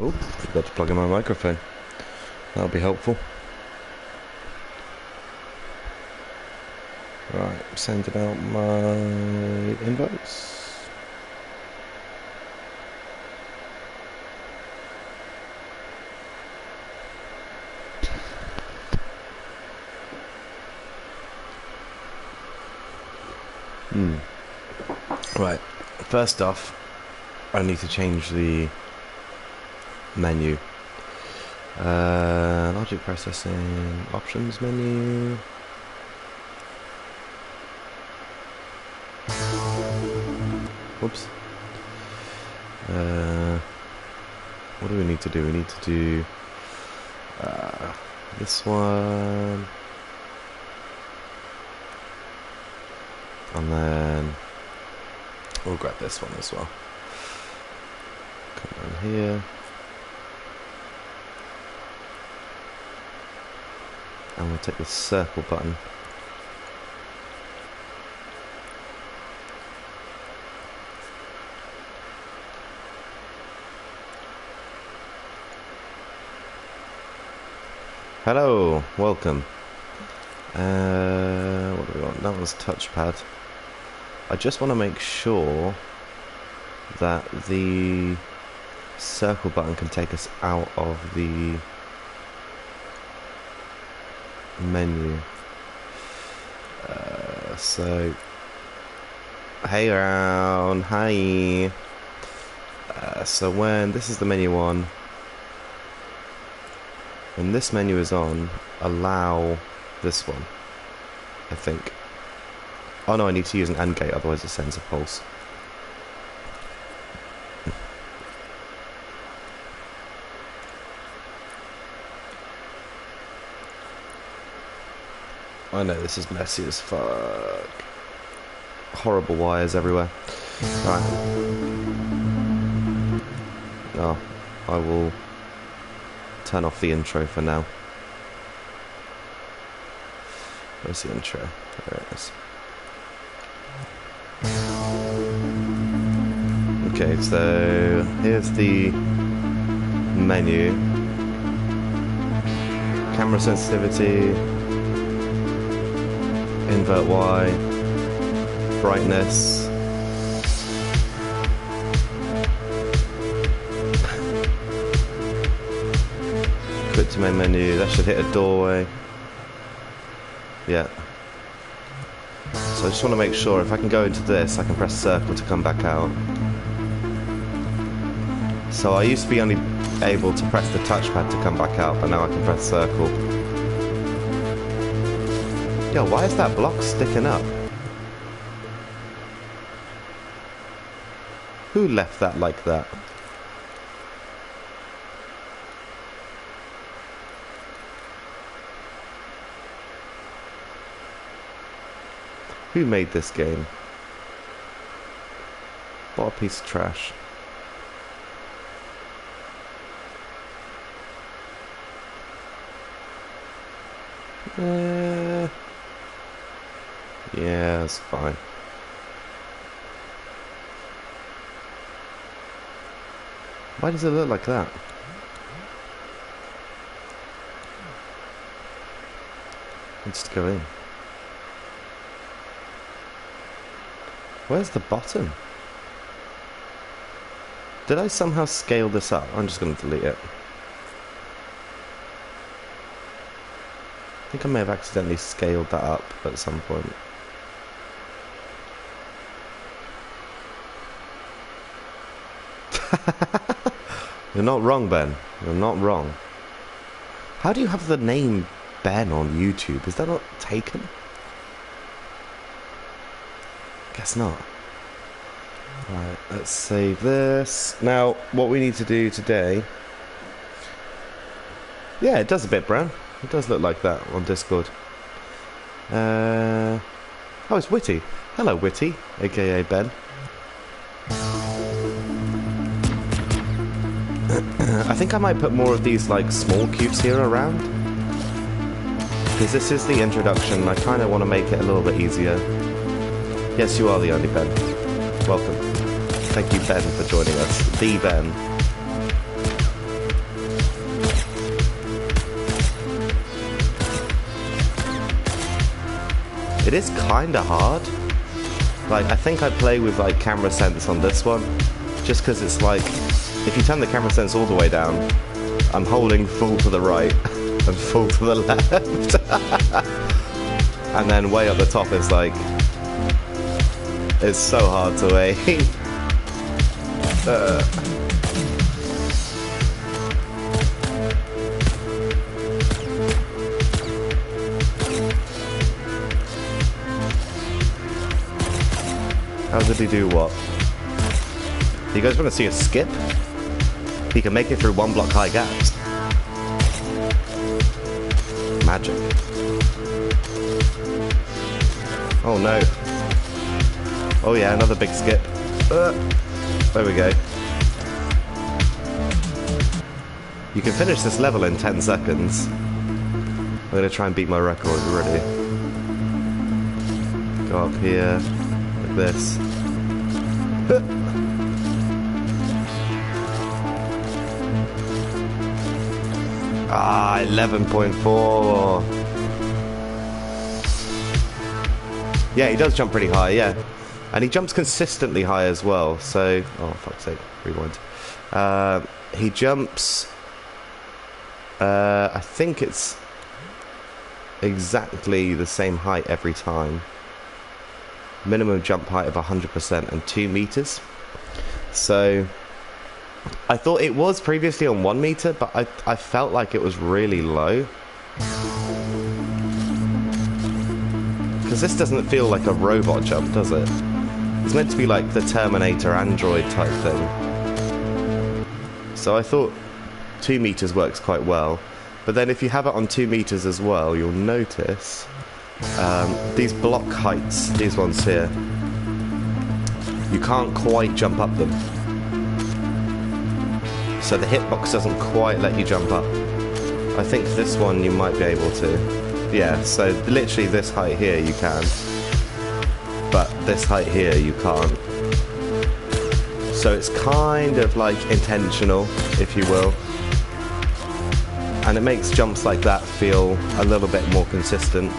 Oh, forgot to plug in my microphone. That'll be helpful. Right, sending out my invites. Right, first off, I need to change the menu. Logic processing, options menu. Whoops. What do we need to do? We need to do this one. And then we'll grab this one as well. Come down here. And we'll take the circle button. Hello, welcome. What do we want? That was touchpad. I just want to make sure that the circle button can take us out of the menu. So, hey round, hi. So when this is the menu on, when this menu is on, allow this one, I think. Oh no, I need to use an AND gate, otherwise it sends a pulse. I know this is messy as fuck. Horrible wires everywhere. Right. Oh, I will turn off the intro for now. Where's the intro? There it is. Okay, so here's the menu. Camera sensitivity, invert Y, brightness. Quit to main menu, that should hit a doorway. Yeah. So I just want to make sure if I can go into this, I can press circle to come back out. So I used to be only able to press the touchpad to come back out, but now I can press circle. Yo, why is that block sticking up? Who left that like that? Who made this game? What a piece of trash. Yeah, it's fine. Why does it look like that? Let's go in. Where's the bottom? Did I somehow scale this up? I'm just going to delete it. I think I may have accidentally scaled that up at some point. You're not wrong, Ben. You're not wrong. How do you have the name Ben on YouTube? Is that not taken? Guess not. Right, let's save this. Now, what we need to do today... Yeah, it does a bit brown. It does look like that on Discord. Oh, it's Witty. Hello, Witty, aka Ben. I think I might put more of these, like, small cubes here around. Because this is the introduction. I kind of want to make it a little bit easier. Yes, you are the only Ben. Welcome. Thank you, Ben, for joining us. The Ben. It is kind of hard. Like, I think I play with like camera sense on this one, just because it's like, if you turn the camera sense all the way down, I'm holding full to the right and full to the left. And then way up the top is like, it's so hard to aim. How did he do what? You guys want to see a skip? He can make it through one block high gaps. Magic. Oh no. Oh yeah, another big skip. There we go. You can finish this level in 10 seconds. I'm gonna try and beat my record already. Go up here, like this. 11.4. Yeah, he does jump pretty high, yeah. And he jumps consistently high as well, so... Oh, fuck's sake, rewind. He jumps... I think it's exactly the same height every time. Minimum jump height of 100% and 2 meters. So... I thought it was previously on 1 meter, but I felt like it was really low. Because this doesn't feel like a robot jump, does it? It's meant to be like the Terminator Android type thing. So I thought 2 meters works quite well. But then if you have it on 2 meters as well, you'll notice these block heights, these ones here, you can't quite jump up them. So the hitbox doesn't quite let you jump up. I think this one you might be able to. Yeah, so literally this height here you can. But this height here you can't. So it's kind of like intentional, if you will. And it makes jumps like that feel a little bit more consistent.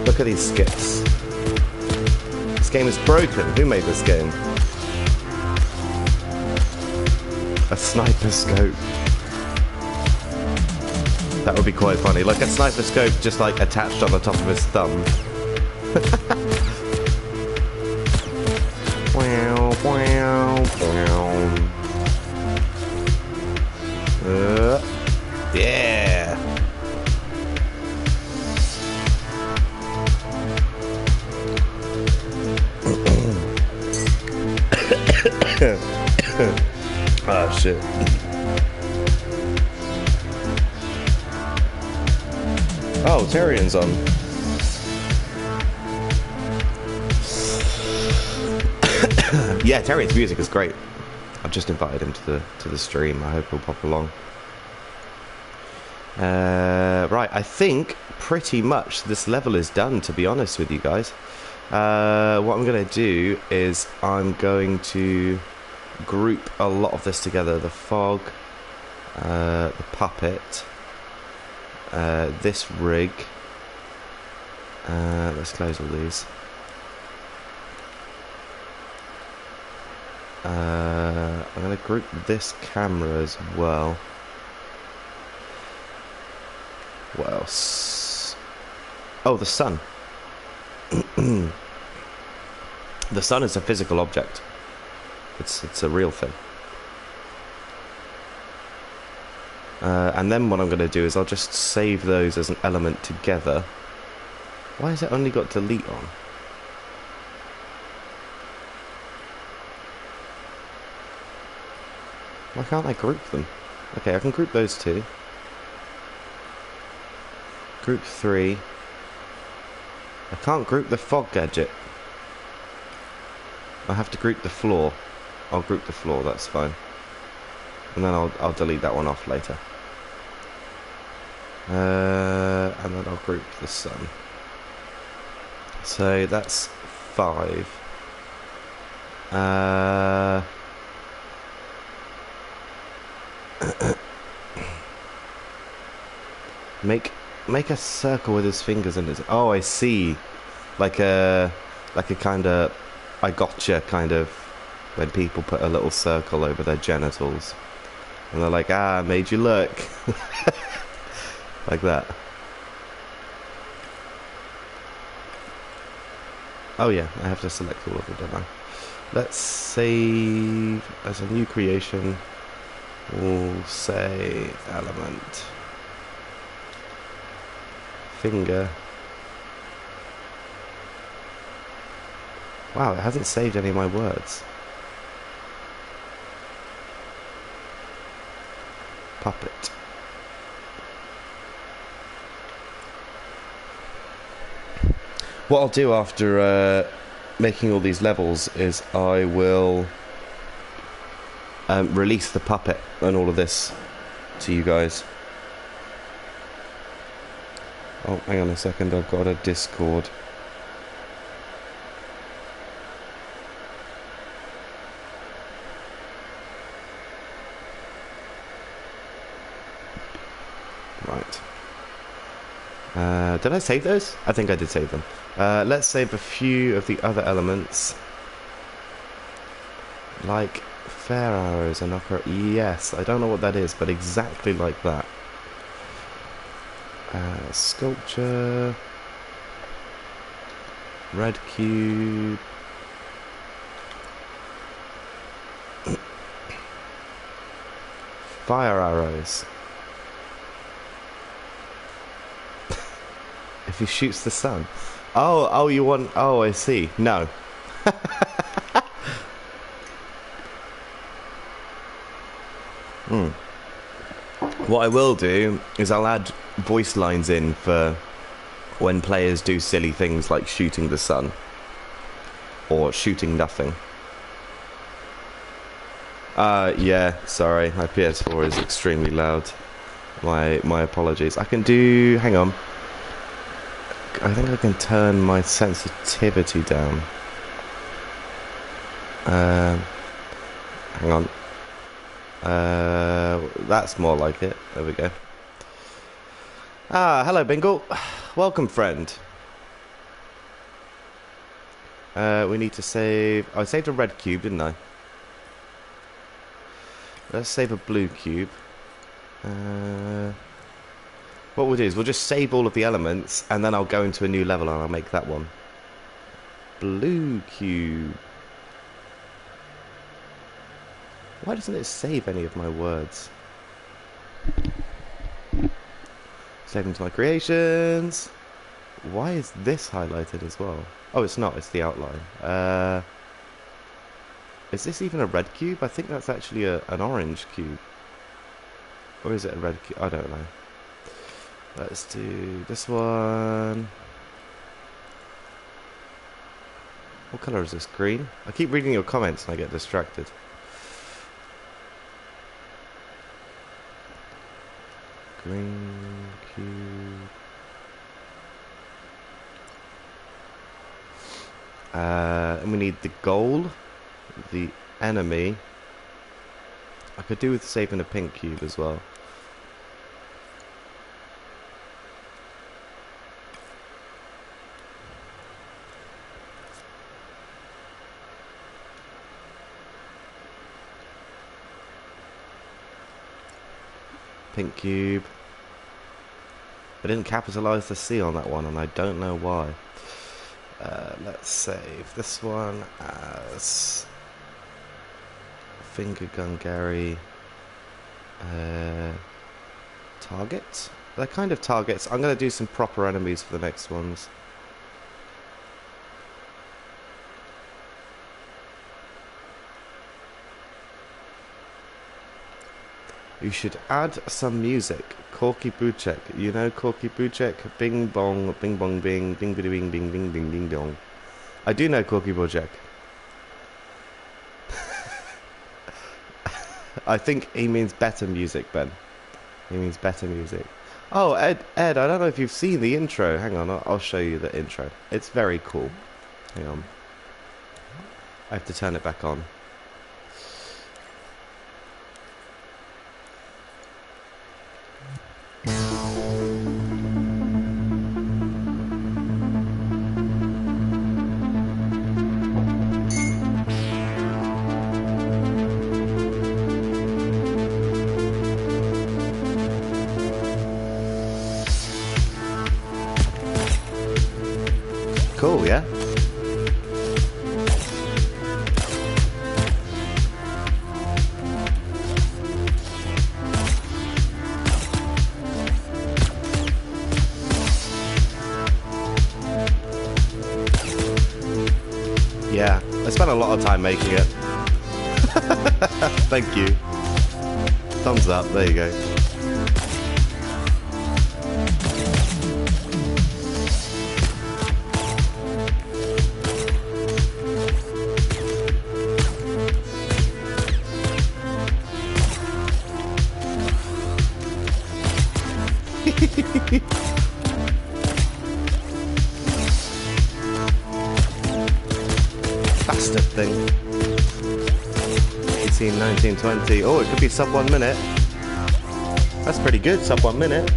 Look at these skips. This game is broken. Who made this game? A sniper scope. That would be quite funny. Like a sniper scope just like attached on the top of his thumb. Yeah. Ah, shit. Oh, Tyrion's on. Yeah, Tyrion's music is great. I've just invited him to the stream. I hope he'll pop along. Right, I think pretty much this level is done, to be honest with you guys. What I'm going to do is I'm going to group a lot of this together. The fog, the puppet, this rig. Let's close all these. I'm going to group this camera as well. What else? Oh, the sun. The sun is a physical object. It's a real thing. And then what I'm going to do is I'll just save those as an element together. Why has it only got delete on? Why can't I group them? Okay, I can group those two. Group 3. I can't group the fog gadget. I have to group the floor. I'll group the floor, that's fine. And then I'll delete that one off later. And then I'll group the sun. So that's 5. Make a circle with his fingers and his. Oh, I see. Like a kind of I gotcha kind of when people put a little circle over their genitals and they're like, ah, made you look. Like that. Oh yeah, I have to select all of them, don't I? Let's save as a new creation. We'll say element finger. Wow, it hasn't saved any of my words. Puppet. What I'll do after making all these levels is I will release the puppet and all of this to you guys. Oh, hang on a second, I've got a Discord. Right. Did I save those? I think I did save them. Let's save a few of the other elements. Like fair arrows and upper... Yes, I don't know what that is, but exactly like that. Sculpture. Red cube. Fire arrows. If he shoots the sun. Oh, you want... Oh, I see. No. What I will do is I'll add voice lines in for when players do silly things like shooting the sun. Or shooting nothing. Yeah, sorry. My PS4 is extremely loud. My apologies. I can do... Hang on. I think I can turn my sensitivity down. Hang on. That's more like it. There we go. Ah, hello, Bingle. Welcome, friend. We need to save... I saved a red cube, didn't I? Let's save a blue cube. What we'll do is we'll just save all of the elements, and then I'll go into a new level and I'll make that one. Blue cube. Why doesn't it save any of my words? Save them to my creations. Why is this highlighted as well? Oh, it's not. It's the outline. Is this even a red cube? I think that's actually an orange cube. Or is it a red cube? I don't know. Let's do this one. What colour is this? Green? I keep reading your comments and I get distracted. Green cube. And we need the goal, the enemy. I could do with saving a pink cube as well. Pink cube. I didn't capitalize the C on that one, and I don't know why. Let's save this one as Finger Gun Gary. Target? They're kind of targets. I'm going to do some proper enemies for the next ones. You should add some music. Corky Buchek. You know Corky Buchek? Bing bong, bing bong bing, ding bing bing bing bing ding ding dong. I do know Corky Buchek. I think he means better music, Ben. He means better music. Oh, Ed, I don't know if you've seen the intro. Hang on, I'll show you the intro. It's very cool. Hang on. I have to turn it back on. Cool, yeah? Yeah, I spent a lot of time making it. Thank you. Thumbs up, there you go. Bastard thing. 18, 19, 20. Oh, it could be sub 1 minute. That's pretty good, sub 1 minute.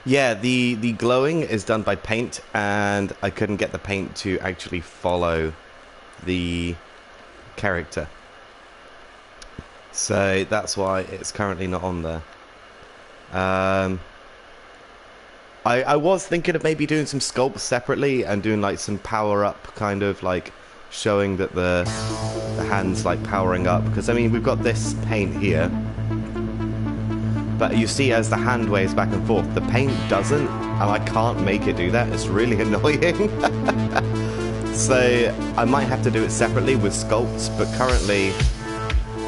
Yeah, the glowing is done by paint, and I couldn't get the paint to actually follow the character. So that's why it's currently not on there. I was thinking of maybe doing some sculpts separately and doing like some power up, kind of like showing that the hand's like powering up, because I mean we've got this paint here, but you see as the hand waves back and forth, the paint doesn't, and I can't make it do that. It's really annoying. So I might have to do it separately with sculpts, but currently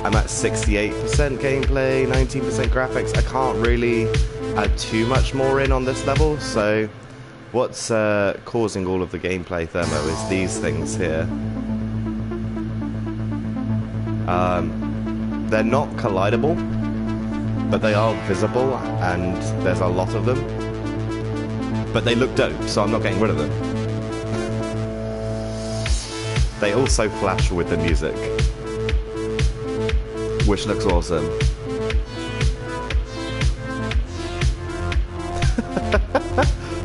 I'm at 68% gameplay, 19% graphics. I can't really add too much more in on this level, so what's causing all of the gameplay thermo is these things here. They're not collidable, but they are visible, and there's a lot of them. But they look dope, so I'm not getting rid of them. They also flash with the music, which looks awesome.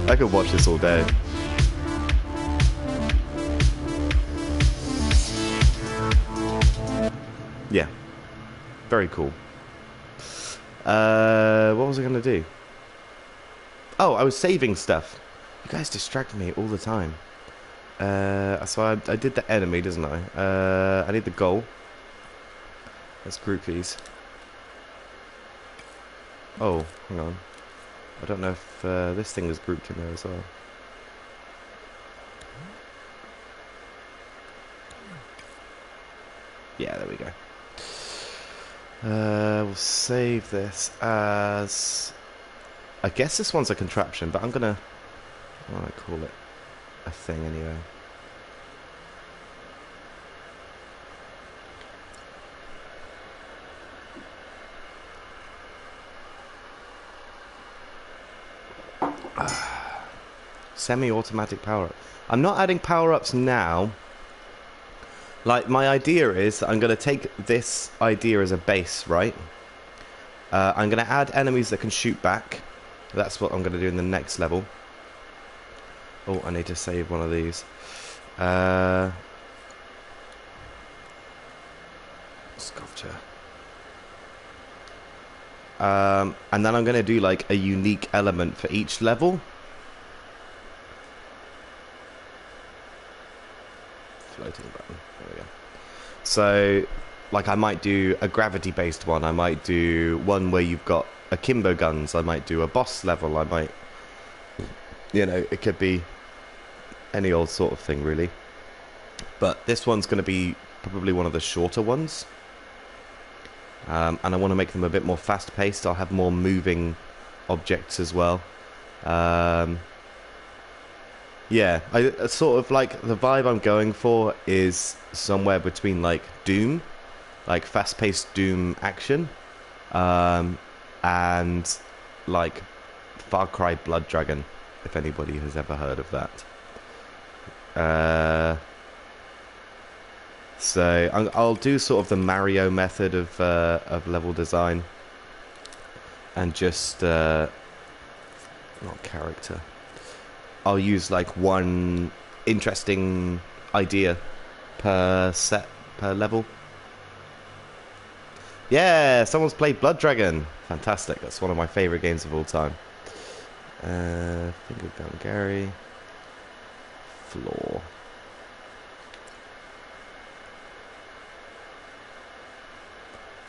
I could watch this all day. Yeah, very cool. What was I gonna do? Oh, I was saving stuff. You guys distract me all the time. So I did the enemy, didn't I? I need the goal. Let's group these. Oh, hang on. I don't know if this thing is grouped in there as well. Yeah, there we go. We'll save this as... I guess this one's a contraption, but I'm gonna... What do I call it? A thing anyway. Semi-automatic power-up. I'm not adding power-ups now. Like, my idea is I'm going to take this idea as a base, right? I'm going to add enemies that can shoot back. That's what I'm going to do in the next level. Oh, I need to save one of these. Sculpture. And then I'm going to do like a unique element for each level. Floating button. There we go. So, like, I might do a gravity-based one. I might do one where you've got akimbo guns. I might do a boss level. I might, you know, it could be any old sort of thing, really. But this one's going to be probably one of the shorter ones. And I want to make them a bit more fast-paced. I'll have more moving objects as well. Yeah, I sort of like the vibe I'm going for is somewhere between like Doom, like fast-paced Doom action, and like Far Cry Blood Dragon, if anybody has ever heard of that. So I'll do sort of the Mario method of level design, and just not character. I'll use like one interesting idea per set, per level. Yeah, someone's played Blood Dragon. Fantastic. That's one of my favourite games of all time. Finger Gun Gary. Floor.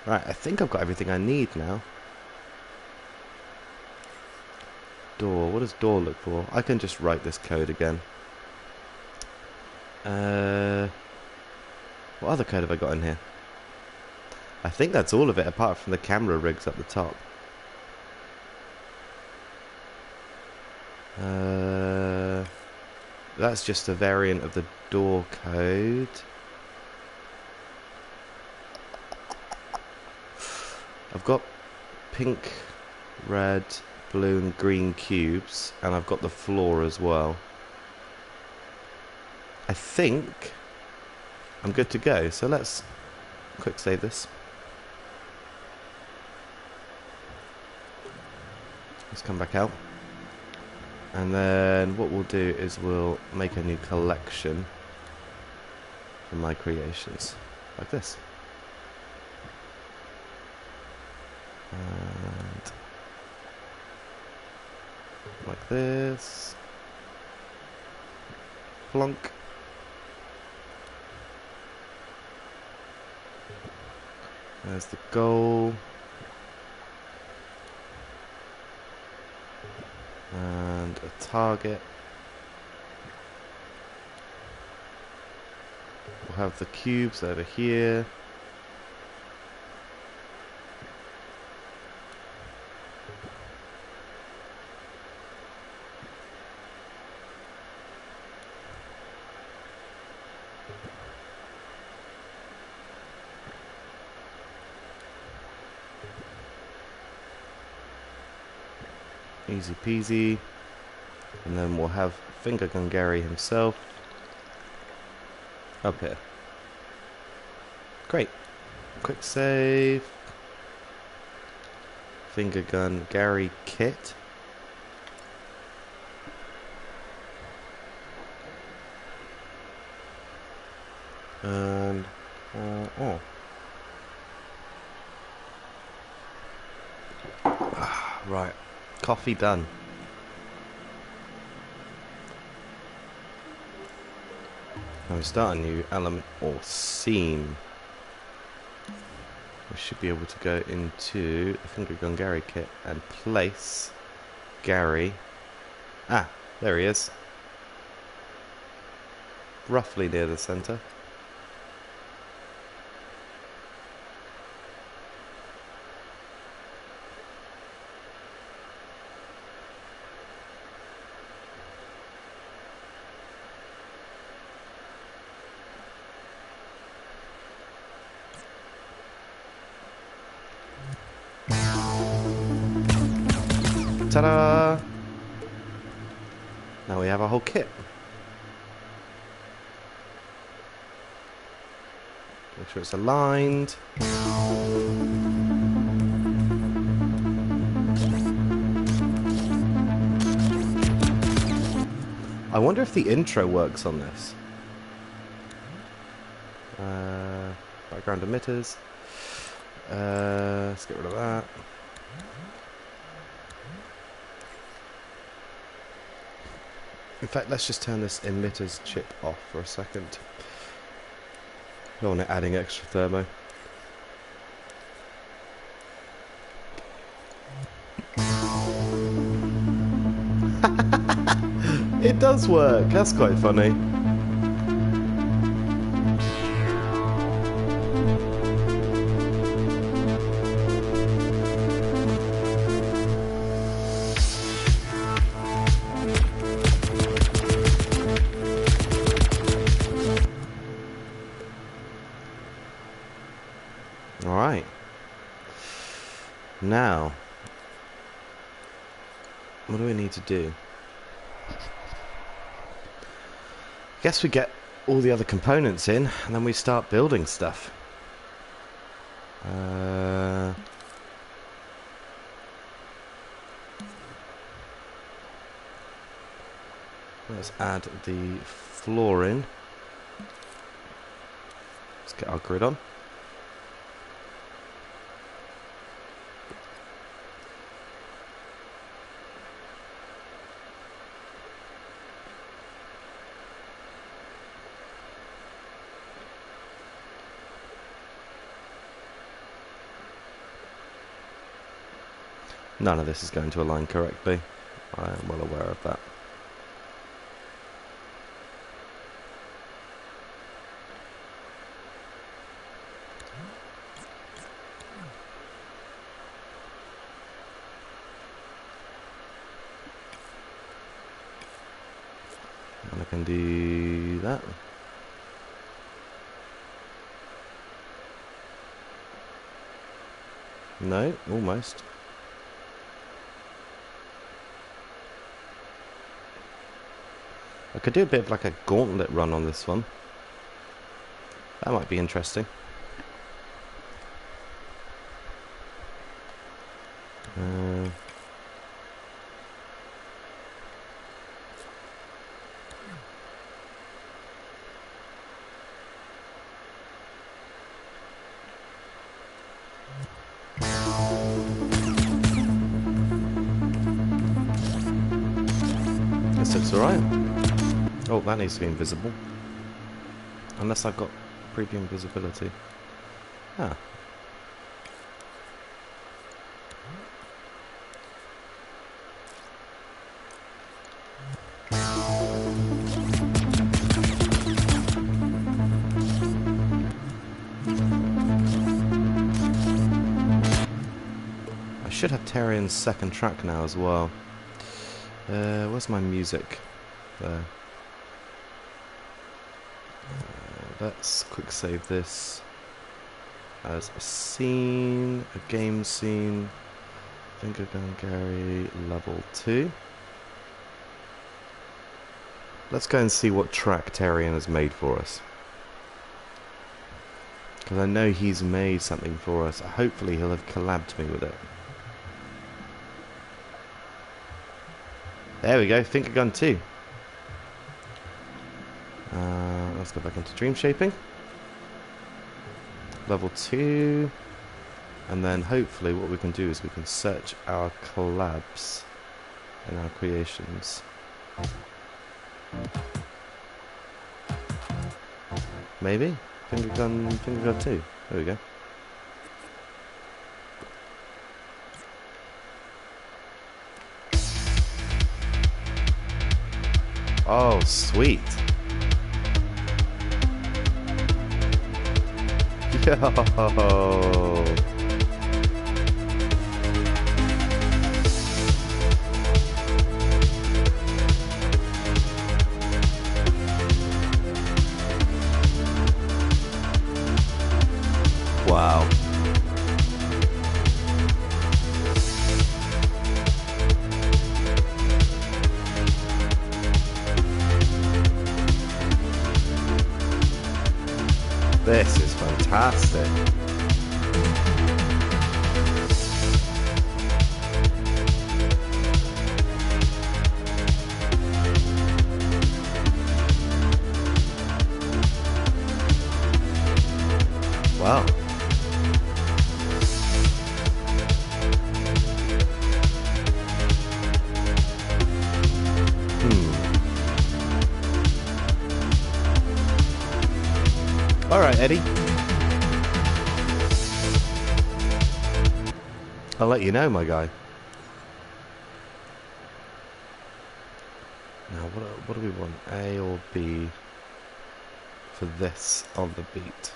Right, I think I've got everything I need now. Door. What does door look for? I can just write this code again. What other code have I got in here? I think that's all of it, apart from the camera rigs up the top. That's just a variant of the door code. I've got pink, red, blue and green cubes, and I've got the floor as well. I think I'm good to go, so let's quick save this. Let's come back out. And then what we'll do is we'll make a new collection for my creations, like this. And like this. Plonk. There's the goal. And a target. We'll have the cubes over here. Easy peasy. And then we'll have Finger Gun Gary himself up here. Great. Quick save. Finger Gun Gary kit. And right. Coffee done. Now we start a new element or scene. We should be able to go into the Finger Gun Gary kit and place Gary. Ah, there he is. Roughly near the center. Ta-da! Now we have a whole kit. Make sure it's aligned. I wonder if the intro works on this. Background emitters. Let's get rid of that. In fact, let's just turn this emitters chip off for a second. Don't want it adding extra thermo. It does work. That's quite funny. Alright. Now, what do we need to do? Guess we get all the other components in, and then we start building stuff. Let's add the floor in. Let's get our grid on. None of this is going to align correctly. I am well aware of that. And I can do that. No, almost. I could do a bit of like a gauntlet run on this one. That might be interesting. This looks alright. Oh, that needs to be invisible. Unless I've got preview invisibility. Ah. I should have Terrian's second track now as well. Where's my music? There. Let's quick save this as a scene, a game scene. Finger Gun Gary level 2. Let's go and see what track Terrian has made for us. Because I know he's made something for us. Hopefully he'll have collabed me with it. There we go, Finger Gun 2. Let's go back into Dream Shaping. Level 2. And then hopefully what we can do is we can search our collabs and our creations. Maybe? Finger Gun 2. There we go. Oh, sweet. Yo. Wow. This is fantastic. Wow. Alright, Eddie. I'll let you know, my guy. Now, what do we want? A or B for this on the beat?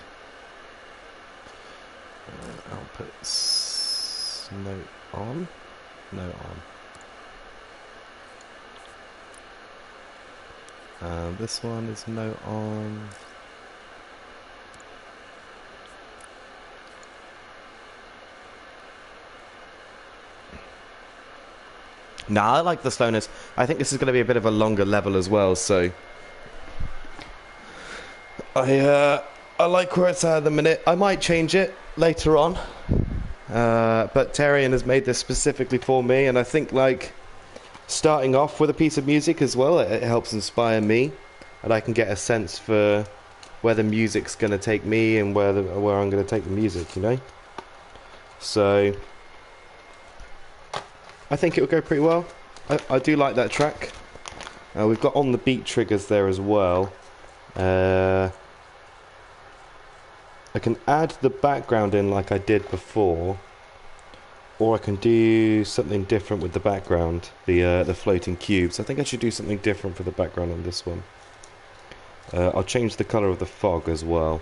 I'll put note on. Note on. This one is note on. Nah, I like the slowness. I think this is going to be a bit of a longer level as well, so I like where it's at the minute. I might change it later on, but Terrian has made this specifically for me, and I think like starting off with a piece of music as well, it helps inspire me, and I can get a sense for where the music's going to take me and where I'm going to take the music, you know. So I think it'll go pretty well. I do like that track. We've got on the beat triggers there as well. I can add the background in like I did before, or I can do something different with the background, the floating cubes. I think I should do something different for the background on this one. I'll change the colour of the fog as well.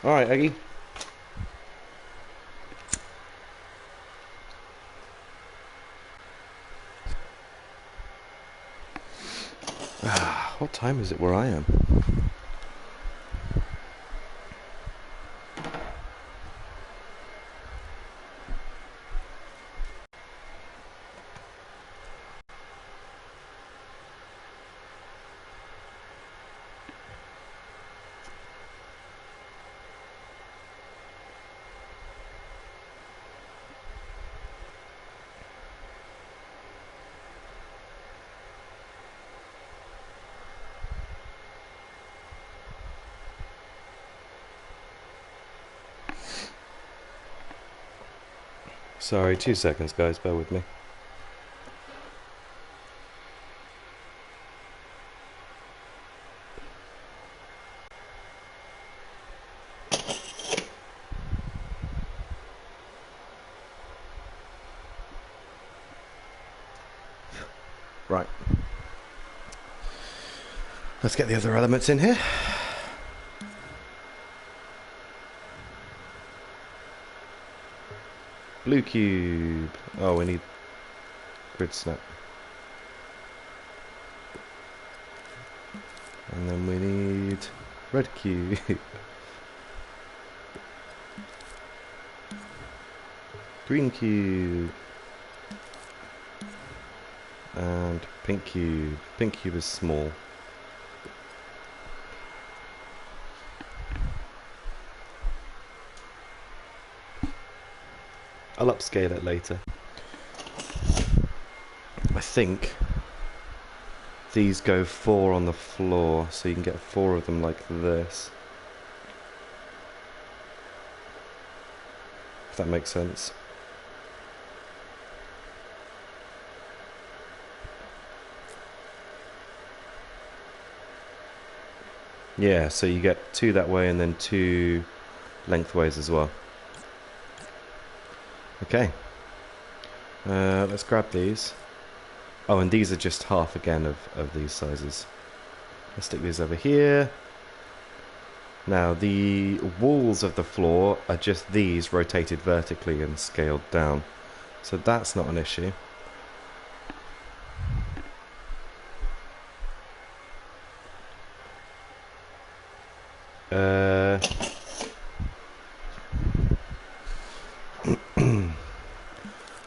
Alright, Eggy. What time is it where I am? Sorry, 2 seconds, guys. Bear with me. Right. Let's get the other elements in here. Blue cube. Oh, we need grid snap. And then we need red cube. Green cube. And pink cube. Pink cube is small. I'll upscale it later. I think these go 4 on the floor, so you can get 4 of them like this. If that makes sense. Yeah, so you get 2 that way and then 2 lengthways as well. Okay, let's grab these. Oh, and these are just half again of these sizes. Let's stick these over here. Now, the walls of the floor are just these rotated vertically and scaled down. So that's not an issue.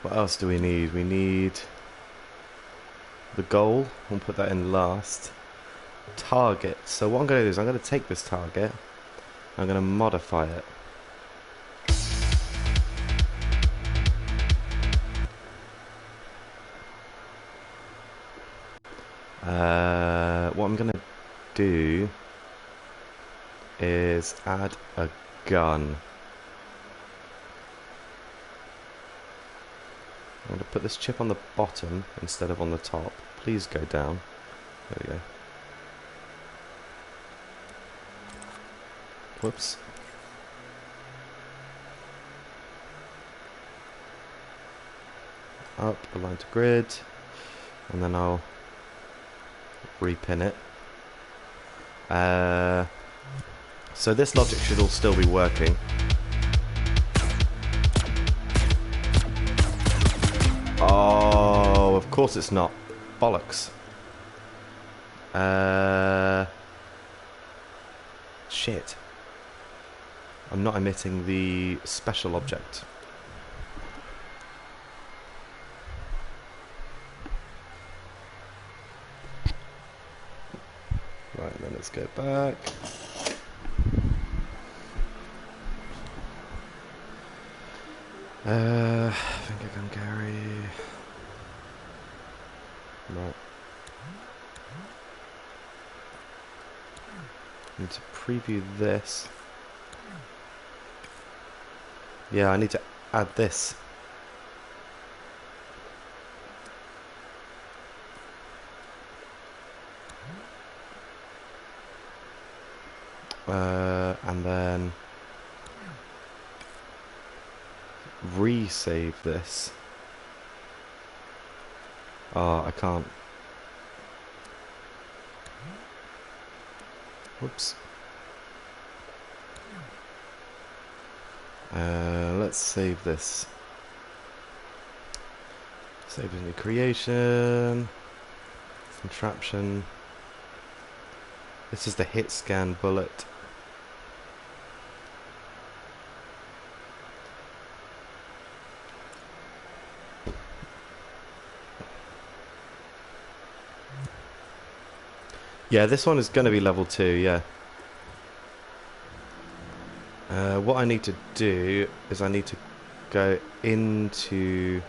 What else do we need? We need the goal. We'll put that in last. Target. So what I'm going to do is I'm going to take this target. I'm going to modify it. What I'm going to do is add a gun. I'm going to put this chip on the bottom instead of on the top. Please go down. There we go. Whoops. Up, align to grid, and then I'll repin it. So this logic should all still be working. Oh, of course it's not. Bollocks. Shit. I'm not emitting the special object. Right, then let's go back. Finger gun Gary. Right. Need to preview this. Yeah, I need to add this. And then resave this. Oh, I can't. Whoops. Let's save this. Save as new creation. Contraption. This is the hit scan bullet. Yeah, this one is going to be level 2, yeah. What I need to do is I need to go into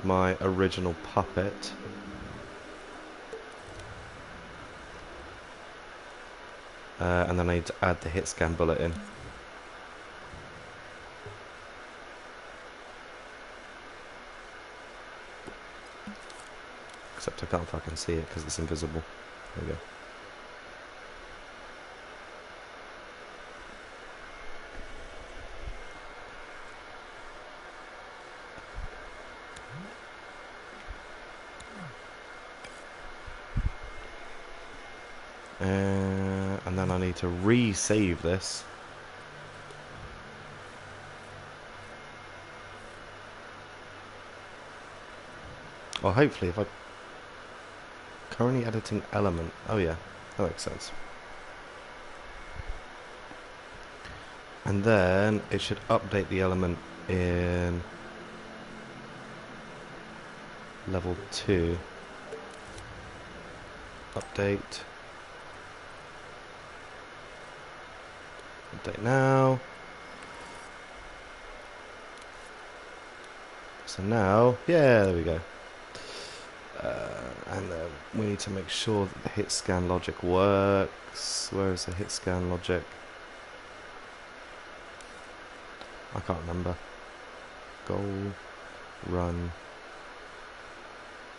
my original puppet. And then I need to add the hit scan bullet in. Except I can't fucking see it because it's invisible. There we go. And then I need to resave this. Well, hopefully if I... Currently editing element. Oh yeah, that makes sense. And then it should update the element in level 2. Update. Update now. So now, yeah, there we go. And then we need to make sure that the hit scan logic works. Where is the hit scan logic? I can't remember. Goal, run,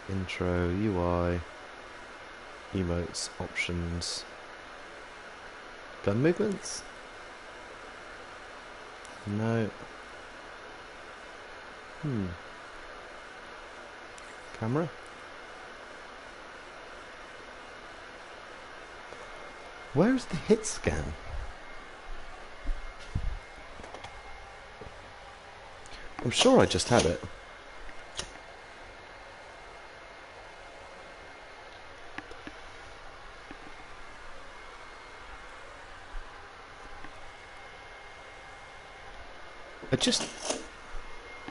intro, UI, emotes, options, gun movements? No. Camera? Where is the hit scan? I'm sure I just had it.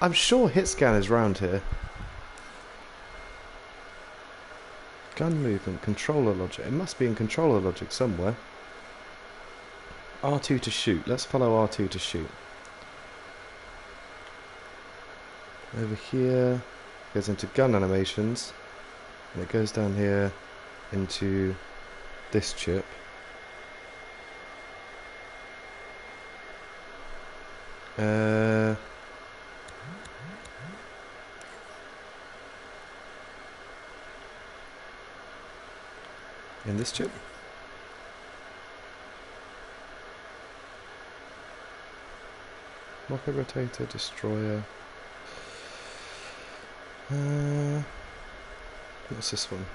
I'm sure hit scan is round here. Gun movement, controller logic. It must be in controller logic somewhere. R2 to shoot. Let's follow R2 to shoot. Over here, goes into gun animations, and it goes down here into this chip. In this chip. Rocket rotator, destroyer. What's this one?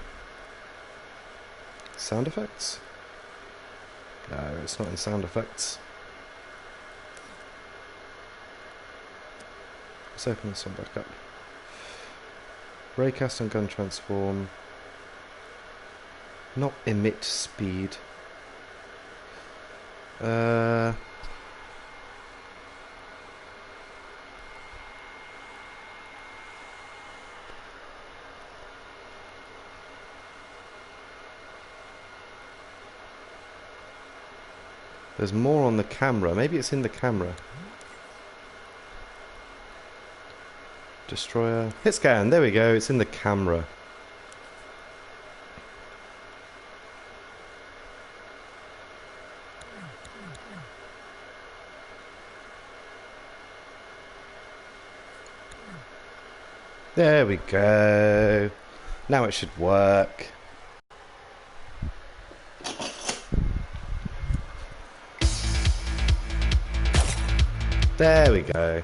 Sound effects? No, it's not in sound effects. Let's open this one back up. Raycast and gun transform. Not emit speed. There's more on the camera. Maybe it's in the camera. Destroyer. Hit scan. There we go. It's in the camera. There we go. Now it should work. There we go.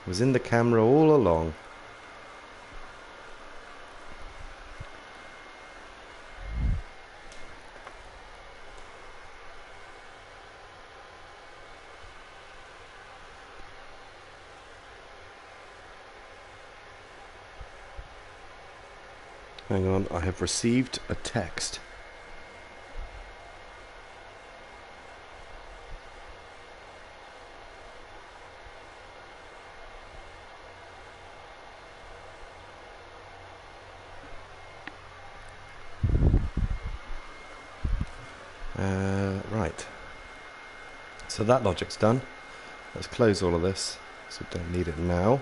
It was in the camera all along. Hang on, I have received a text. Right. So that logic's done. Let's close all of this, so we don't need it now.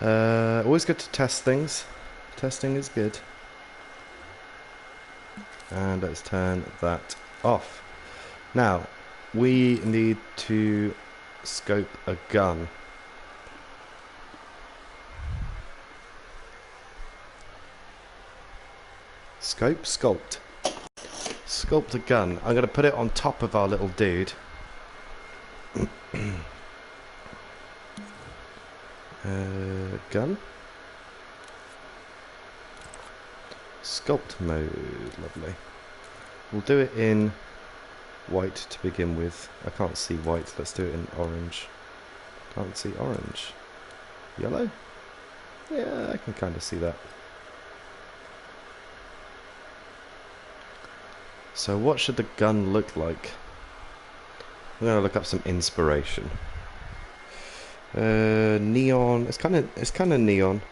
Always good to test things. Testing is good. And let's turn that off. Now, we need to scope a gun. Sculpt. Sculpt a gun. I'm going to put it on top of our little dude. Gun. Sculpt mode. Lovely. We'll do it in white to begin with. I can't see white. Let's do it in orange. Can't see orange. Yellow? Yeah, I can kind of see that. So what should the gun look like? I'm gonna look up some inspiration. Neon. It's kind of neon.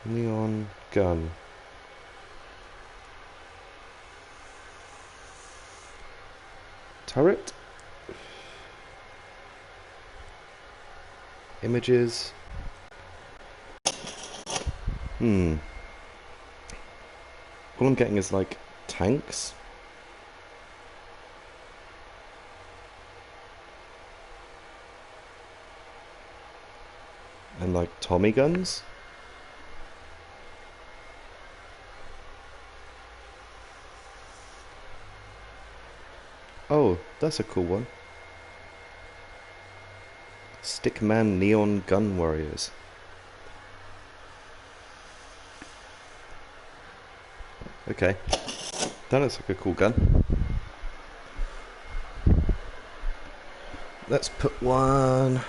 Neon gun. Turret. Images. All I'm getting is like tanks. And like Tommy guns. Oh, that's a cool one. Stickman Neon Gun Warriors. Okay, that looks like a cool gun. Let's put one...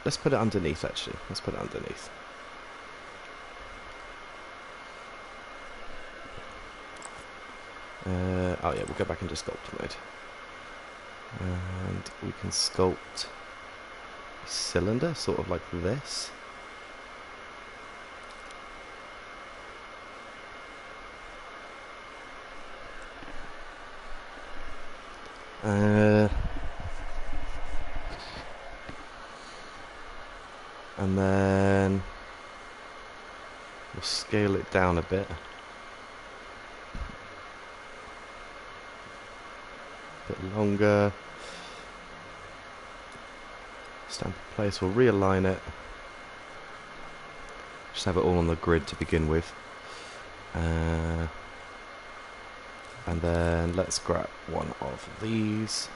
Let's put it underneath, actually. Let's put it underneath. Oh yeah, we'll go back into sculpt mode. And we can sculpt a cylinder, sort of like this. And then we'll scale it down a bit. A bit longer. Stamp in place, we'll realign it. Just have it all on the grid to begin with. And then let's grab one of these.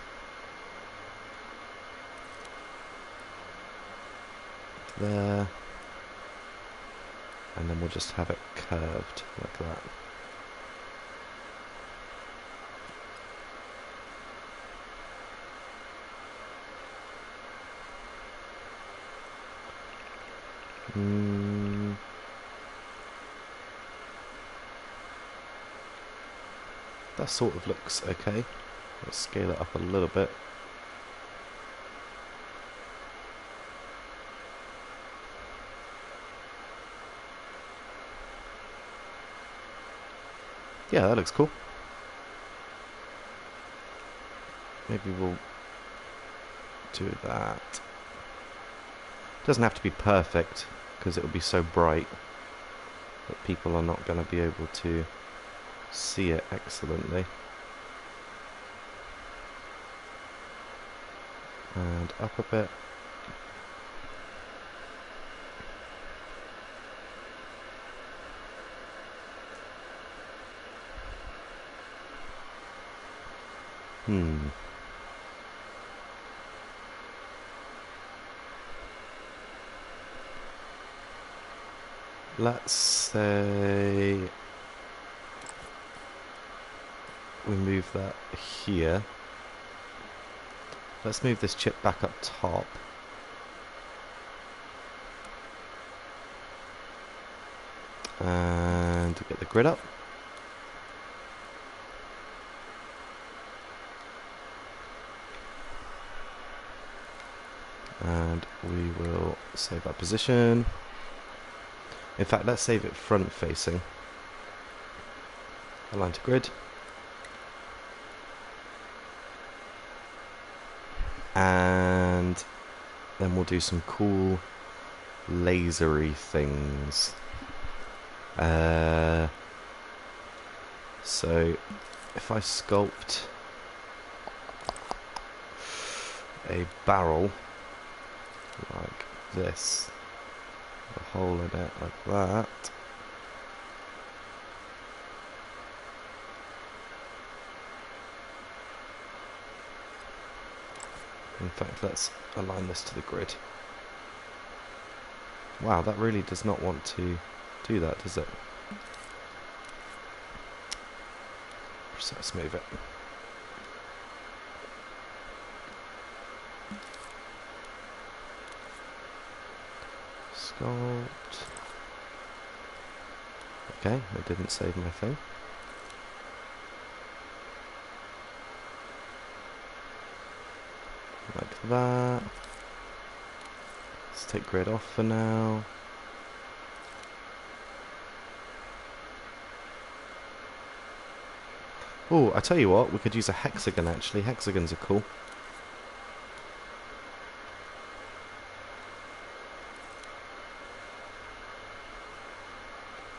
There. And then we'll just have it curved like that. That sort of looks okay. Let's scale it up a little bit. Yeah, that looks cool. Maybe we'll do that. Doesn't have to be perfect, because it will be so bright that people are not going to be able to see it excellently. And up a bit. Let's say we move that here. Let's move this chip back up top. And get the grid up. And we will save our position. In fact, let's save it front facing. Align to grid. And then we'll do some cool lasery things. So if I sculpt a barrel like this, a hole in it like that, in fact let's align this to the grid. Wow, that really does not want to do that, does it? So let's move it. Sculpt. Okay, it didn't save my thing. Like that. Let's take grid off for now. Oh, I tell you what, we could use a hexagon actually. Hexagons are cool.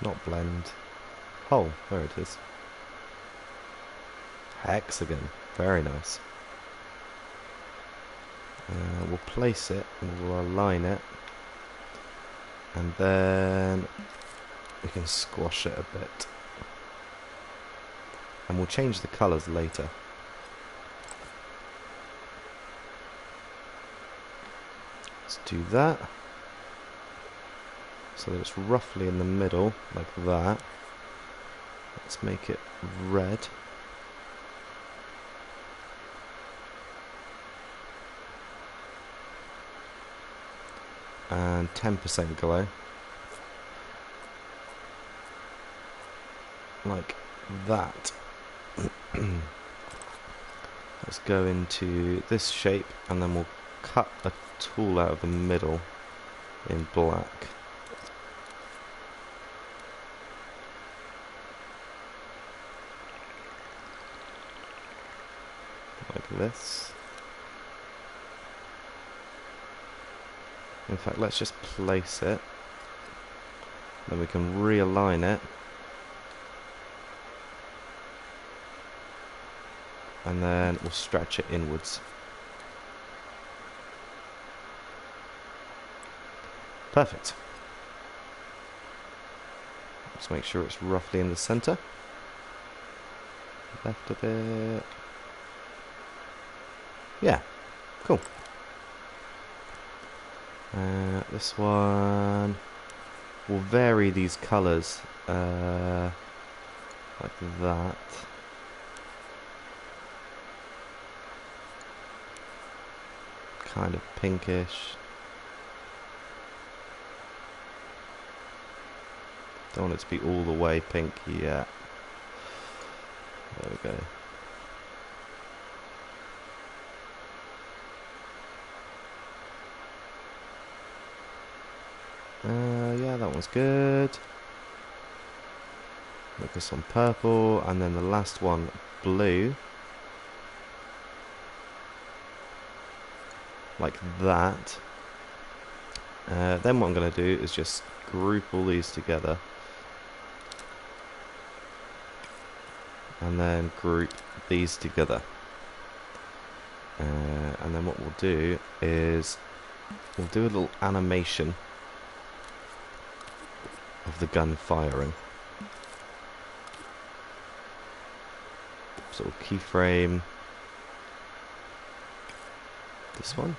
Not blend. Oh, there it is. Hexagon. Very nice. We'll place it and we'll align it. And then we can squash it a bit. And we'll change the colours later. Let's do that. So that it's roughly in the middle, like that. Let's make it red. And 10% glow. Like that. Let's go into this shape and then we'll cut a tool out of the middle in black. Like this. In fact, let's just place it. Then we can realign it. And then we'll stretch it inwards. Perfect. Let's make sure it's roughly in the center. Left a bit. Yeah, cool. This one, we'll vary these colors like that. Kind of pinkish. Don't want it to be all the way pink yet. There we go. Yeah, that one's good. Focus on purple, and then the last one, blue. like that. Then what I'm going to do is just group all these together. And then group these together. And then what we'll do is we'll do a little animation of the gun firing. So we'll keyframe this one.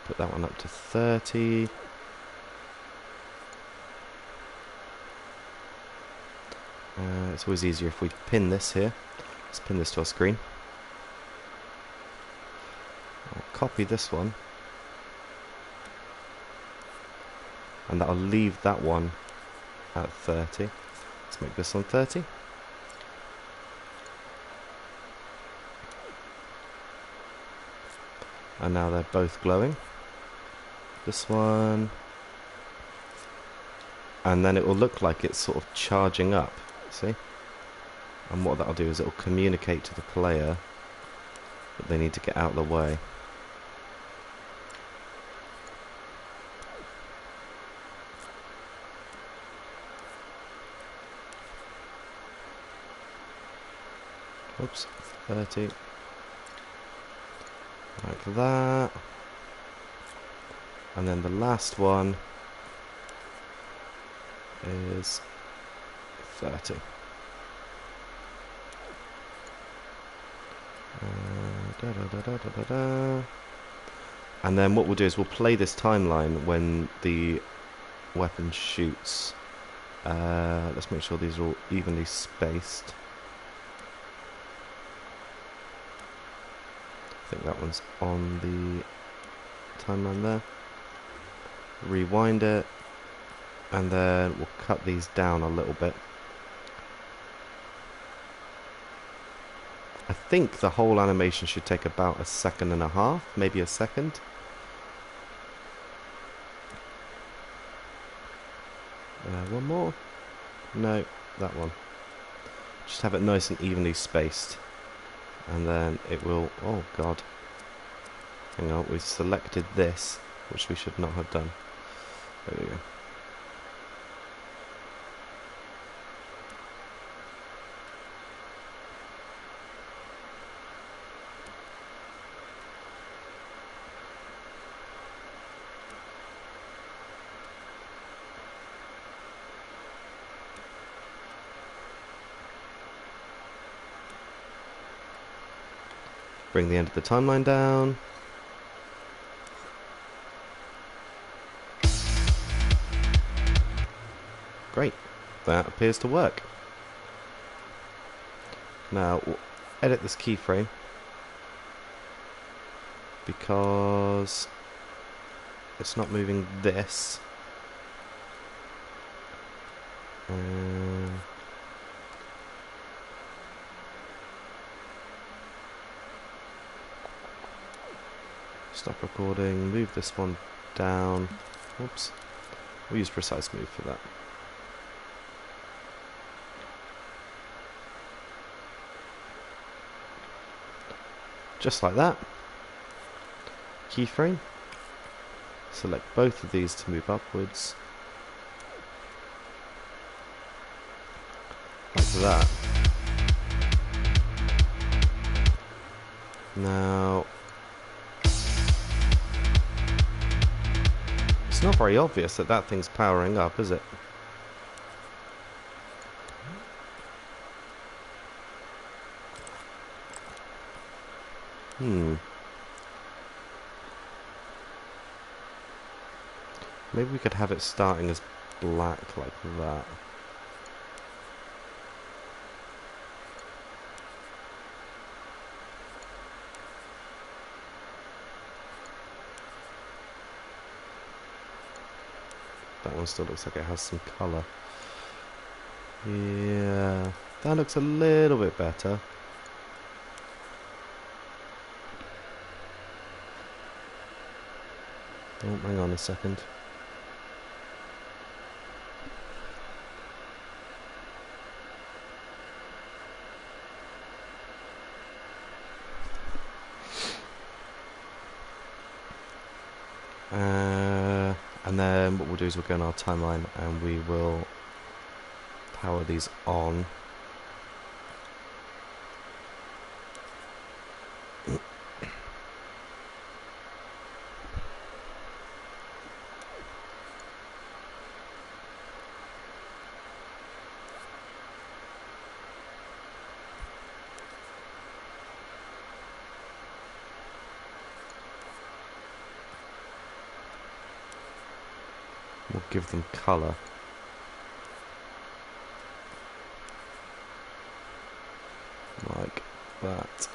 Put that one up to 30. It's always easier if we pin this here. Let's pin this to our screen. I'll copy this one. And that'll leave that one at 30. Let's make this one 30. And now they're both glowing. This one. And then it will look like it's sort of charging up. See? And what that'll do is it'll communicate to the player that they need to get out of the way. Oops, 30. Like that. And then the last one is 30. And then what we'll do is we'll play this timeline when the weapon shoots. Let's make sure these are all evenly spaced. I think that one's on the timeline there. Rewind it, and then we'll cut these down a little bit. I think the whole animation should take about 1.5 seconds, maybe a second. One more. No, that one. Just have it nice and evenly spaced. And then it will... Oh, God. Hang on, we've selected this, which we should not have done. There we go. Bring the end of the timeline down. Great. That appears to work. Now, we'll edit this keyframe because it's not moving this. Stop recording, move this one down. Oops. We'll use precise move for that. Just like that. Keyframe. Select both of these to move upwards. Like that. Now, it's not very obvious that that thing's powering up, is it? Maybe we could have it starting as black like that. That one still looks like it has some colour. Yeah, that looks a little bit better. Oh, hang on a second. And then what we'll do is we'll go on our timeline and we will power these on. We'll give them colour. Like that.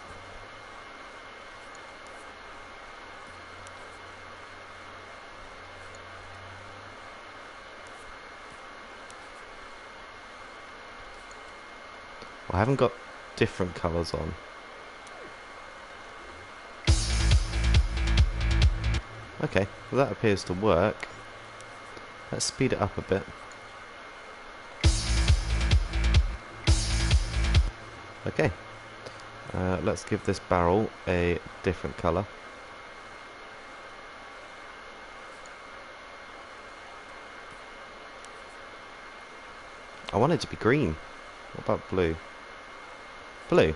I haven't got different colours on. Okay, well that appears to work. Let's speed it up a bit. Okay, let's give this barrel a different colour. I want it to be green. What about blue? Blue.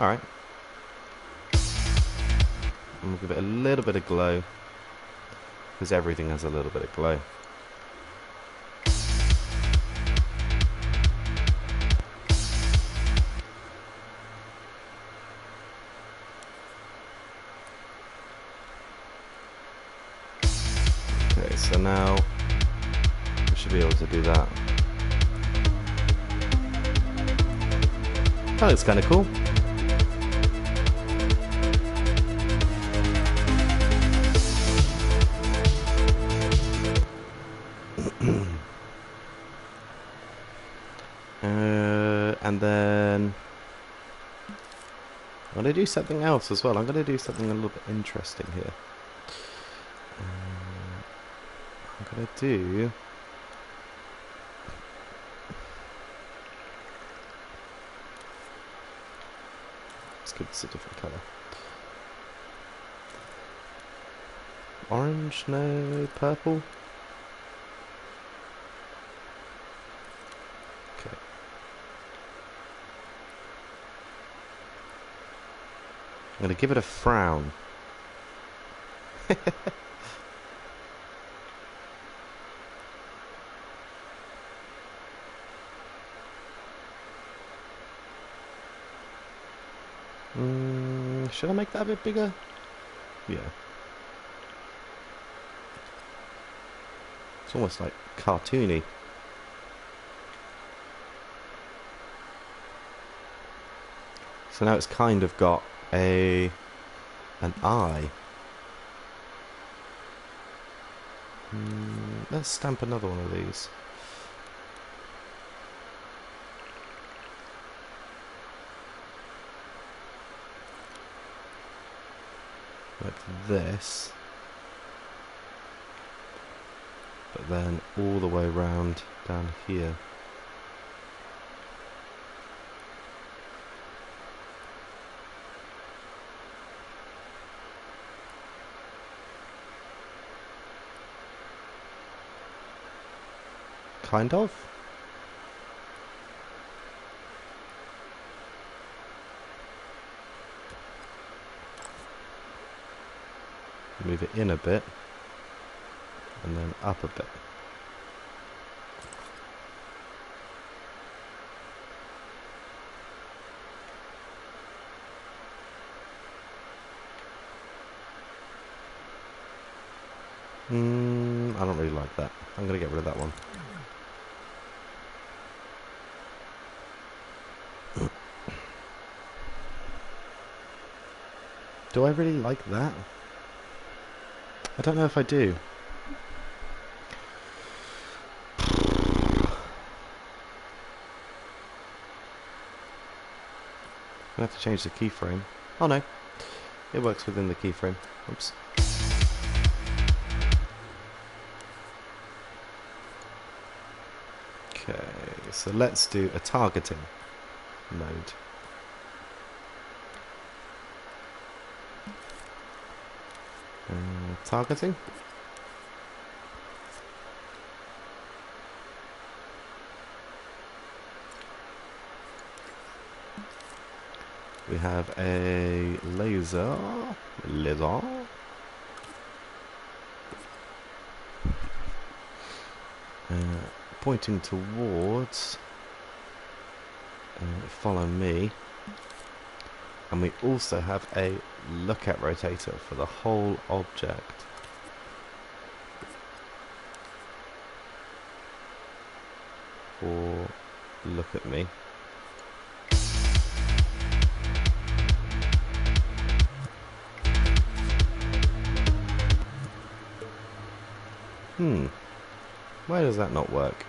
Alright. And we'll give it a little bit of glow, because everything has a little bit of glow. Okay, so now we should be able to do that. That looks kind of cool. And then I'm going to do something else as well. I'm going to do something a little bit interesting here. I'm going to do... Let's give this a different colour. Orange? No. Purple? Okay. I'm going to give it a frown. Should I make that a bit bigger? Yeah. It's almost like cartoony. So now it's kind of got an eye. Let's stamp another one of these. Like this, but then all the way around down here. Kind of. Move it in a bit, and then up a bit. I don't really like that. I'm going to get rid of that one. Do I really like that? I don't know if I do. I have to change the keyframe. Oh no, it works within the keyframe. Oops. Okay, so let's do a targeting mode. Targeting. We have a laser. Pointing towards. Follow me. And we also have a lookout rotator for the whole object. Or look at me. Why does that not work?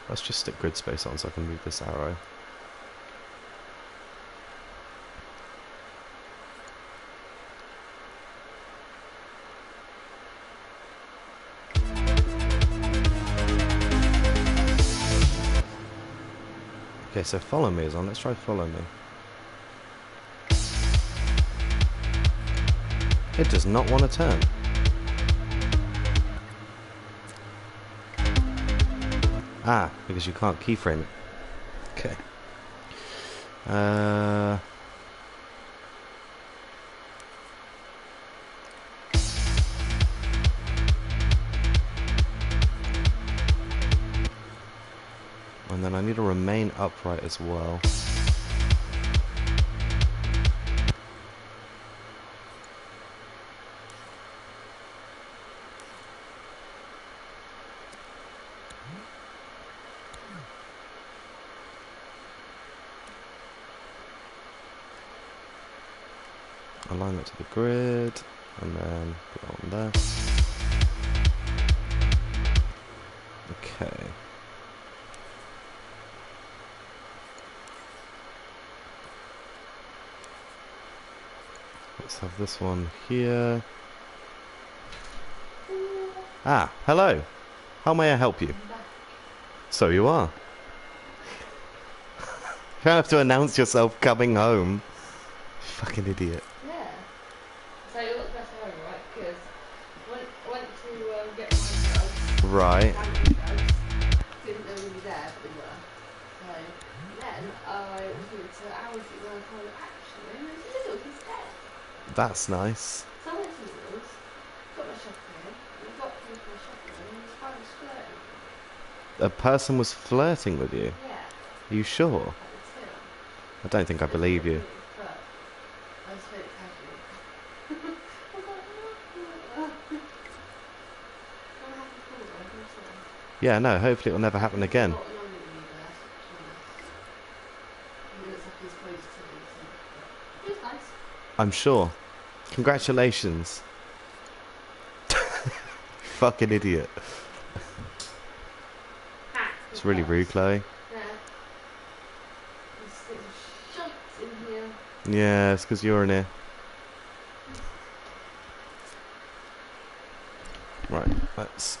Let's just stick grid space on so I can move this arrow. Okay, so follow me is on. Let's try follow me. It does not want to turn. Ah, because you can't keyframe it. Okay. And then I need to remain upright as well. Align it to the grid, and then put it on there. Okay. Let's have this one here. Ah, hello. How may I help you? So you are. You don't have to announce yourself coming home. Fucking idiot. Yeah. So you look better home, right? Because I went to get my drugs. Right. Didn't know we were there, but we were. So then I was moved to hours ago and I thought, actually, he's dead. That's nice. So I went to Lidl's, got my shopping, and I got through my shopping, and this guy was flirting. A person was flirting with you? Yeah. Are you sure? At the till. I don't think I believe you. But I was very casual. I was like, I'm happy for her, I'm sorry. Yeah, no, hopefully it'll never happen again. Not annoying me there, to be honest. He looks like he's close to me, so. He was nice. I'm sure. Congratulations. Fucking idiot. It's really rude, Chloe. Yeah. There's shots in here. Yeah, it's because you're in here. Right, let's...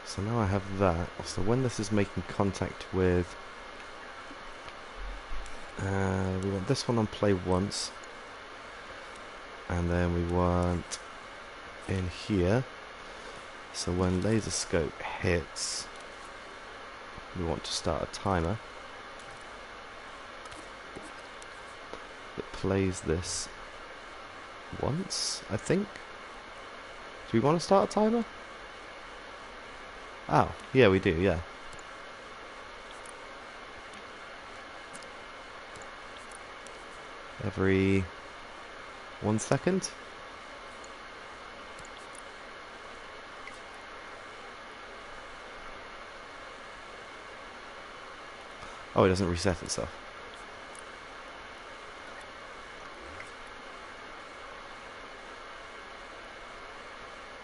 So now I have that. So when this is making contact with... we want this one on play once. And then we want in here. So when laser scope hits, we want to start a timer that plays this once, I think. Do we want to start a timer? Oh, yeah, we do, yeah. Every 1 second. Oh, it doesn't reset itself.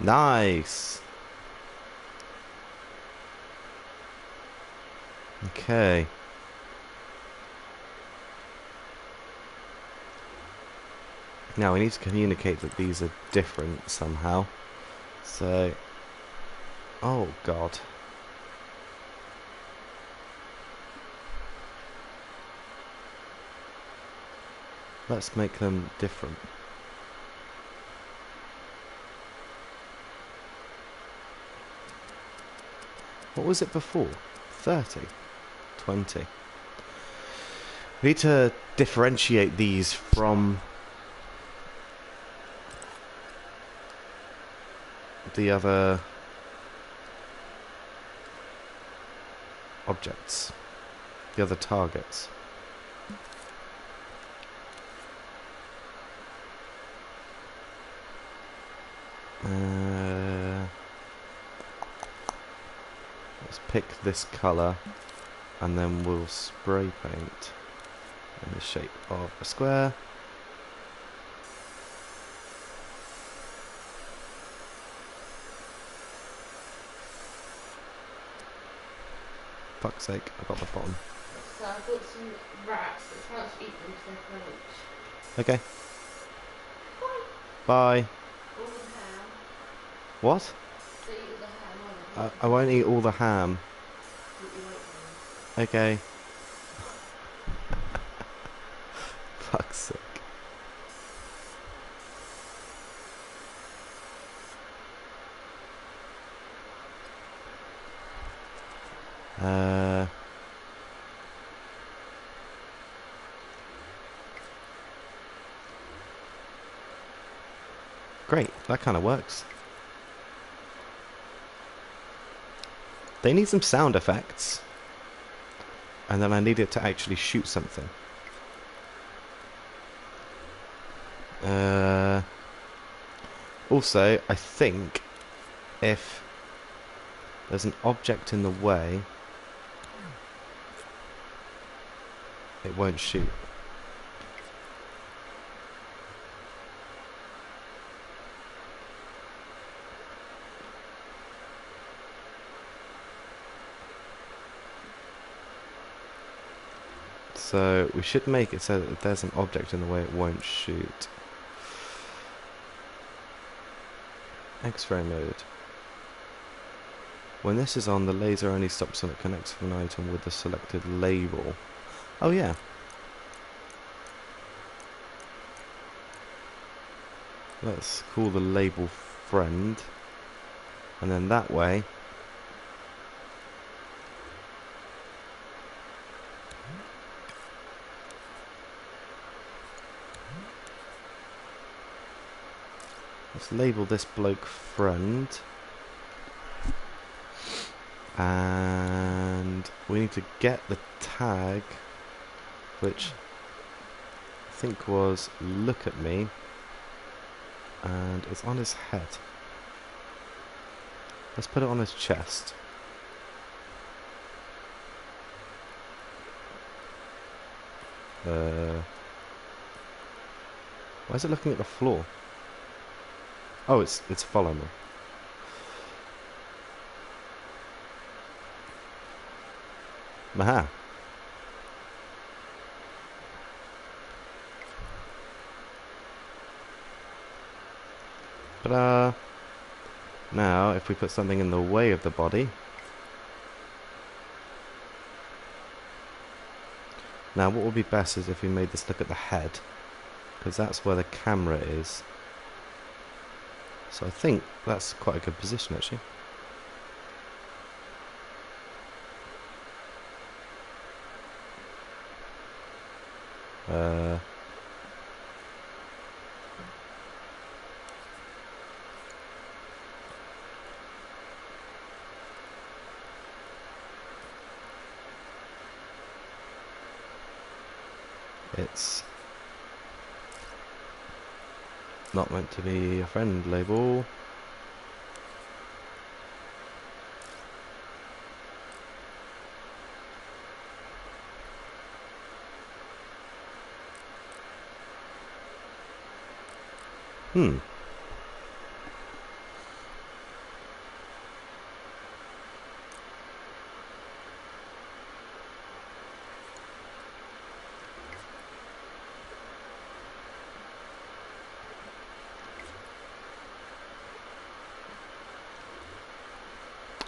Nice. Okay. Now we need to communicate that these are different somehow. So, oh god. Let's make them different. What was it before? 30? 20? We need to differentiate these from the other objects, the other targets. Let's pick this colour and then we'll spray paint in the shape of a square. Fuck's sake, I got the bottom. So I've got some rats. Let's try not to eat them because they're French. Okay, Bye. bye. All the ham. What? So eat all the ham, won't you? I won't eat all the ham. Eat your white ones. Okay. Fuck's sake. Great, that kind of works. They need some sound effects. And then I need it to actually shoot something. Also, I think if there's an object in the way, it won't shoot. So we should make it so that if there's an object in the way, it won't shoot. X-ray mode. When this is on, the laser only stops when it connects with an item with the selected label. Oh yeah. Let's call the label friend. And then that way let's label this bloke friend. And we need to get the tag, which I think was look at me, and it's on his head. Let's put it on his chest. Why is it looking at the floor? Oh, it's follow me. Aha. Ta-da! Now, if we put something in the way of the body. Now, what would be best is if we made this look at the head, because that's where the camera is. So I think that's quite a good position, actually. It's not meant to be a friend label. Hmm.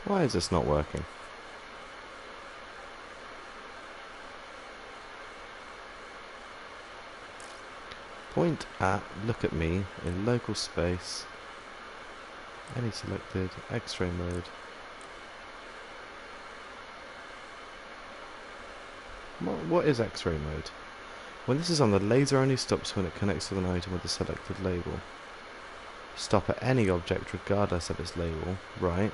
Why is this not working? Point at, look at me, in local space, any selected, X-ray mode. What is X-ray mode? When this is on, the laser only stops when it connects with an item with a selected label. Stop at any object regardless of its label, right?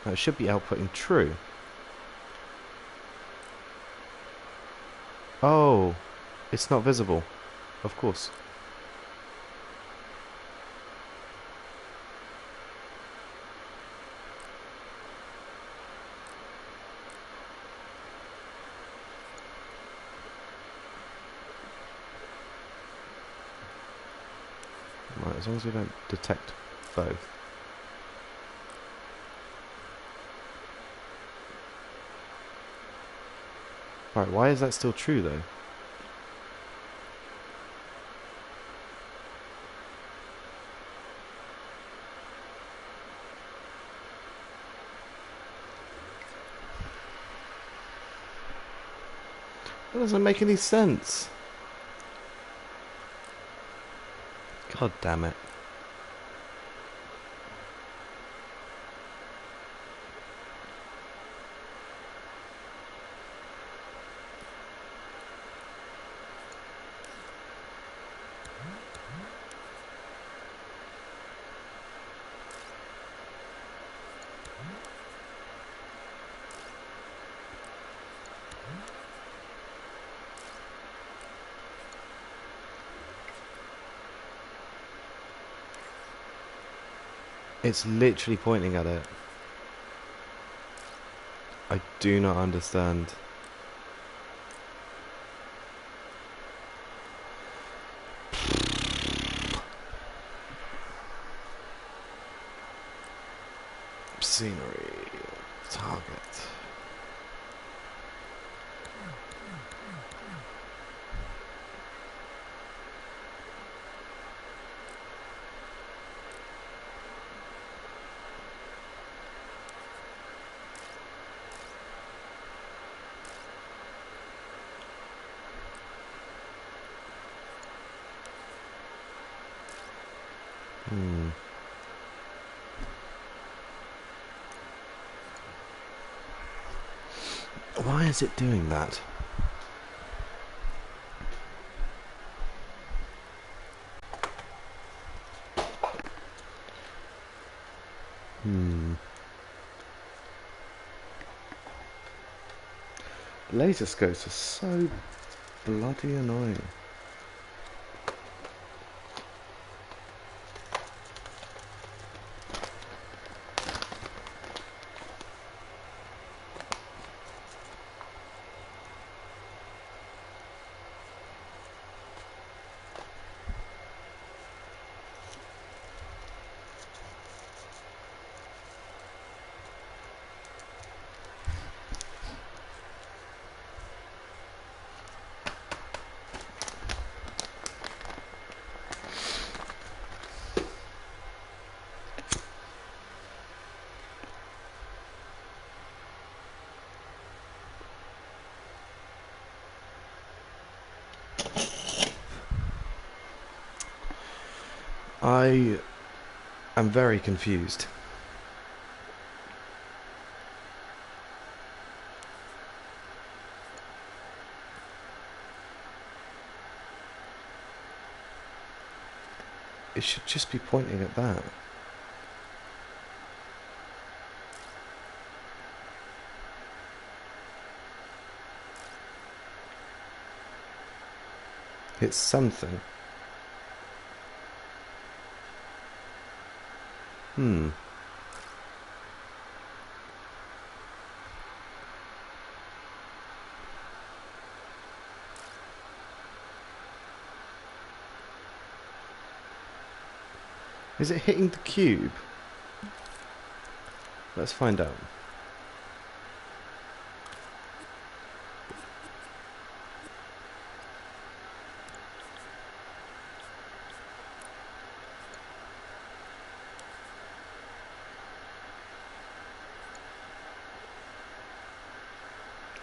Now it should be outputting true. Oh, it's not visible. Of course. Right, as long as we don't detect both. Right, why is that still true though? That doesn't make any sense. God damn it. It's literally pointing at it. I do not understand. Scenery. Target. Why is it doing that? Laser scopes are so bloody annoying. I am very confused. It should just be pointing at that. It's something. Is it hitting the cube? Let's find out.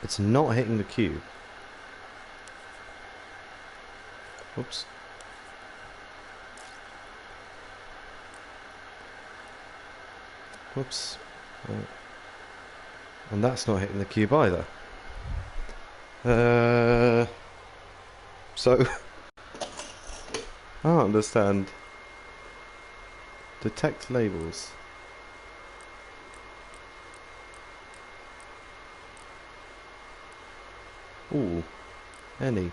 It's not hitting the cube. Oops. Whoops. And that's not hitting the cube either. So I don't understand. Detect labels. Ooh, any.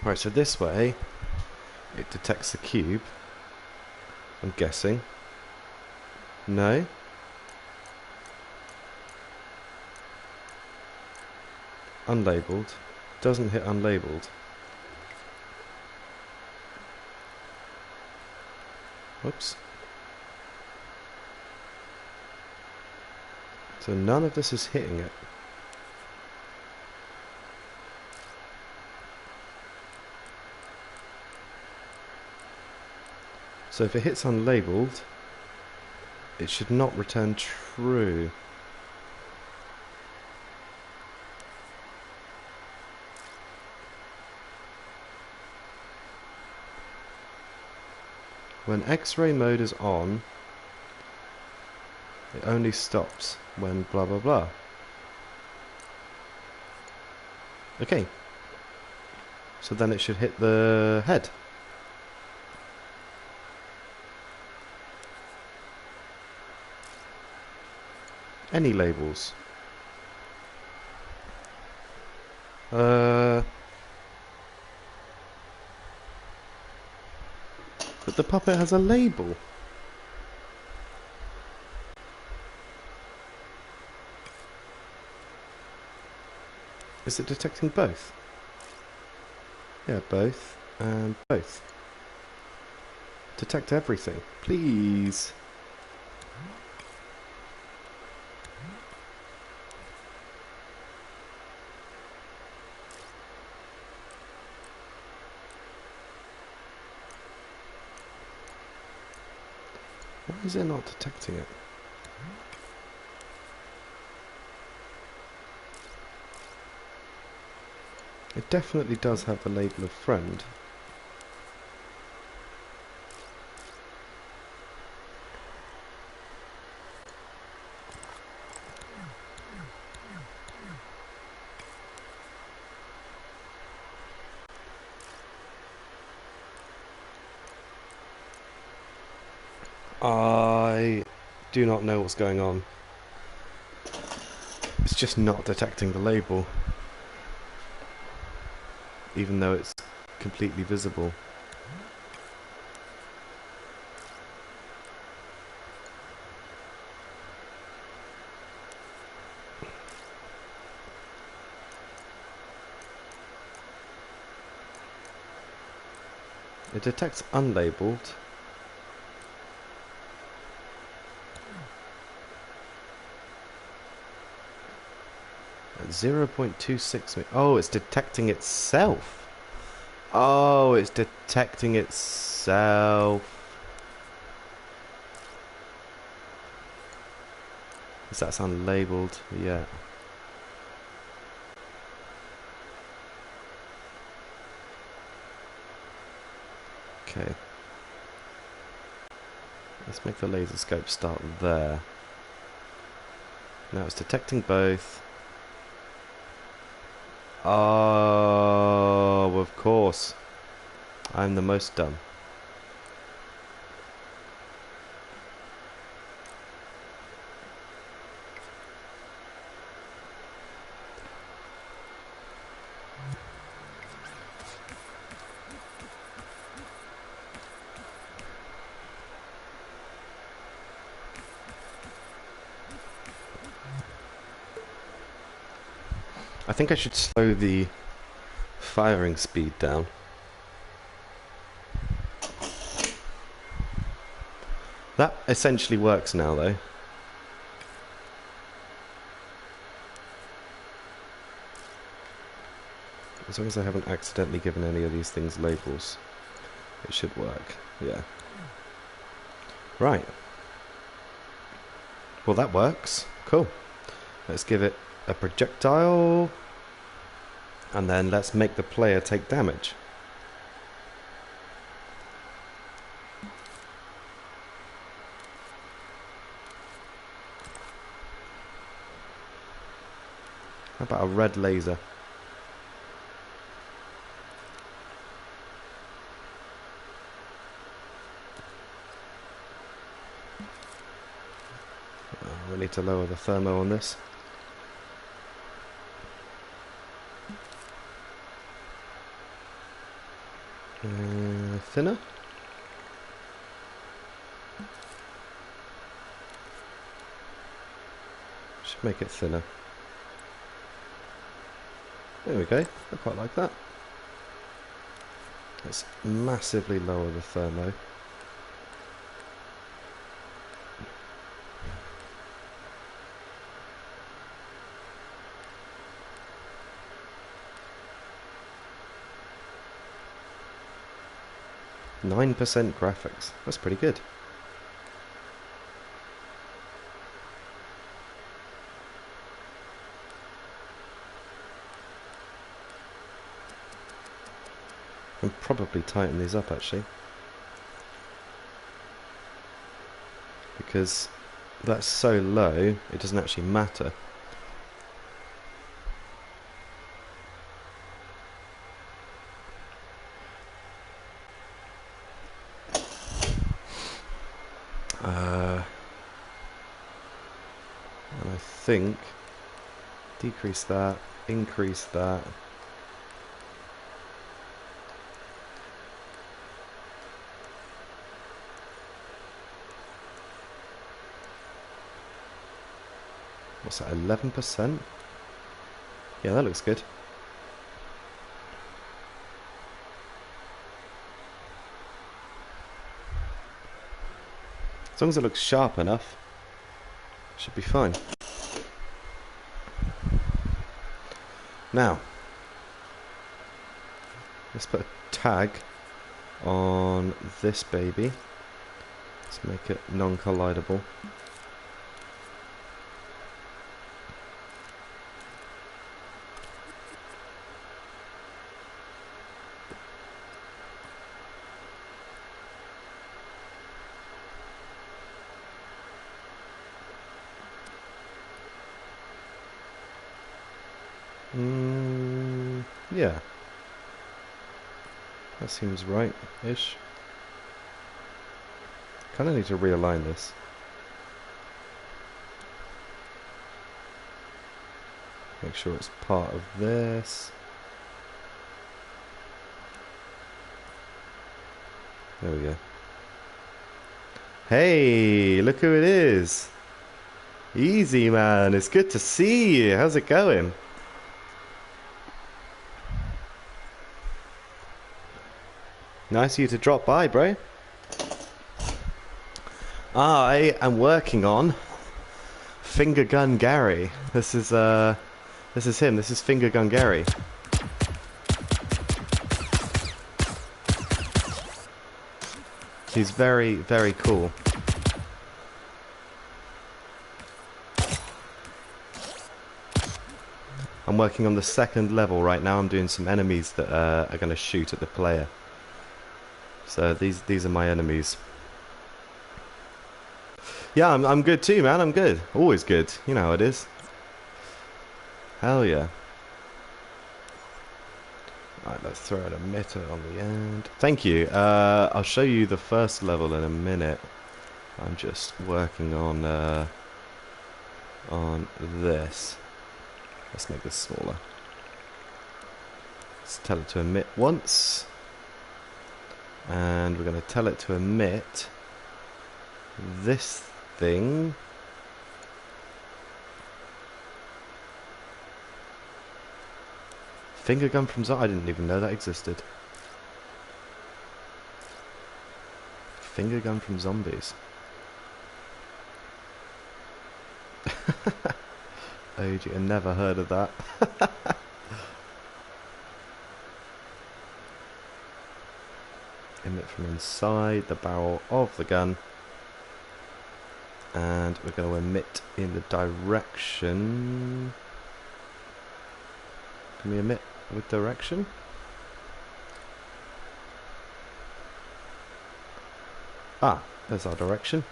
Right, so this way it detects the cube. I'm guessing. No? Unlabeled. Doesn't hit unlabeled. Whoops. So none of this is hitting it. So if it hits unlabeled, it should not return true. When X-ray mode is on, it only stops when blah blah blah. Okay. So then it should hit the head. Any labels? But the puppet has a label. Is it detecting both? Yeah, both and both. Detect everything, please. Why is it not detecting it? It definitely does have the label of friend. I do not know what's going on. It's just not detecting the label, even though it's completely visible. It detects unlabeled. At 0.26 oh, it's detecting itself. Oh, it's detecting itself. Is that unlabeled? Yeah. Okay. Let's make the laser scope start there. Now it's detecting both. Oh, of course. I'm the most dumb. I think I should slow the firing speed down. That essentially works now, though. As long as I haven't accidentally given any of these things labels, it should work. Yeah. Right. Well, that works. Cool. Let's give it a projectile. And then let's make the player take damage. How about a red laser? We need to lower the thermo on this. Thinner? Should make it thinner. There we go. I quite like that. Let's massively lower the thermo. %9 graphics. That's pretty good. I can probably tighten these up actually, because that's so low it doesn't actually matter. And I think decrease that, increase that. What's that, 11%? Yeah, that looks good. As long as it looks sharp enough, should be fine. Now, let's put a tag on this baby. Let's make it non-collidable. Yeah. That seems right-ish. Kinda need to realign this. Make sure it's part of this. There we go. Hey, look who it is. Easy, man. It's good to see you. How's it going? Nice of you to drop by, bro. I am working on Finger Gun Gary. This is him. This is Finger Gun Gary. He's very, very cool. I'm working on the 2nd level right now. I'm doing some enemies that are going to shoot at the player. So these are my enemies. Yeah, I'm good too, man. I'm good. Always good. You know how it is. Hell yeah. Alright, let's throw an emitter on the end. Thank you. I'll show you the 1st level in a minute. I'm just working on this. Let's make this smaller. Let's tell it to emit once. And we're going to tell it to emit this thing. Finger gun from Zombie. I didn't even know that existed. Finger gun from zombies. OG, I never heard of that. Emit from inside the barrel of the gun. And we're going to emit in the direction... Can we emit with direction? Ah, there's our direction.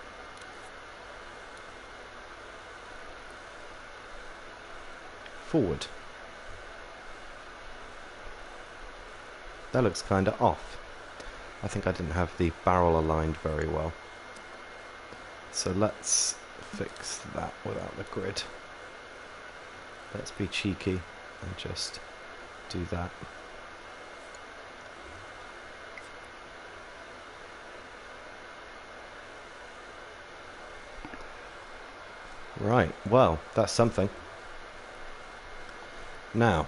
Forward. That looks kind of off. I think I didn't have the barrel aligned very well. So let's fix that without the grid. Let's be cheeky and just do that. Right, well, that's something. Now,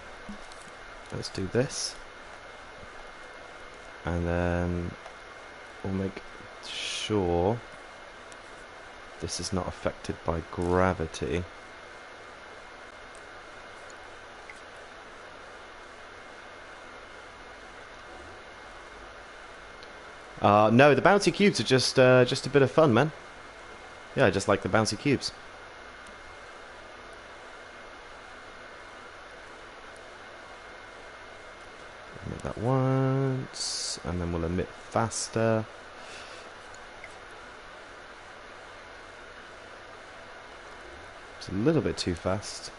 let's do this. And then we'll make sure this is not affected by gravity. No, the bouncy cubes are just a bit of fun, man. Yeah, I just like the bouncy cubes. Emit that once, and then we'll emit faster. It's a little bit too fast.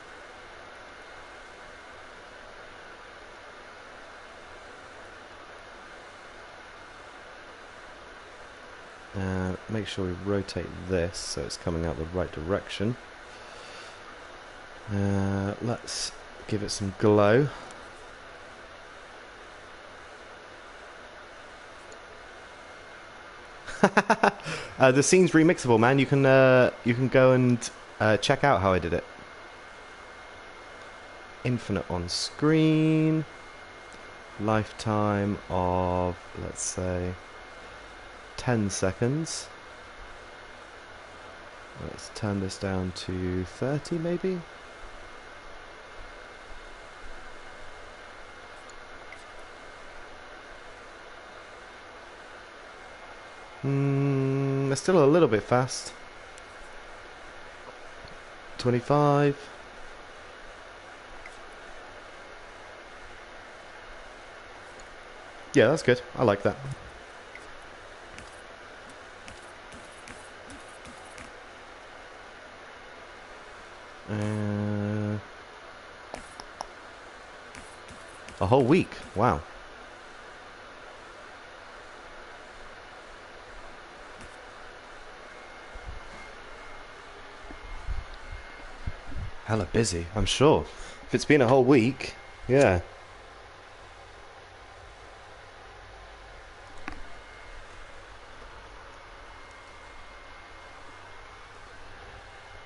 Make sure we rotate this so it's coming out the right direction. Let's give it some glow. The scene's remixable, man. You can go and check out how I did it. Infinite on screen. Lifetime of, let's say, 10 seconds. Let's turn this down to 30 maybe. It's still a little bit fast. 25. Yeah, that's good. I like that. A whole week. Wow. Hella busy, I'm sure. If it's been a whole week, yeah.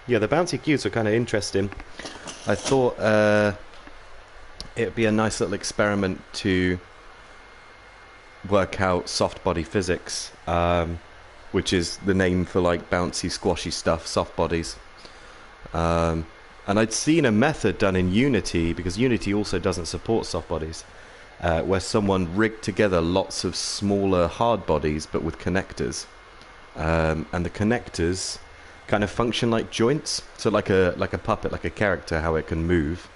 Yeah, the bouncy cubes are kind of interesting. I thought it'd be a nice little experiment to work out soft body physics, which is the name for like bouncy, squashy stuff, soft bodies. And I'd seen a method done in Unity, because Unity also doesn't support soft bodies, where someone rigged together lots of smaller hard bodies but with connectors. And the connectors kind of function like joints, so like a puppet, like a character, how it can move.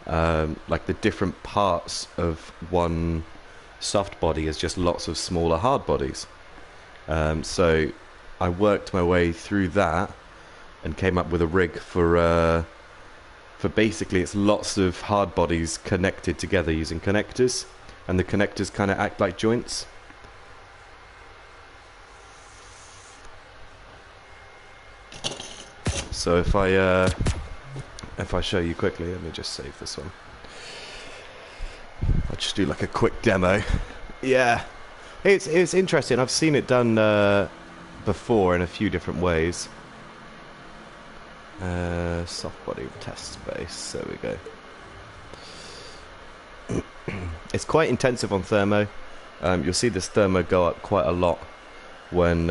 Like the different parts of one soft body is just lots of smaller hard bodies. So I worked my way through that and came up with a rig for basically it's lots of hard bodies connected together using connectors, and the connectors kind of act like joints. So if I show you quickly, let me just save this one. I'll just do like a quick demo. Yeah, it's interesting. I've seen it done before in a few different ways. Soft body test space. There we go. It's quite intensive on thermo. You'll see this thermo go up quite a lot when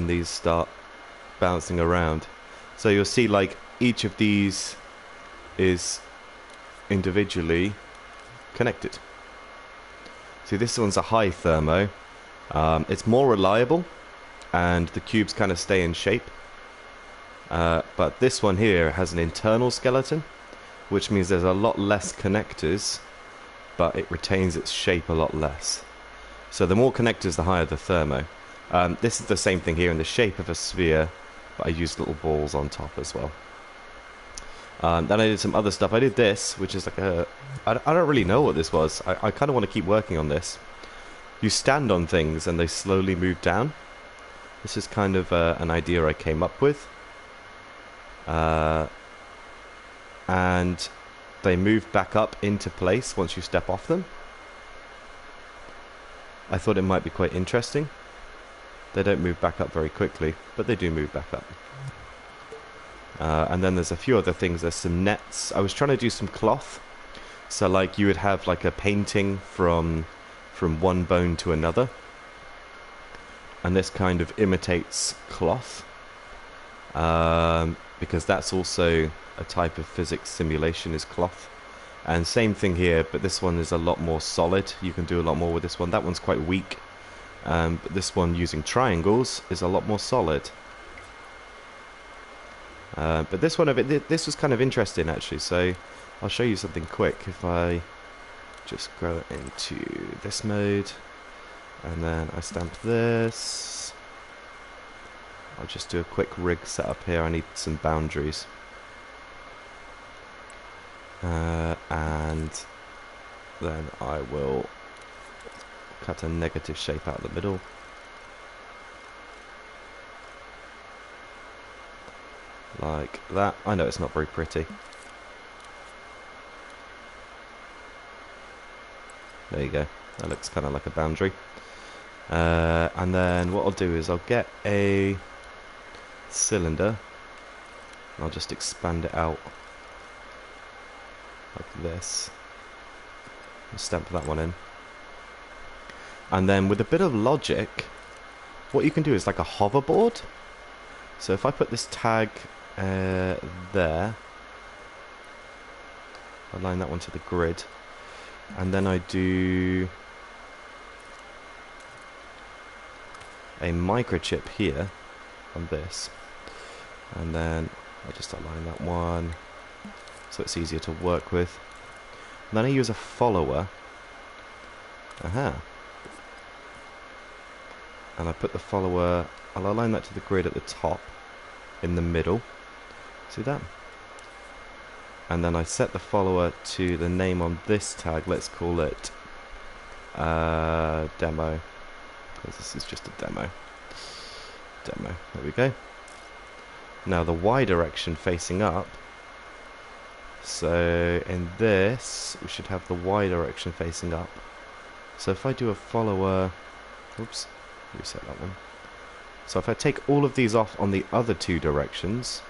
these start bouncing around. So you'll see like each of these is individually connected. See, this one's a high thermo. It's more reliable and the cubes kind of stay in shape. But this one here has an internal skeleton, which means there's a lot less connectors, but it retains its shape a lot less. So the more connectors, the higher the thermo. This is the same thing here in the shape of a sphere, but I used little balls on top as well. Then I did some other stuff. I did this, which is like a... I don't really know what this was. I kind of want to keep working on this. You stand on things and they slowly move down. This is kind of an idea I came up with. And they move back up into place once you step off them. I thought it might be quite interesting. They don't move back up very quickly, but they do move back up. And then there's a few other things. There's some nets. I was trying to do some cloth. So like you would have like a painting from one bone to another. And this kind of imitates cloth. Because that's also a type of physics simulation, is cloth. And same thing here, but this one is a lot more solid. You can do a lot more with this one. That one's quite weak. But this one using triangles is a lot more solid. But this one, this was kind of interesting actually. So I'll show you something quick. If I just go into this mode, and then I stamp this. I'll just do a quick rig setup here. I need some boundaries. And then I will cut a negative shape out the middle. Like that. I know it's not very pretty. There you go. That looks kind of like a boundary. And then what I'll do is I'll get a cylinder. I'll just expand it out like this. And stamp that one in. And then with a bit of logic, what you can do is like a hoverboard. So if I put this tag there, align that one to the grid, and then I do a microchip here on this, and then I just align that one so it's easier to work with. And then I use a follower. Aha. And I put the follower, I'll align that to the grid at the top, in the middle. See that? And then I set the follower to the name on this tag. Let's call it demo, because this is just a demo. Demo. There we go. Now the Y direction facing up. So in this, we should have the Y direction facing up. So if I do a follower, oops, reset that one. So if I take all of these off on the other two directions,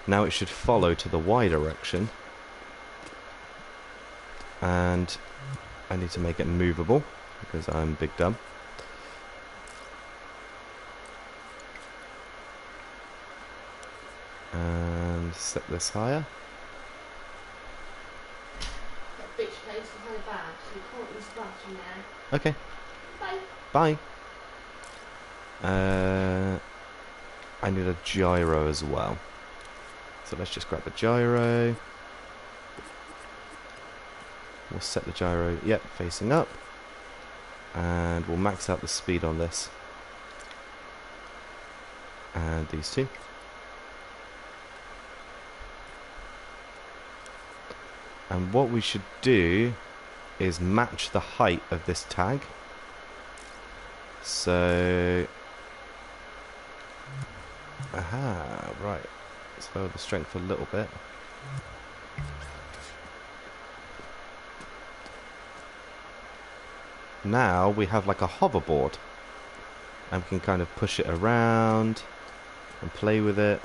now it should follow to the Y direction. And I need to make it movable because I'm big dumb. And set this higher. That bitch place is very bad, so you can't use the bathroom now. Okay. Bye. Bye. I need a gyro as well. So let's just grab a gyro. We'll set the gyro, yep, facing up. And we'll max out the speed on this. And these two. And what we should do is match the height of this tag. So, aha, right. Let's lower the strength a little bit. Now we have like a hoverboard, and we can kind of push it around and play with it.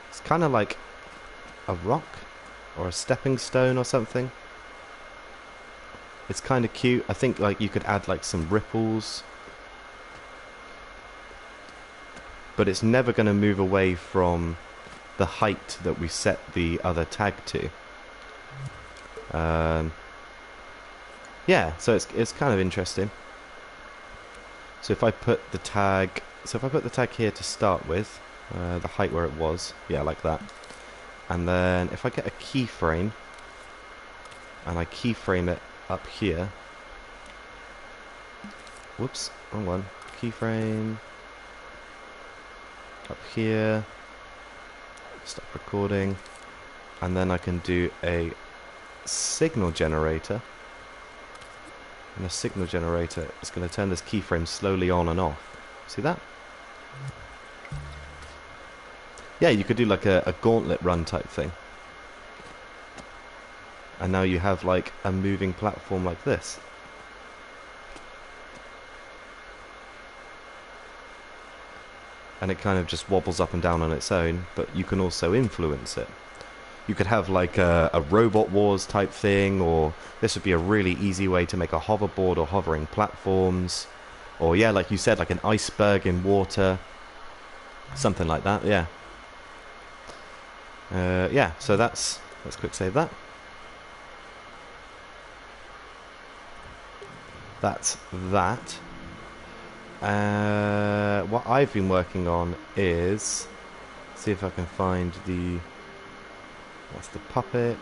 It's kind of like a rock or a stepping stone or something. It's kind of cute. I think like you could add like some ripples, but it's never going to move away from the height that we set the other tag to. Yeah, so it's kind of interesting. So if I put the tag, here to start with, the height where it was, yeah, like that. And then if I get a keyframe, and I keyframe it up here. Whoops, wrong one. Keyframe up here. Stop recording. And then I can do a signal generator. And a signal generator is going to turn this keyframe slowly on and off. See that? Yeah, you could do like a gauntlet run type thing. And now you have like a moving platform like this. And it kind of just wobbles up and down on its own, but you can also influence it. You could have like a Robot Wars type thing, or this would be a really easy way to make a hoverboard or hovering platforms. Or yeah, like you said, like an iceberg in water. Something like that, yeah. Yeah, so let's quick save that. That's that. What I've been working on is, see if I can find the, what's the puppet?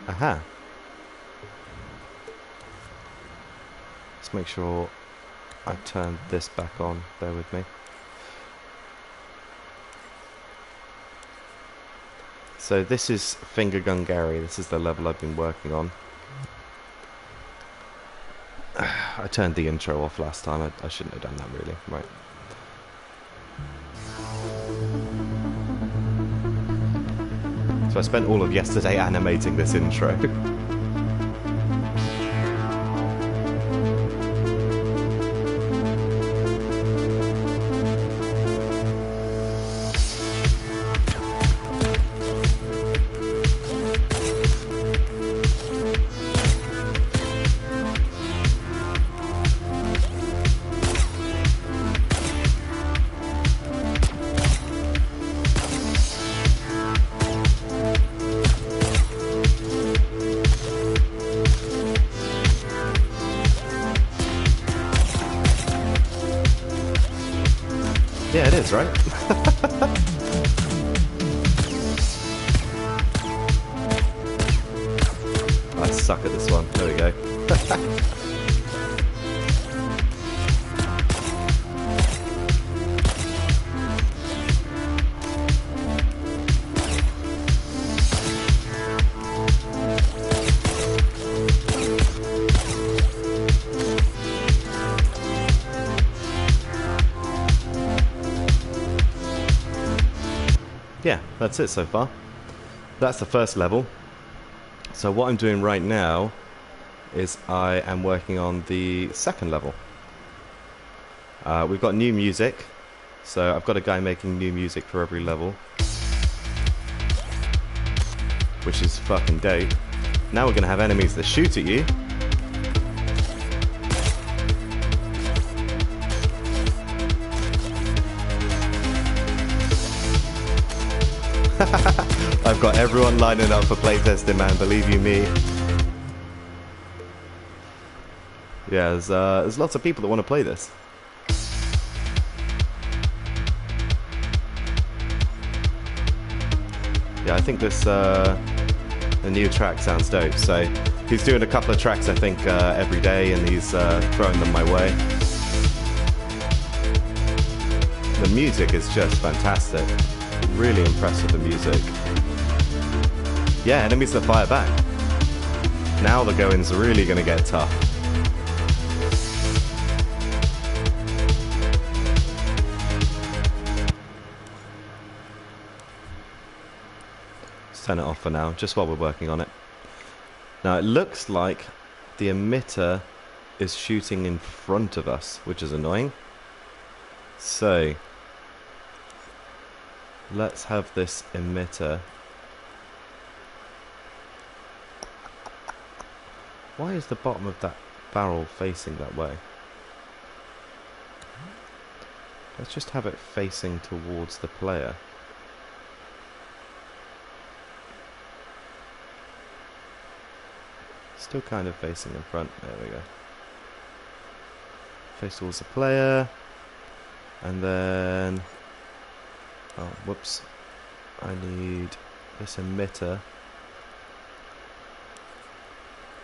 Aha. Let's make sure I turn this back on, bear with me. So this is Finger Gun Gary, this is the level I've been working on. I turned the intro off last time, I shouldn't have done that really, right. So I spent all of yesterday animating this intro. Yeah, it is, right? I suck at this one. There we go. Yeah, that's it so far. That's the first level. So what I'm doing right now is I am working on the second level. We've got new music. So I've got a guy making new music for every level, which is fucking dope. Now we're going to have enemies that shoot at you. I've got everyone lining up for playtesting, man, believe you me. Yeah, there's lots of people that want to play this. Yeah, I think this the new track sounds dope. So he's doing a couple of tracks, I think, every day, and he's throwing them my way. The music is just fantastic. Really impressed with the music. Yeah, enemies that fire back. Now the going's really going to get tough. Let's turn it off for now, just while we're working on it. Now it looks like the emitter is shooting in front of us, which is annoying. So let's have this emitter. Why is the bottom of that barrel facing that way? Let's just have it facing towards the player. Still kind of facing in front. There we go. Face towards the player. And then... oh, whoops. I need this emitter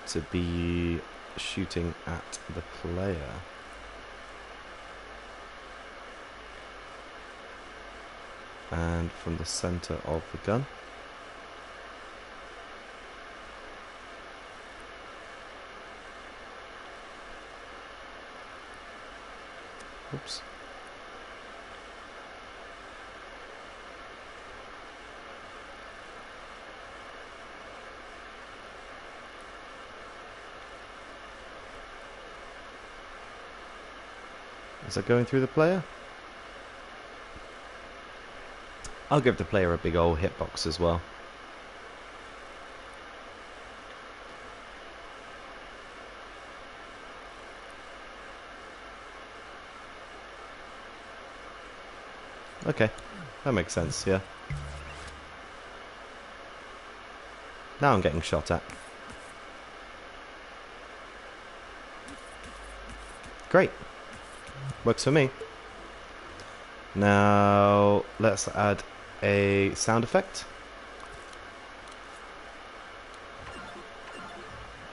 to be shooting at the player. And from the center of the gun. Oops. Is that going through the player? I'll give the player a big old hitbox as well. Okay, that makes sense, yeah. Now I'm getting shot at. Great. Works for me. Now, let's add a sound effect.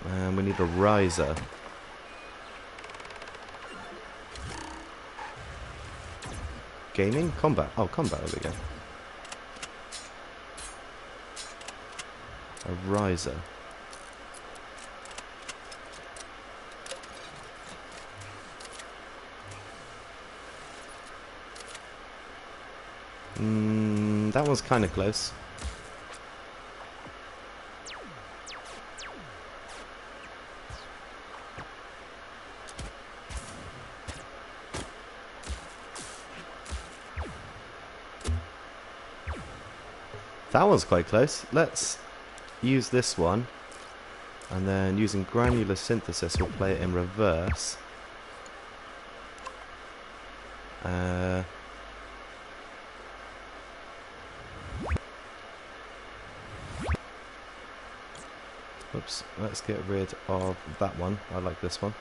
And we need a riser. Gaming? Combat. Oh, combat, there we go. A riser. That one's kind of close. That one's quite close. Let's use this one, and then using granular synthesis we'll play it in reverse. Oops, let's get rid of that one. I like this one.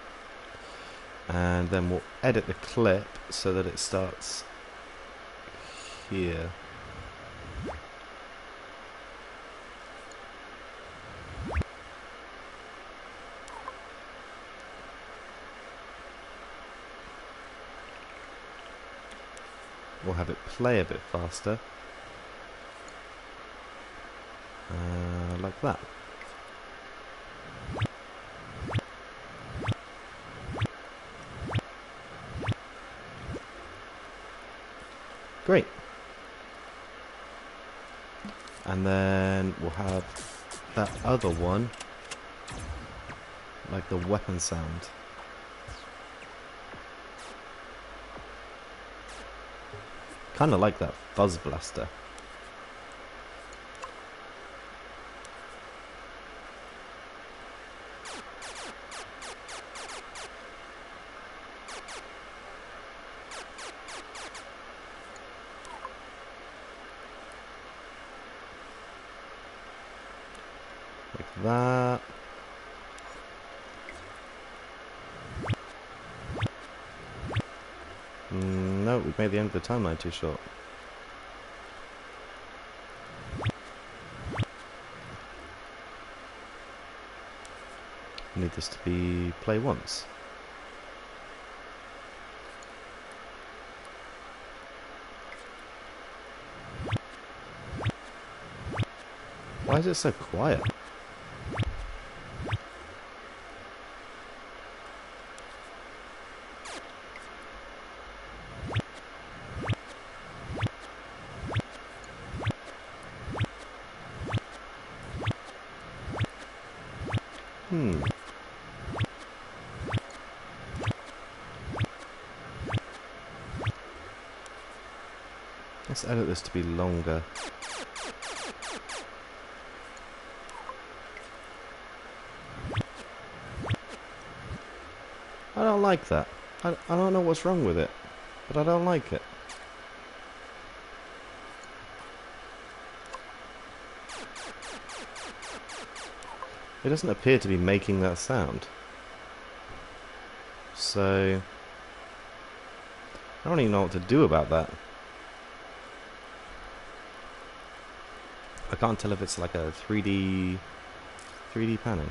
And then we'll edit the clip so that it starts here. We'll have it play a bit faster. Like that. Great. And then we'll have that other one, like the weapon sound. Kind of like that fuzz blaster. Like that. No, we've made the end of the timeline too short. I need this to be play once. Why is it so quiet? Let's edit this to be longer. I don't like that. I don't know what's wrong with it, but I don't like it. It doesn't appear to be making that sound. So I don't even know what to do about that. I can't tell if it's like a 3D panning.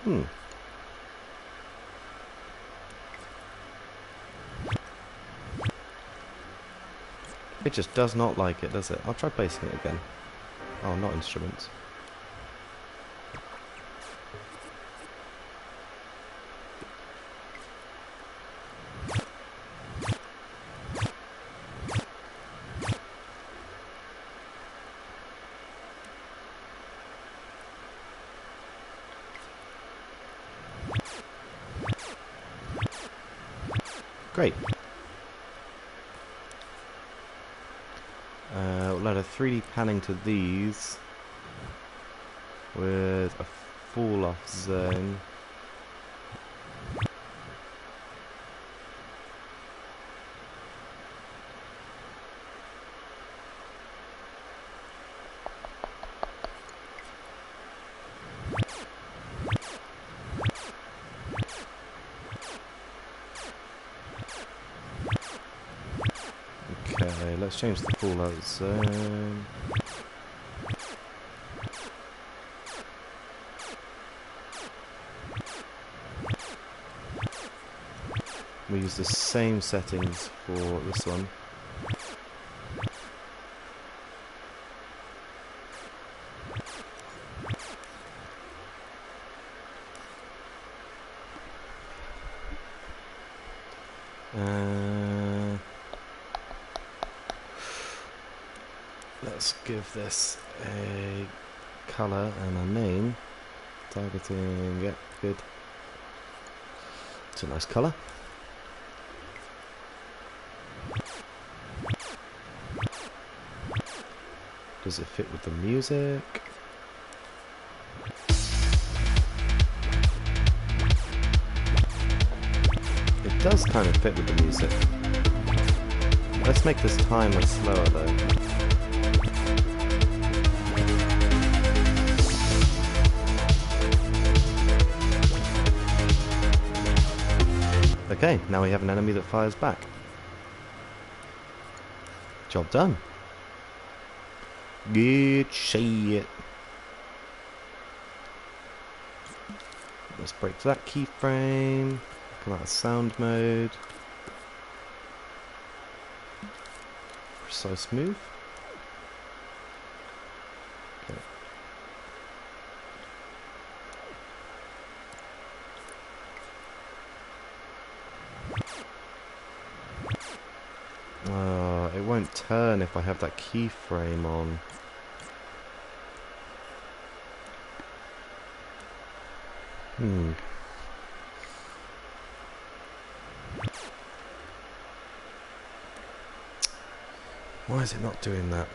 Hmm. It just does not like it, does it? I'll try placing it again. Oh, not instruments. Great. We'll add a 3D panning to these with a fall off zone. Okay, let's change the fallout zone. We use the same settings for this one. Let's give this a colour and a name. Targeting, yeah, good. It's a nice colour. Does it fit with the music? It does kind of fit with the music. Let's make this timer slower though. Okay, now we have an enemy that fires back. Job done. Good shit. Let's break that keyframe. Come out of sound mode. Precise move. Okay. It won't turn if I have that keyframe on. Why is it not doing that?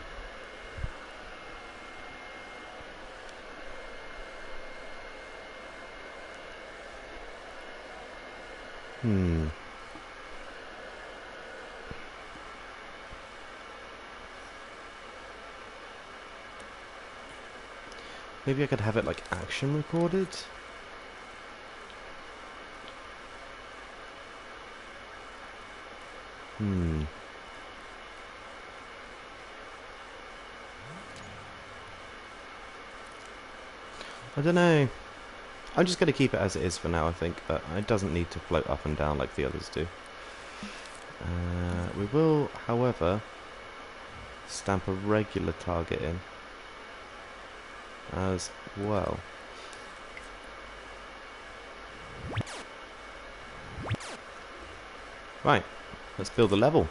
Maybe I could have it like action recorded? I don't know. I'm just going to keep it as it is for now, I think. It doesn't need to float up and down like the others do. We will, however, stamp a regular target in as well. Right, let's build a level.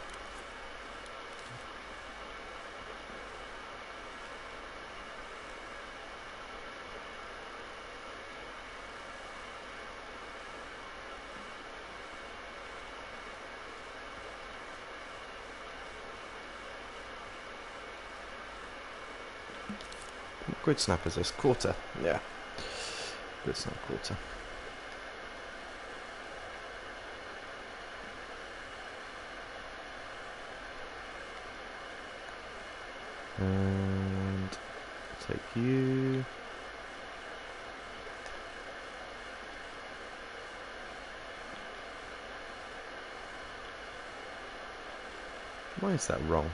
Grid snap is this? Quarter. Yeah. Grid snap quarter. And take you. Why is that wrong?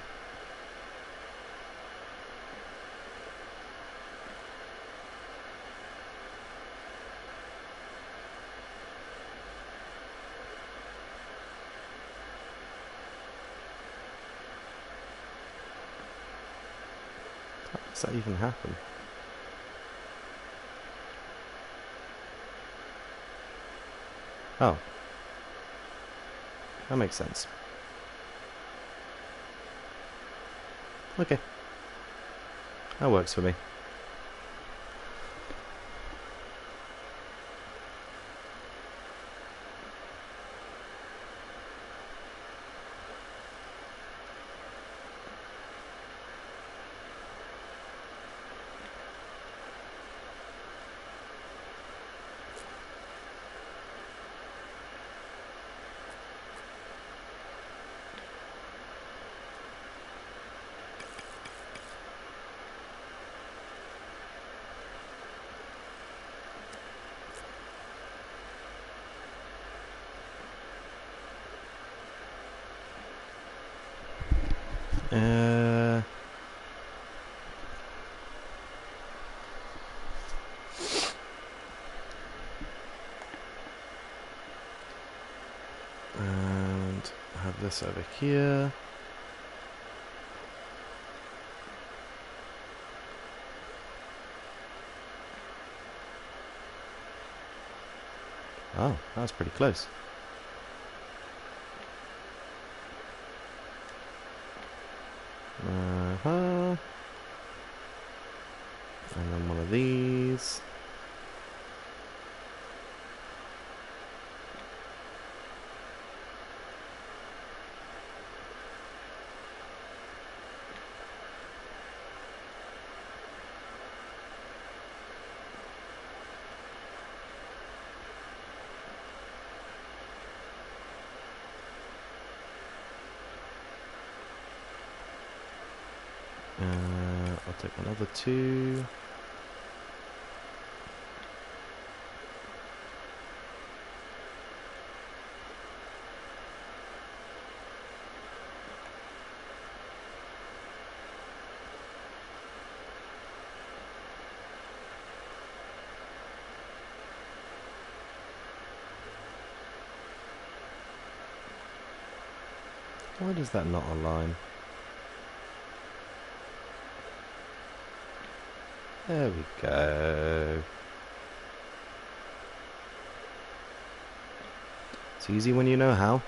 How does that even happen? Oh. That makes sense. Okay. That works for me. Uh, and have this over here. Oh, that was pretty close. Uh-huh. And then one of these. I'll take another two. Why does that not align? There we go. It's easy when you know how.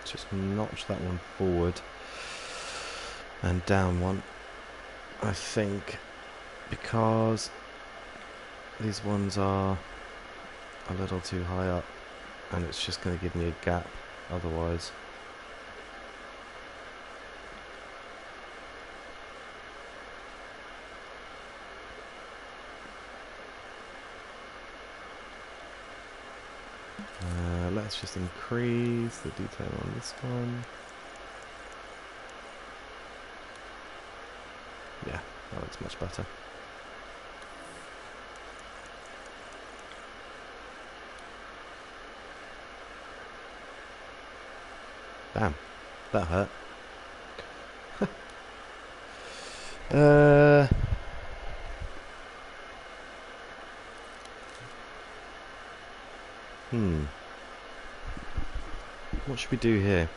Just notch that one forward and down one, I think, because these ones are a little too high up and it's just going to give me a gap otherwise. Let's just increase the detail on this one. Yeah, that looks much better. Damn, that hurt. What should we do here?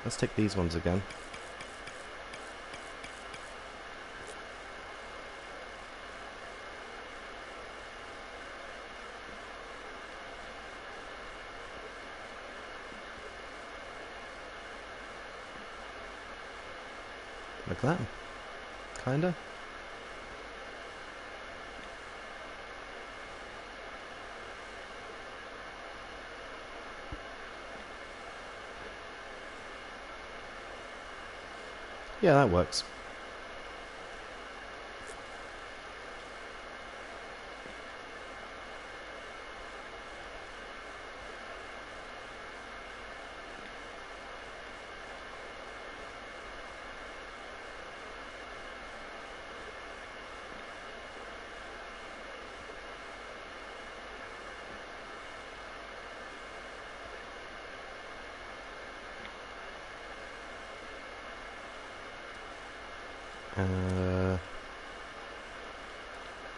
Let's take these ones again. Like that. Kinda. Yeah, that works.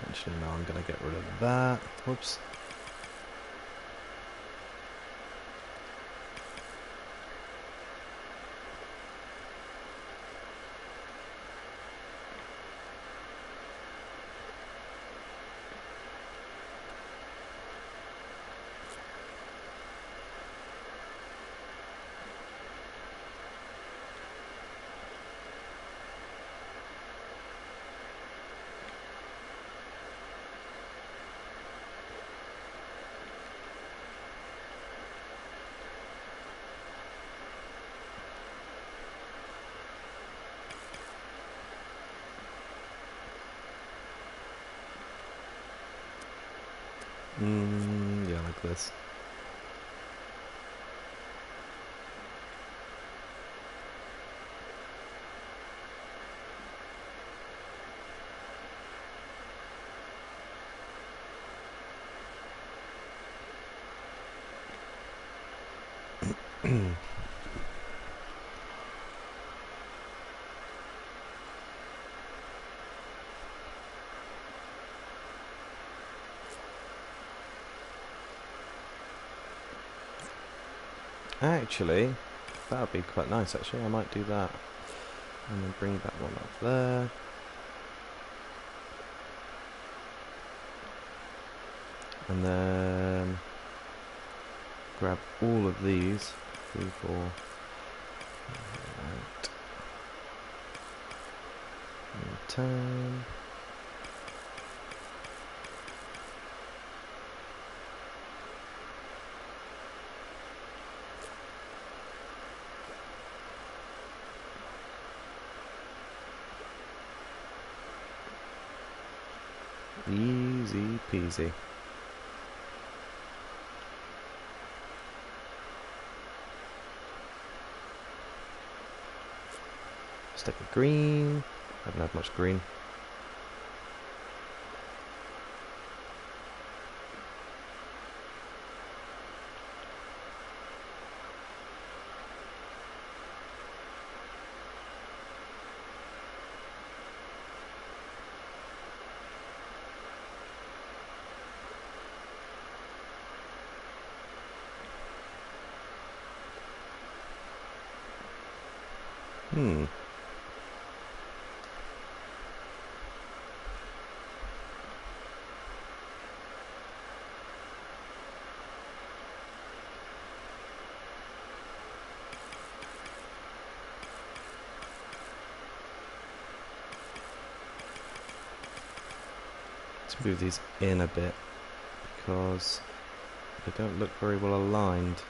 Actually, no, I'm going to get rid of that. Whoops. Yeah, like this. Actually, that would be quite nice, actually. I might do that. And then bring that one up there. And then grab all of these. 3, 4. Right. Turn. Easy peasy. Stick of green. Haven't had much green. Let's move these in a bit because they don't look very well aligned.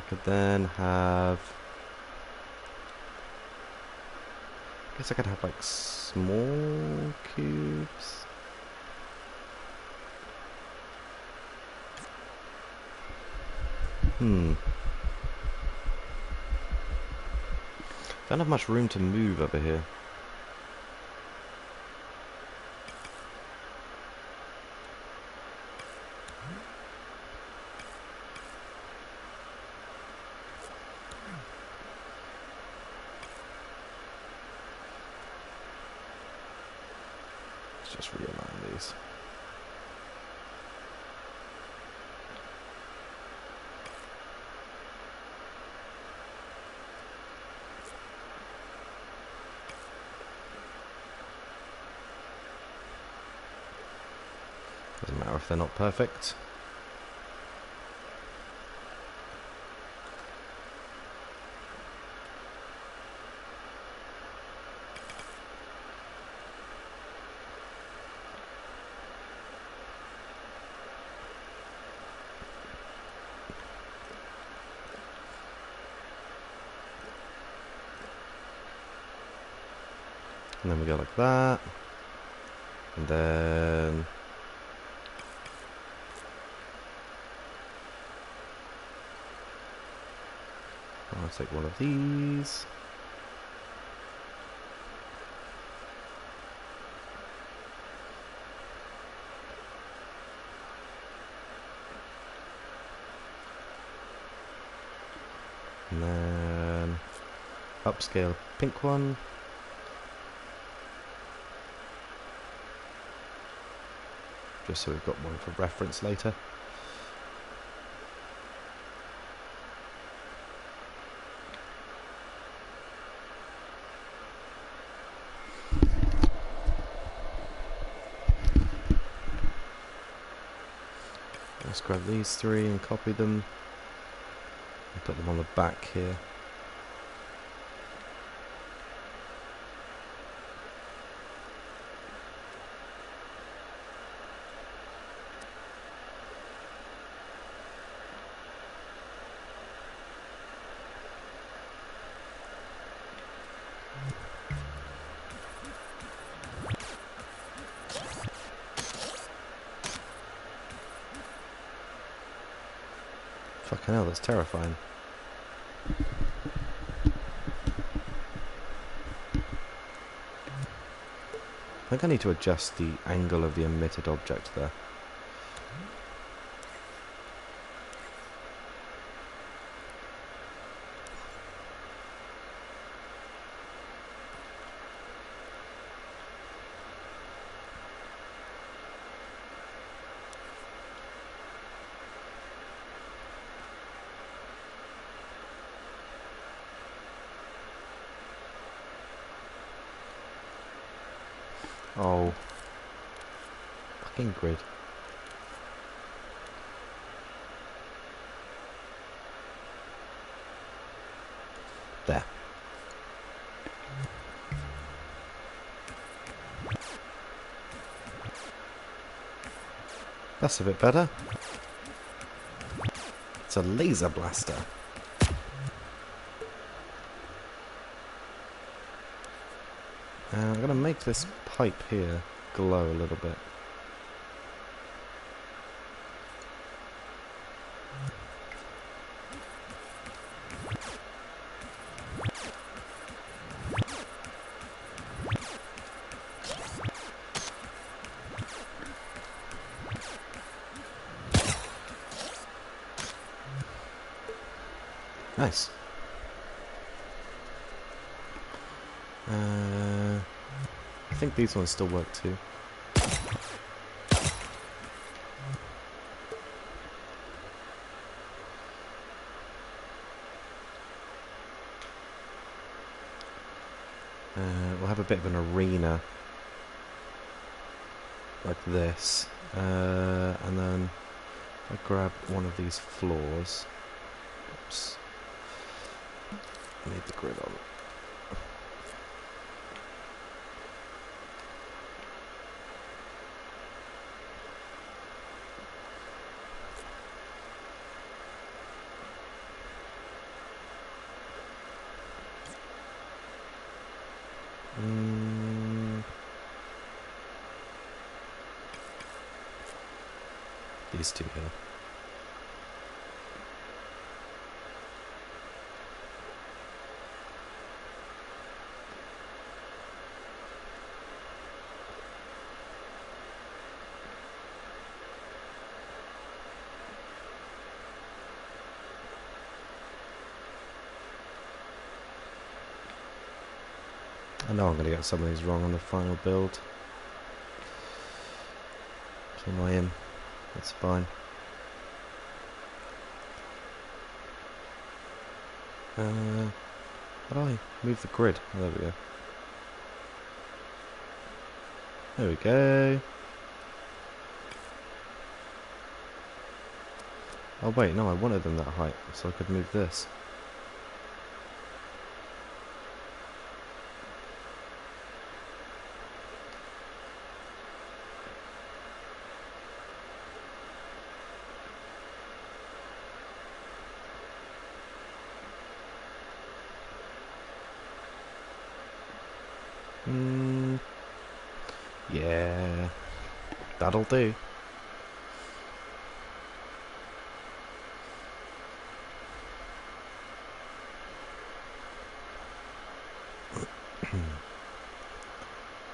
Could then have, I guess I could have like small cubes. Don't have much room to move over here. Let's just realign these. Doesn't matter if they're not perfect. And then we go like that. And then... I'll take one of these. And then upscale pink one. Just so we've got one for reference later. Let's grab these three and copy them and put them on the back here. Fucking hell, that's terrifying. I think I need to adjust the angle of the emitted object there. Oh. Fucking grid. There. That's a bit better. It's a laser blaster. I'm going to make this pipe here glow a little bit. Nice. I think these ones still work too. We'll have a bit of an arena like this, and then I grab one of these floors. Oops. I need the grid on. These two here. I know I'm going to get some of these wrong on the final build. It's annoying. That's fine. How do I move the grid? Oh, there we go. There we go. Oh wait, no, I wanted them that height, so I could move this. Yeah, that'll do.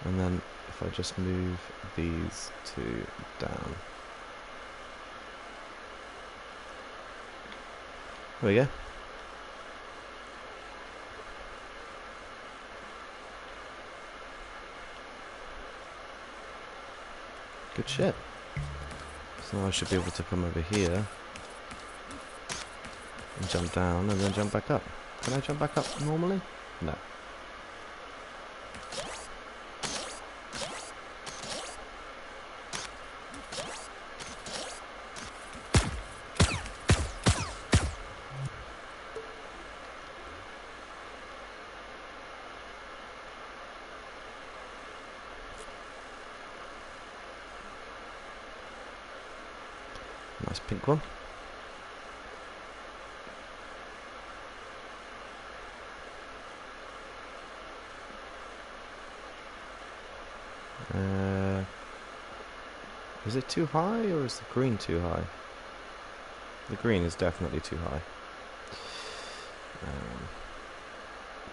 And then if I just move these two down. There we go. Good shit. So now I should be able to come over here and jump down and then jump back up. Can I jump back up normally? No. Nice pink one. Is it too high or is the green too high? The green is definitely too high.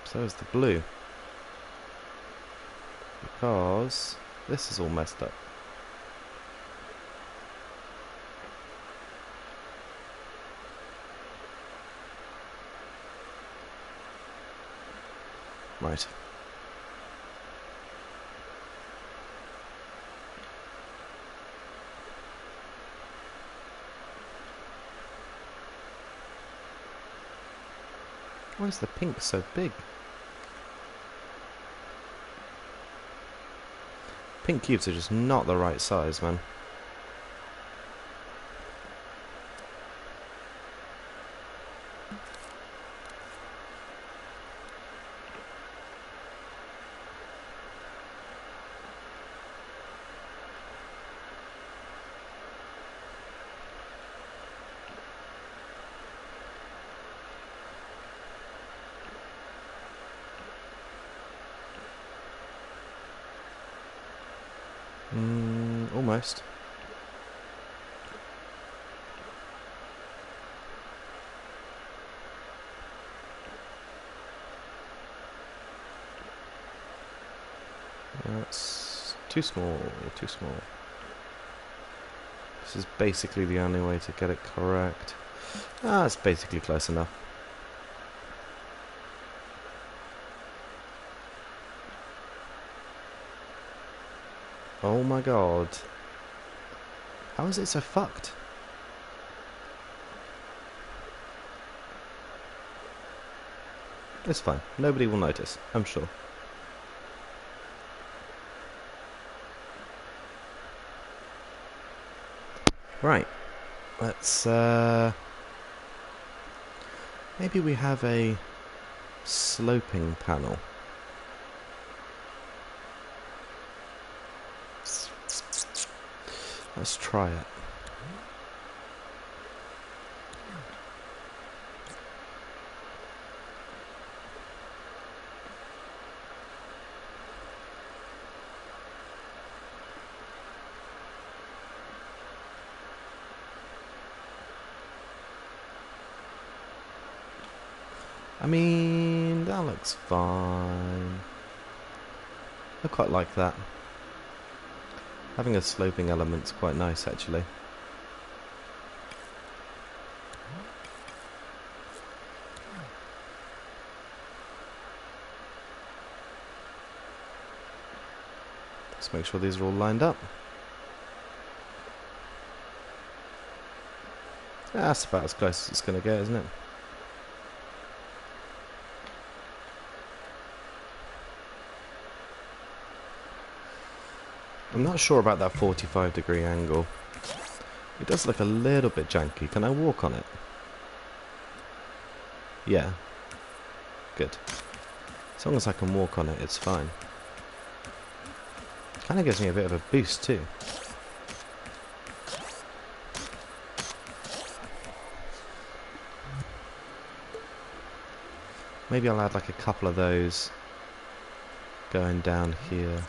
So is the blue. Because this is all messed up. Right. Why is the pink so big? Pink cubes are just not the right size, man. Almost. That's too small, too small. This is basically the only way to get it correct. Ah, it's basically close enough. Oh my god. How is it so fucked? It's fine. Nobody will notice, I'm sure. Right. Let's, maybe we have a sloping panel. Let's try it. I mean, that looks fine. I quite like that. Having a sloping element's quite nice, actually. Let's make sure these are all lined up. That's about as close as it's going to get, isn't it? I'm not sure about that 45-degree angle. It does look a little bit janky. Can I walk on it? Yeah. Good. As long as I can walk on it, it's fine. Kind of gives me a bit of a boost too. Maybe I'll add like a couple of those going down here.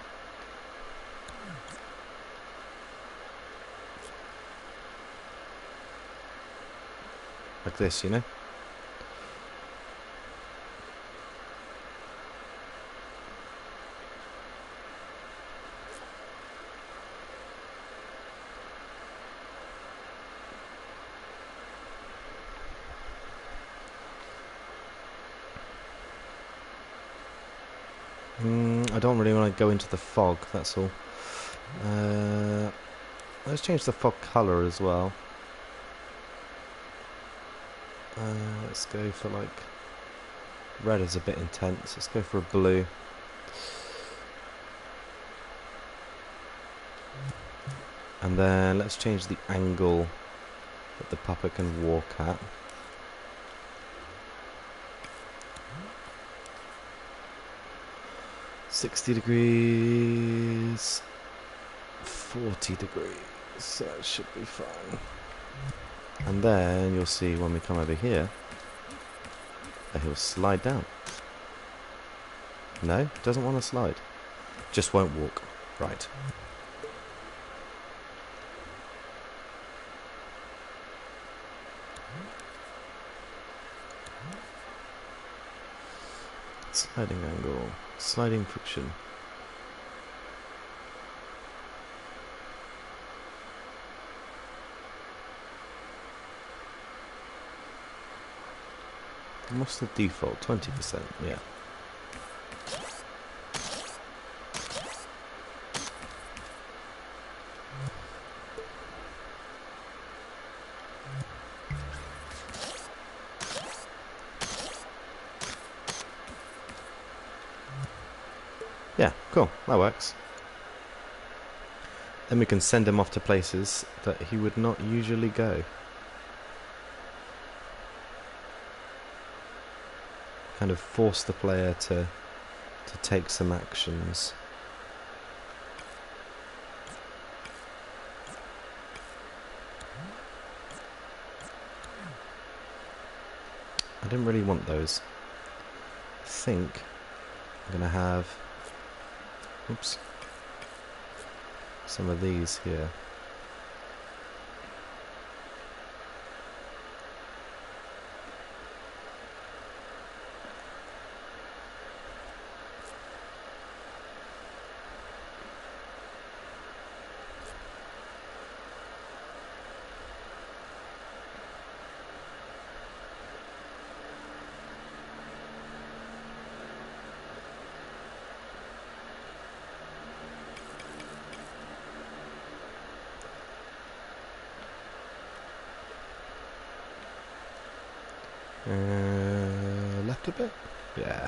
Like this, you know? I don't really want to go into the fog, that's all. Let's change the fog colour as well. Let's go for like... red is a bit intense. Let's go for a blue. And then let's change the angle that the puppet can walk at. $60 degrees, 40 degrees, so that should be fine. And then you'll see when we come over here that he'll slide down. No, doesn't want to slide. Just won't walk. Right. Sliding angle, sliding friction. And what's the default? 20%, yeah. Yeah, cool, that works. Then we can send him off to places that he would not usually go. Kind of force the player to take some actions. I didn't really want those. I think I'm gonna have, oops, some of these here. Left a bit? Yeah.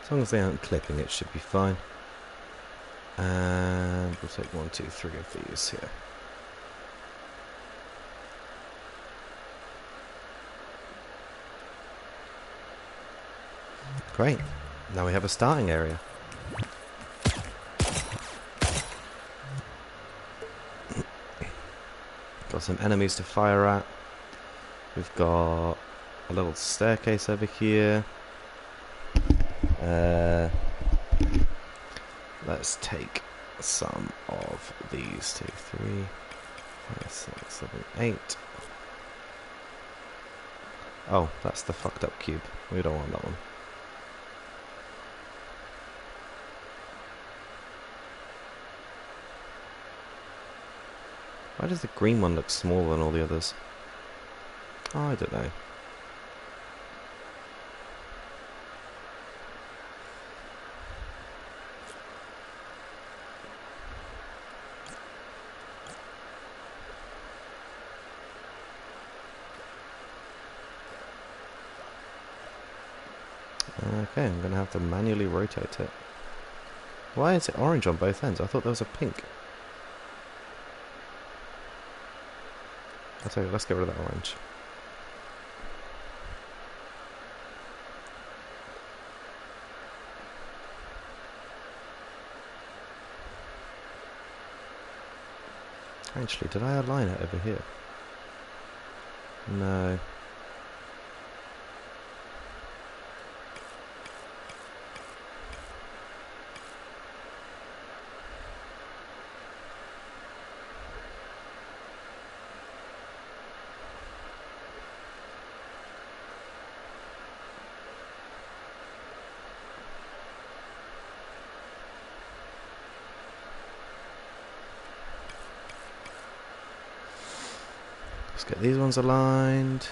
As long as they aren't clipping, it should be fine. And we'll take 1, 2, 3 of these here. Great. Now we have a starting area. Got some enemies to fire at. We've got a little staircase over here. Let's take some of these. 2, 3, 5, 6, 7, 8. Oh, that's the fucked up cube. We don't want that one. Why does the green one look smaller than all the others? Oh, I don't know. Okay, I'm going to have to manually rotate it. Why is it orange on both ends? I thought there was a pink. I'll tell you, let's get rid of that orange. Actually, did I align it over here? No. Let's get these ones aligned.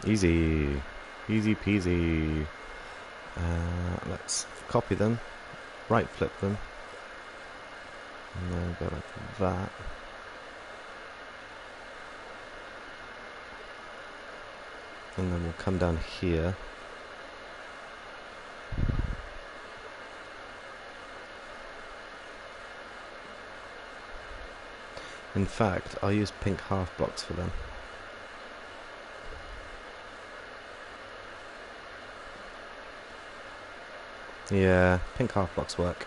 Easy. Easy peasy. Let's copy them, right flip them, and then go like that. And then we'll come down here. In fact, I'll use pink half blocks for them. Yeah, pink half blocks work.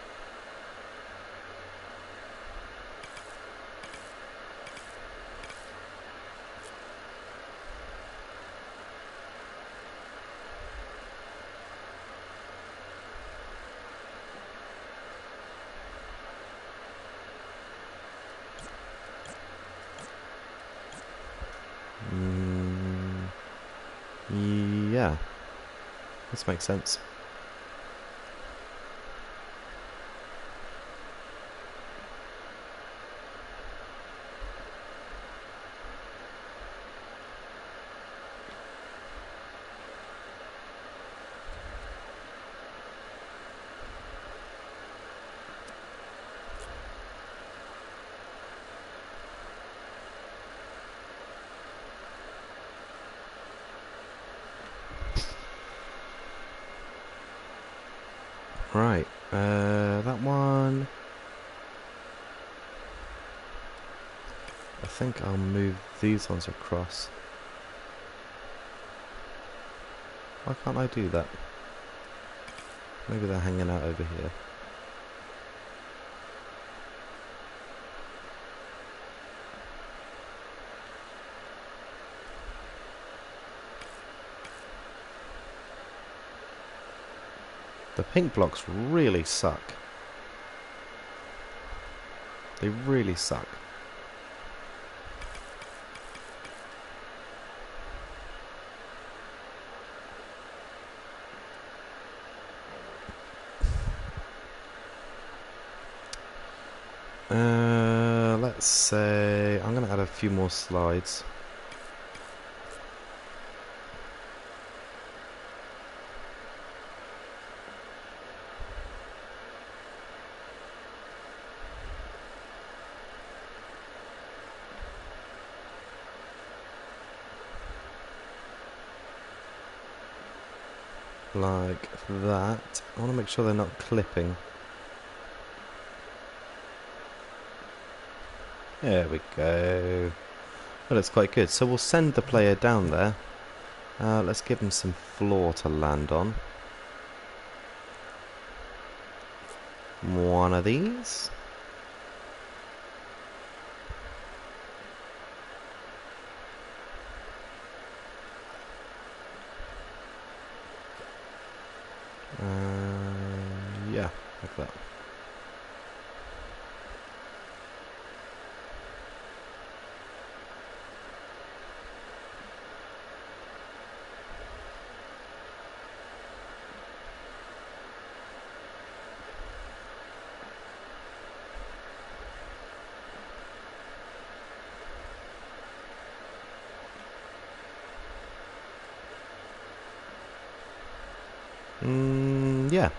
Yeah, this makes sense. Right, that one. I think I'll move these ones across. Why can't I do that? Maybe they're hanging out over here. The pink blocks really suck. They really suck. Let's say I'm going to add a few more slides. Like that. I want to make sure they're not clipping. There we go. Well, it's quite good. So we'll send the player down there. Let's give him some floor to land on. One of these. Yeah, like that. Yeah.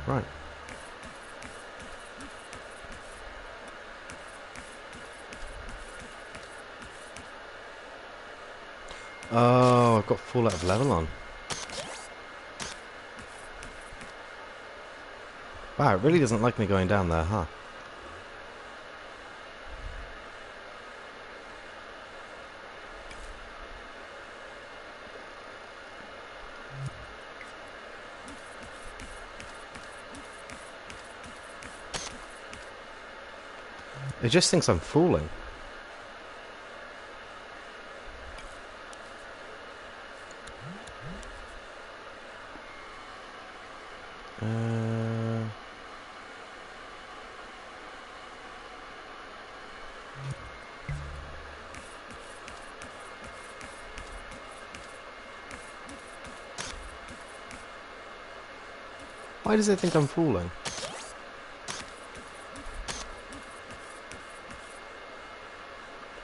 Right. Oh, I've got full out of level on. Wow, it really doesn't like me going down there, huh? It just thinks I'm fooling. Why does it think I'm fooling?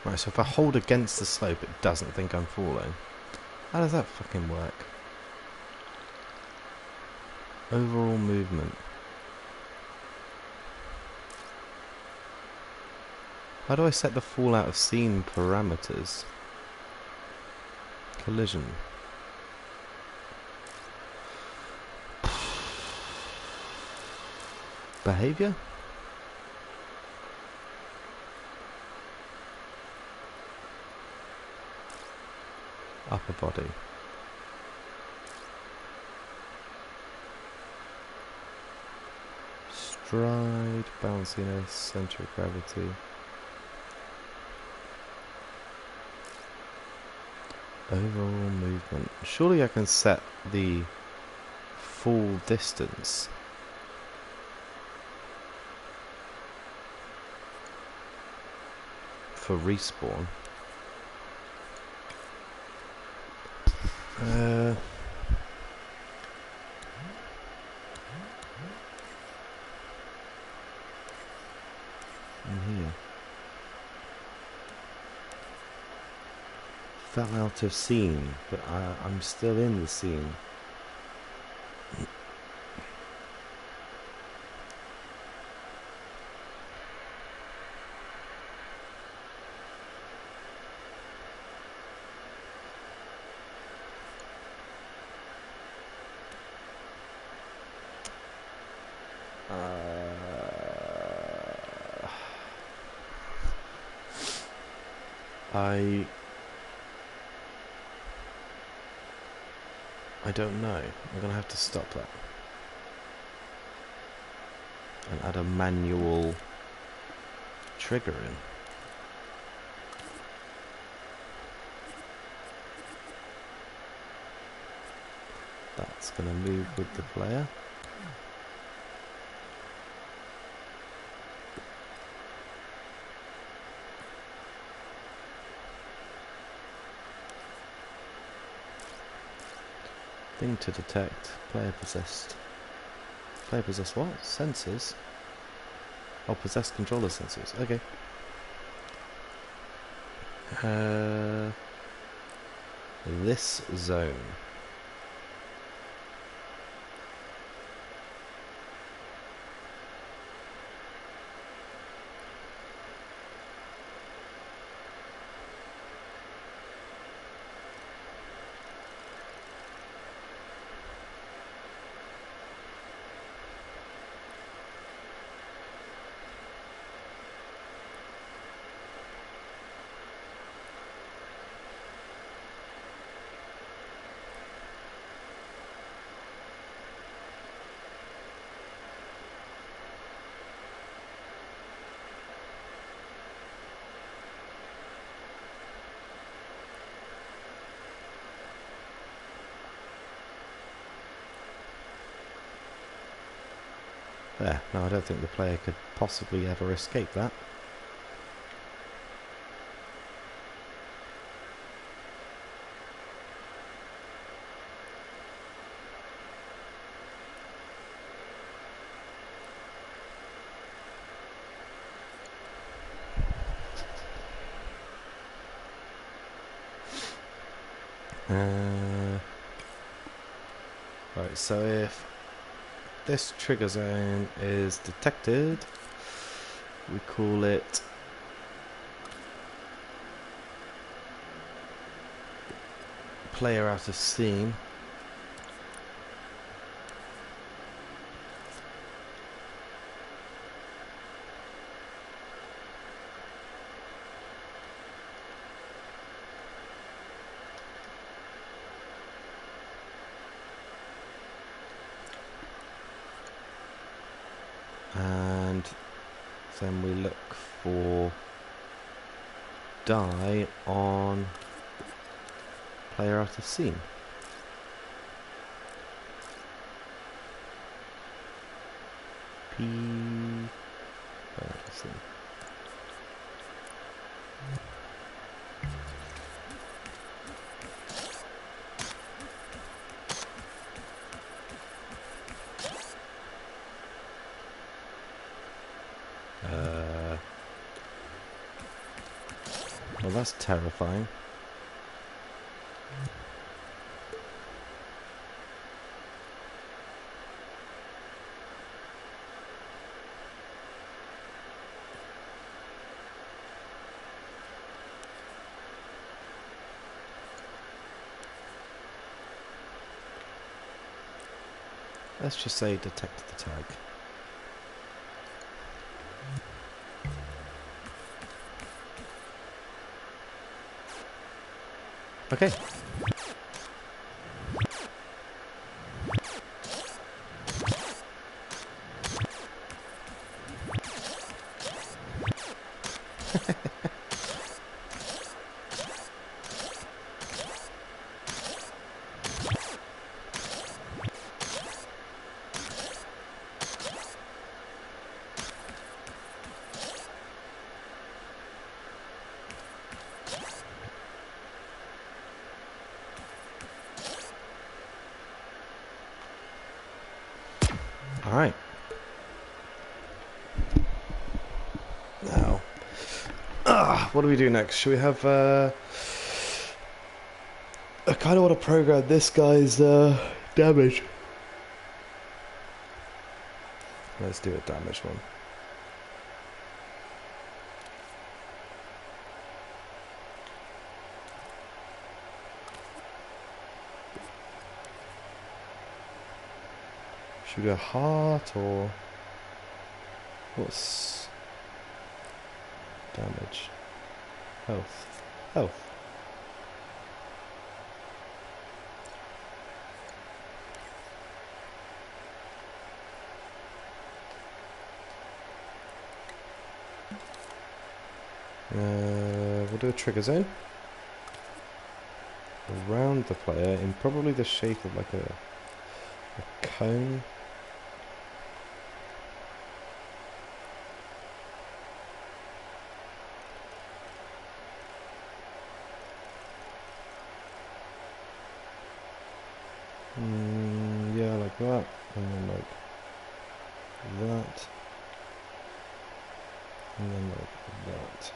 Right, so if I hold against the slope, it doesn't think I'm falling. How does that fucking work? Overall movement. How do I set the fall out of scene parameters? Collision. Behavior? Upper body. Stride, bounciness, center of gravity. Overall movement. Surely I can set the fall distance. For respawn. In here. Fell out of scene, but I'm still in the scene. I don't know. I'm gonna have to stop that and add a manual trigger in. That's gonna move with the player. Thing to detect. Player possessed. Player possessed what? Sensors? Oh, possessed controller sensors. Okay. This zone. There. No, I don't think the player could possibly ever escape that. Right, so if this trigger zone is detected, we call it player out of scene. Then we look for die on player out of scene. P. Player out of scene. Well, that's terrifying. Let's just say detect the tag. Okay. Alright. Now, what do we do next? Should we have, I kind of want to program this guy's, damage. Let's do a damage one. Should we do a heart or what's damage? Health. Health. We'll do a trigger zone around the player in probably the shape of like a cone. Yeah, like that, and then like that, and then like that.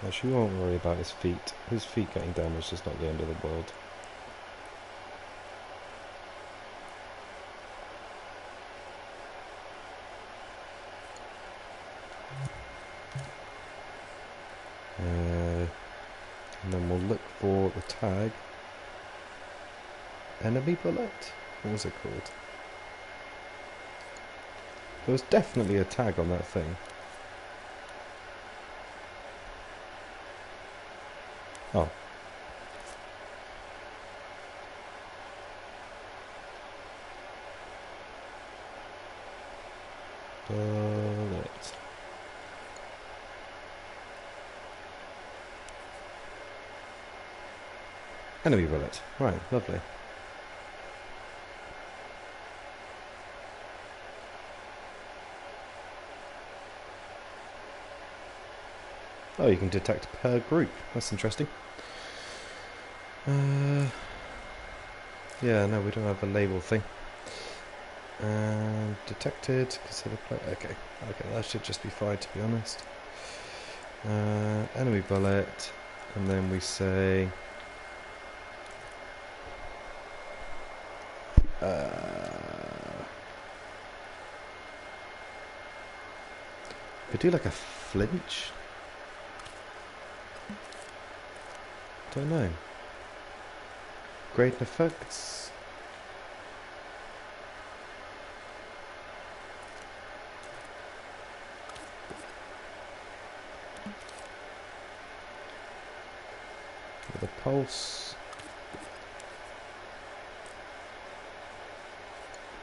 Actually, we won't worry about his feet. His feet getting damaged is not the end of the world. And then we'll look for the tag. Enemy bullet? What was it called? There was definitely a tag on that thing. Oh. Bullet. Enemy bullet. Right, lovely. Oh, you can detect per group. That's interesting. Yeah, no, we don't have a label thing. And detected, consider play. Okay, that should just be fine, to be honest. Enemy bullet, and then we say could do like a flinch. Don't know. Great effects. With a pulse.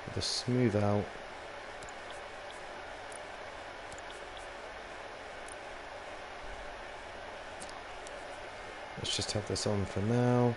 With a smooth out. Let's just have this on for now.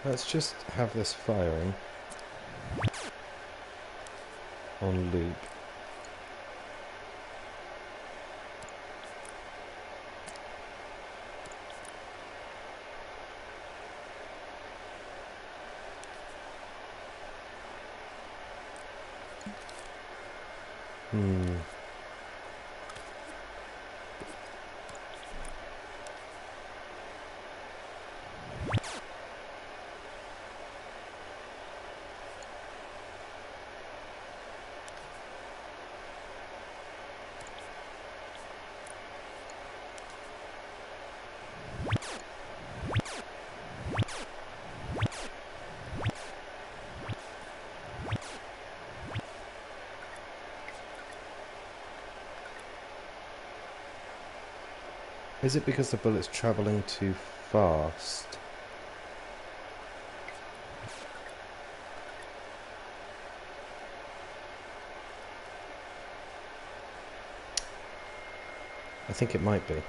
Let's just have this firing on loop. Is it because the bullet's travelling too fast? I think it might be.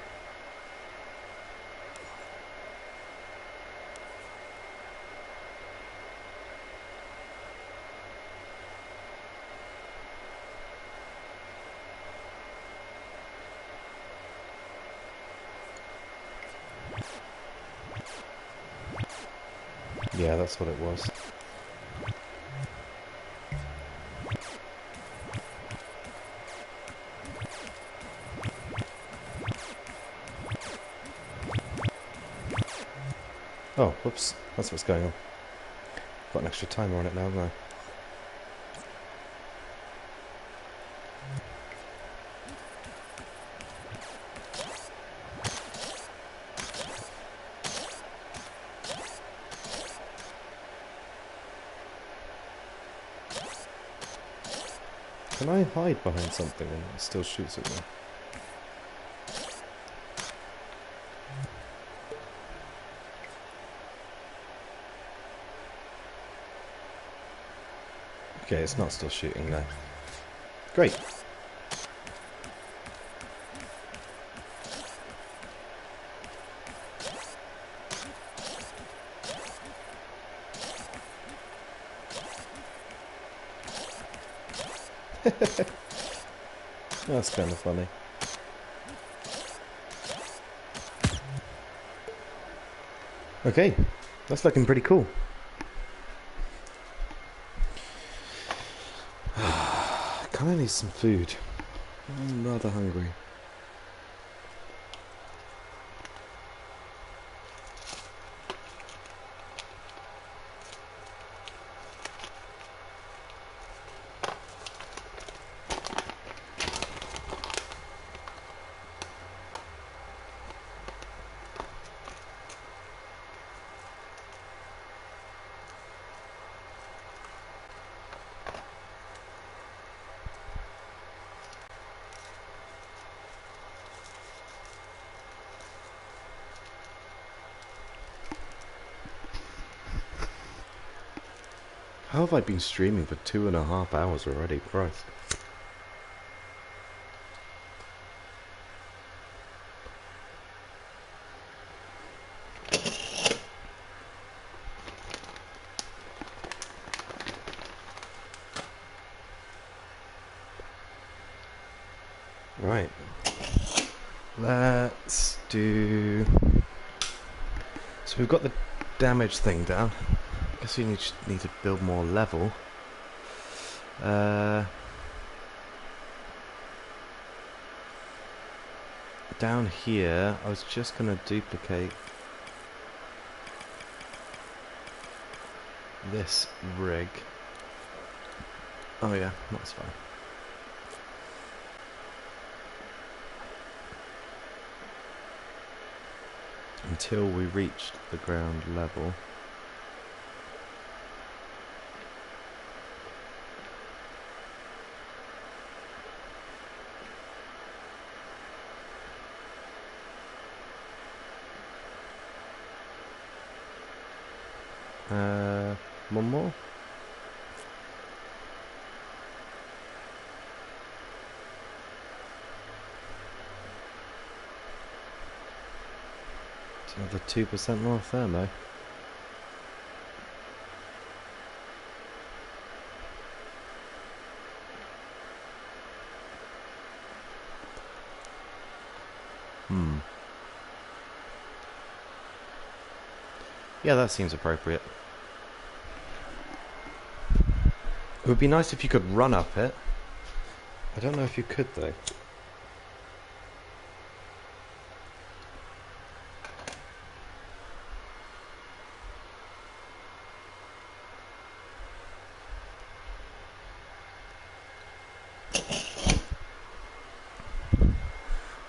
Yeah, that's what it was. Oh, whoops. That's what's going on. Got an extra timer on it now, haven't I? Can I hide behind something and it still shoots at me? Okay, it's not still shooting now. Great. That's kind of funny. Okay, that's looking pretty cool. Kind of need some food. I'm rather hungry. How have I been streaming for 2.5 hours already? Christ. Right. Let's do... So we've got the damage thing down. I guess we need to build more level. Down here, I was just going to duplicate this rig. Oh yeah, that's fine. until we reached the ground level. One more. It's another 2% more thermo. Yeah, that seems appropriate. It would be nice if you could run up it. I don't know if you could though.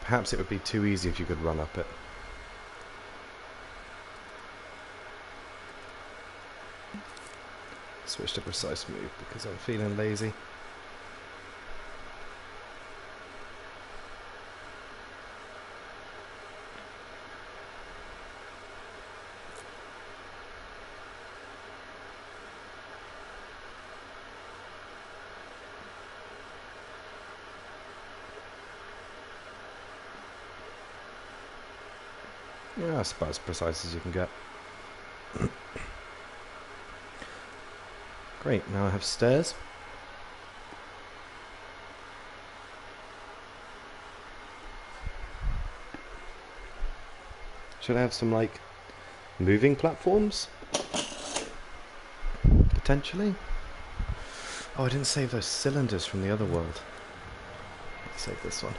Perhaps it would be too easy if you could run up it. Switch to precise move because I'm feeling lazy. Yeah, that's about as precise as you can get. Great, now I have stairs. Should I have some, like, moving platforms? Potentially? Oh, I didn't save those cylinders from the other world. Let's save this one.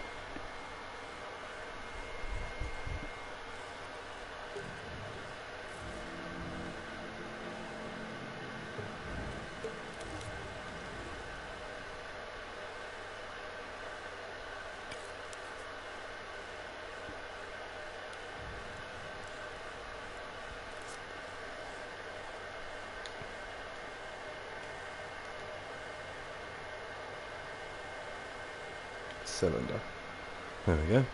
Cylinder. There we go.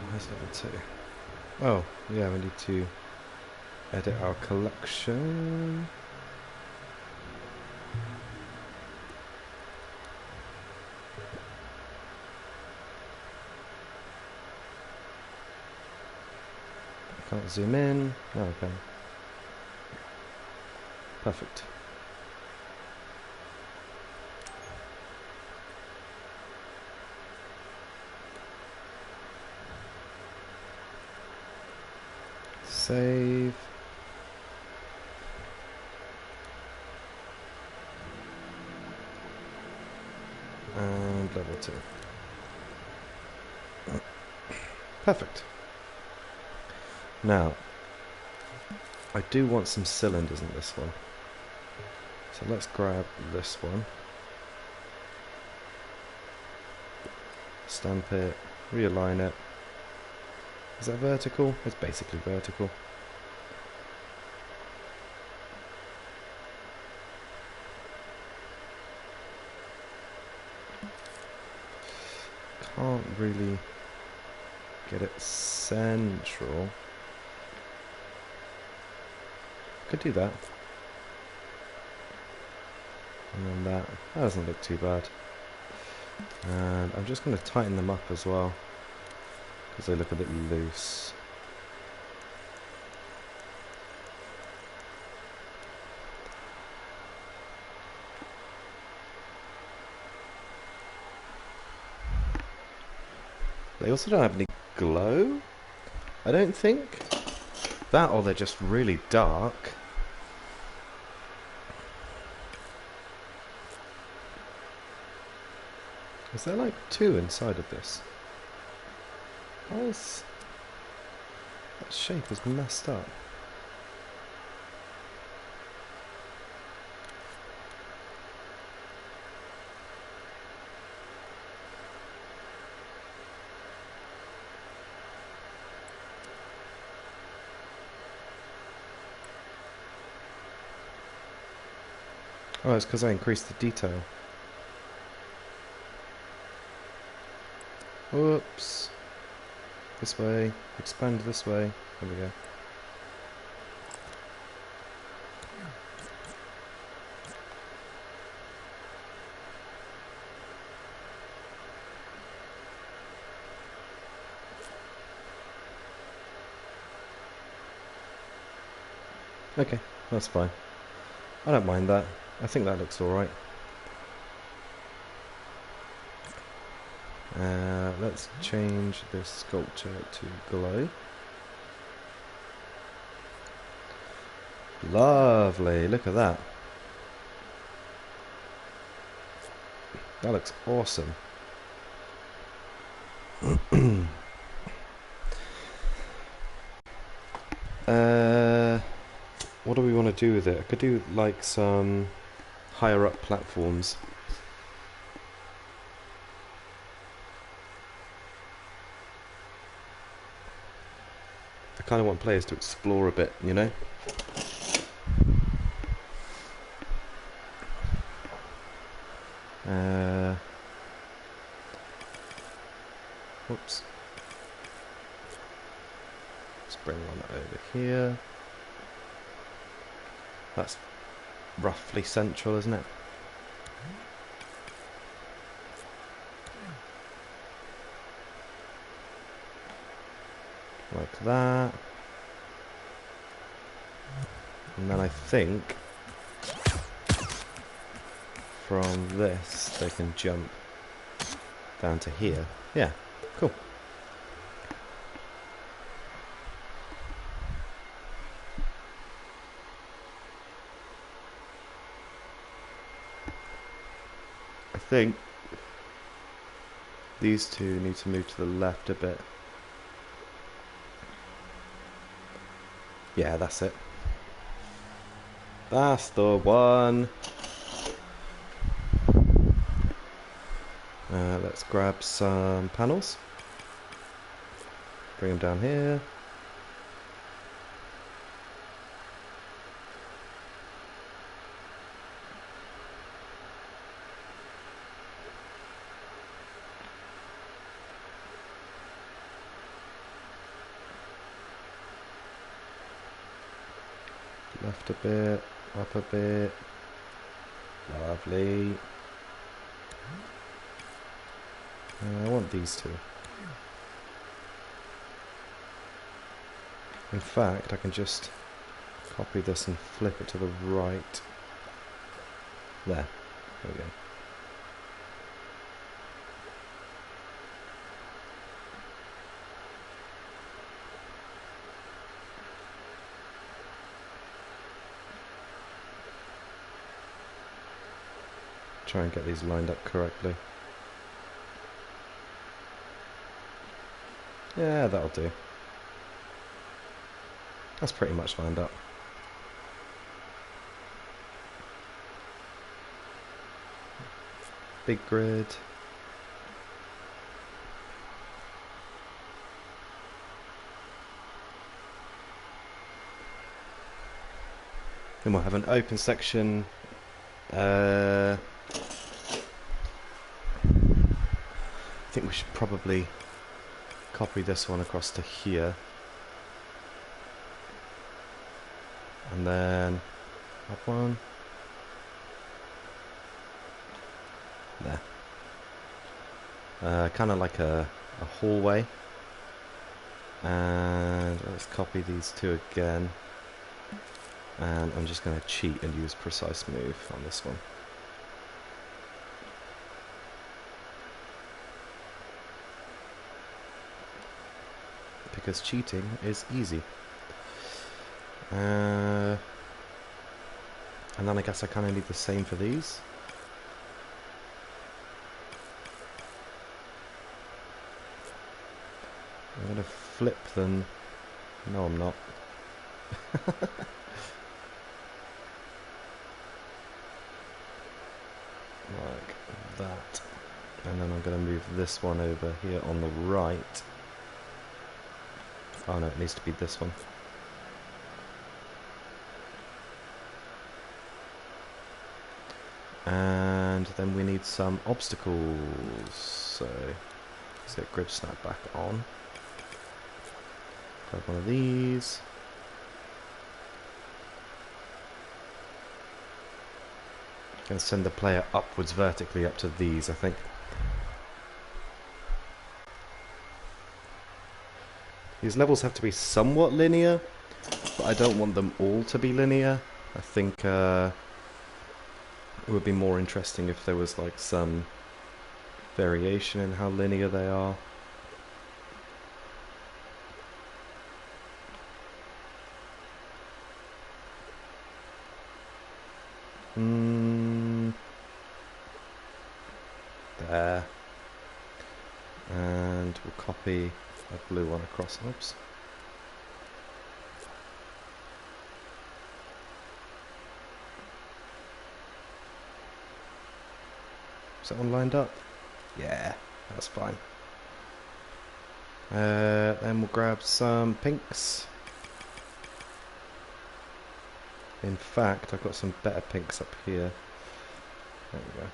Where's level 2? Oh, yeah, we need to edit our collection. Can't zoom in. No, I can. Perfect. Save. And level 2. Perfect. Now, I do want some cylinders in this one. So let's grab this one. Stamp it, realign it. Is that vertical? It's basically vertical. Can't really get it central. Could do that. And then that doesn't look too bad. And I'm just going to tighten them up as well, because they look a bit loose. They also don't have any glow, I don't think. That or they're just really dark. Is there like 2 inside of this? Nice. That shape is messed up. Oh, it's because I increased the detail. Whoops. This way. Expand this way. There we go. Okay, that's fine. I don't mind that. I think that looks alright. Let's change this sculpture to glow. Lovely, look at that. That looks awesome. What do we want to do with it? I could do like some higher up platforms. I kind of want players to explore a bit, you know? Whoops. Let's bring one over here. That's roughly central, isn't it? Like that. And then I think from this they can jump down to here. Yeah, cool. I think these two need to move to the left a bit. Yeah, that's it. That's the one. Let's grab some panels. Bring them down here. Left a bit, up a bit. Lovely. I want these two. In fact, I can just copy this and flip it to the right. There. There we go. Try and get these lined up correctly. Yeah, that'll do. That's pretty much lined up. Big grid. Then we'll have an open section. I think we should probably copy this one across to here. And then up one. There. Kind of like a hallway. And let's copy these two again. And I'm just going to cheat and use precise move on this one. Because cheating is easy. And then I guess I kind of need the same for these. I'm going to flip them No, I'm not. Like that. And then I'm going to move this one over here on the right. Oh no, it needs to be this one. And then we need some obstacles. So let's get Grip Snap back on. Grab one of these. Gonna send the player upwards vertically up to these, I think. These levels have to be somewhat linear, but I don't want them all to be linear. I think it would be more interesting if there was like some variation in how linear they are. There. And we'll copy a blue one across. Oops. Is that one lined up? Yeah, that's fine. Then we'll grab some pinks. In fact, I've got some better pinks up here. There we go.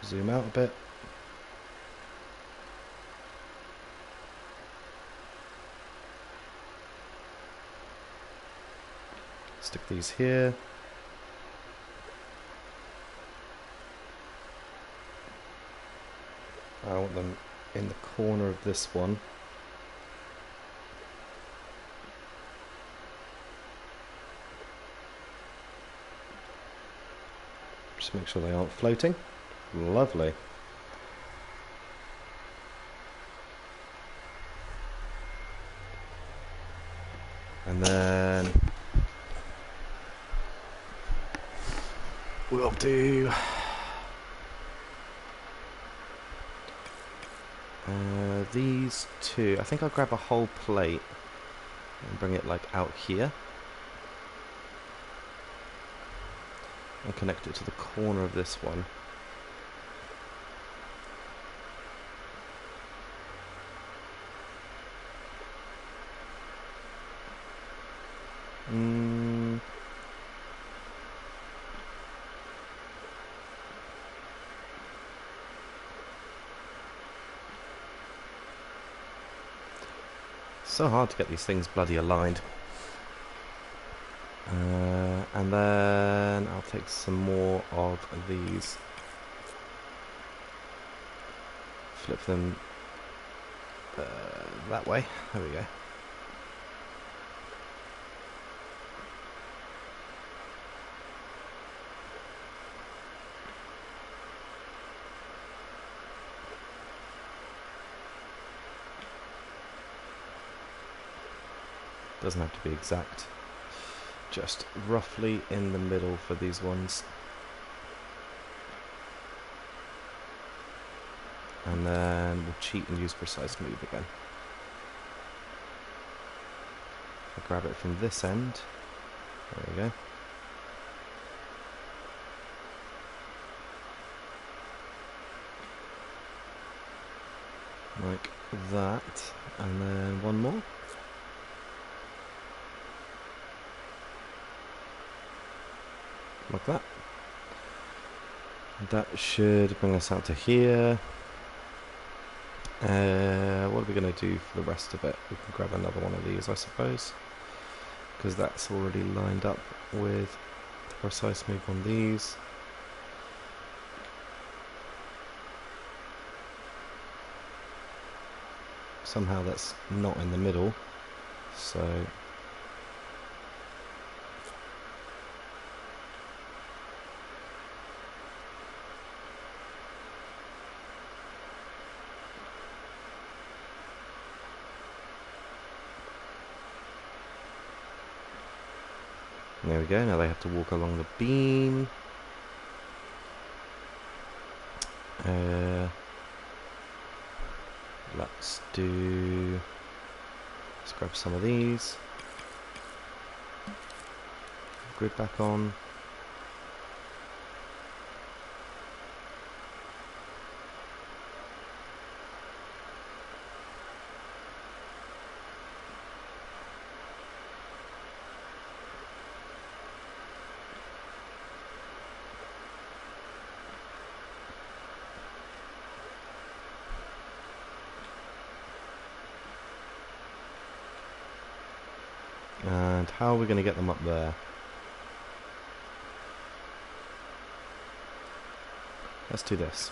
Zoom out a bit. Stick these here. I want them in the corner of this one. Just make sure they aren't floating. Lovely. And then we'll do these two. I think I'll grab a whole plate and bring it like out here and connect it to the corner of this one. So hard to get these things bloody aligned. And then I'll take some more of these, flip them that way. There we go. Doesn't have to be exact, just roughly in the middle for these ones. And then we'll cheat and use precise move again. I'll grab it from this end. There we go. Like that. And then one more. Like that. That should bring us out to here. What are we going to do for the rest of it? We can grab another one of these, I suppose, because that's already lined up with the precise move on these. Somehow that's not in the middle, so there we go. Now they have to walk along the beam. Let's do... Let's grab some of these. Grid back on. And how are we going to get them up there? Let's do this.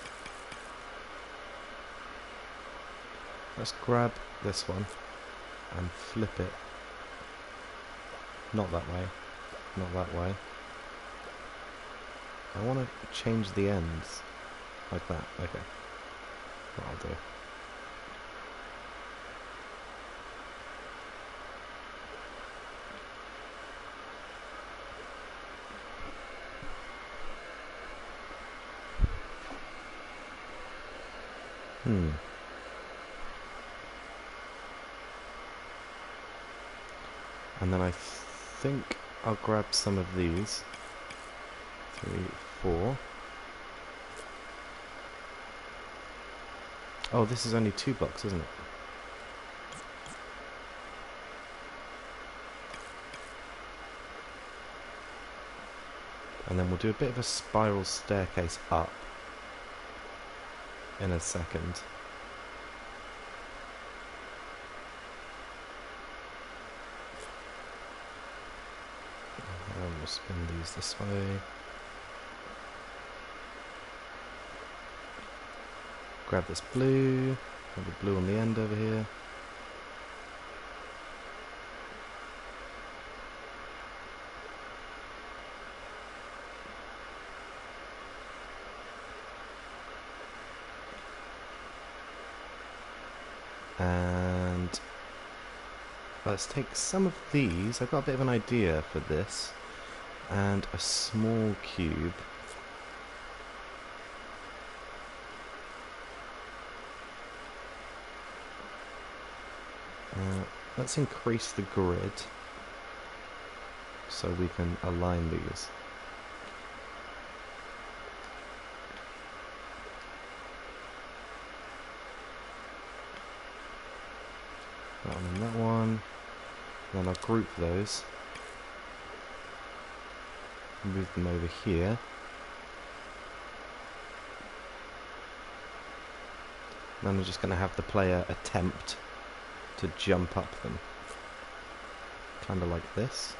Let's grab this one and flip it. Not that way. Not that way. I want to change the ends. Like that. Okay. That'll do. And then I think I'll grab some of these. 3, 4. Oh, this is only 2 blocks, isn't it? And then we'll do a bit of a spiral staircase up in a second. And we'll spin these this way. Grab this blue, have the blue on the end over here. And let's take some of these. I've got a bit of an idea for this. And a small cube. Let's increase the grid so we can align these. That one and that one. And then I'll group those. Move them over here. Then I'm just going to have the player attempt to jump up them. Kind of like this.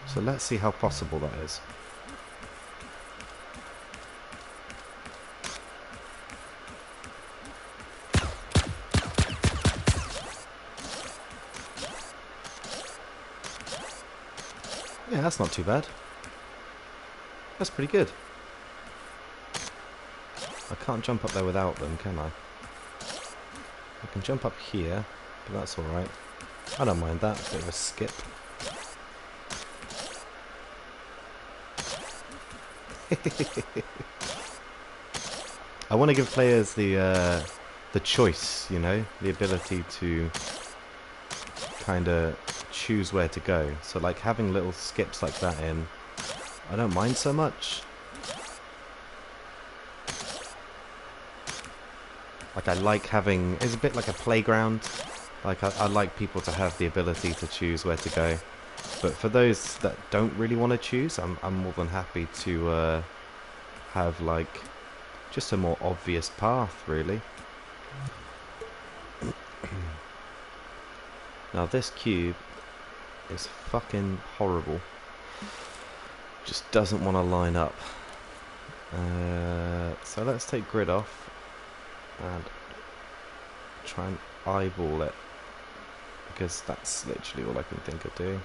So let's see how possible that is. Yeah, that's not too bad. That's pretty good. I can't jump up there without them, can I? I can jump up here, but that's alright. I don't mind that, bit of a skip. I want to give players the choice, you know, the ability to kind of choose where to go. So like having little skips like that in, I don't mind so much. Like I like having, it's a bit like a playground. Like I like people to have the ability to choose where to go. But for those that don't really want to choose, I'm more than happy to have like just a more obvious path, really. Now this cube is fucking horrible. Just doesn't want to line up. So let's take grid off and try and eyeball it, because that's literally all I can think of doing.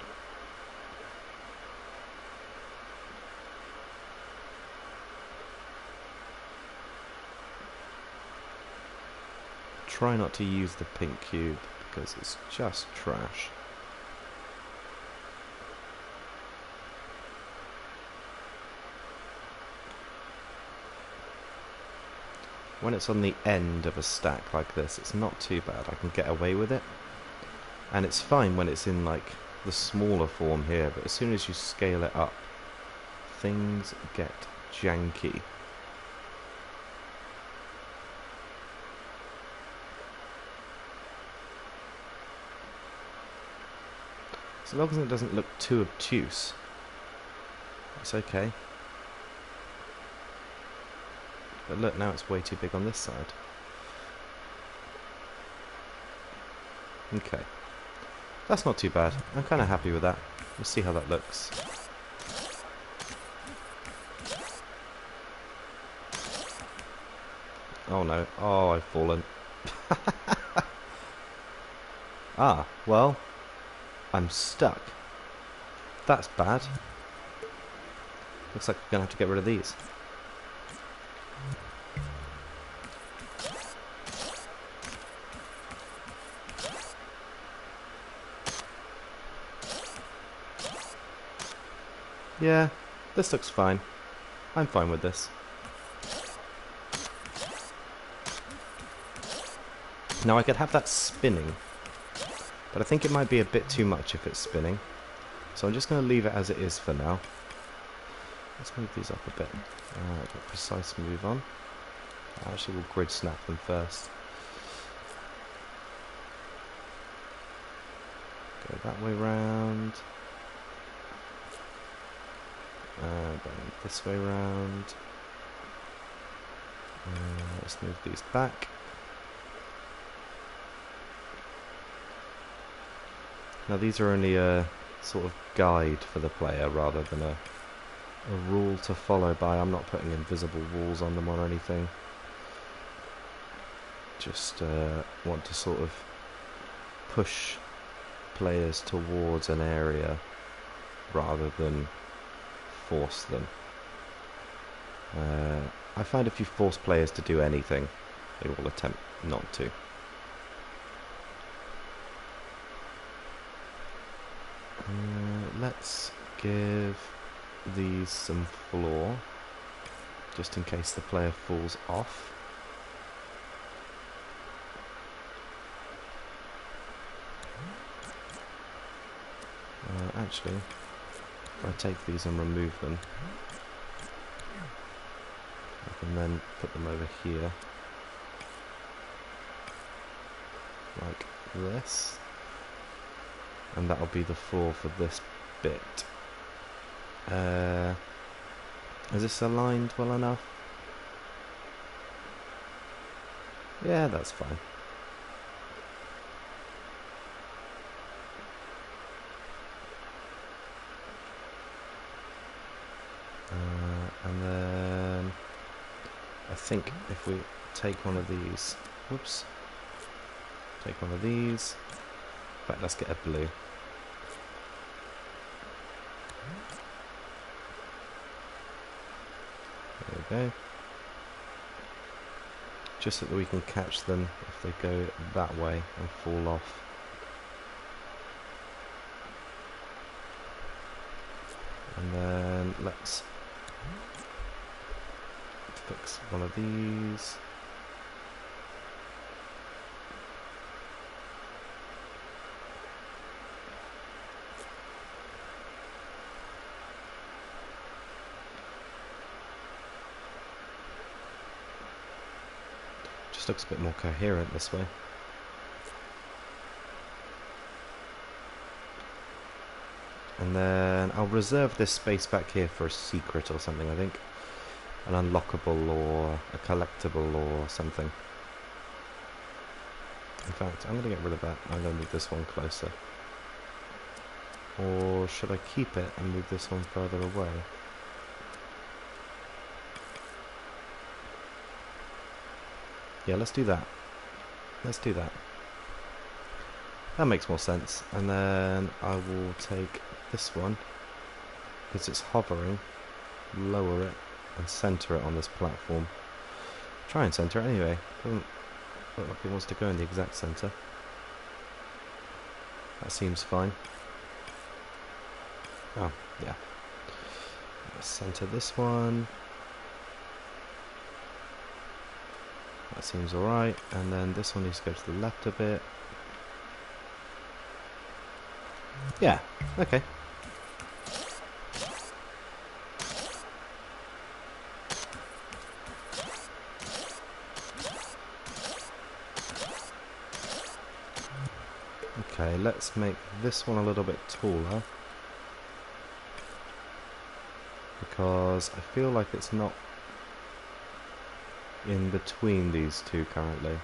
try not to use the pink cube because it's just trash. When it's on the end of a stack like this, it's not too bad. I can get away with it. And it's fine when it's in like the smaller form here, but as soon as you scale it up, things get janky. As long as it doesn't look too obtuse, it's okay. But look, now it's way too big on this side. Okay. That's not too bad. I'm kind of happy with that. We'll see how that looks. Oh no. Oh, I've fallen. Ah, well, I'm stuck. That's bad. Looks like we're going to have to get rid of these. Yeah, this looks fine. I'm fine with this. Now I could have that spinning, but I think it might be a bit too much if it's spinning. So I'm just going to leave it as it is for now. Let's move these up a bit. Got precise move on. Actually, we'll grid snap them first. Go that way round. Then this way round. Let's move these back. Now these are only a sort of guide for the player rather than a rule to follow by. I'm not putting invisible walls on them or anything. Just want to sort of push players towards an area rather than force them. I find if you force players to do anything, they will attempt not to. Let's give these some floor, just in case the player falls off. Actually, if I take these and remove them, I can then put them over here, like this, and that'll be the floor for this bit. Is this aligned well enough? Yeah, that's fine. And then I think if we take one of these, whoops, take one of these. In fact, let's get a blue. There we go. Just so that we can catch them if they go that way and fall off. And then let's fix one of these. Just looks a bit more coherent this way. And then I'll reserve this space back here for a secret or something, I think. An unlockable or a collectible or something. In fact, I'm going to get rid of that. I'm going to move this one closer. Or should I keep it and move this one further away? Yeah, let's do that. Let's do that. That makes more sense. And then I will take this one, because it's hovering, lower it and center it on this platform. Try and center it anyway. look like it wants to go in the exact centre. That seems fine. Oh, yeah. Let's centre this one. That seems alright. And then this one needs to go to the left a bit. Yeah, okay. Okay, let's make this one a little bit taller. Because I feel like it's not in between these two currently.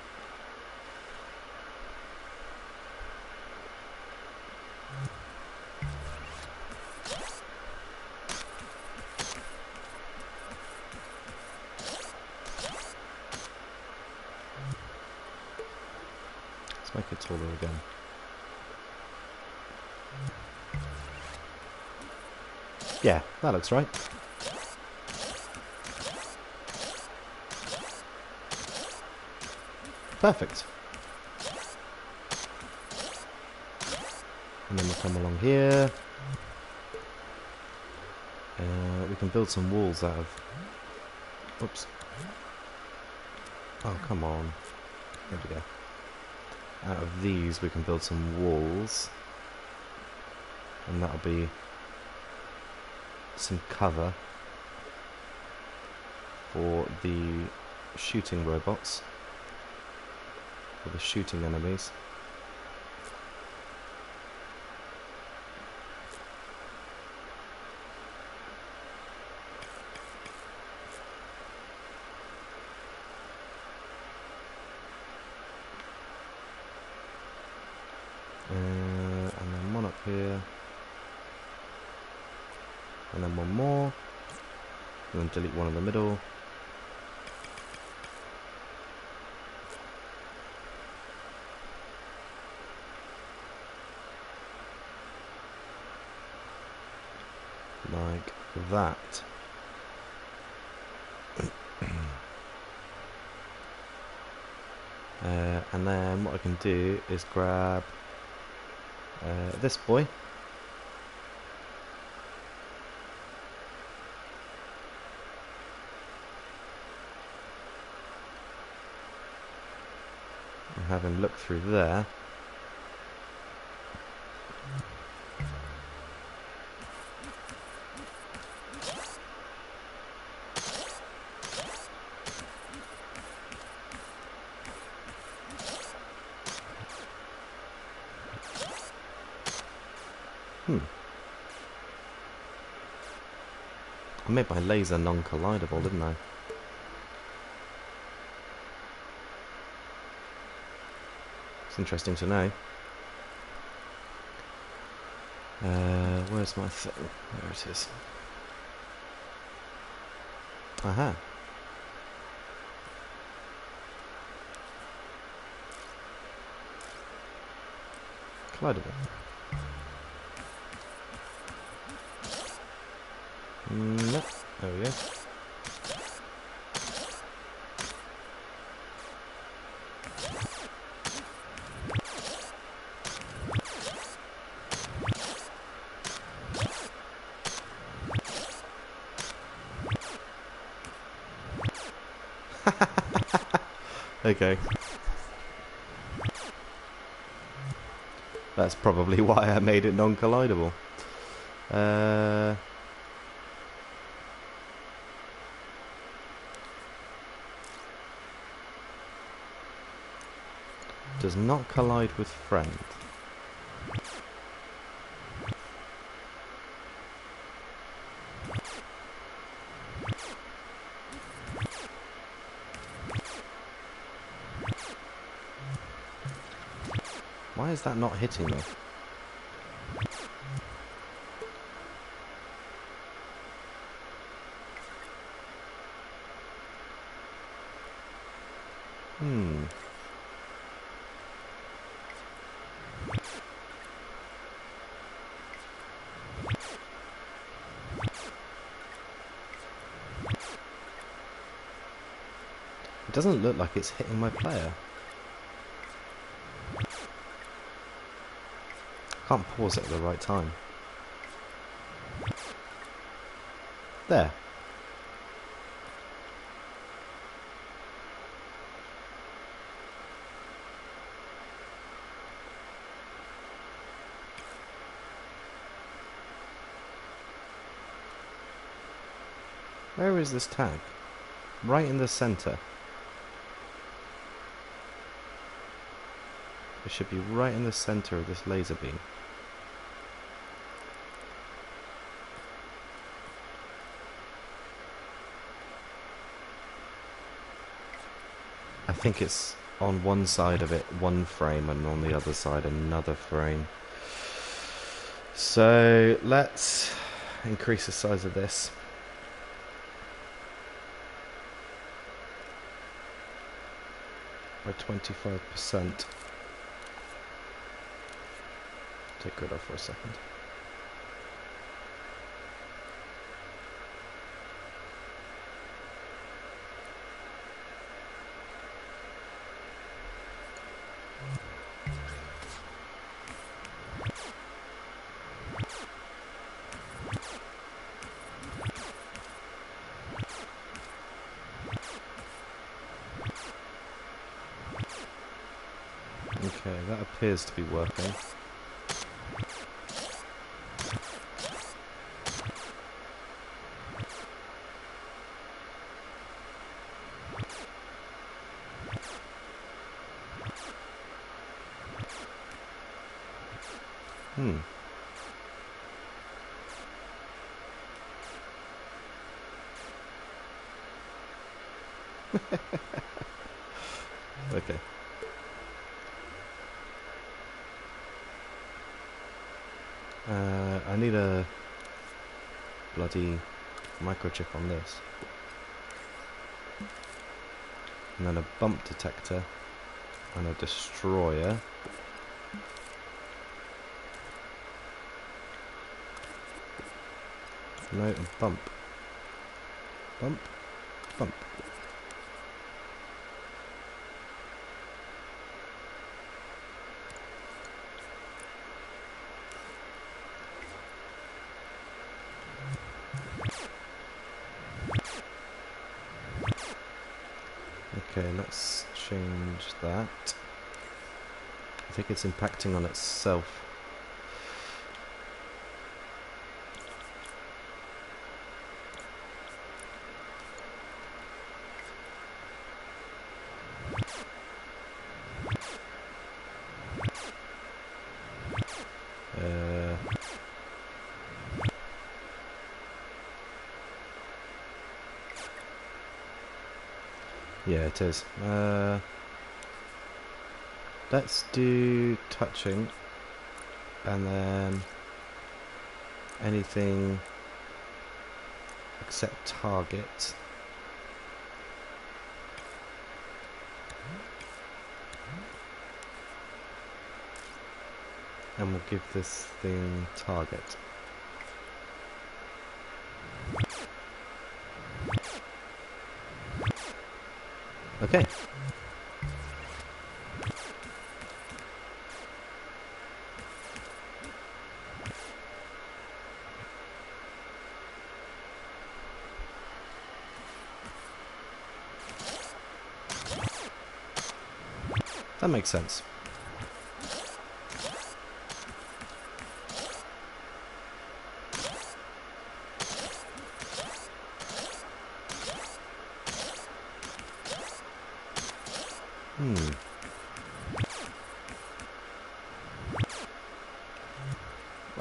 Let's make it taller again. Yeah, that looks right. Perfect. And then we'll come along here. We can build some walls out of... Oops. Oh, come on. There we go. Out of these we can build some walls. And that'll be some cover for the shooting robots. For the shooting enemies. And then one up here. And then one more. And then delete one in the middle. Like that. And then what I can do is grab this boy. And have him look through there. I made my laser non-collidable, didn't I? It's interesting to know. Where's my thing? There it is. Aha. Collidable. No. There we go. Okay. That's probably why I made it non-collidable. Does not collide with friend. Why is that not hitting me? It doesn't look like it's hitting my player. Can't pause it at the right time. There. Where is this tag? Right in the center. It should be right in the center of this laser beam. I think it's on one side of it one frame and on the other side another frame. So let's increase the size of this. By 25%. Take grid off for a second. Okay, that appears to be working. Okay. I need a bloody microchip on this. And then a bump detector and a destroyer. No, a bump. Bump. Bump. Okay, let's change that. I think it's impacting on itself. Yeah, it is. Let's do touching, and then anything except target. And we'll give this thing target. Okay. That makes sense.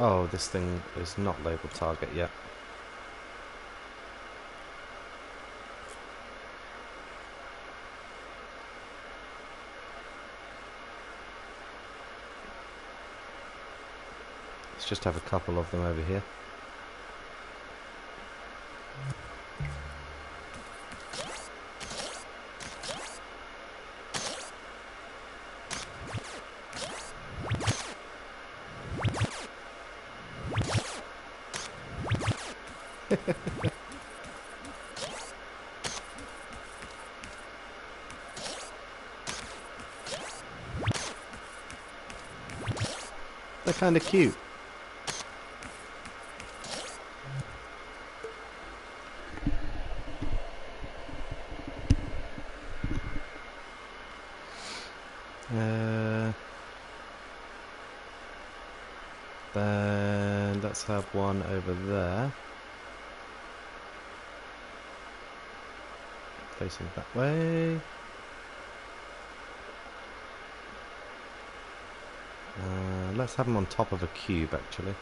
Oh, this thing is not labeled target yet. Let's just have a couple of them over here. They're kind of cute. Then let's have one over there. Facing that way. Let's have them on top of a cube, actually.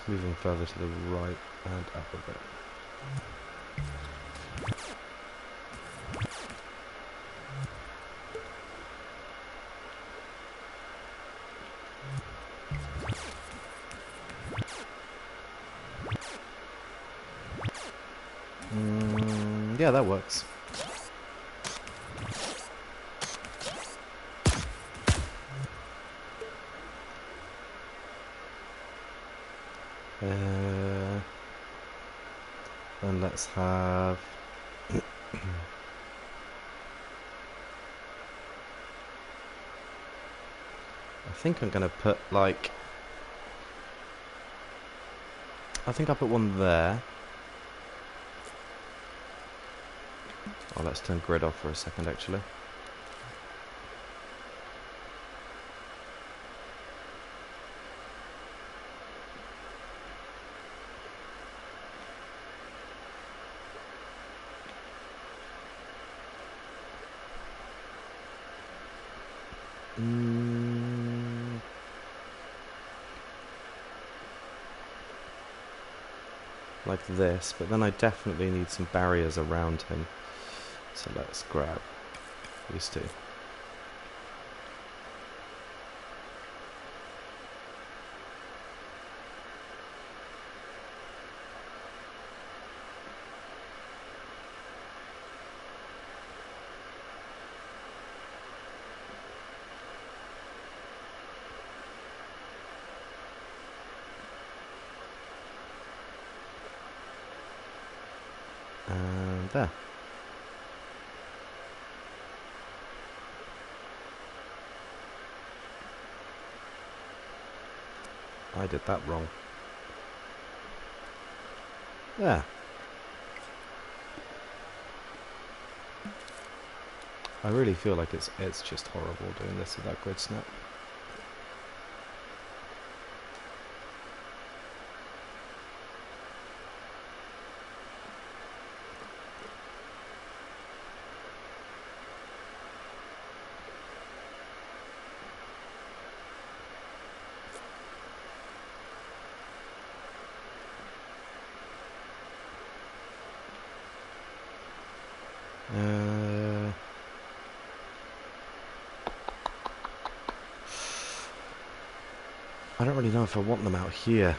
Moving further to the right and up a bit. Yeah, that works. Then let's have I think I'm gonna put like I think I'll put one there. Oh, let's turn grid off for a second actually. Like this, but then I definitely need some barriers around him. So let's grab these two. And there. I did that wrong. There. I really feel like it's just horrible doing this without grid snap. I don't really know if I want them out here.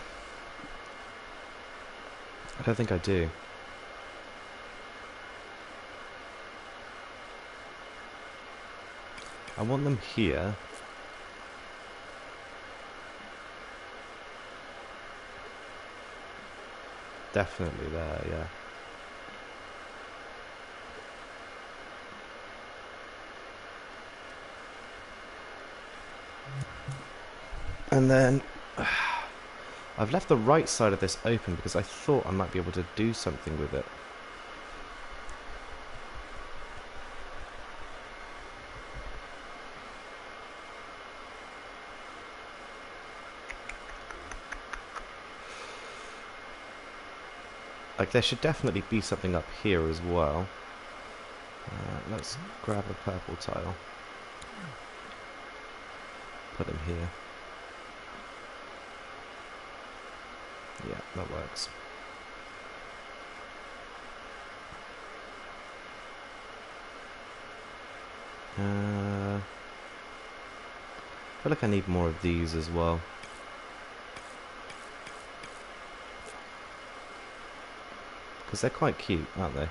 I don't think I do. I want them here. Definitely there, yeah. And then I've left the right side of this open because I thought I might be able to do something with it. Like there should definitely be something up here as well. Let's grab a purple tile. Put him here. Yeah, that works. I feel like I need more of these as well. Because they're quite cute, aren't they?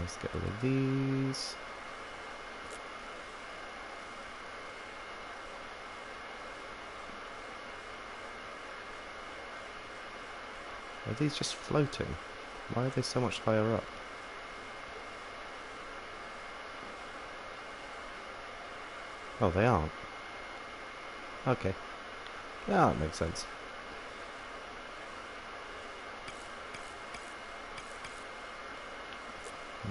Let's get rid of these. Are these just floating? Why are they so much higher up? Oh, they aren't. Okay. Yeah, that makes sense.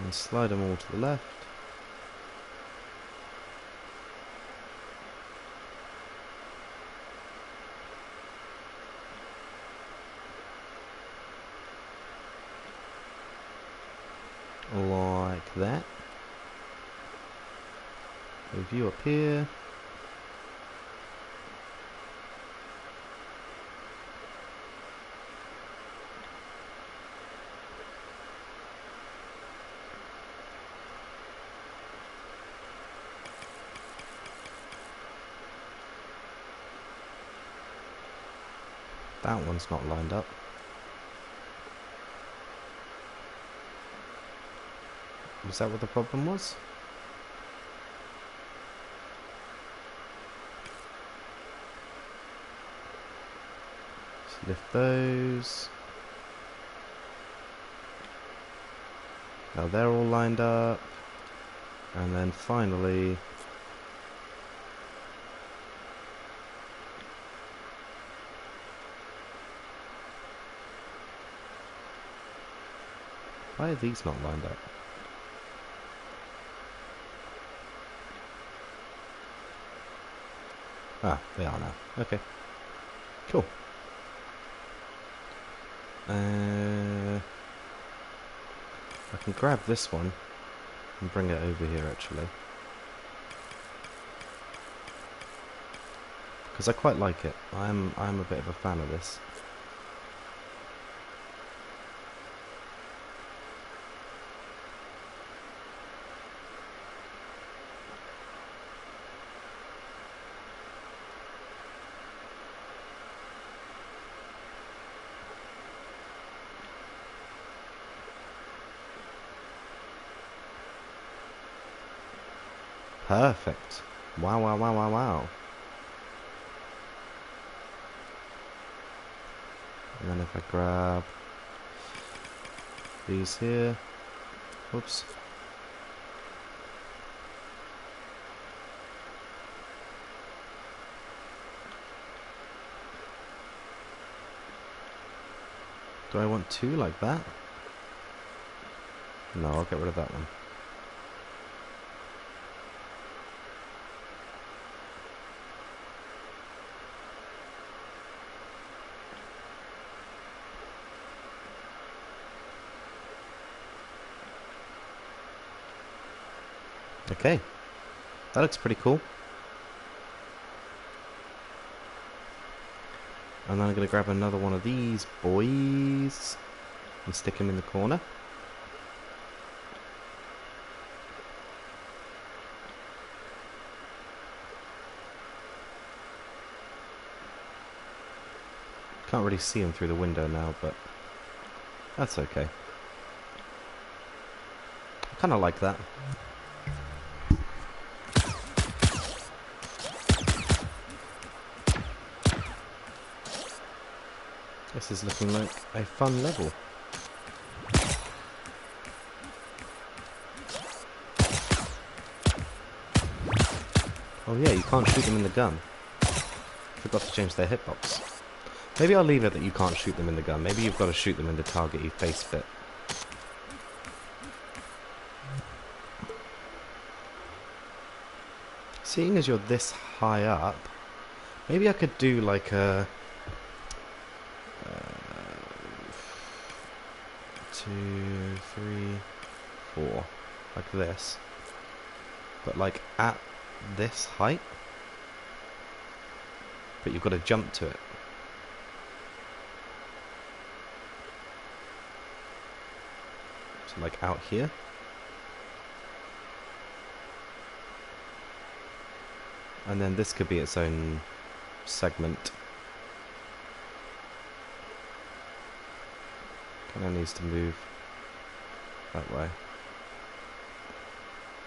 And slide them all to the left. Like that. Move you up here. That one's not lined up. Was that what the problem was? Let's lift those. Now they're all lined up. And then finally... Why are these not lined up? Ah, they are now. Okay. Cool. I can grab this one and bring it over here actually. Because I quite like it. I'm a bit of a fan of this. Perfect. Wow, wow, wow, wow, wow. And then if I grab these here. Oops. Do I want two like that? No, I'll get rid of that one. Okay, that looks pretty cool. And then I'm going to grab another one of these boys and stick him in the corner. Can't really see him through the window now, but that's okay. I kind of like that. This is looking like a fun level. Oh yeah, you can't shoot them in the gun. Forgot to change their hitbox. Maybe I'll leave it that you can't shoot them in the gun. Maybe you've got to shoot them in the target-y face bit. Seeing as you're this high up, maybe I could do like a... 2, 3, 4, like this. but like at this height. But you've got to jump to it. So like out here. And then this could be its own segment. Kind of needs to move that way.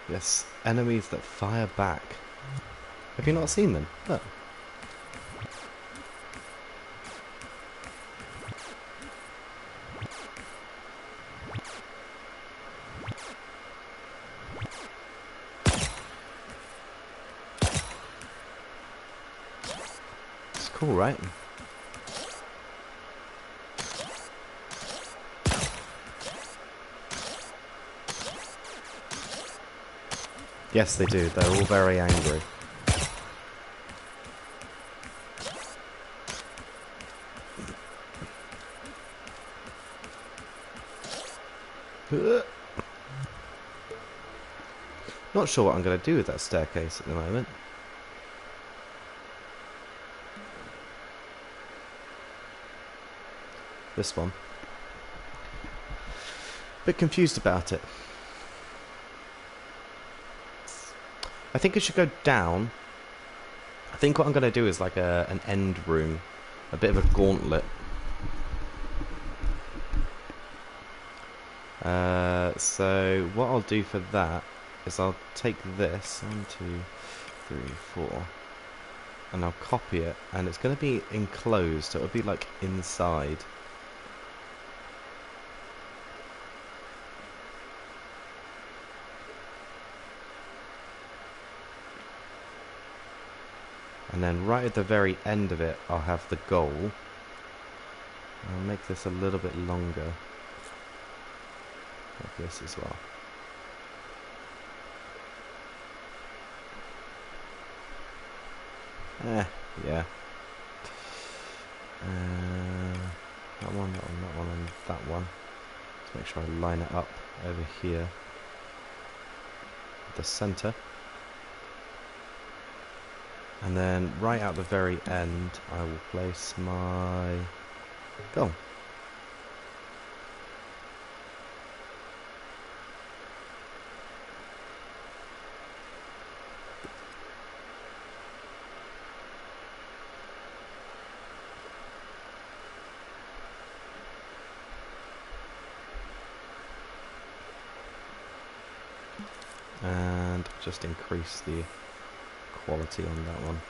Yes, enemies that fire back. Have you not seen them? Look. It's cool, right? Yes, they do. They're all very angry. Not sure what I'm going to do with that staircase at the moment. This one. Bit confused about it. I think it should go down. I think what I'm going to do is like an end room. A bit of a gauntlet. So what I'll do for that is I'll take this 1, 2, 3, 4, and I'll copy it, and it's going to be enclosed, so it'll be like inside. And then right at the very end of it, I'll have the goal. I'll make this a little bit longer. Like this as well. Yeah. That one, and that one. Let's make sure I line it up over here. The center. And then right at the very end, I will place my goal. And just increase the quality on that one.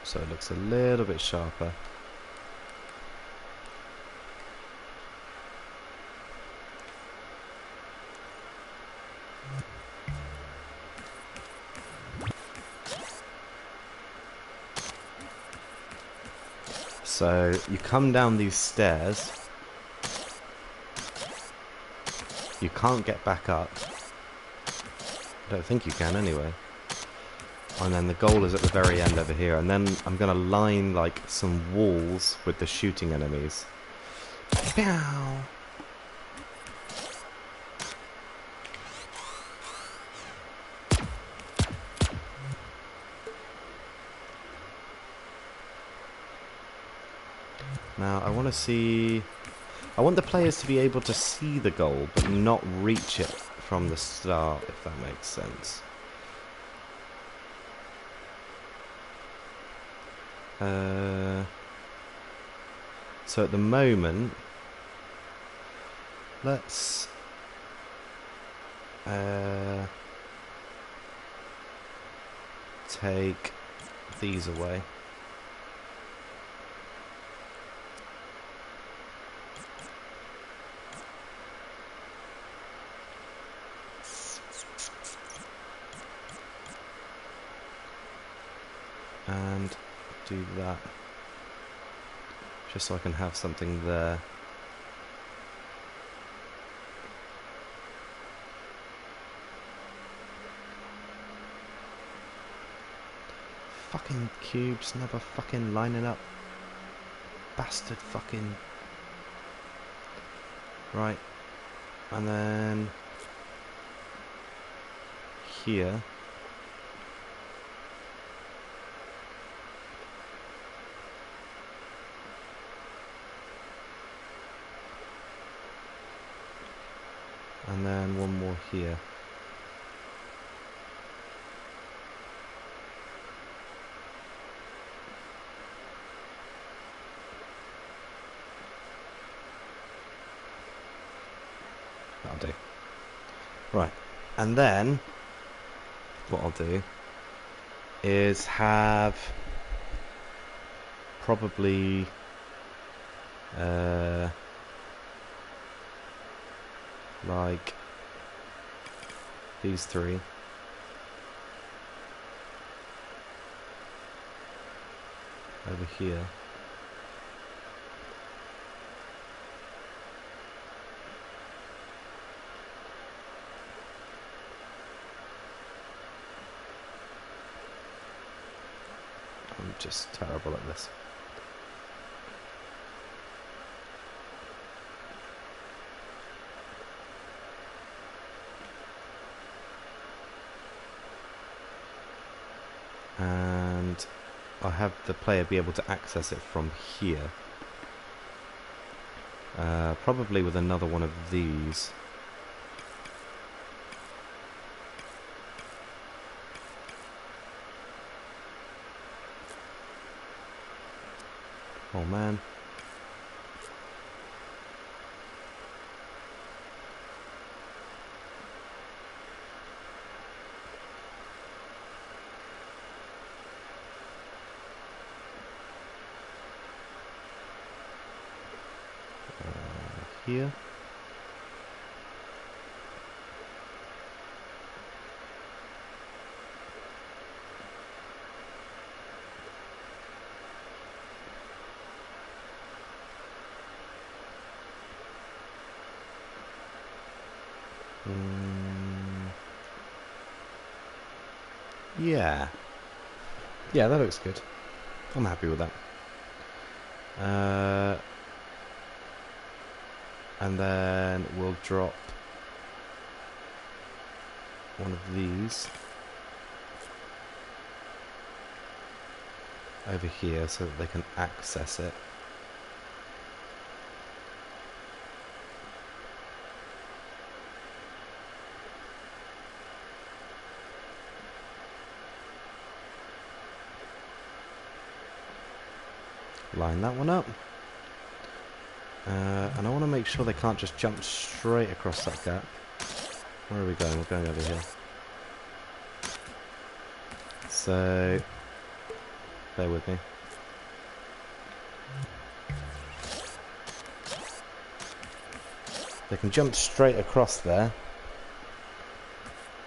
So it looks a little bit sharper. So you come down these stairs. You can't get back up. I don't think you can anyway. And then the goal is at the very end over here. And then I'm going to line like some walls with the shooting enemies. Pow! Now I want to see... I want the players to be able to see the goal, but not reach it from the start, if that makes sense. So at the moment, let's take these away. And do that just so I can have something there. Fucking cubes never fucking lining up. Bastard fucking... Right. And then here. And then one more here. That'll do. Right. And then what I'll do is have probably like these three. Over here. I'm just terrible at this. And I'll have the player be able to access it from here. Probably with another one of these. Oh man. Here. Yeah. Yeah, that looks good. I'm happy with that. And then we'll drop one of these over here so that they can access it. Line that one up. And I want to make sure they can't just jump straight across that gap. Where are we going? We're going over here. So, bear with me. They can jump straight across there.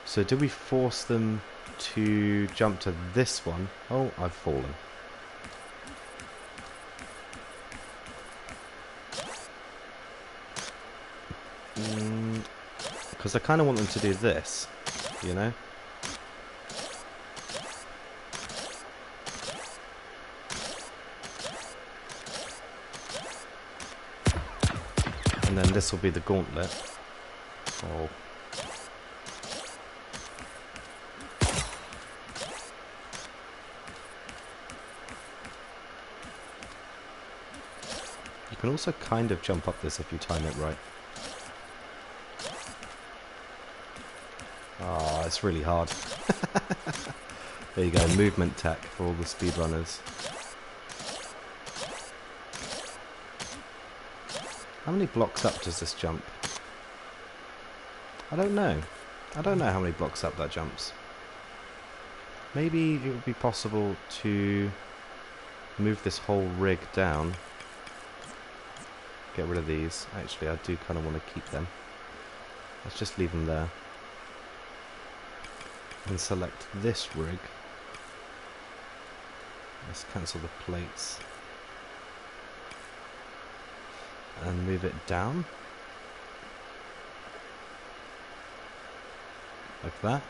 So do we force them to jump to this one? Oh, I've fallen. Because I kind of want them to do this, you know? And then this will be the gauntlet. Oh. You can also kind of jump up this if you time it right. Oh, it's really hard. There you go, movement tech for all the speedrunners. How many blocks up does this jump? I don't know. I don't know how many blocks up that jumps. Maybe it would be possible to move this whole rig down. Get rid of these. Actually, I do kind of want to keep them. Let's just leave them there. And select this rig. Let's cancel the plates. And move it down. Like that.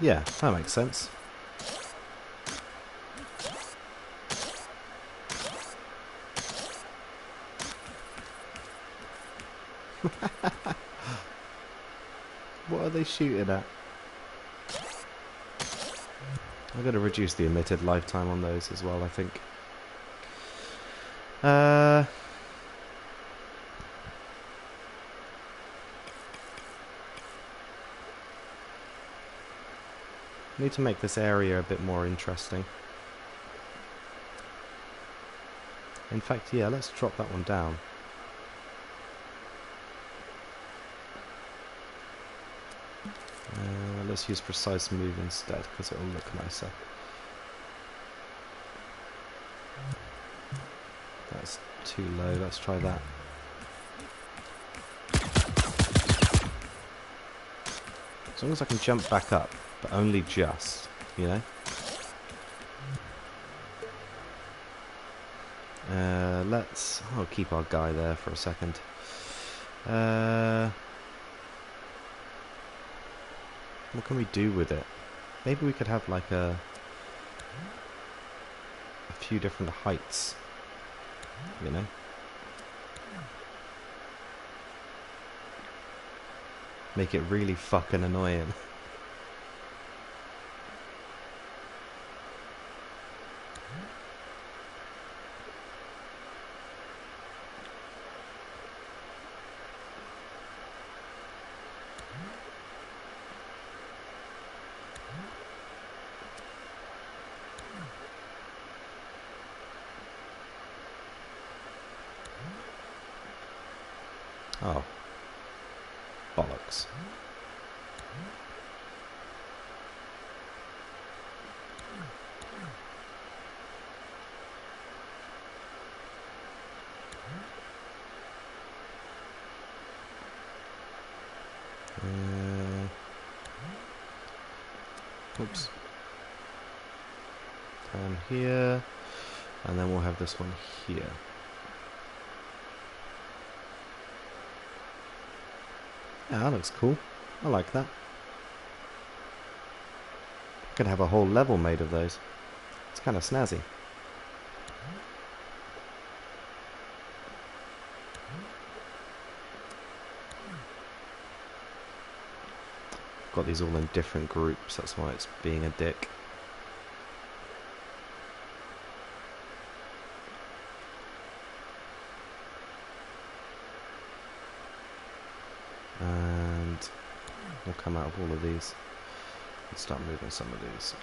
Yeah, that makes sense. What are they shooting at? I'm going to reduce the emitted lifetime on those as well, I think. Need to make this area a bit more interesting. In fact, yeah, let's drop that one down. Let's use precise move instead, because it'll look nicer. That's too low, let's try that. As long as I can jump back up, but only just, you know? I'll keep our guy there for a second. What can we do with it? Maybe we could have like a few different heights, you know? Make it really fucking annoying. Oh. Bollocks. Oops. Down here. And then we'll have this one here. Yeah, that looks cool. I like that. Could have a whole level made of those. It's kind of snazzy. Got these all in different groups, that's why it's being a dick. And we'll come out of all of these and start moving some of these.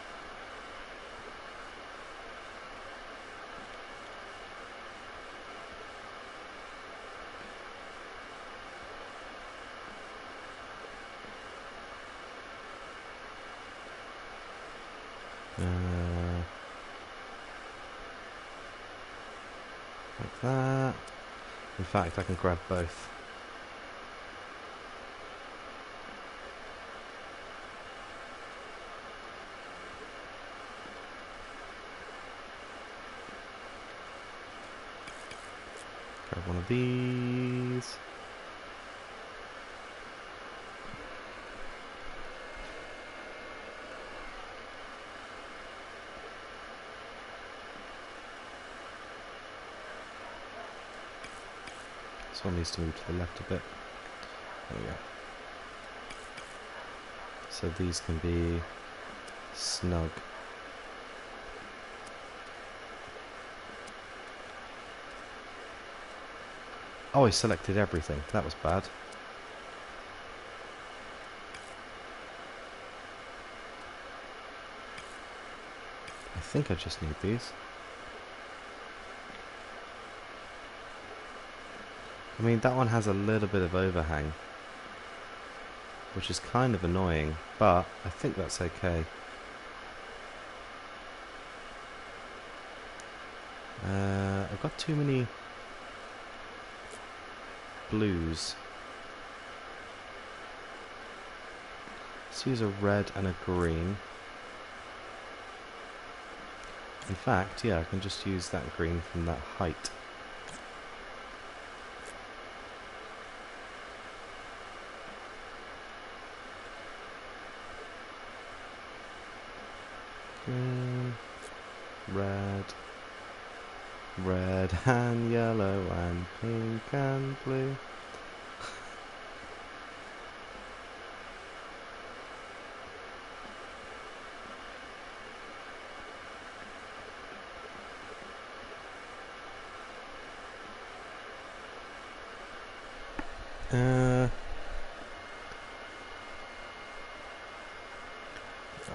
Like that. In fact, I can grab both. Grab one of these. This one needs to move to the left a bit. There we go. So these can be snug. Oh, I selected everything. That was bad. I think I just need these. I mean, that one has a little bit of overhang, which is kind of annoying, but I think that's okay. I've got too many blues. Let's use a red and a green. In fact, yeah, I can just use that green from that height. Green, red, red and yellow and pink and blue.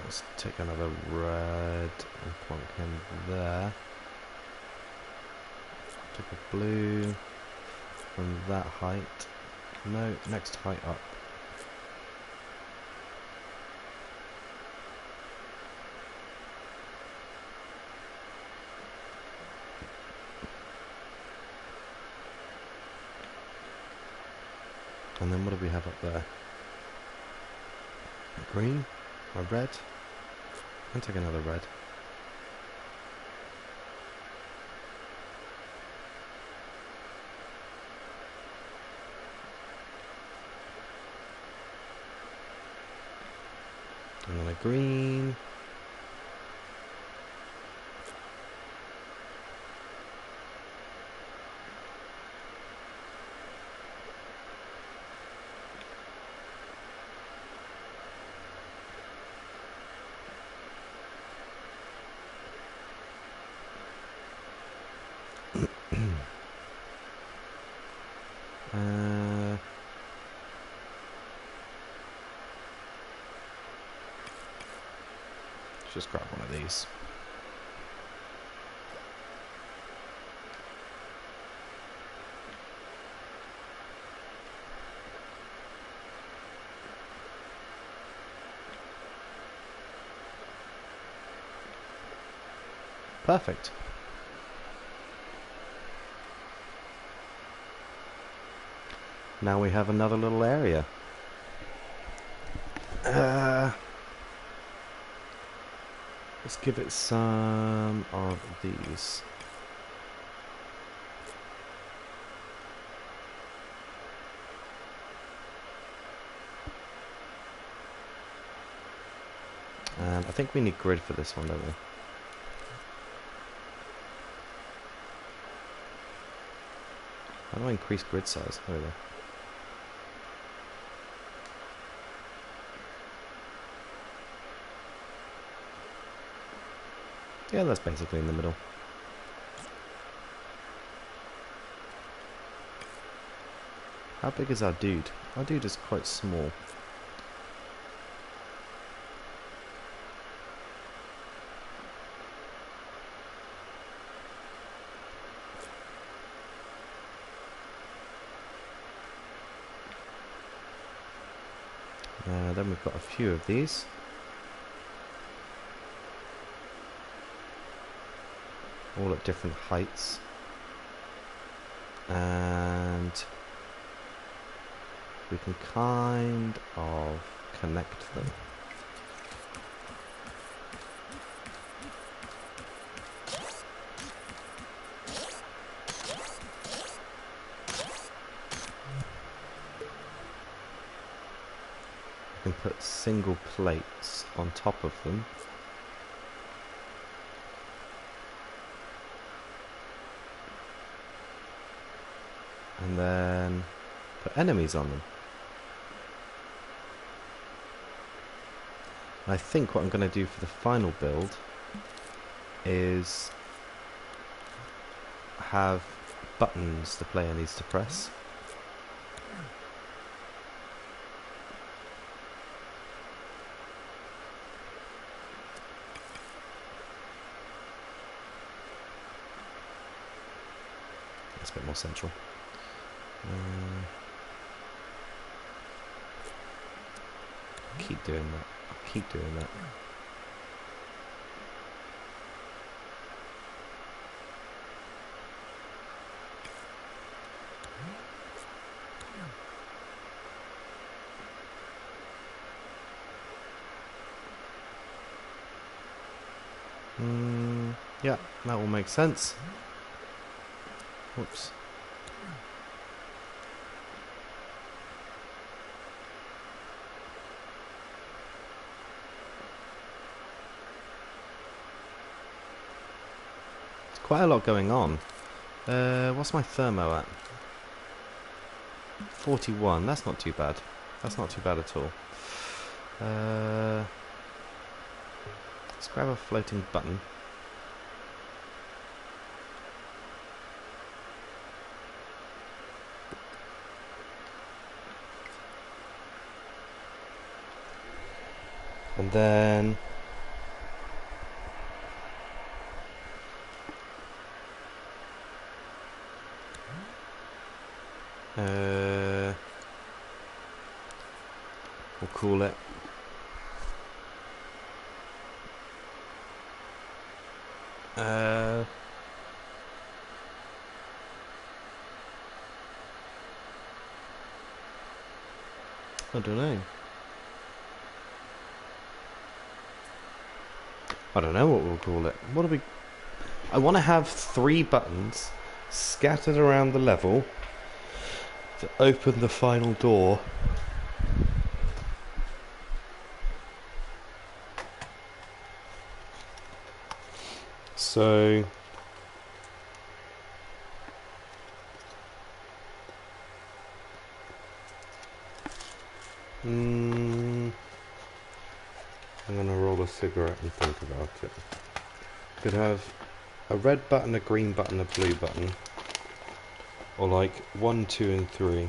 Let's take another red and plonk him there. Take a blue from that height. No, next height up. And then what do we have up there? A green, a red, and take another red. And then a green. Just grab one of these. Perfect. Now we have another little area. Let's give it some of these. And I think we need grid for this one, don't we? How do I increase grid size? There we go. Yeah, that's basically in the middle. How big is our dude? Our dude is quite small. Then we've got a few of these. All at different heights. And we can kind of connect them. We can put single plates on top of them. And then put enemies on them. I think what I'm going to do for the final build is have buttons the player needs to press. That's a bit more central. Keep doing that. I'll keep doing that. Yeah, that will make sense. Whoops. Quite a lot going on. What's my thermo at? 41. That's not too bad. That's not too bad at all. Let's grab a floating button. And then we'll call it I don't know. I don't know what we'll call it. What do we... I want to have 3 buttons scattered around the level to open the final door. So... I'm going to roll a cigarette and think about it. Could have a red button, a green button, a blue button. Or like 1, 2 and 3.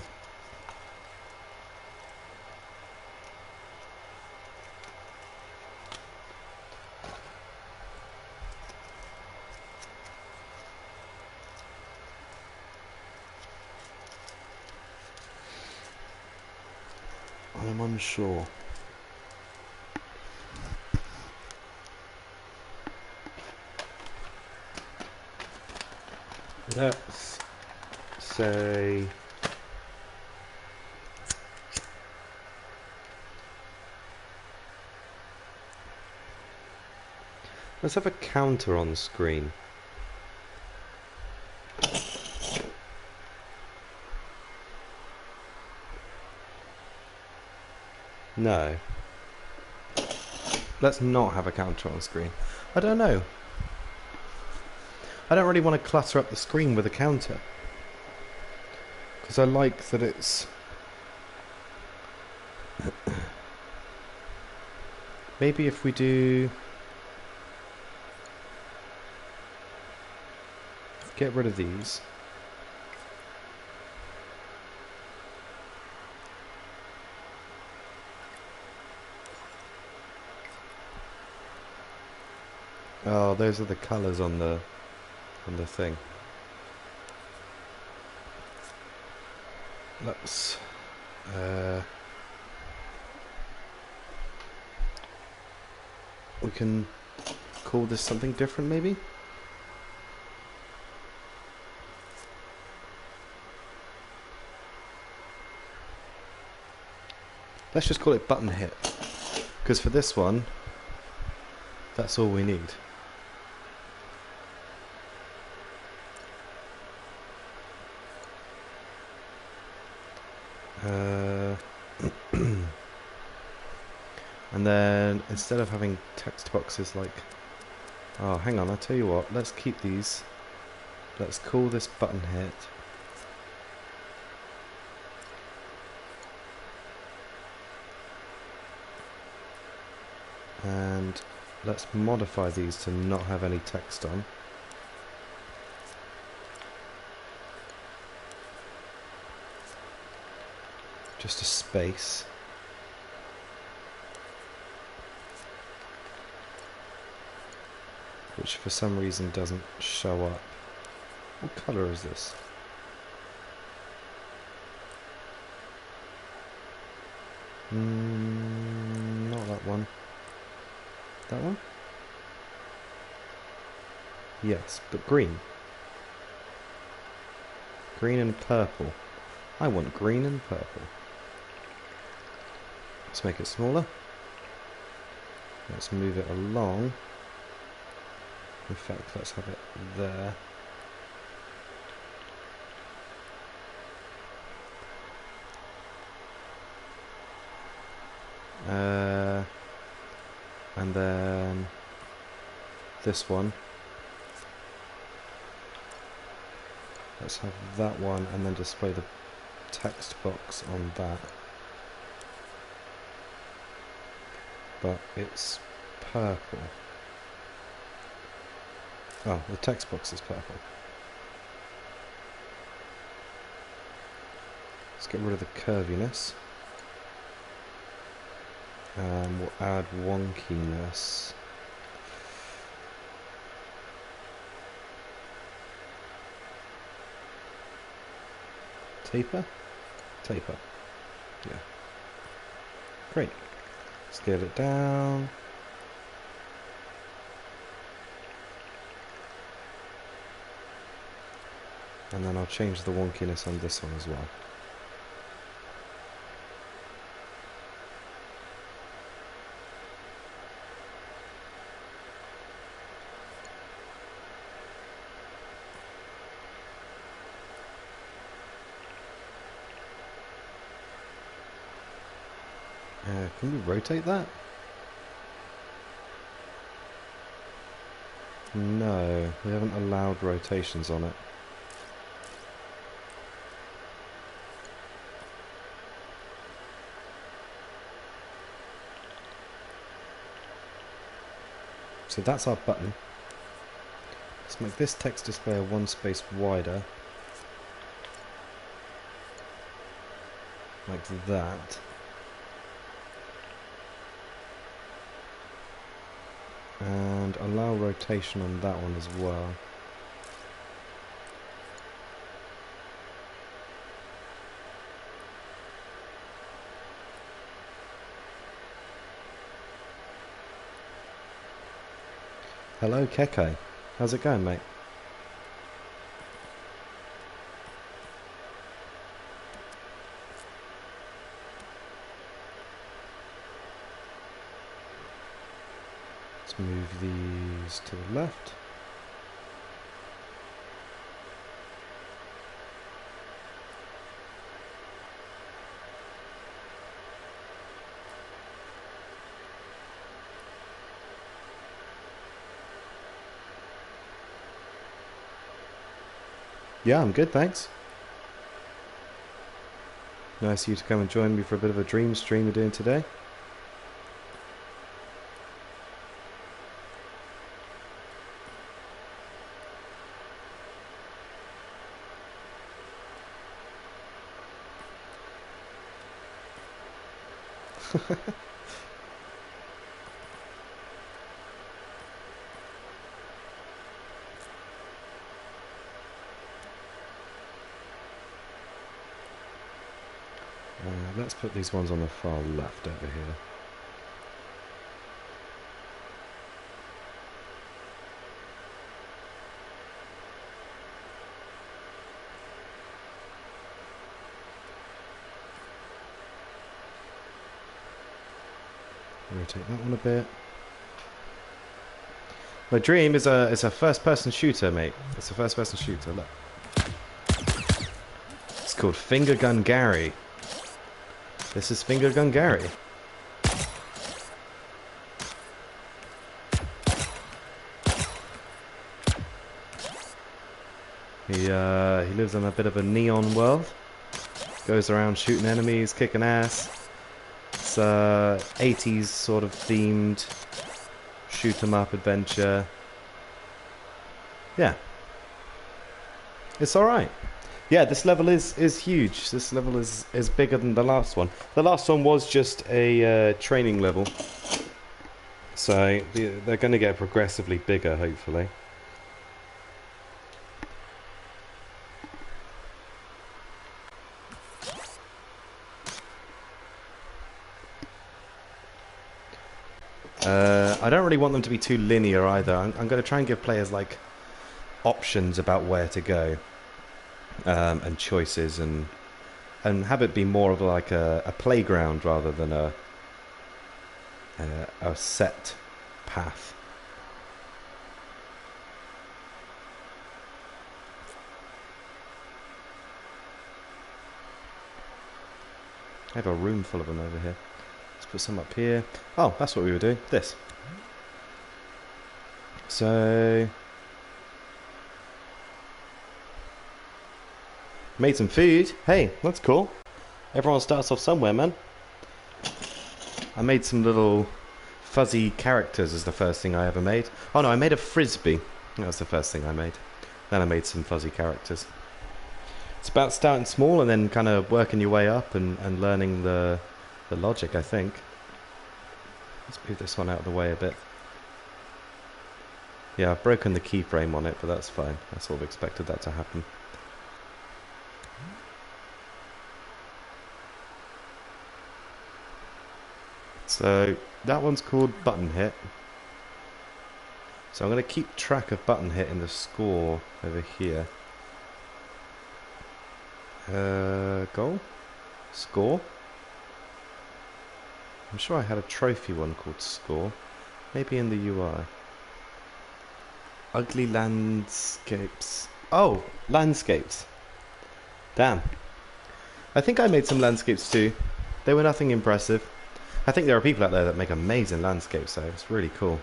I'm unsure. Let's say let's have a counter on the screen. No. Let's not have a counter on the screen. I don't know. I don't really want to clutter up the screen with a counter. Because I like that it's... Maybe if we do... Get rid of these. Oh, those are the colours on the thing. Let's we can call this something different, maybe. Let's just call it button hit, because for this one, that's all we need. And then instead of having text boxes like... Oh, hang on, I'll tell you what, let's keep these. Let's call this button hit. And let's modify these to not have any text on. Just a space. Which for some reason doesn't show up. What colour is this? Not that one. That one? Yes, but green. Green and purple. I want green and purple. Let's make it smaller. Let's move it along. In fact, let's have it there. And then this one. Let's have that one and then display the text box on that. But it's purple. Oh, the text box is purple. Let's get rid of the curviness. And we'll add wonkiness. Taper? Taper. Yeah. Great. Scale it down. And then I'll change the wonkiness on this one as well. Can we rotate that? No, we haven't allowed rotations on it. So that's our button. Let's make this text display one space wider. Like that. And allow rotation on that one as well. Hello Keke, how's it going, mate? Let's move these to the left. Yeah, I'm good, thanks. Nice of you to come and join me for a bit of a dream stream we're doing today. Let's put these ones on the far left over here. Rotate that one a bit. My dream is a first-person shooter, mate. It's a first-person shooter. Look, it's called Finger Gun Gary. This is Finger Gun Gary. He lives in a bit of a neon world. Goes around shooting enemies, kicking ass. It's 80s sort of themed shoot 'em up adventure. Yeah. It's alright. Yeah, this level is huge. This level is bigger than the last one. The last one was just a training level. So they're going to get progressively bigger, hopefully. I don't really want them to be too linear either. I'm going to try and give players like options about where to go. And choices and have it be more of like a playground rather than a set path. I have a room full of them over here. Let's put some up here. Oh, that's what we were doing. This. So Made some food. Hey, that's cool. Everyone starts off somewhere, man. I made some little fuzzy characters as the first thing I ever made. Oh no, I made a frisbee. That was the first thing I made. Then I made some fuzzy characters. It's about starting small and then kind of working your way up and learning the logic, I think. Let's move this one out of the way a bit. Yeah, I've broken the keyframe on it, but that's fine. I sort of expected that to happen. So that one's called button hit. So I'm going to keep track of button hit in the score over here. Goal? Score? I'm sure I had a trophy one called score. Maybe in the UI. Ugly landscapes. Oh, landscapes. Damn. I think I made some landscapes too. They were nothing impressive. I think there are people out there that make amazing landscapes, so it's really cool.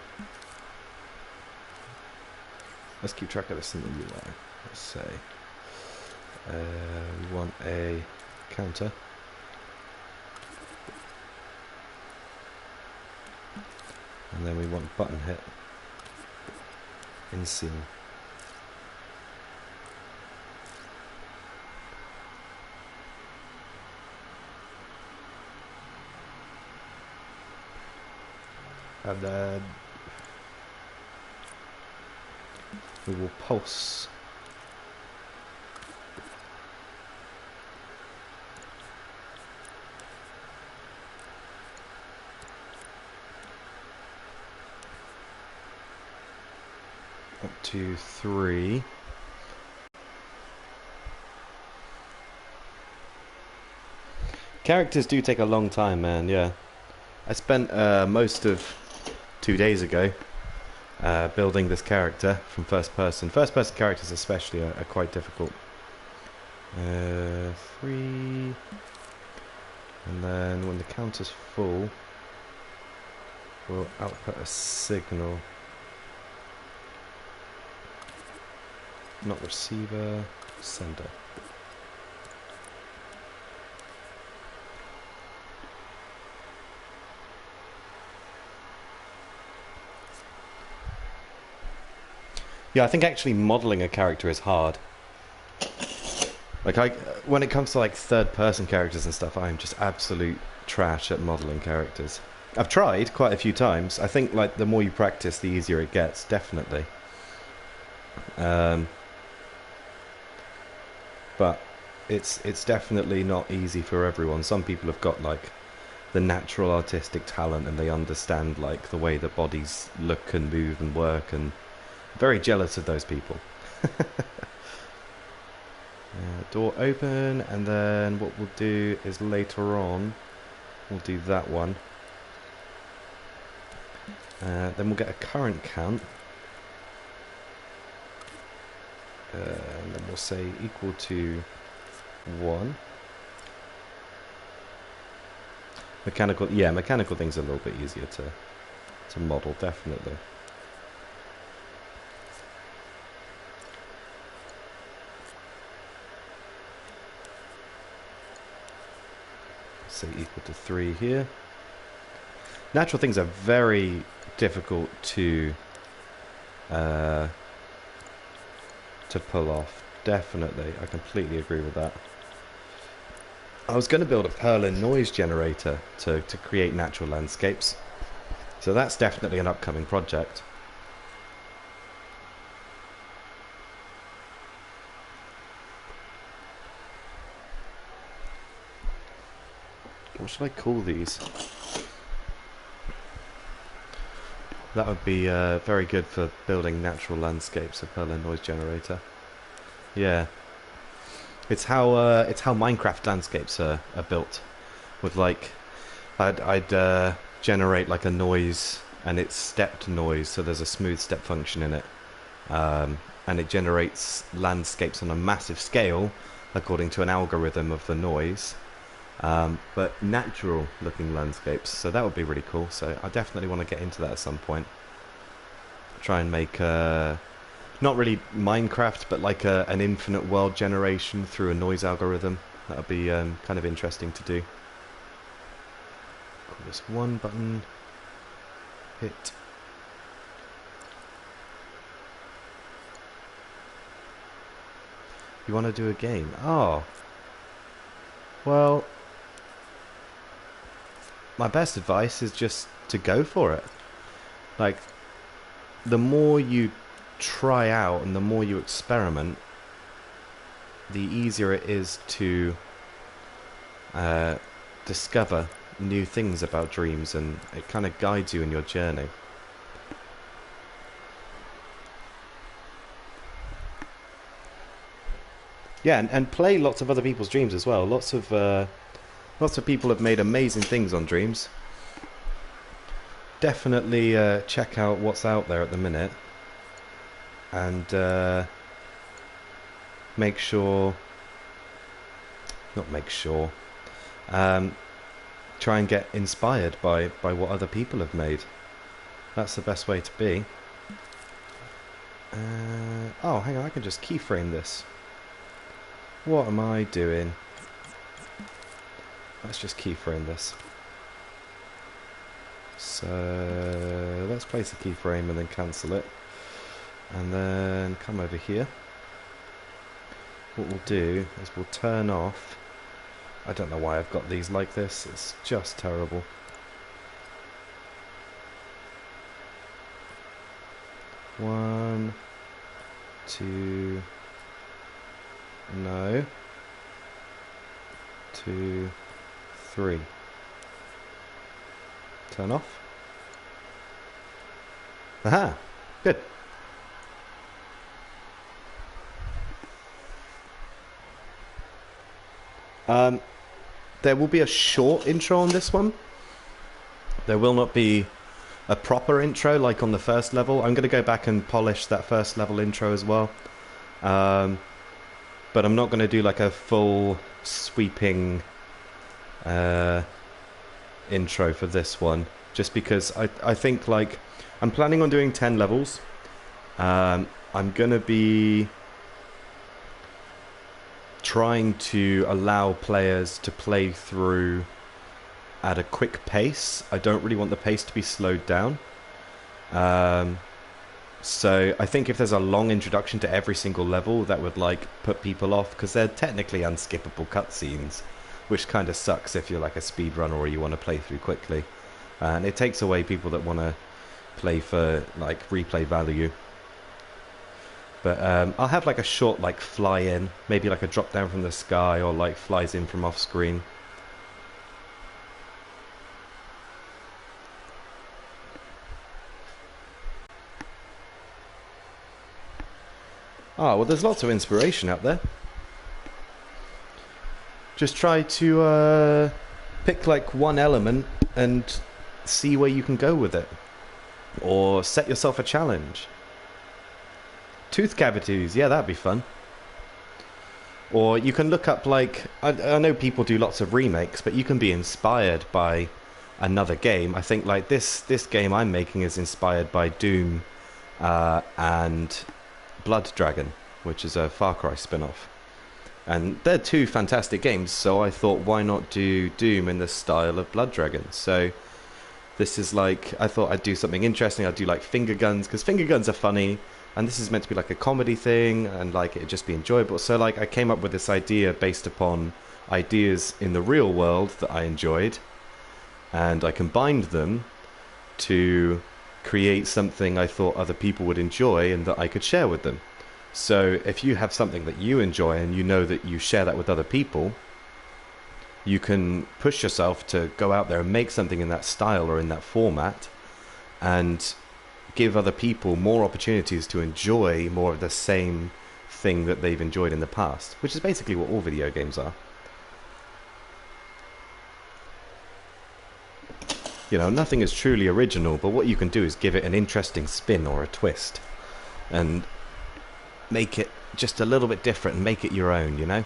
Let's keep track of this in the UI. Let's say we want a counter. And then we want button hit in scene. And then we will pulse. Up to 3. Characters do take a long time, man, yeah. I spent most of 2 days ago building this character from first person. First person characters especially are quite difficult. 3. And then when the counter's full, we'll output a signal. Not receiver, sender. Yeah, I think actually modeling a character is hard. Like when it comes to like third-person characters and stuff, I'm just absolute trash at modeling characters. I've tried quite a few times. I think like the more you practice, the easier it gets, definitely. But it's definitely not easy for everyone. Some people have got like the natural artistic talent and they understand like the way that bodies look and move and work, and I'm very jealous of those people. Door open, and then what we'll do is later on we'll do that one. Then we'll get a current count. And then we'll say equal to 1. Mechanical, yeah, mechanical things are a little bit easier to model, definitely. Say equal to 3 here. Natural things are very difficult to pull off. Definitely, I completely agree with that. I was going to build a Perlin noise generator to create natural landscapes, so that's definitely an upcoming project. What should I call these? That would be very good for building natural landscapes, a Perlin noise generator. Yeah. It's how Minecraft landscapes are built. With like, I'd generate like a noise, and it's stepped noise, so there's a smooth step function in it. And it generates landscapes on a massive scale, according to an algorithm of the noise. But natural looking landscapes, so that would be really cool. So I definitely want to get into that at some point. Try and make Not really Minecraft, but like an infinite world generation through a noise algorithm. That would be kind of interesting to do. Call this one button. Hit. You want to do a game? Oh. Well, my best advice is just to go for it. Like, the more you try out and the more you experiment, the easier it is to discover new things about dreams, and it kind of guides you in your journey. Yeah, and play lots of other people's dreams as well. Lots of people have made amazing things on dreams. Definitely check out what's out there at the minute, and make sure, not make sure, try and get inspired by what other people have made. That's the best way to be. Oh, hang on, I can just keyframe this. What am I doing? Let's just keyframe this. So let's place a keyframe and then cancel it, and then come over here. What we'll do is we'll turn off, I don't know why I've got these like this, it's just terrible. One, two, no, 2, 3. Turn off. Aha! Good. There will be a short intro on this one. There will not be a proper intro like on the first level. I'm going to go back and polish that first level intro as well. But I'm not going to do like a full sweeping intro for this one, just because I think, like, I'm planning on doing 10 levels. I'm going to be trying to allow players to play through at a quick pace. I don't really want the pace to be slowed down. So I think if there's a long introduction to every single level, that would like put people off, because they're technically unskippable cutscenes, which kind of sucks if you're like a speedrunner or you want to play through quickly. And it takes away people that want to play for like replay value. But I'll have like a short like fly in, maybe like a drop down from the sky, or like flies in from off screen. Ah, well, there's lots of inspiration out there. Just try to pick like one element and see where you can go with it. Or set yourself a challenge. Tooth cavities, yeah, that'd be fun. Or you can look up, like, I know people do lots of remakes, but you can be inspired by another game. I think like this game I'm making is inspired by Doom and Blood Dragon, which is a Far Cry spin-off. And they're two fantastic games, so I thought, why not do Doom in the style of Blood Dragon? So this is like, I thought I'd do something interesting. I'd do like finger guns, because finger guns are funny, and this is meant to be like a comedy thing, and like it'd just be enjoyable. So like I came up with this idea based upon ideas in the real world that I enjoyed, and I combined them to create something I thought other people would enjoy and that I could share with them. So if you have something that you enjoy and you know that you share that with other people, you can push yourself to go out there and make something in that style or in that format, and give other people more opportunities to enjoy more of the same thing that they've enjoyed in the past, which is basically what all video games are. You know, nothing is truly original, but what you can do is give it an interesting spin or a twist, and make it just a little bit different and make it your own, you know?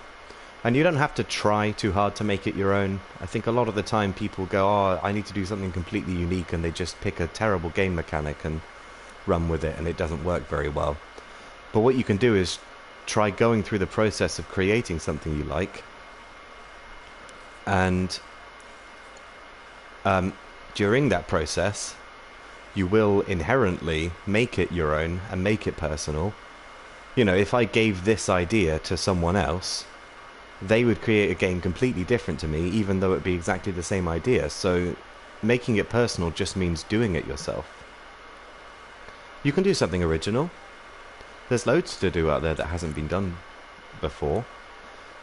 And you don't have to try too hard to make it your own. I think a lot of the time people go, oh, I need to do something completely unique, and they just pick a terrible game mechanic and run with it, and it doesn't work very well. But what you can do is try going through the process of creating something you like, and during that process you will inherently make it your own and make it personal. You know, if I gave this idea to someone else, they would create a game completely different to me, even though it'd be exactly the same idea. So making it personal just means doing it yourself. You can do something original. There's loads to do out there that hasn't been done before.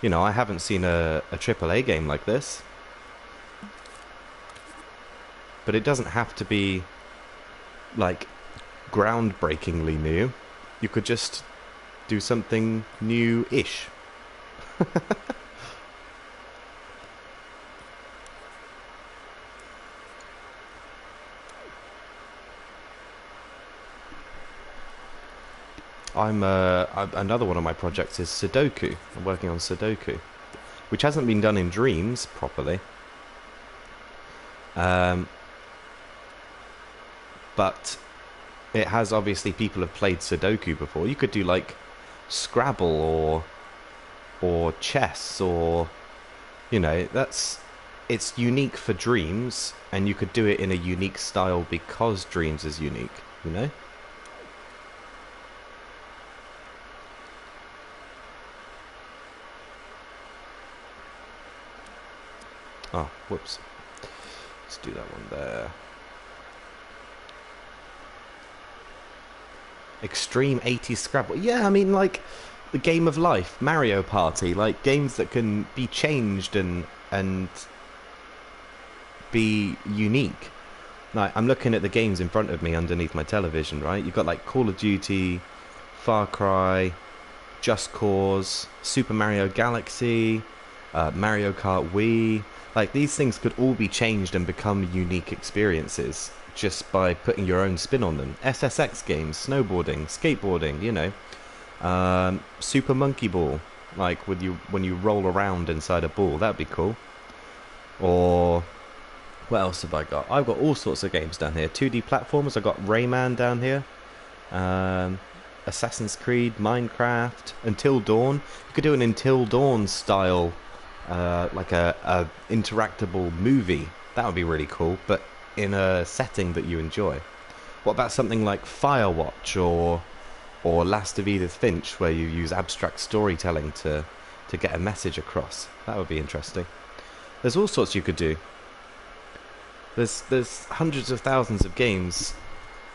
You know, I haven't seen a AAA game like this. But it doesn't have to be, like, groundbreakingly new. You could just do something new-ish. Another one of my projects is Sudoku. I'm working on Sudoku, which hasn't been done in Dreams properly. But it has, obviously, people have played Sudoku before. You could do like Scrabble or chess, or, you know, it's unique for Dreams, and you could do it in a unique style because Dreams is unique, you know? Oh, whoops. Let's do that one there. Extreme 80s Scrabble. Yeah, I mean, like, the game of life, Mario Party, like, games that can be changed and be unique. Like, I'm looking at the games in front of me underneath my television, right? You've got, like, Call of Duty, Far Cry, Just Cause, Super Mario Galaxy, Mario Kart Wii. Like, these things could all be changed and become unique experiences just by putting your own spin on them. SSX games, snowboarding, skateboarding, you know. Super Monkey Ball, like when you roll around inside a ball, that'd be cool. Or what else have I got? I've got all sorts of games down here. 2D platformers, I've got Rayman down here. Assassin's Creed, Minecraft, Until Dawn. You could do an Until Dawn style, like a interactable movie. That would be really cool, but in a setting that you enjoy. What about something like Firewatch or Last of Edith Finch, where you use abstract storytelling to get a message across? That would be interesting. There's all sorts you could do. There's hundreds of thousands of games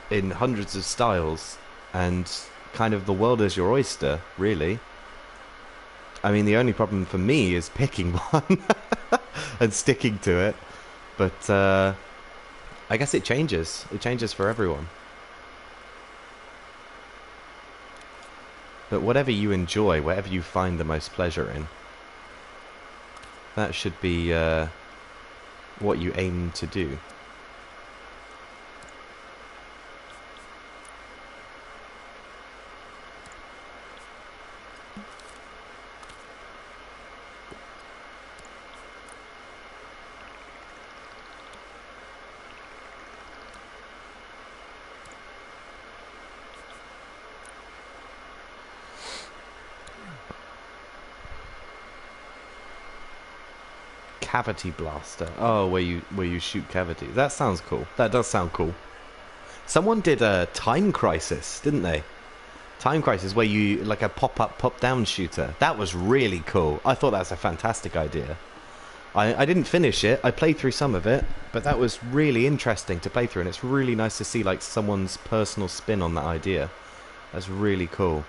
in hundreds of styles, and kind of the world is your oyster, really. I mean, the only problem for me is picking one and sticking to it. But I guess it changes. It changes for everyone. But whatever you enjoy, whatever you find the most pleasure in, that should be what you aim to do. Cavity Blaster. Oh, where you shoot cavities. That sounds cool. That does sound cool. Someone did a Time Crisis, didn't they? Time Crisis, where you, like a pop-up, pop-down shooter. That was really cool. I thought that was a fantastic idea. I didn't finish it. I played through some of it, but that was really interesting to play through, and it's really nice to see like someone's personal spin on that idea. That's really cool.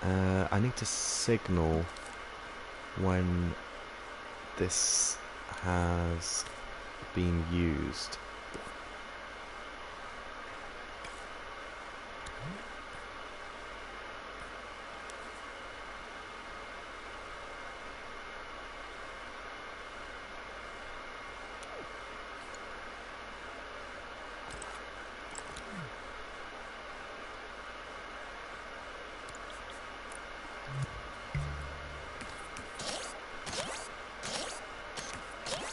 I need to signal when this has been used.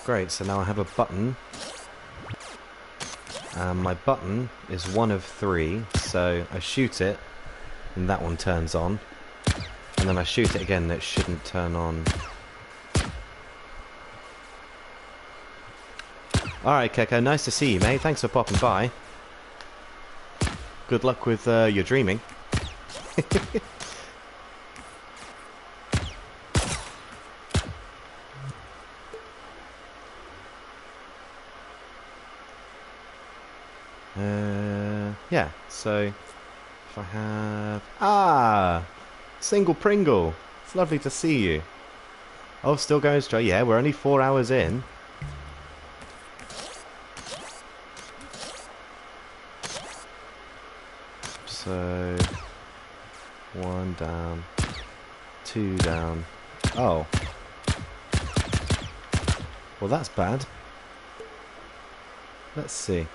Great, so now I have a button. My button is one of 3, so I shoot it, and that one turns on. And then I shoot it again and it shouldn't turn on. Alright, Keko, nice to see you, mate. Thanks for popping by. Good luck with your dreaming. Yeah, so if I have... Ah! Single Pringle! It's lovely to see you. Oh, still going straight. Yeah, we're only 4 hours in. So... 1 down. 2 down. Oh. Well, that's bad. Let's see.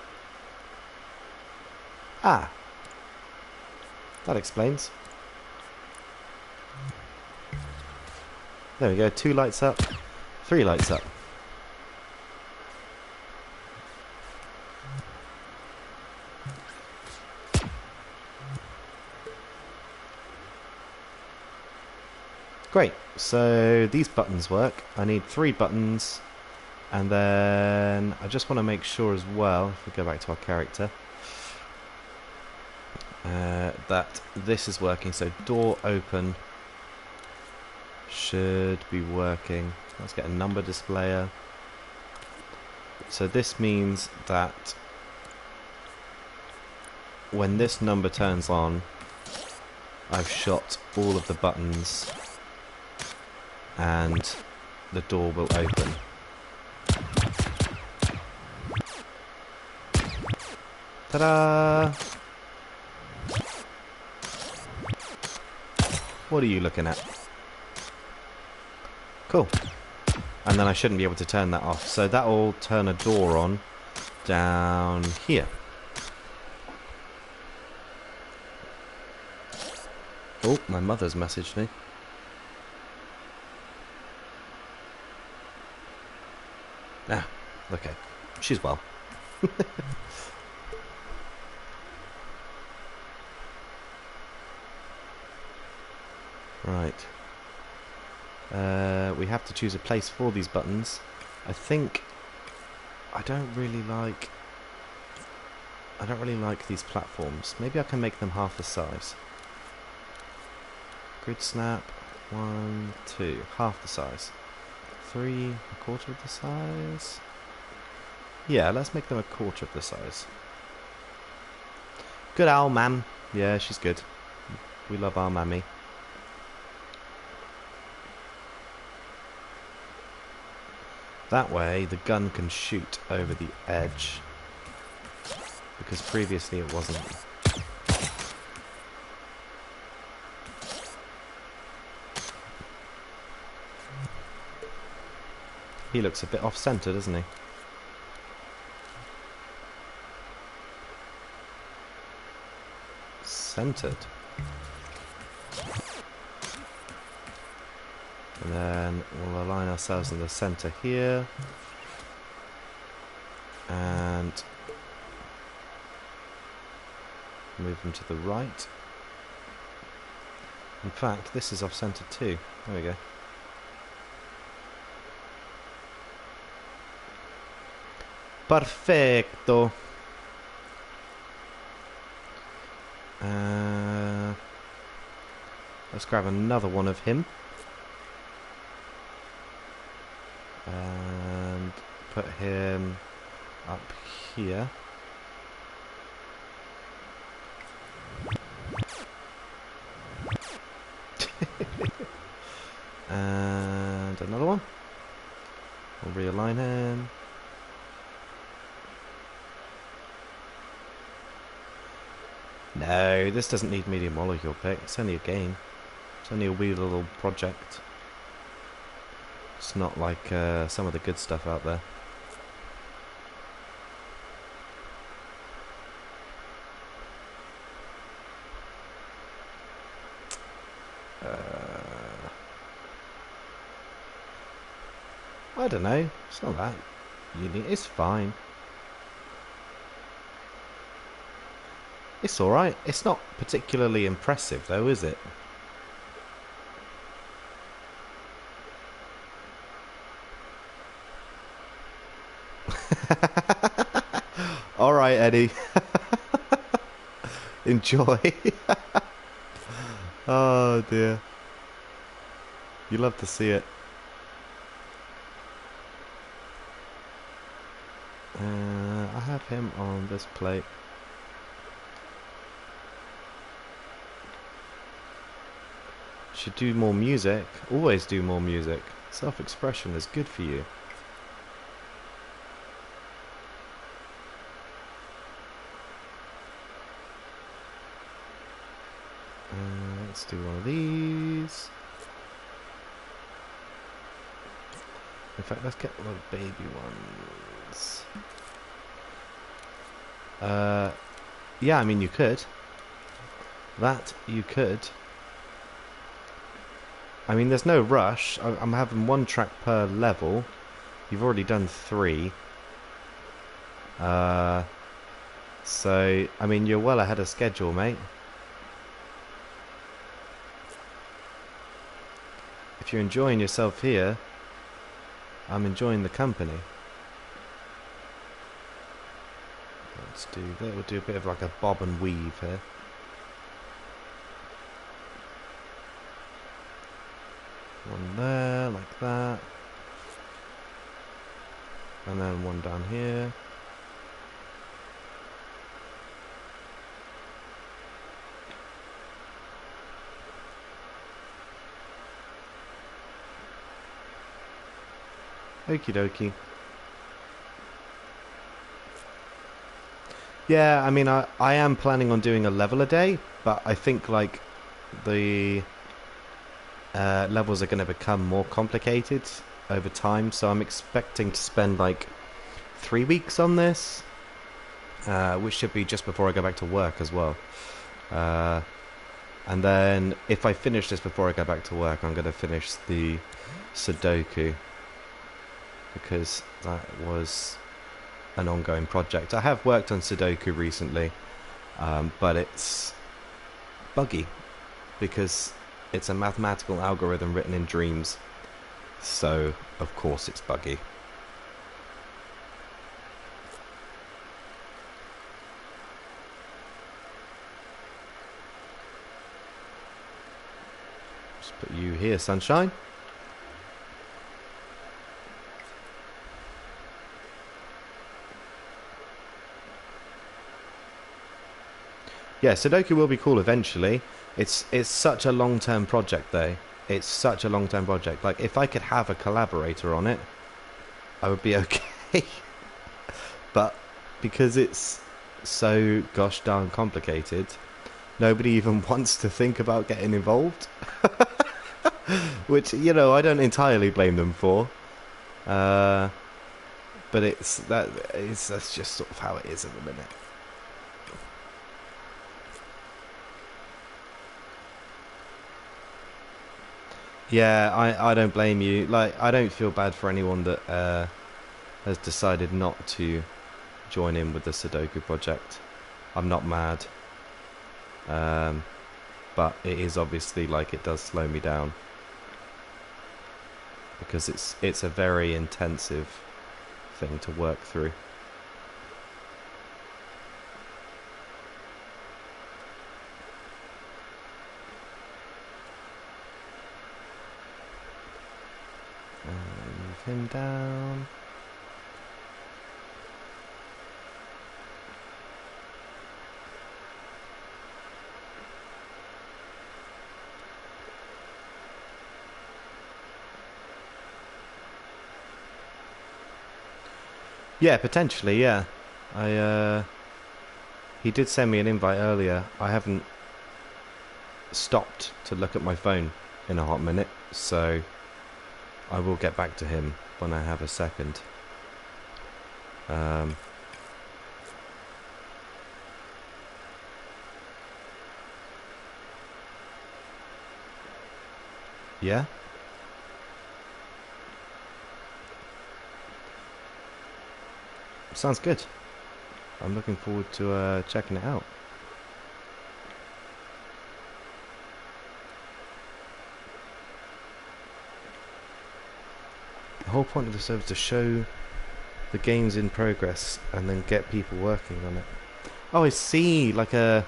Ah! That explains. There we go, 2 lights up, 3 lights up. Great, so these buttons work. I need 3 buttons, and then I just want to make sure as well, if we go back to our character, that this is working. So door open should be working. Let's get a number displayer. So this means that when this number turns on, I've shot all of the buttons and the door will open. Ta-da! What are you looking at? Cool. And then I shouldn't be able to turn that off. So that will turn a door on down here. Oh, my mother's messaged me. Ah, okay. She's well. Right. We have to choose a place for these buttons. I think I don't really like these platforms. Maybe I can make them half the size. Grid snap. 1, 2, half the size. 3, a quarter of the size. Yeah, let's make them a quarter of the size. Good owl, ma'am. Yeah, she's good. We love our mammy. That way the gun can shoot over the edge, because previously it wasn't. He looks a bit off-centre, doesn't he? Centred. And then we'll align ourselves in the centre here. And move them to the right. In fact, this is off-centre too. There we go. Perfecto. Let's grab another one of him. And put him up here. And another one. We'll realign him. No, this doesn't need media molecule pick. It's only a game. It's only a wee little project. It's not like some of the good stuff out there. I don't know. It's not that unique. It's fine. It's alright. It's not particularly impressive though, is it? Alright, Eddie. Enjoy. Oh dear. You love to see it. I have him on this plate. Should do more music. Always do more music. Self-expression is good for you. Let's do one of these. In fact, let's get one of the baby ones. Yeah, I mean you could. That you could. I mean, there's no rush. I'm having 1 track per level. You've already done 3. So, I mean, you're well ahead of schedule, mate. If you're enjoying yourself here, I'm enjoying the company. Let's do that. We'll do a bit of like a bob and weave here. One there, like that. And then one down here. Okie dokie. Yeah, I mean, I am planning on doing a level a day, but I think like the levels are going to become more complicated over time, so I'm expecting to spend like 3 weeks on this, which should be just before I go back to work as well. And then if I finish this before I go back to work, I'm going to finish the Sudoku, because that was an ongoing project. I have worked on Sudoku recently, but it's buggy because it's a mathematical algorithm written in Dreams, so of course it's buggy. Just put you here, sunshine. Yeah, Sudoku will be cool eventually. It's such a long-term project though. It's such a long-term project. Like, if I could have a collaborator on it, I would be okay. But because it's so gosh darn complicated, nobody even wants to think about getting involved. Which, you know, I don't entirely blame them for. But that's just sort of how it is at the minute. Yeah, I don't blame you. Like, I don't feel bad for anyone that has decided not to join in with the Sudoku project. I'm not mad. But it is obviously, like, it does slow me down. Because it's a very intensive thing to work through. Move him down. Yeah, potentially, yeah. He did send me an invite earlier. I haven't stopped to look at my phone in a hot minute, so I will get back to him when I have a second. Yeah? Sounds good. I'm looking forward to checking it out. whole point of the server is to show the games in progress and then get people working on it. Oh, I see. Like a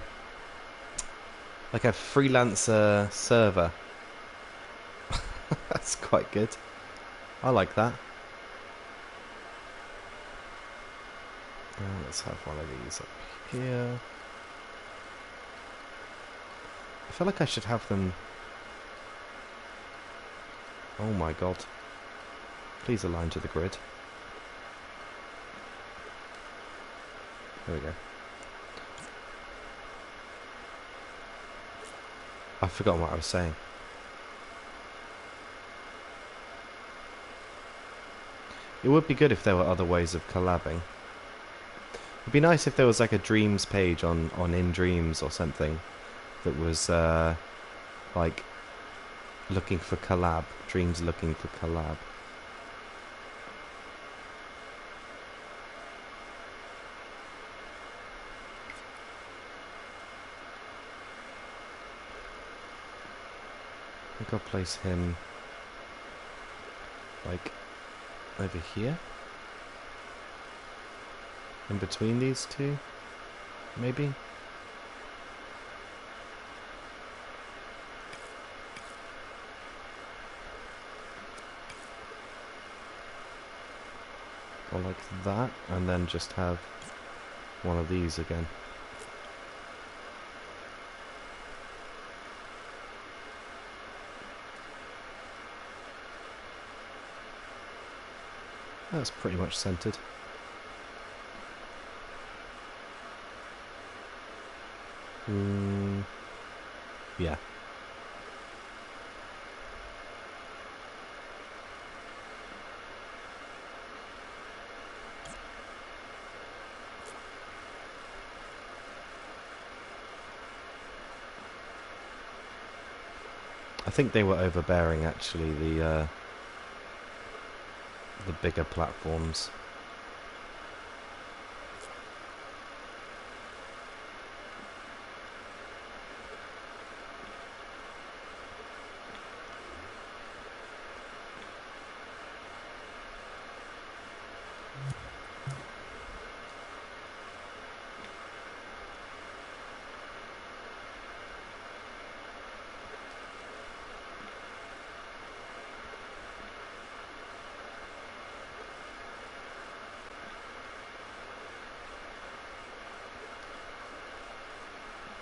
freelancer server. That's quite good. I like that. Let's have one of these up here. I feel like I should have them. Oh my god. Please align to the grid. There we go. I've forgotten what I was saying. It would be good if there were other ways of collabing. It'd be nice if there was like a Dreams page on In Dreams or something that was like looking for collab. Dreams looking for collab. I think I'll place him like over here, in between these two, maybe. Or like that, and then just have one of these again. That's pretty much centered. Yeah. I think they were overbearing actually, the bigger platforms.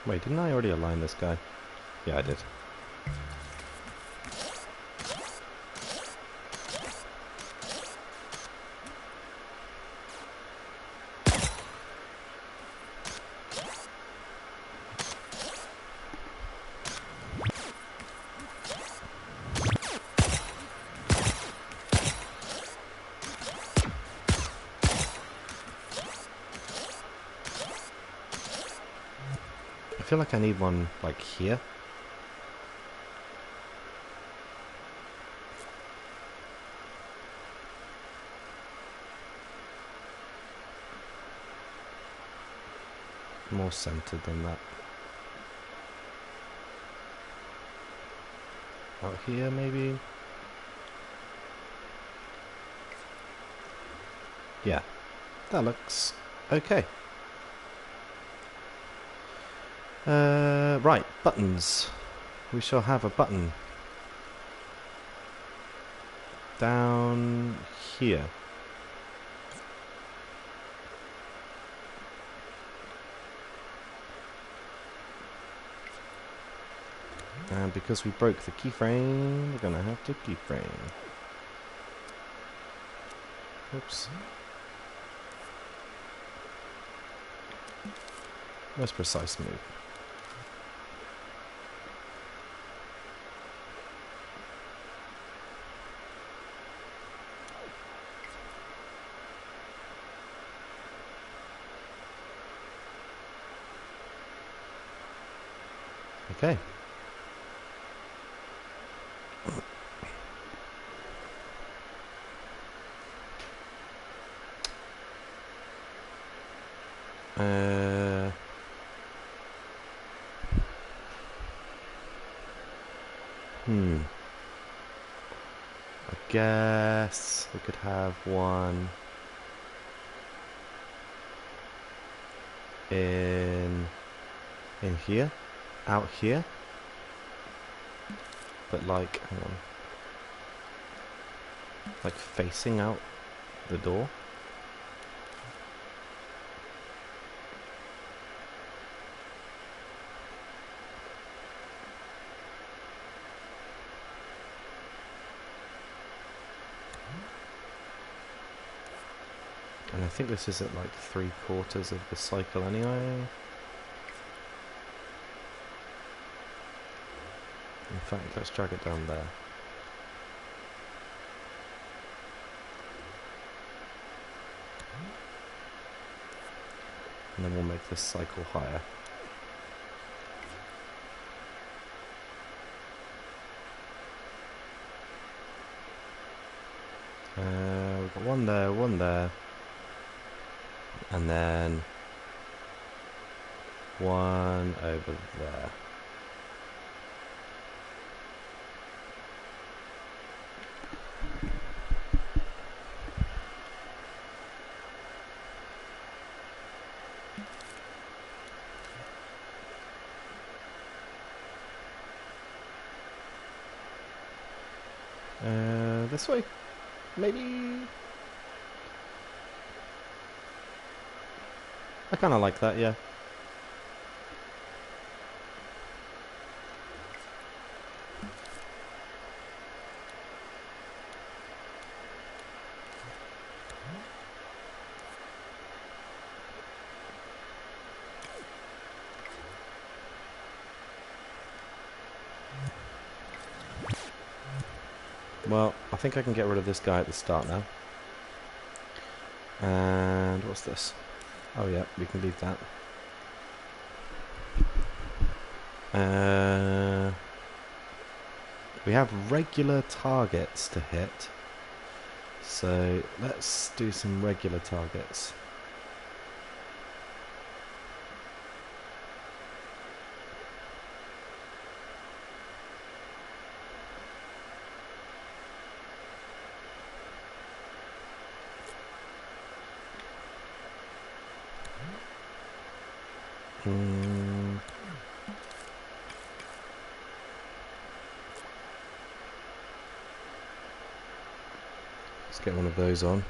Wait, didn't I already align this guy? Yeah, I did. I feel like I need one like here. More centered than that. Out here maybe? Yeah, that looks okay. Right, buttons. We shall have a button down here. And because we broke the keyframe, we're gonna have to keyframe. Oops. Most precise move. Okay. I guess we could have one in here, out here, but like, hang on, like facing out the door. And I think this is at like 3/4 of the cycle anyway. In fact, let's drag it down there. And then we'll make this cycle higher. We've got one there, and then one over there. This way, maybe. I kind of like that, yeah. Well, I think I can get rid of this guy at the start now. And what's this? Oh yeah, we can leave that. We have regular targets to hit, so let's do some regular targets. Let's get one of those on.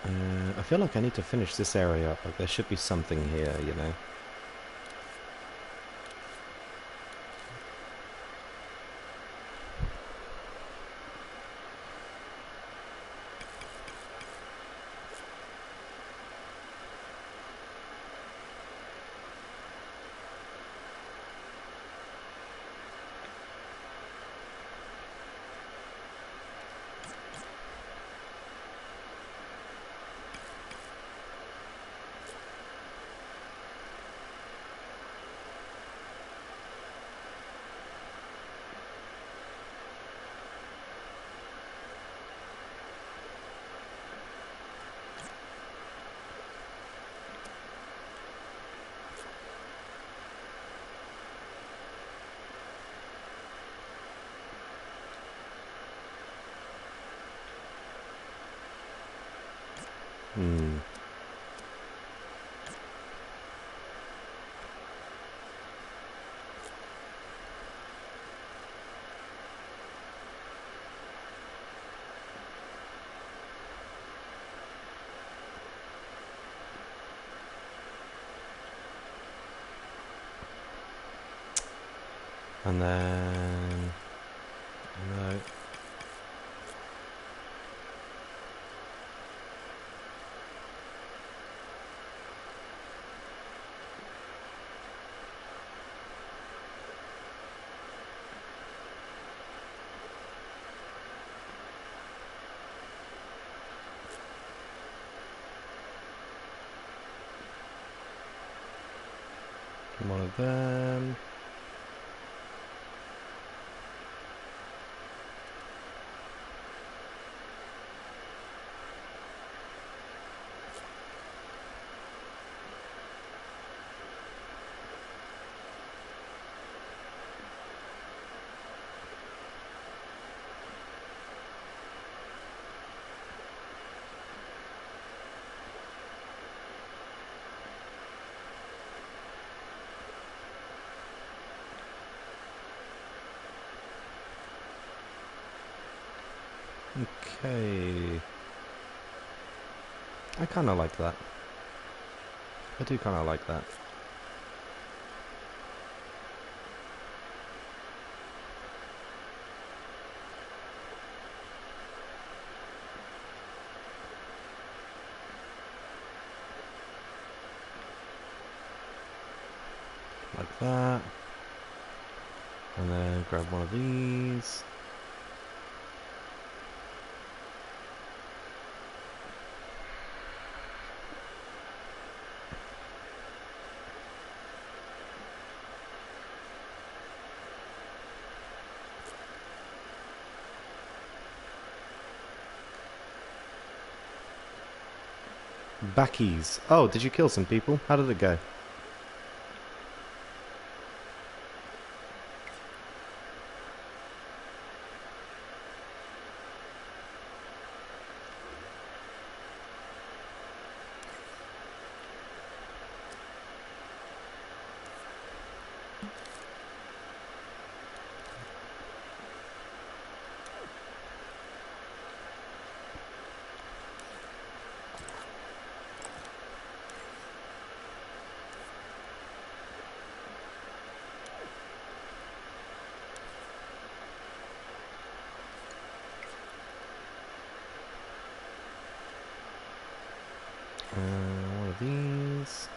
I feel like I need to finish this area up. Like there should be something here, you know. And then no. One of them. Okay. I kind of like that. I do kind of like that. Like that. And then grab one of these. Backies. Oh, did you kill some people? How did it go? One of these.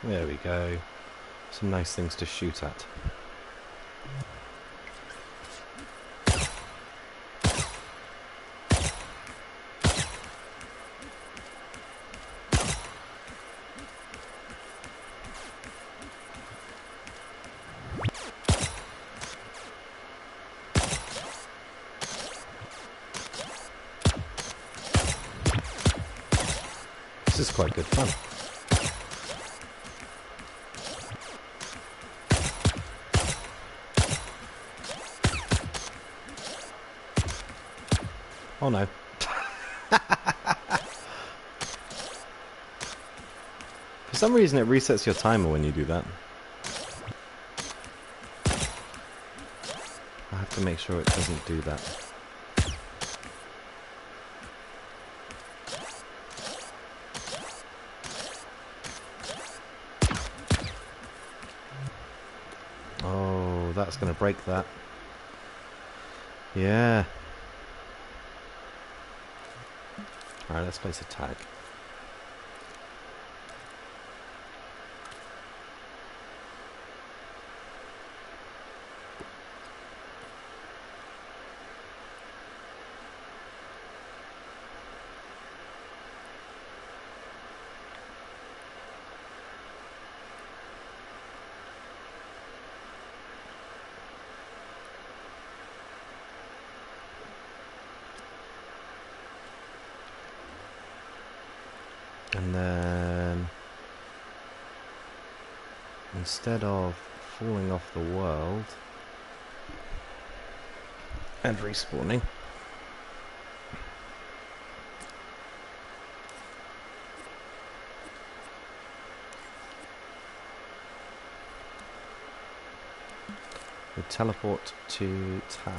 There we go. Some nice things to shoot at. This is quite good fun. Oh no. For some reason it resets your timer when you do that. I have to make sure it doesn't do that. Oh, that's going to break that. Yeah. Alright, let's place a tag. And then, instead of falling off the world and respawning, we teleport to tag.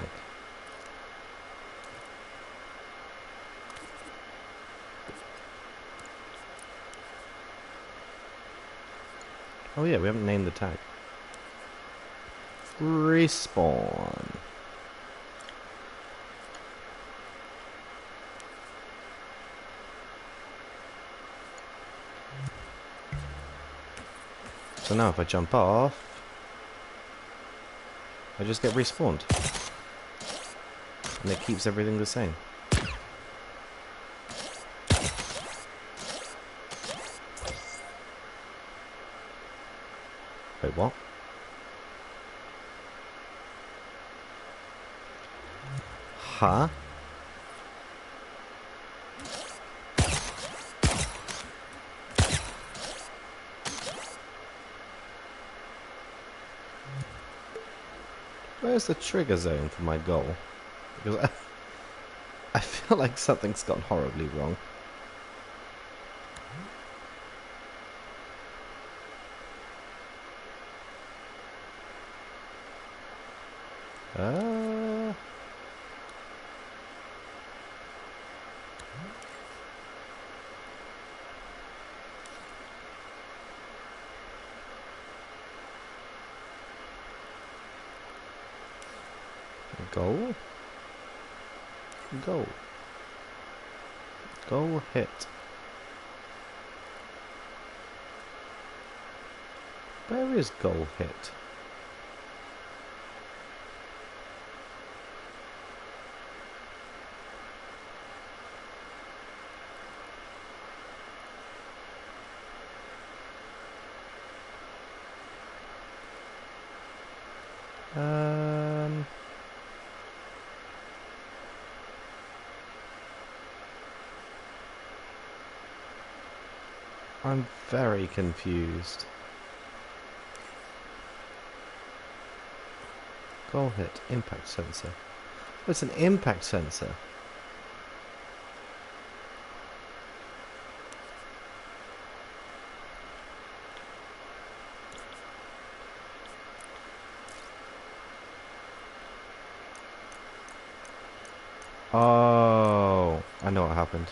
Oh yeah, we haven't named the tag. Respawn. So now if I jump off, I just get respawned. And it keeps everything the same. Wait, what? Huh? Where's the trigger zone for my goal? Because I feel like something's gone horribly wrong. Goal? Goal. Goal hit. Where is goal hit? I'm very confused. Goal hit, impact sensor. Oh, it's an impact sensor. Oh, I know what happened.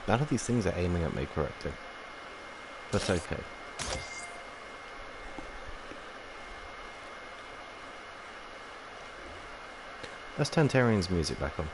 None of these things are aiming at me correctly. That's okay. Let's turn Tarian's music back on.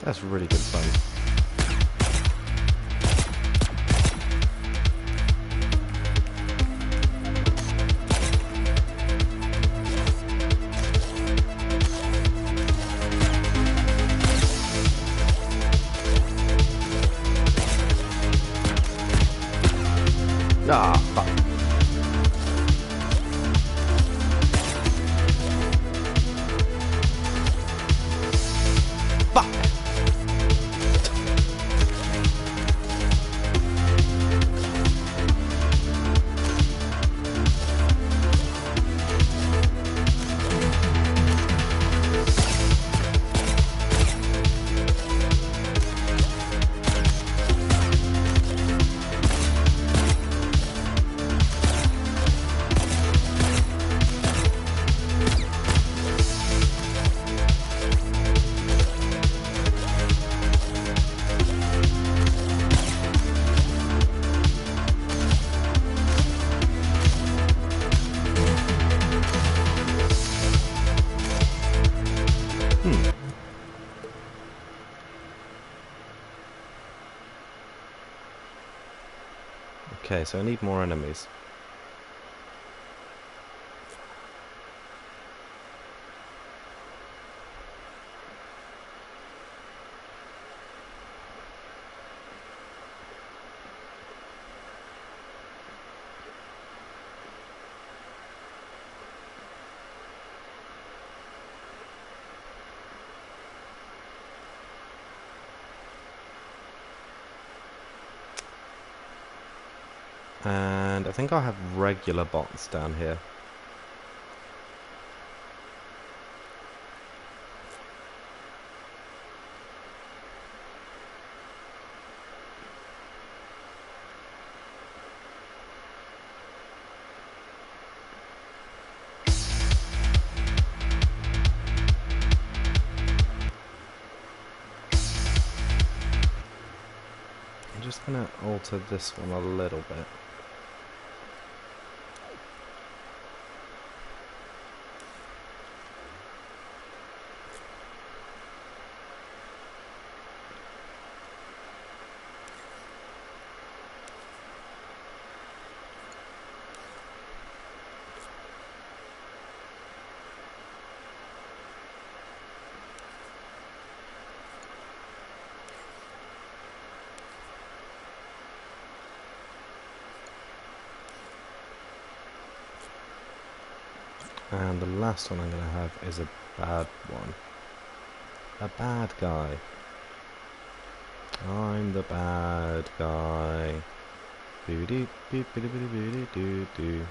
That's really good fun. Ah, fuck. Okay, so I need more enemies. And I think I'll have regular bots down here. gonna alter this one a little bit. And the last one I'm going to have is a bad one. A bad guy. I'm the bad guy. Boo doo boo boo doo boo doo doo doo.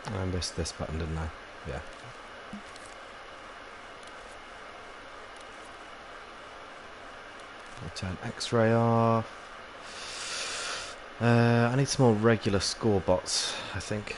I missed this button, didn't I? Yeah. I'll turn X-ray off. I need some more regular score bots, I think.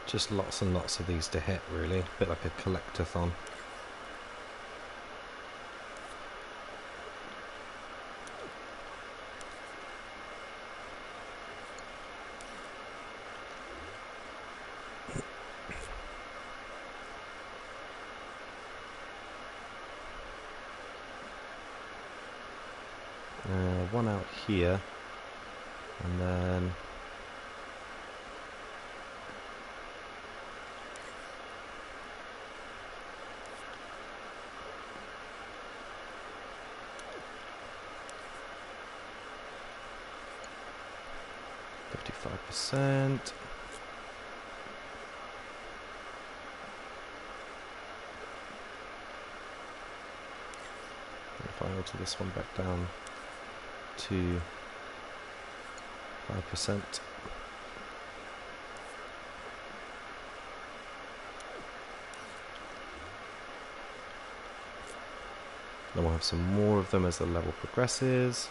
Just lots and lots of these to hit, really. A bit like a collectathon. One out here, and then %. If I alter this one back down to 5%. Then we'll have some more of them as the level progresses.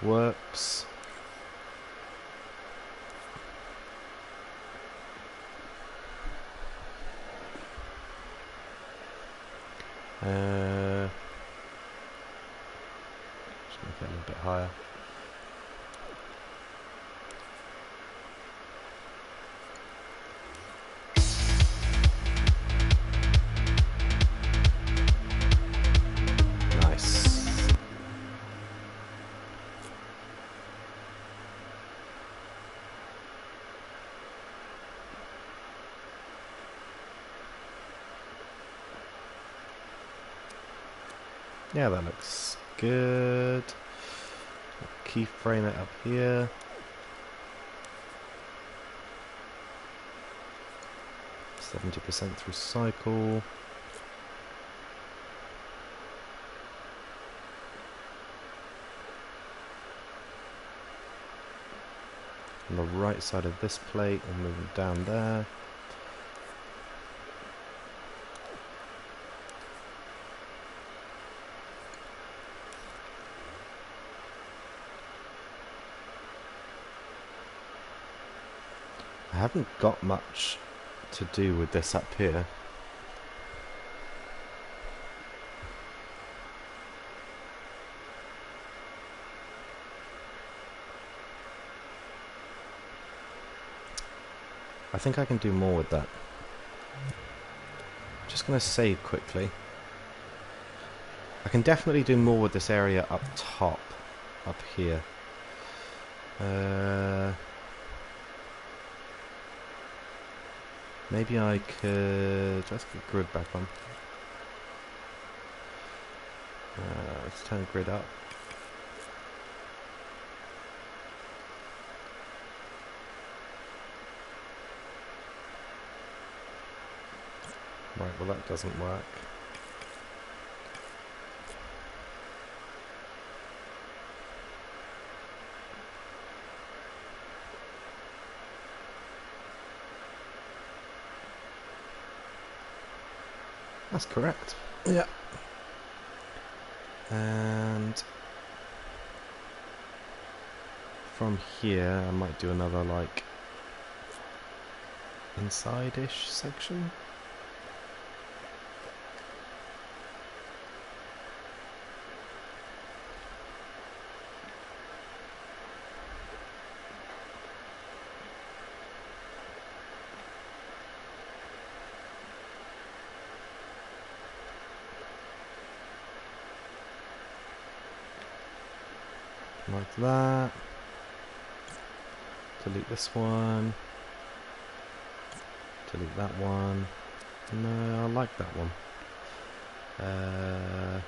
Works. Just make it a little bit higher. Nice. Yeah, that looks good. Keyframe it up here. %70% through cycle. on the right side of this plate and move them down there. I haven't got much to do with this up here. I think I can do more with that. Just going to save quickly. I can definitely do more with this area up top, up here. Maybe I could... Let's get grid back on. Let's turn grid up. Right, well that doesn't work. That's correct. Yeah. And from here I might do another like inside-ish section. Like that. Delete this one. Delete that one. No, I like that one. I'm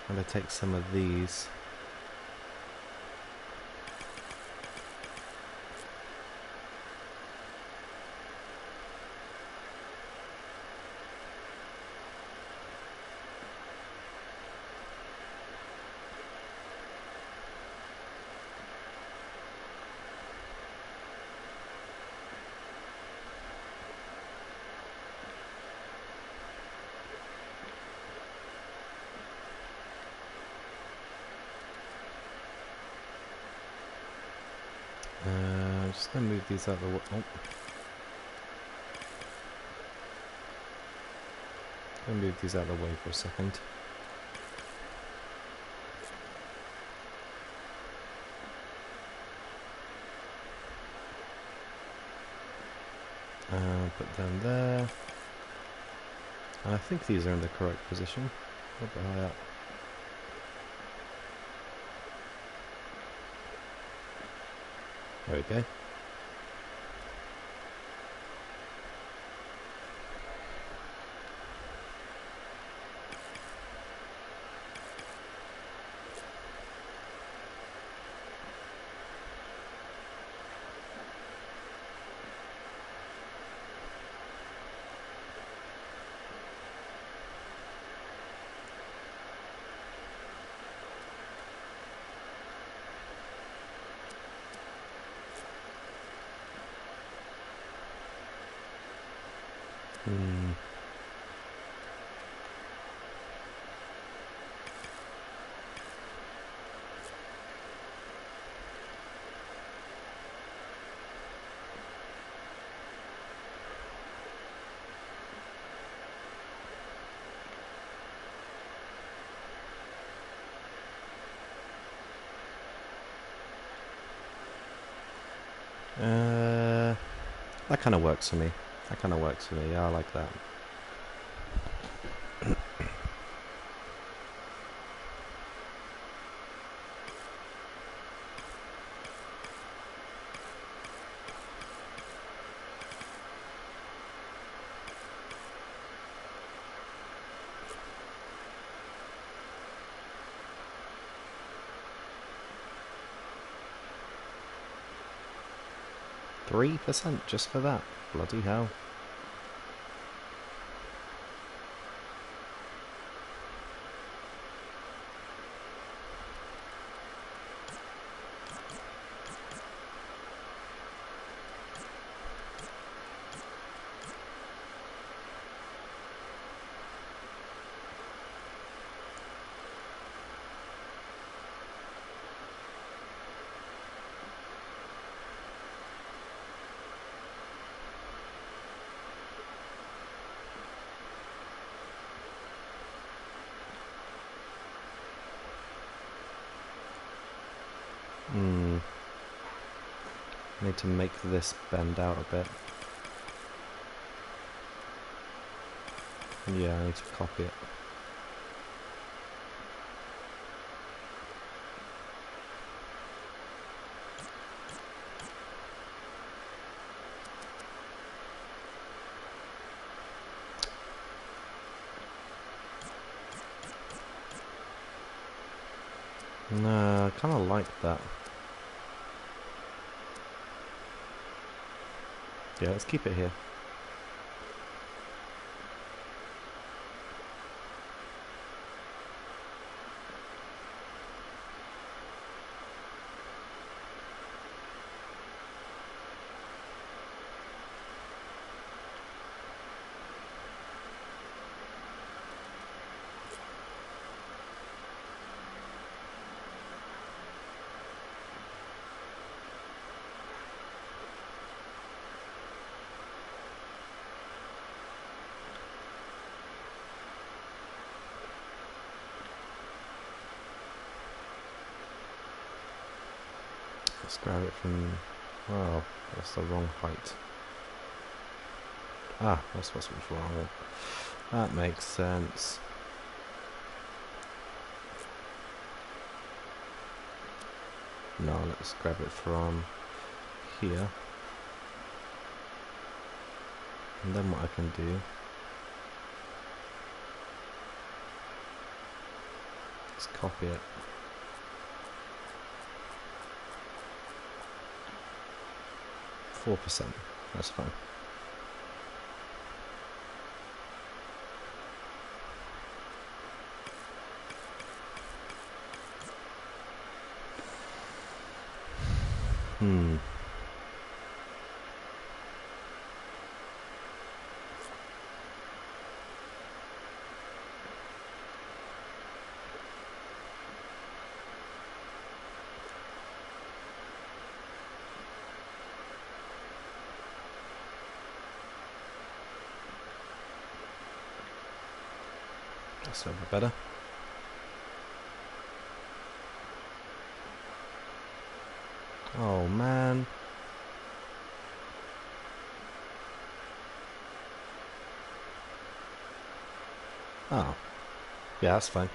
going to take some of these. Just going to move these out of the way. Oh. Going to move these out of the way for a second. Put them there. And I think these are in the correct position. A little bit high up. There we go. That kind of works for me. That kind of works for me. Yeah, I like that. 3% just for that. Bloody hell. Need to make this bend out a bit. Yeah, I need to copy it. No, I kind of like that. Yeah, let's keep it here. Let's grab it from... Oh, that's the wrong height. Ah, that's what's wrong. That makes sense. No, let's grab it from here. And then what I can do is copy it. %. That's fine. That's a bit better. Oh man. Oh. Yeah, that's fine.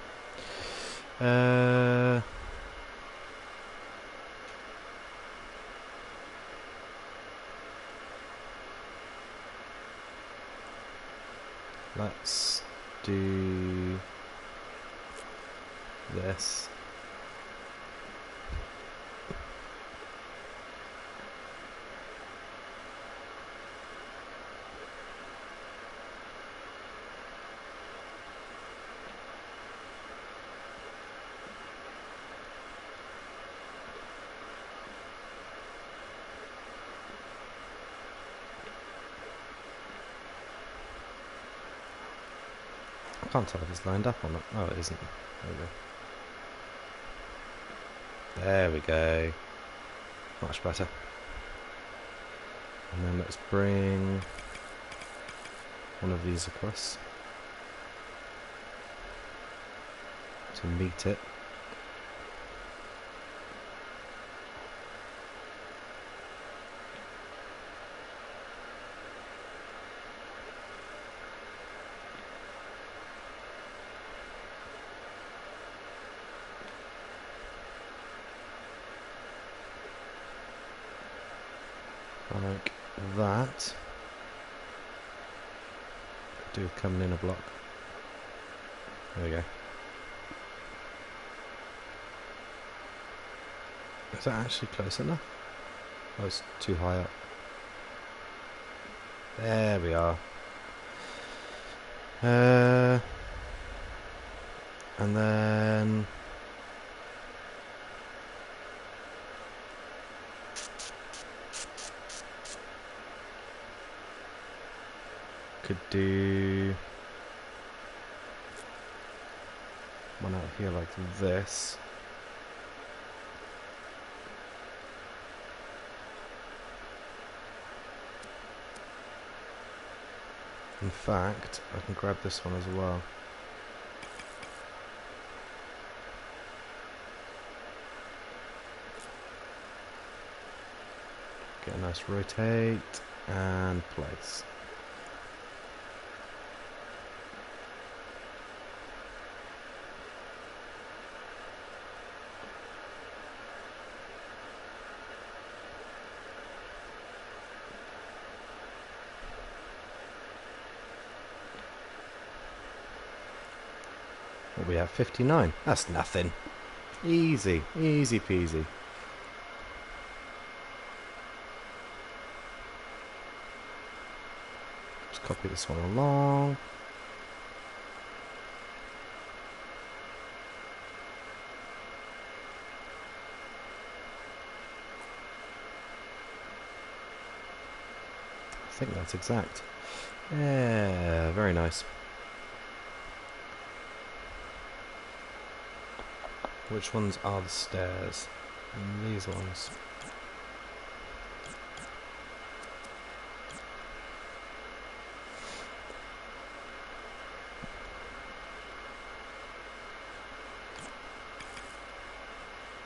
Let's do this. I can't tell if it's lined up or not. Oh, it isn't. There we go. Much better. And then let's bring one of these across to meet it. Like that. Do coming in a block. There we go. Is that actually close enough? Oh, it's too high up. There we are. And then could do one out here like this. In fact, I can grab this one as well. Get a nice rotate and place. What we have, 59. That's nothing. Easy, easy peasy. Just copy this one along. I think that's exact. Yeah, very nice. Which ones are the stairs? And these ones.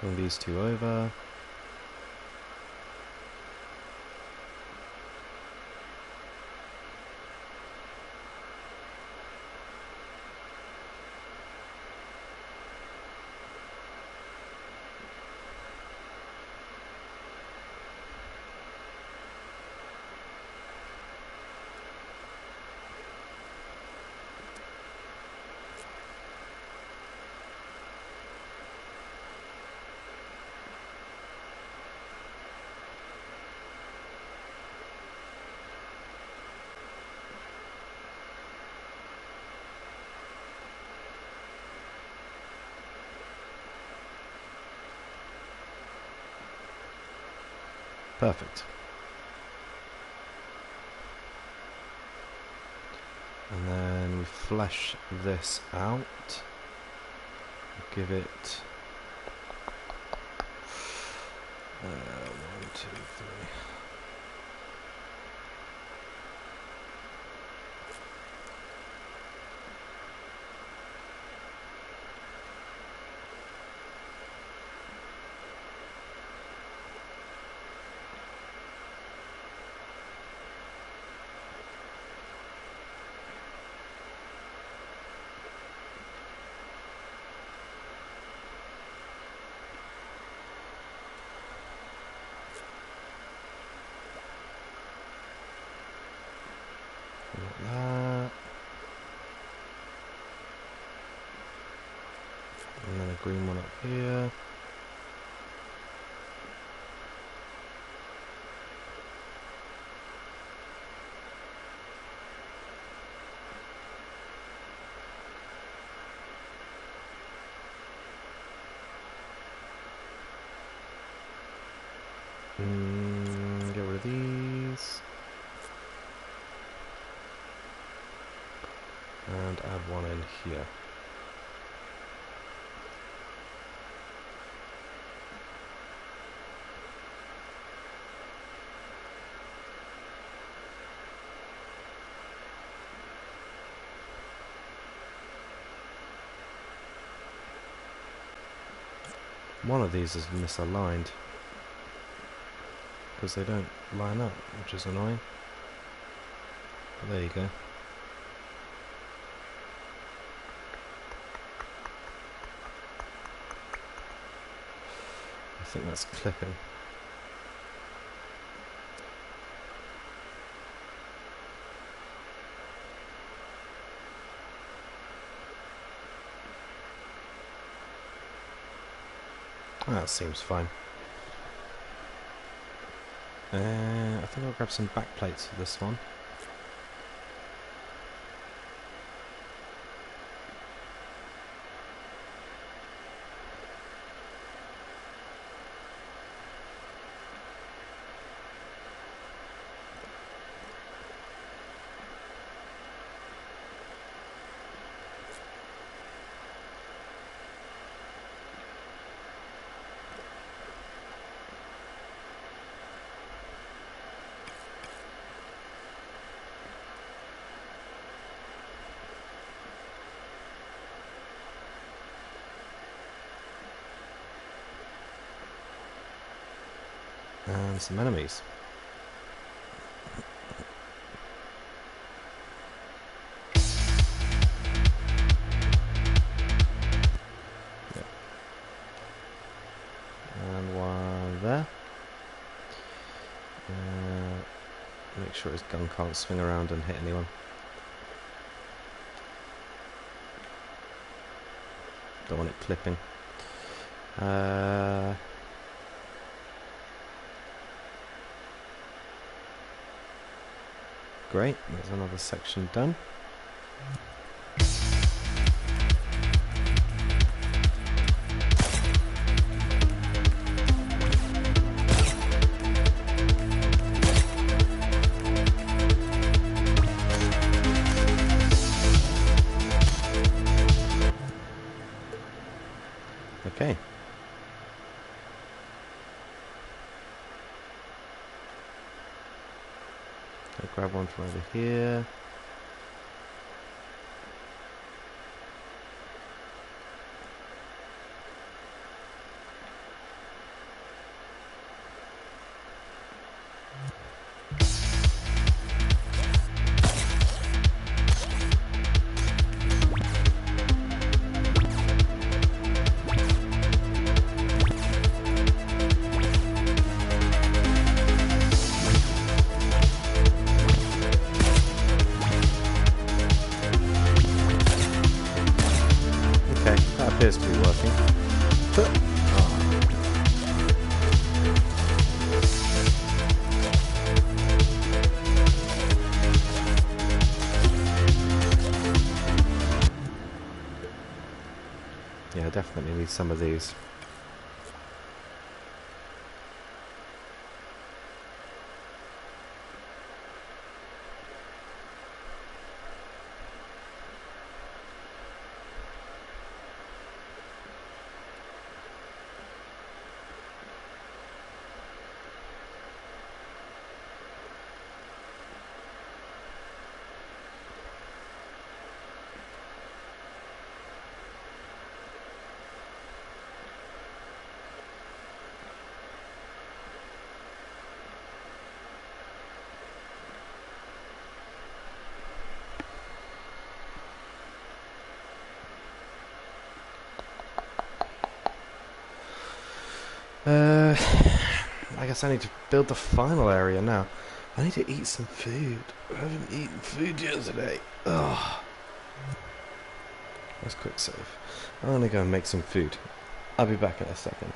Bring these two over. Perfect. And then we flesh this out. Give it 1, 2, 3. Like that. And then a green one up here. Get rid of these. And add one in here. One of these is misaligned because they don't line up, which is annoying. But there you go. I think that's clipping. That seems fine. I think I'll grab some back plates for this one. And some enemies. sure his gun can't swing around and hit anyone. Don't want it clipping. Great, there's another section done. Okay. I'll grab one from over here. Appears to be working. Yeah, definitely need some of these. I guess I need to build the final area now. I need to eat some food. I haven't eaten food yet today. Ugh. Let's quick save. I'm gonna go and make some food. I'll be back in a second.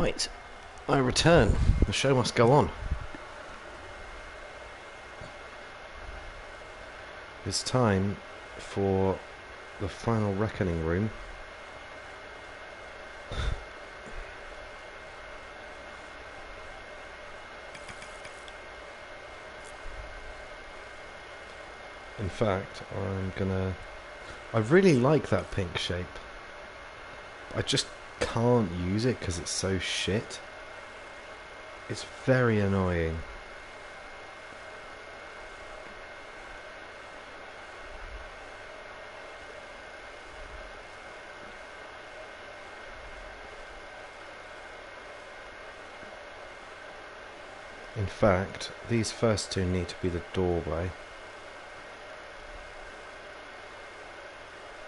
Right, I return. The show must go on. It's time for the final reckoning room. In fact, I really like that pink shape. I just can't use it because it's so shit. It's very annoying. In fact, these first two need to be the doorway.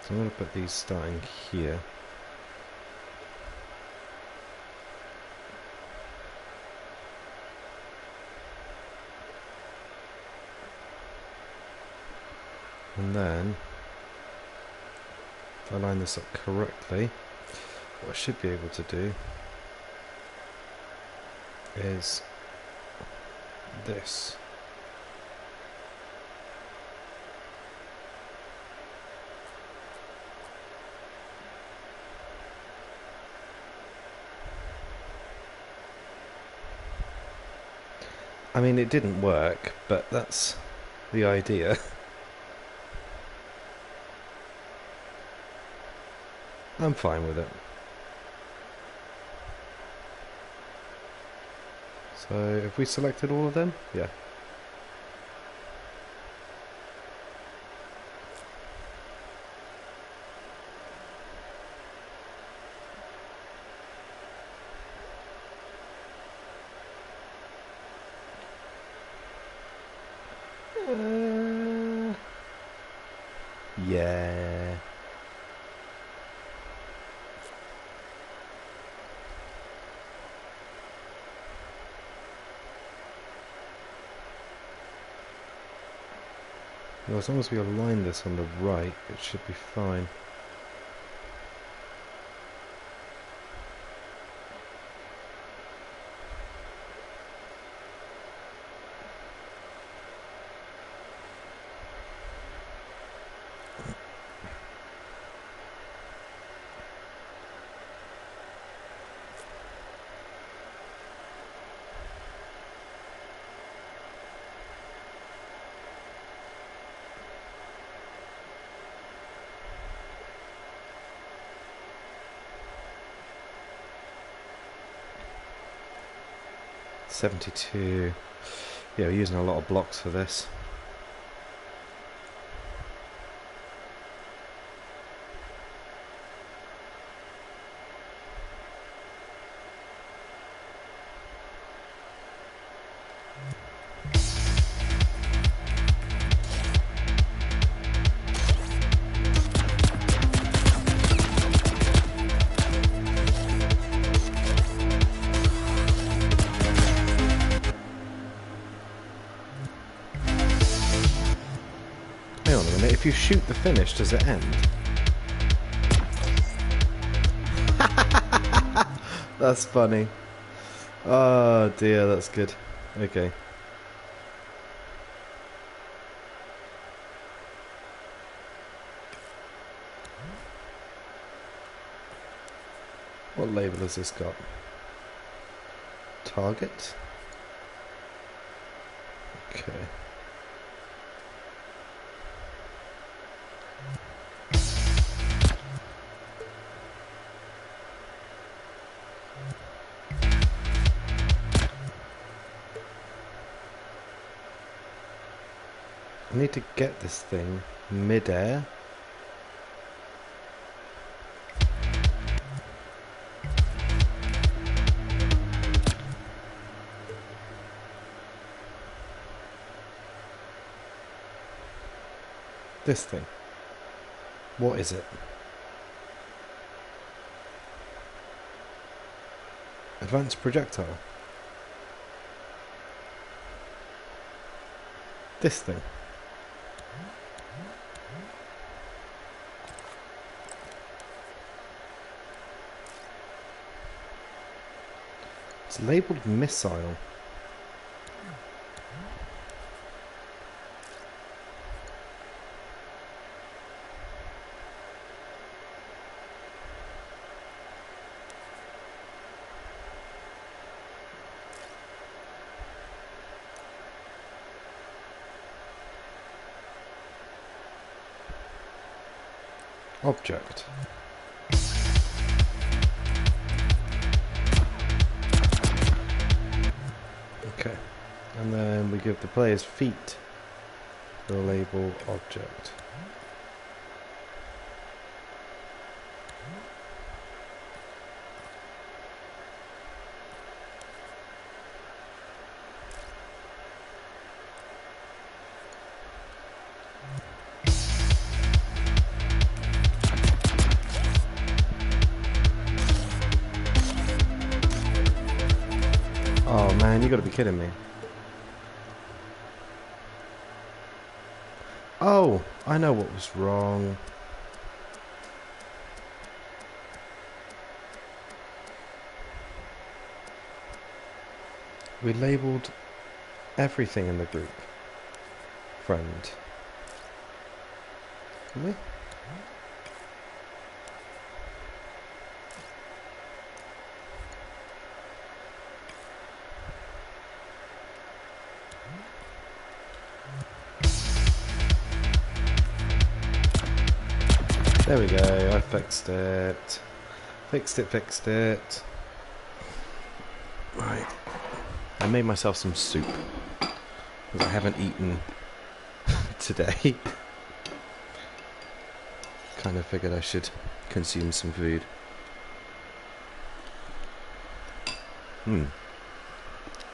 So I'm going to put these starting here. And then, if I line this up correctly, what I should be able to do is this. I mean, it didn't work, but that's the idea. I'm fine with it. So, have we selected all of them? Yeah. Yeah. Well, as long as we align this on the right, it should be fine. $72. Yeah, we're using a lot of blocks for this. Hang on a minute, if you shoot the finish, does it end? That's funny. Oh dear, that's good. Okay. What label has this got? Target? Okay. I need to get this thing mid-air. This thing. What is it? Advanced projectile. This thing. It's labelled missile. Object. Okay, and then we give the player's feet the label object. Oh man, you gotta be kidding me. Oh, I know what was wrong. We labelled everything in the group friend. Can we? There we go, I fixed it. Fixed it. Right. I made myself some soup. Because I haven't eaten today. Kind of figured I should consume some food.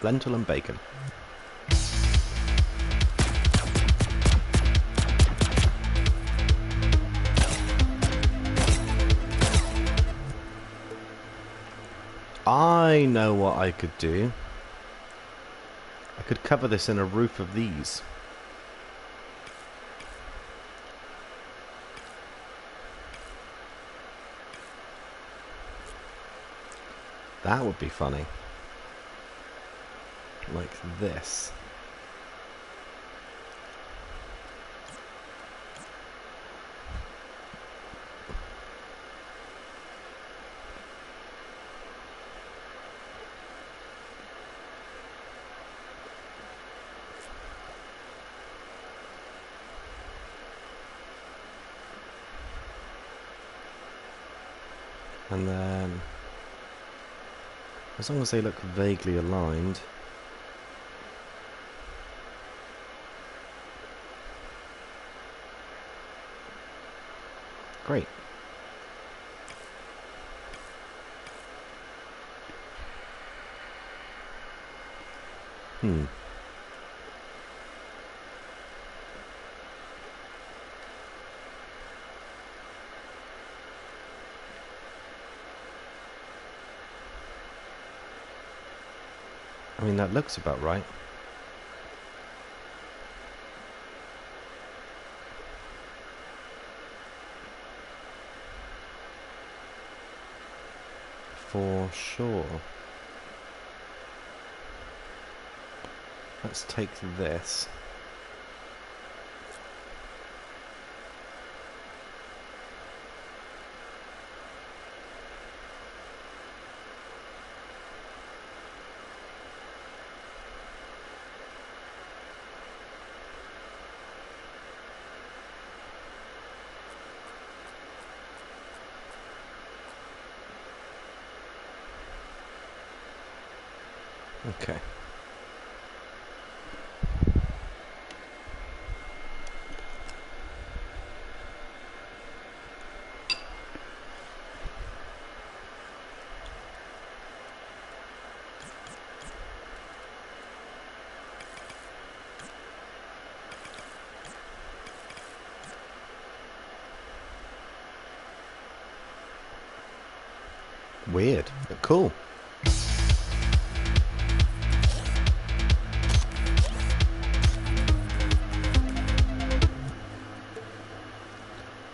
Lentil and bacon. I know what I could do. I could cover this in a roof of these. That would be funny. Like this. And then, as long as they look vaguely aligned. Great. I mean, that looks about right. For sure. Let's take this. Okay. Weird, but cool.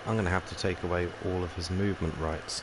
I'm going to have to take away all of his movement rights.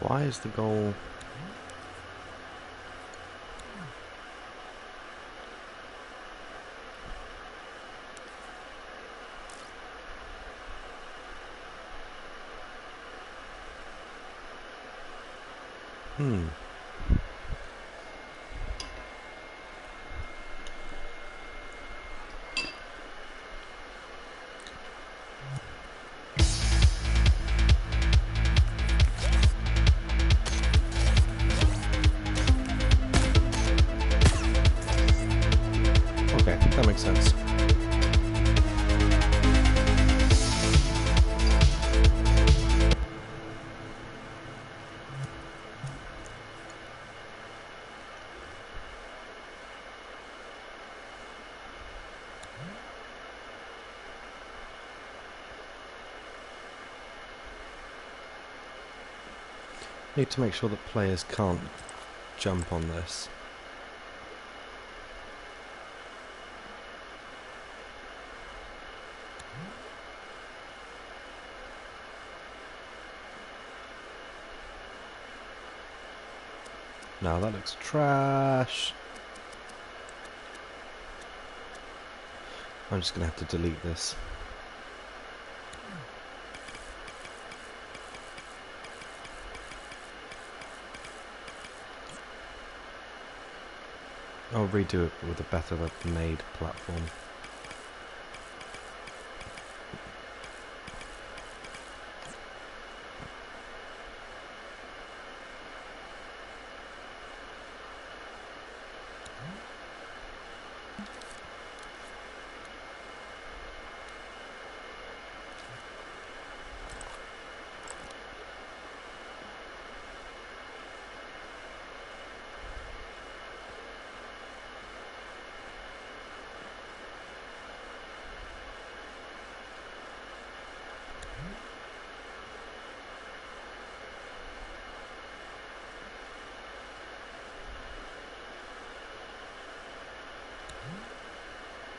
Why is the goal... Okay, that makes sense. Need to make sure that players can't jump on this. Now that looks trash. I'm just going to have to delete this. I'll redo it with a better made platform.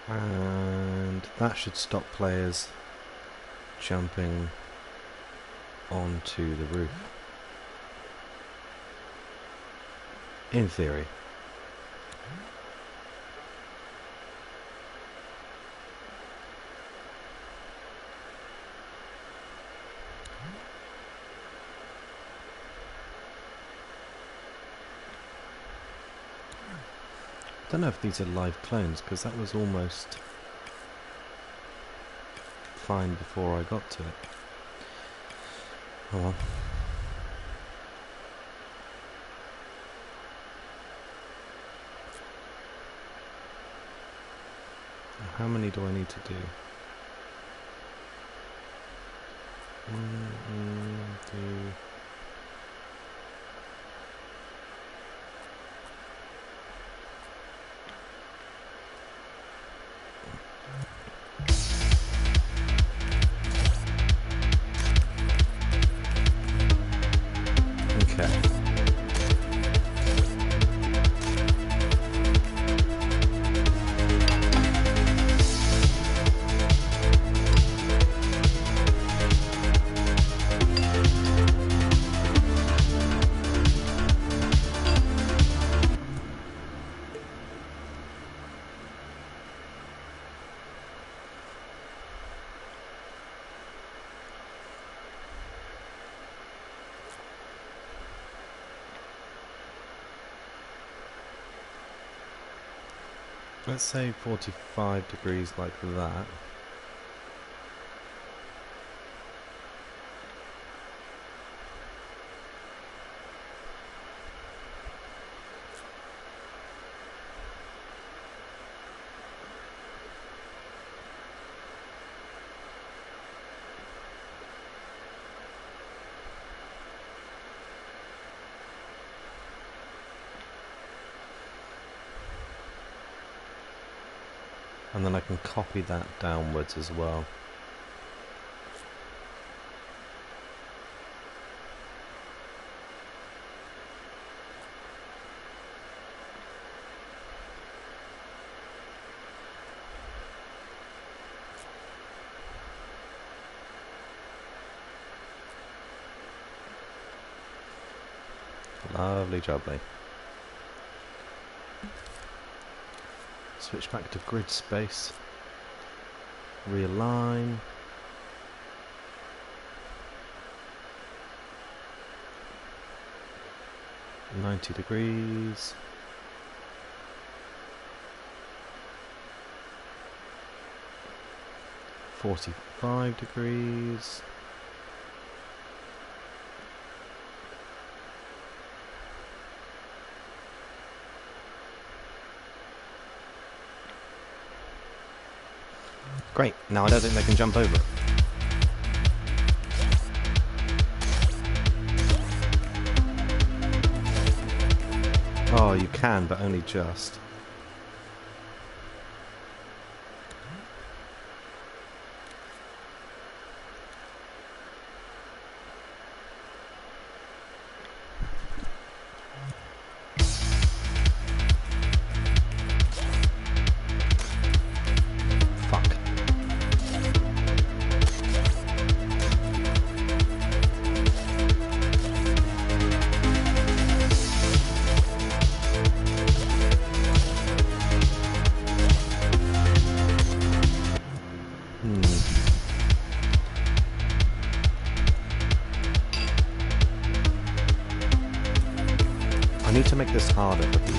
And that should stop players jumping onto the roof. In theory. I don't know if these are live clones, because that was almost fine before I got to it. Oh well. How many do I need to do? 2. Let's say 45 degrees like that. And then I can copy that downwards as well. Lovely jubbly. Switch back to grid space. Realign. $90. 45 degrees. Great, now I don't think they can jump over it. Oh, you can, but only just. I need to make this harder for people.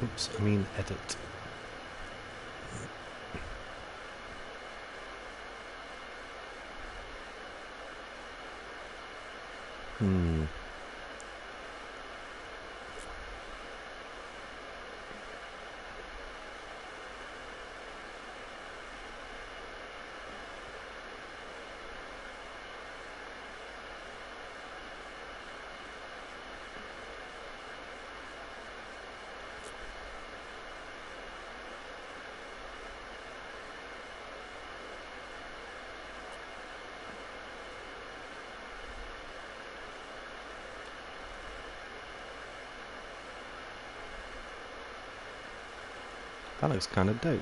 Oops, I mean edit. That looks kind of dope.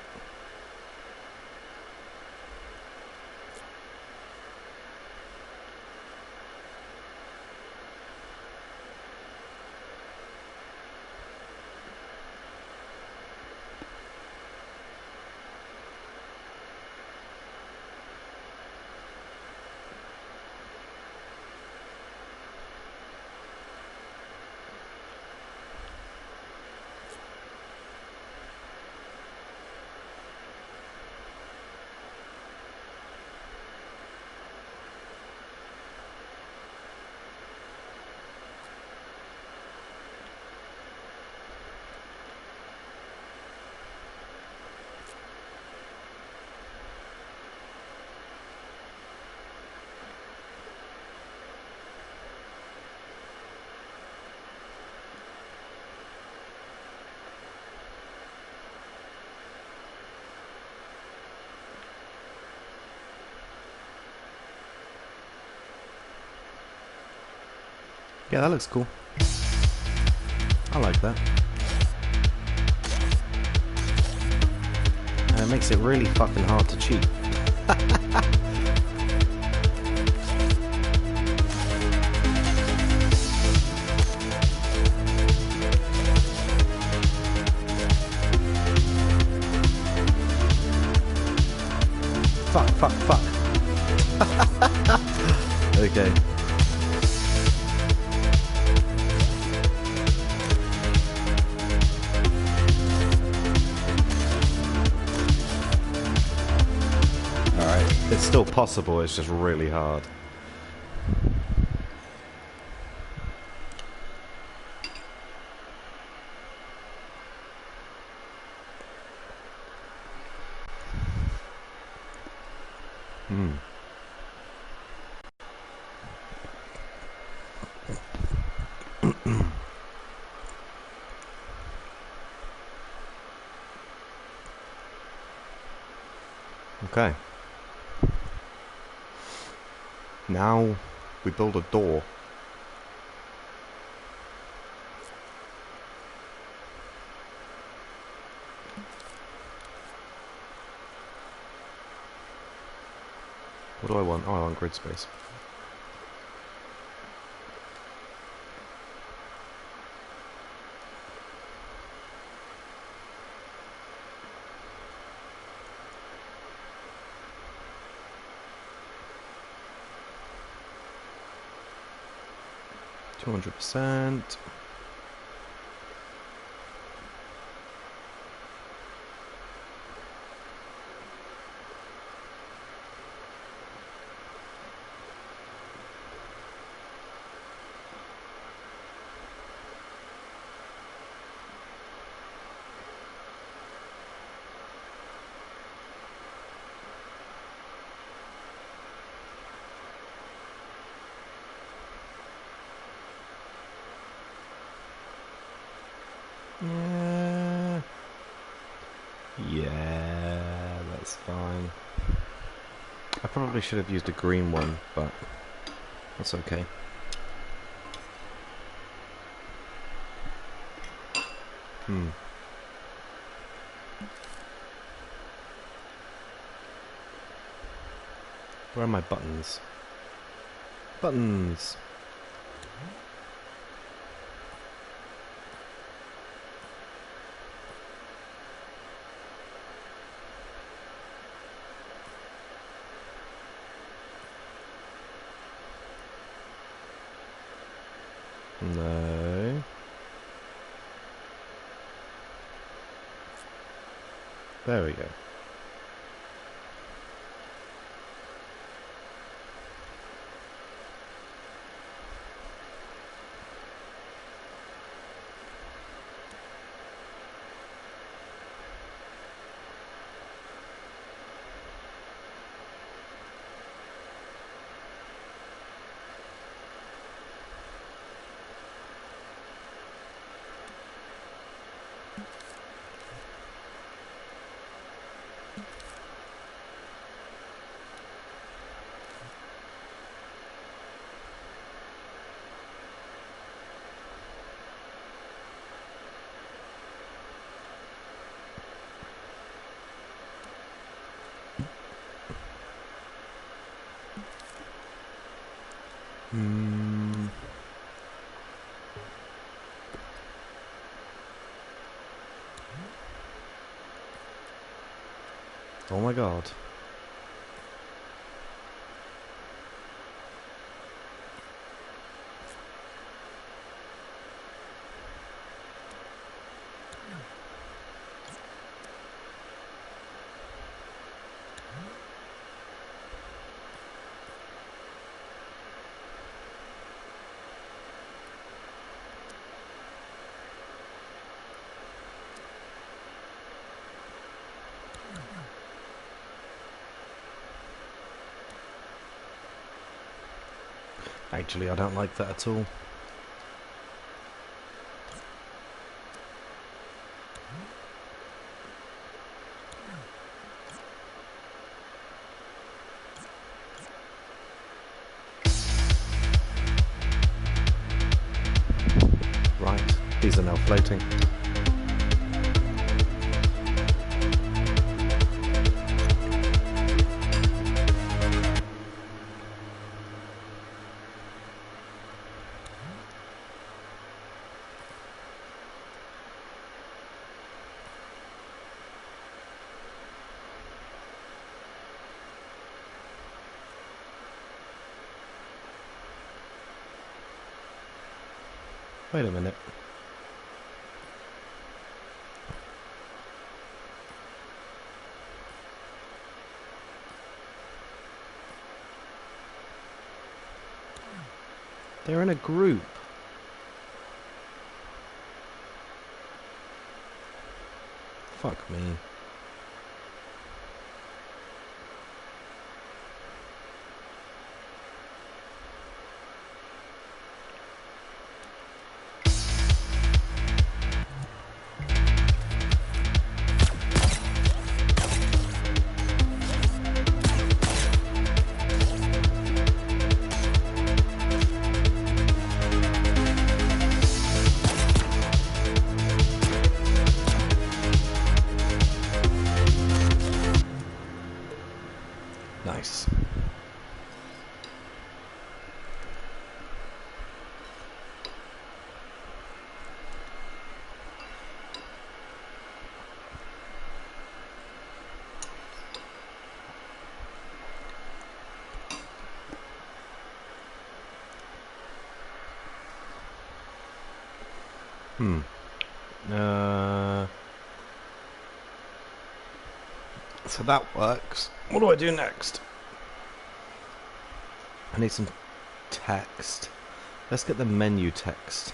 Yeah, that looks cool. I like that. And it makes it really fucking hard to cheat. Fuck. Okay. It's still possible, it's just really hard. Hmm. Okay. Now we build a door. What do I want? Oh, I want grid space. %. Yeah. Yeah, that's fine. I probably should have used a green one, but that's okay. Hmm. Where are my buttons? Buttons! No. There we go. Hmm. Oh my god. Actually, I don't like that at all. Right, these are now floating. Wait a minute. They're in a group. Fuck me. Nice. So that works. What do I do next? I need some text. Let's get the menu text.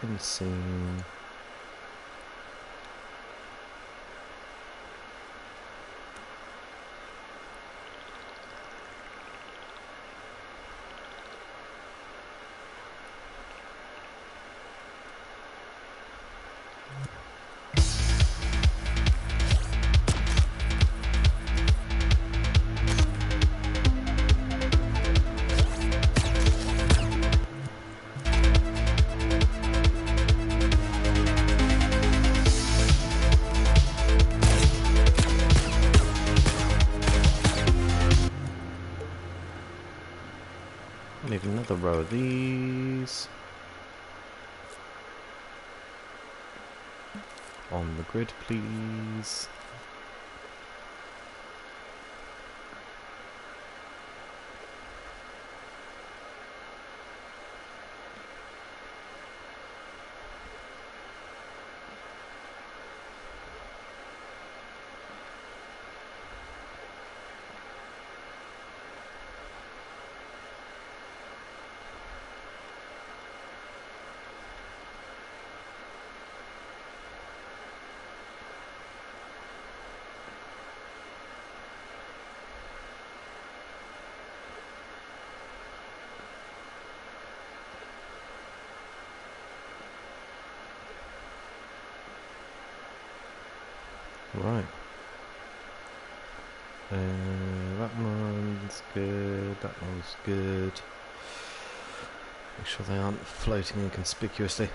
Insane. Need another row of these. On the grid, please. Right. That one's good. That one's good. Make sure they aren't floating inconspicuously.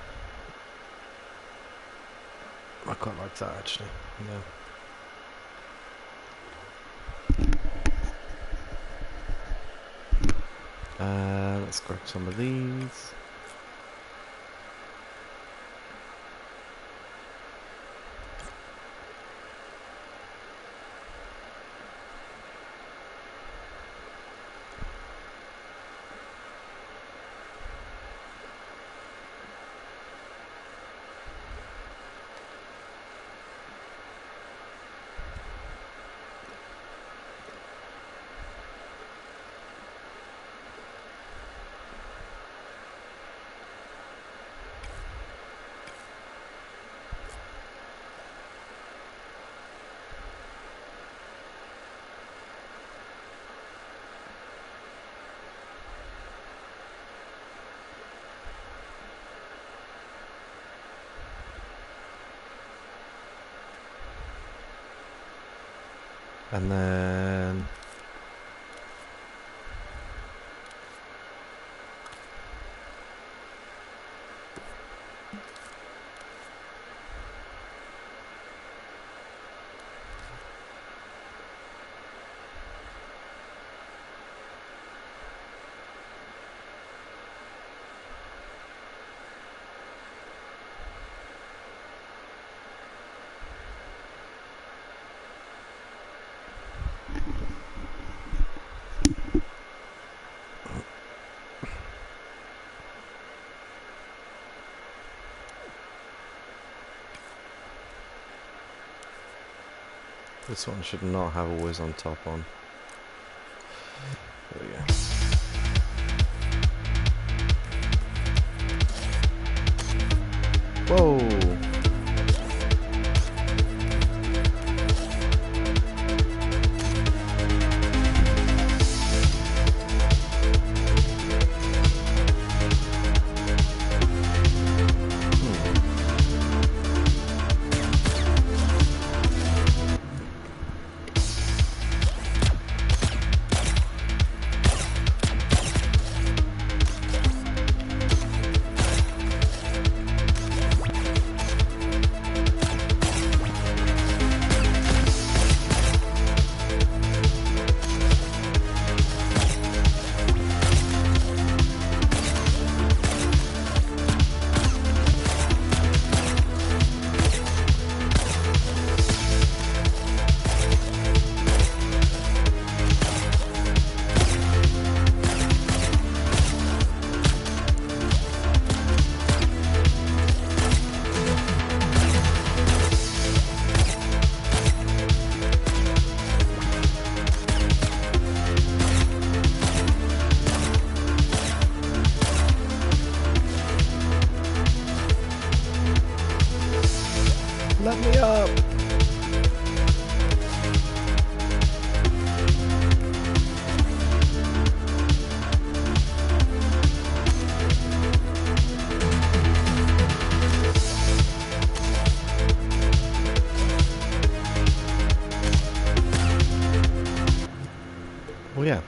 I quite like that actually. Yeah. Let's grab some of these. And then this one should not have always on top on. There we go.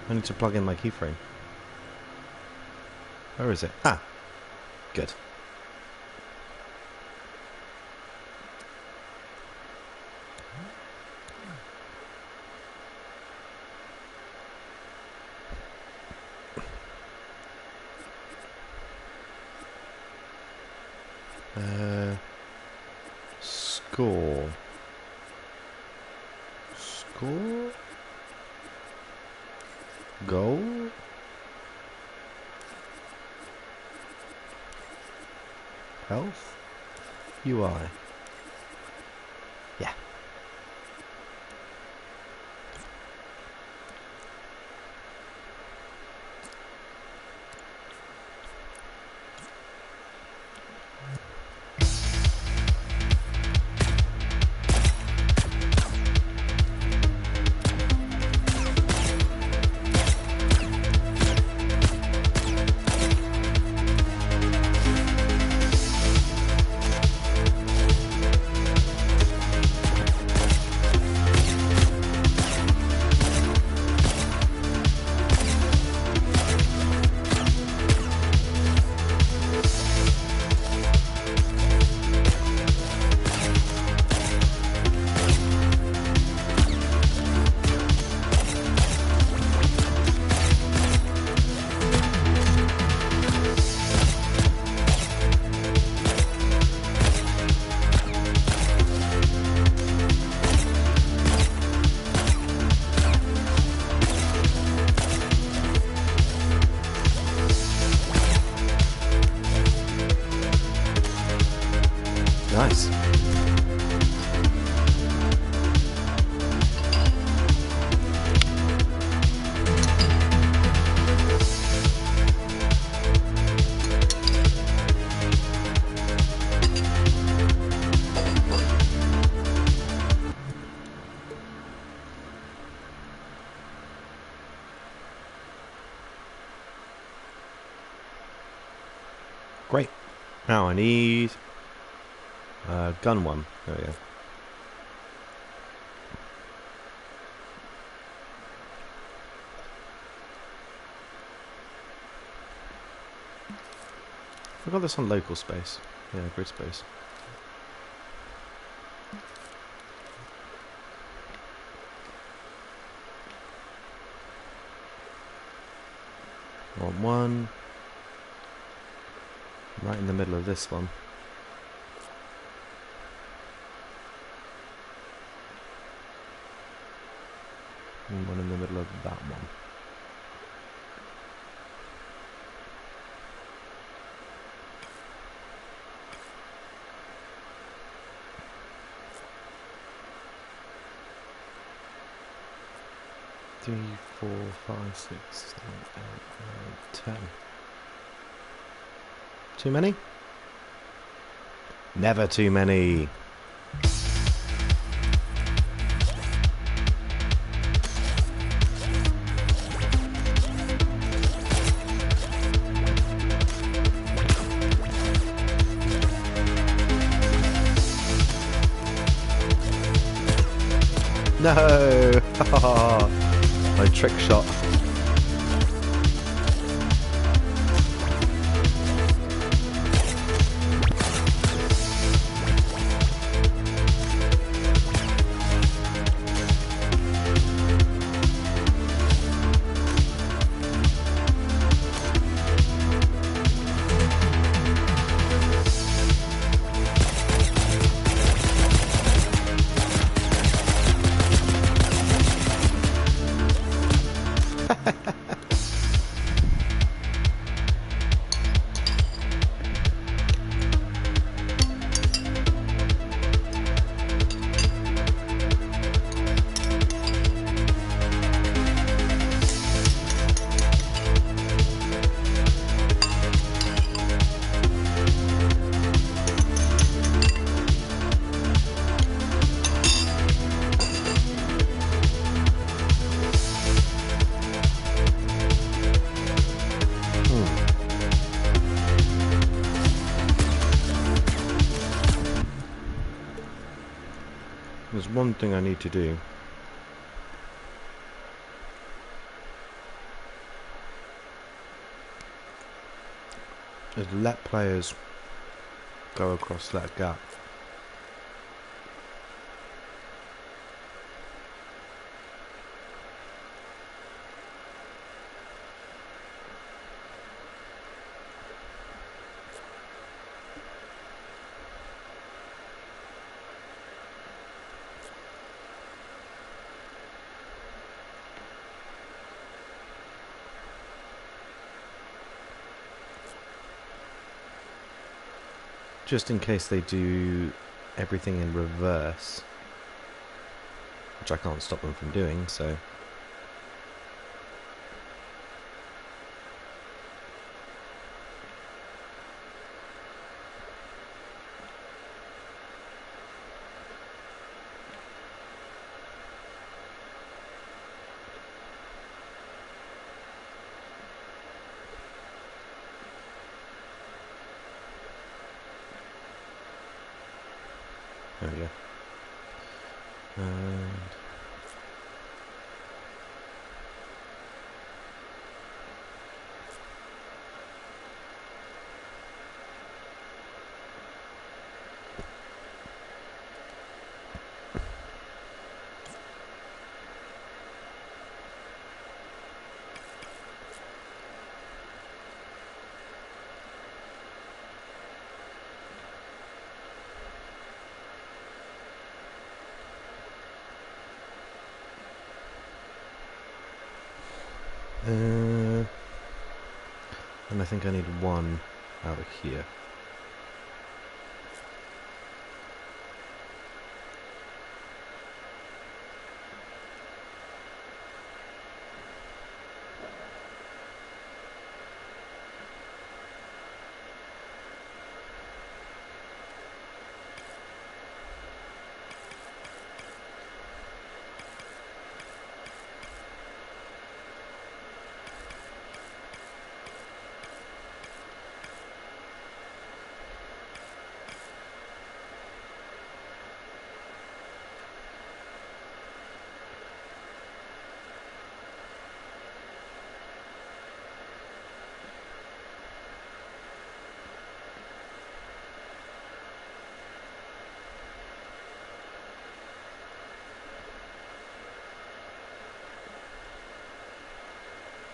I need to plug in my keyframe. Where is it? Ah, good. Score. Score? Goal? Health? UI. Yeah. Nice. Great. Now I need gun one. There we go. I got this on local space. Yeah, grid space. Want one. Right in the middle of this one. And one in the middle of that one. Three, 4, 5, 6, 7, 8, 9, 10. Too many? Never too many. No! My trick shot. There's one thing I need to do. is let players go across that gap. Just in case they do everything in reverse, which I can't stop them from doing, so... There we go. And and I think I need one out of here.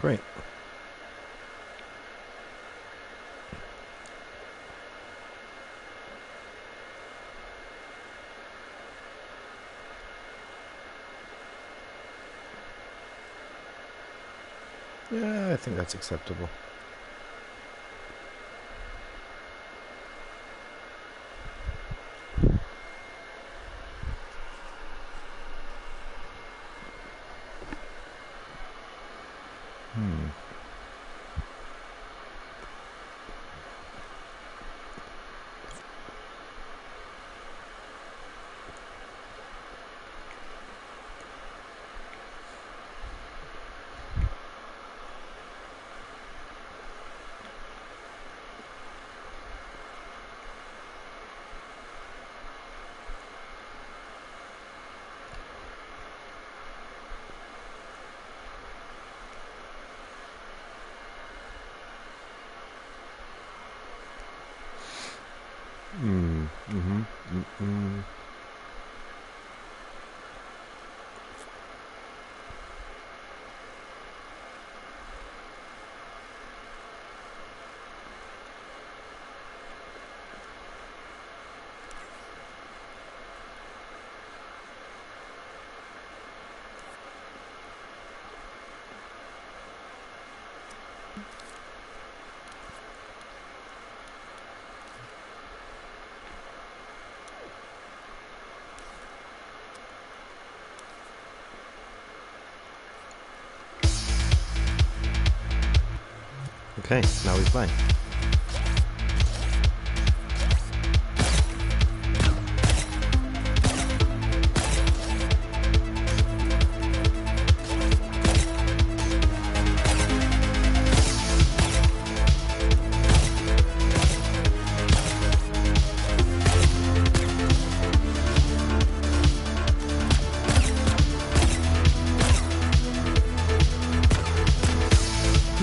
Great. Yeah, I think that's acceptable. Okay, now we play.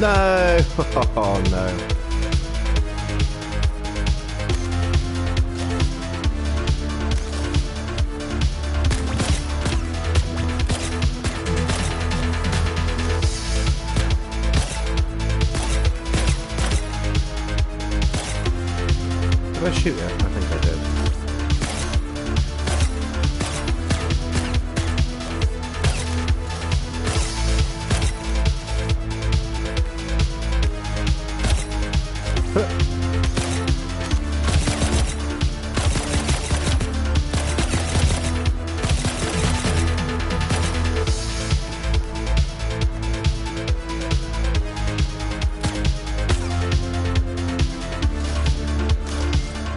No! Oh no. I shoot it? I think I did.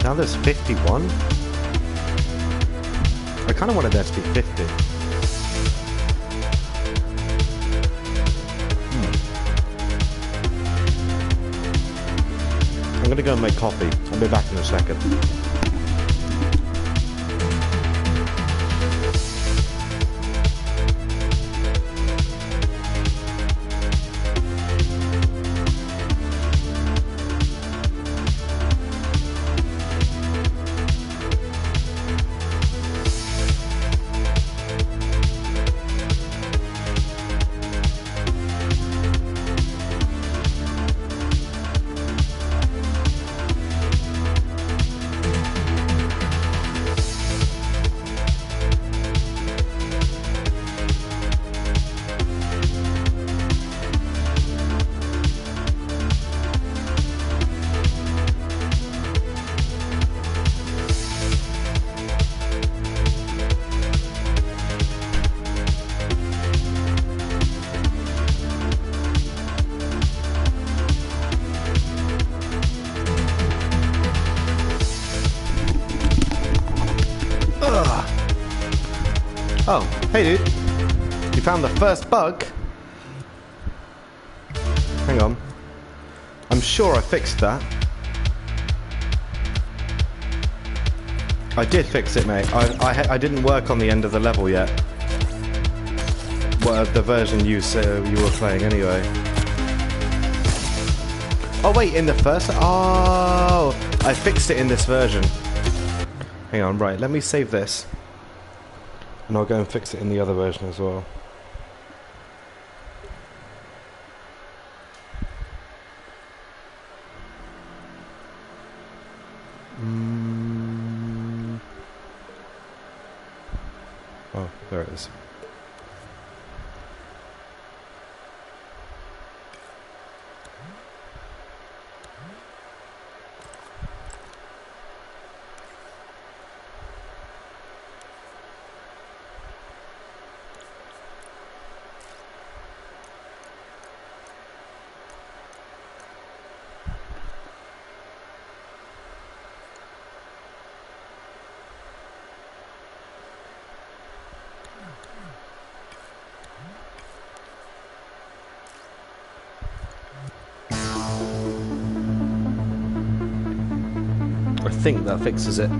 Now there's 51? I kind of wanted there to be 50. I'm gonna go and make coffee. I'll be back in a second. Oh, hey dude. You found the first bug? Hang on. I'm sure I fixed that. I did fix it, mate. I didn't work on the end of the level yet. Well, the version you were playing anyway. Oh wait, in the first... Oh! I fixed it in this version. Hang on, right, let me save this. And I'll go and fix it in the other version as well. Oh, there it is. I think that fixes it.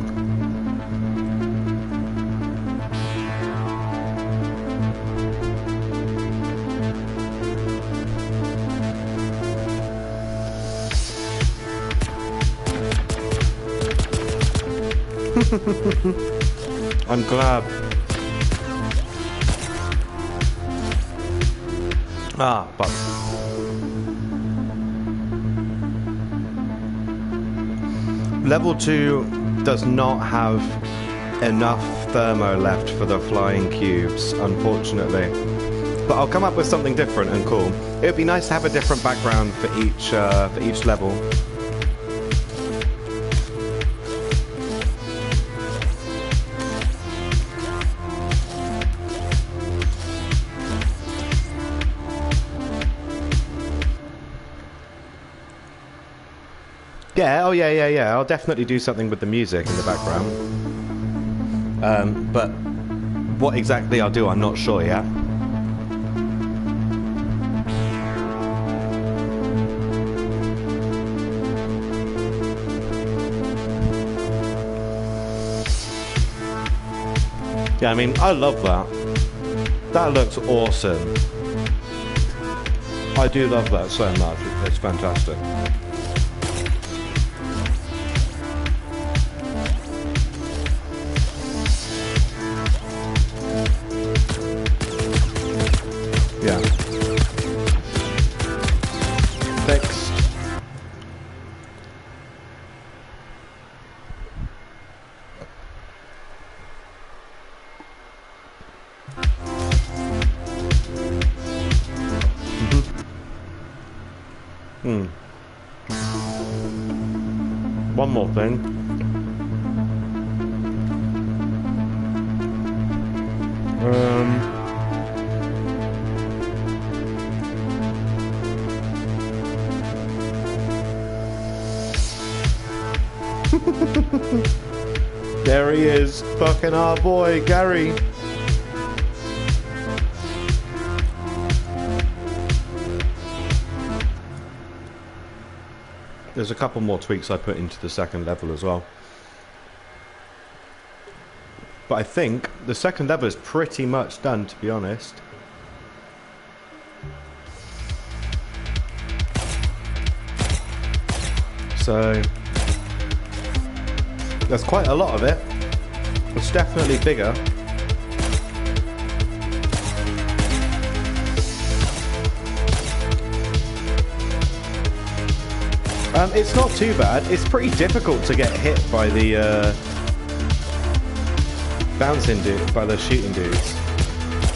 I'm glad. Ah, but Level 2 does not have enough thermo left for the flying cubes, unfortunately. But I'll come up with something different and cool. It would be nice to have a different background for each level. Yeah, oh yeah. I'll definitely do something with the music in the background. But what exactly I'll do, I'm not sure yet. Yeah, I mean, I love that. That looks awesome. I do love that so much. It's fantastic. Yeah. Fixed. One more thing. There he is, fucking our boy, Gary. There's a couple more tweaks I put into the second level as well. But I think the second level is pretty much done, to be honest. So there's quite a lot of it. It's definitely bigger. It's not too bad. It's pretty difficult to get hit by the bouncing dude, by the shooting dudes.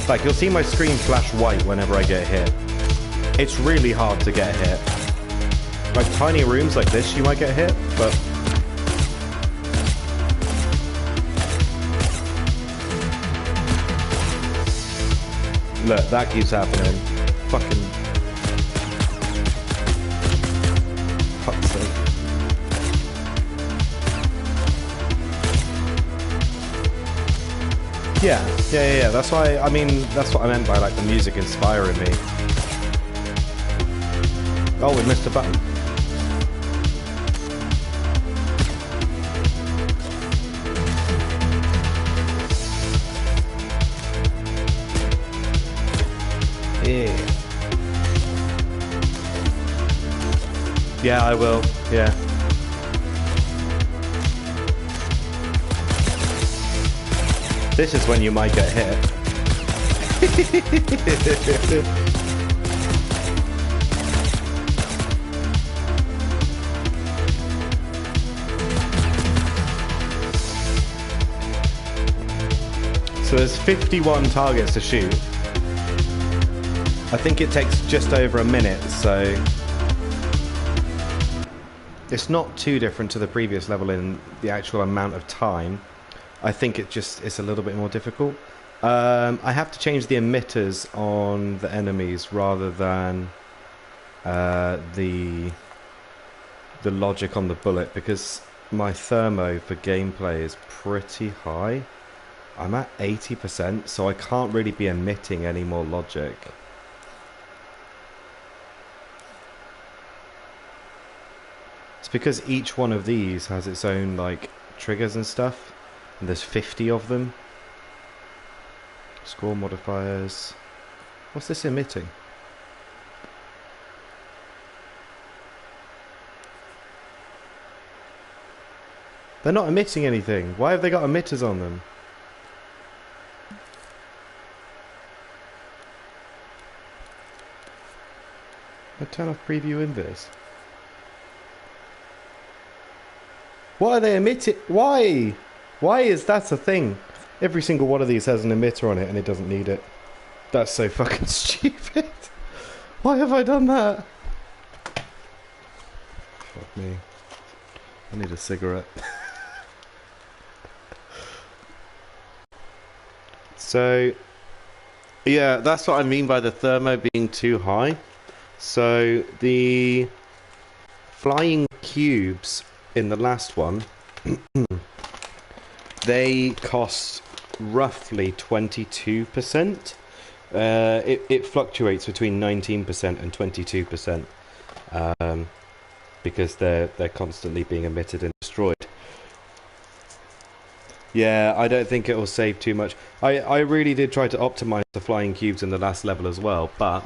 Like, you'll see my screen flash white whenever I get hit. It's really hard to get hit. Like tiny rooms like this, you might get hit, but look, that keeps happening. Fucking fuck's sake. Yeah. That's why. I mean, that's what I meant by like the music inspiring me. Oh, we missed a button. Yeah, I will. Yeah. This is when you might get hit. So there's 51 targets to shoot. I think it takes just over a minute, so it's not too different to the previous level in the actual amount of time. I think it's a little bit more difficult. I have to change the emitters on the enemies rather than the logic on the bullet, because my thermo for gameplay is pretty high. I'm at 80%, so I can't really be emitting any more logic. It's because each one of these has its own like triggers and stuff, and there's 50 of them. Score modifiers. What's this emitting? They're not emitting anything. Why have they got emitters on them? I turn off preview in this. Why are they emitting? Why? Why is that a thing? Every single one of these has an emitter on it and it doesn't need it. That's so fucking stupid. Why have I done that? Fuck me. I need a cigarette. So, yeah, that's what I mean by the thermo being too high. So, the flying cubes in the last one, they cost roughly 22%. It fluctuates between 19% and 22%, because they're constantly being emitted and destroyed. Yeah, I don't think it will save too much. I really did try to optimize the flying cubes in the last level as well, but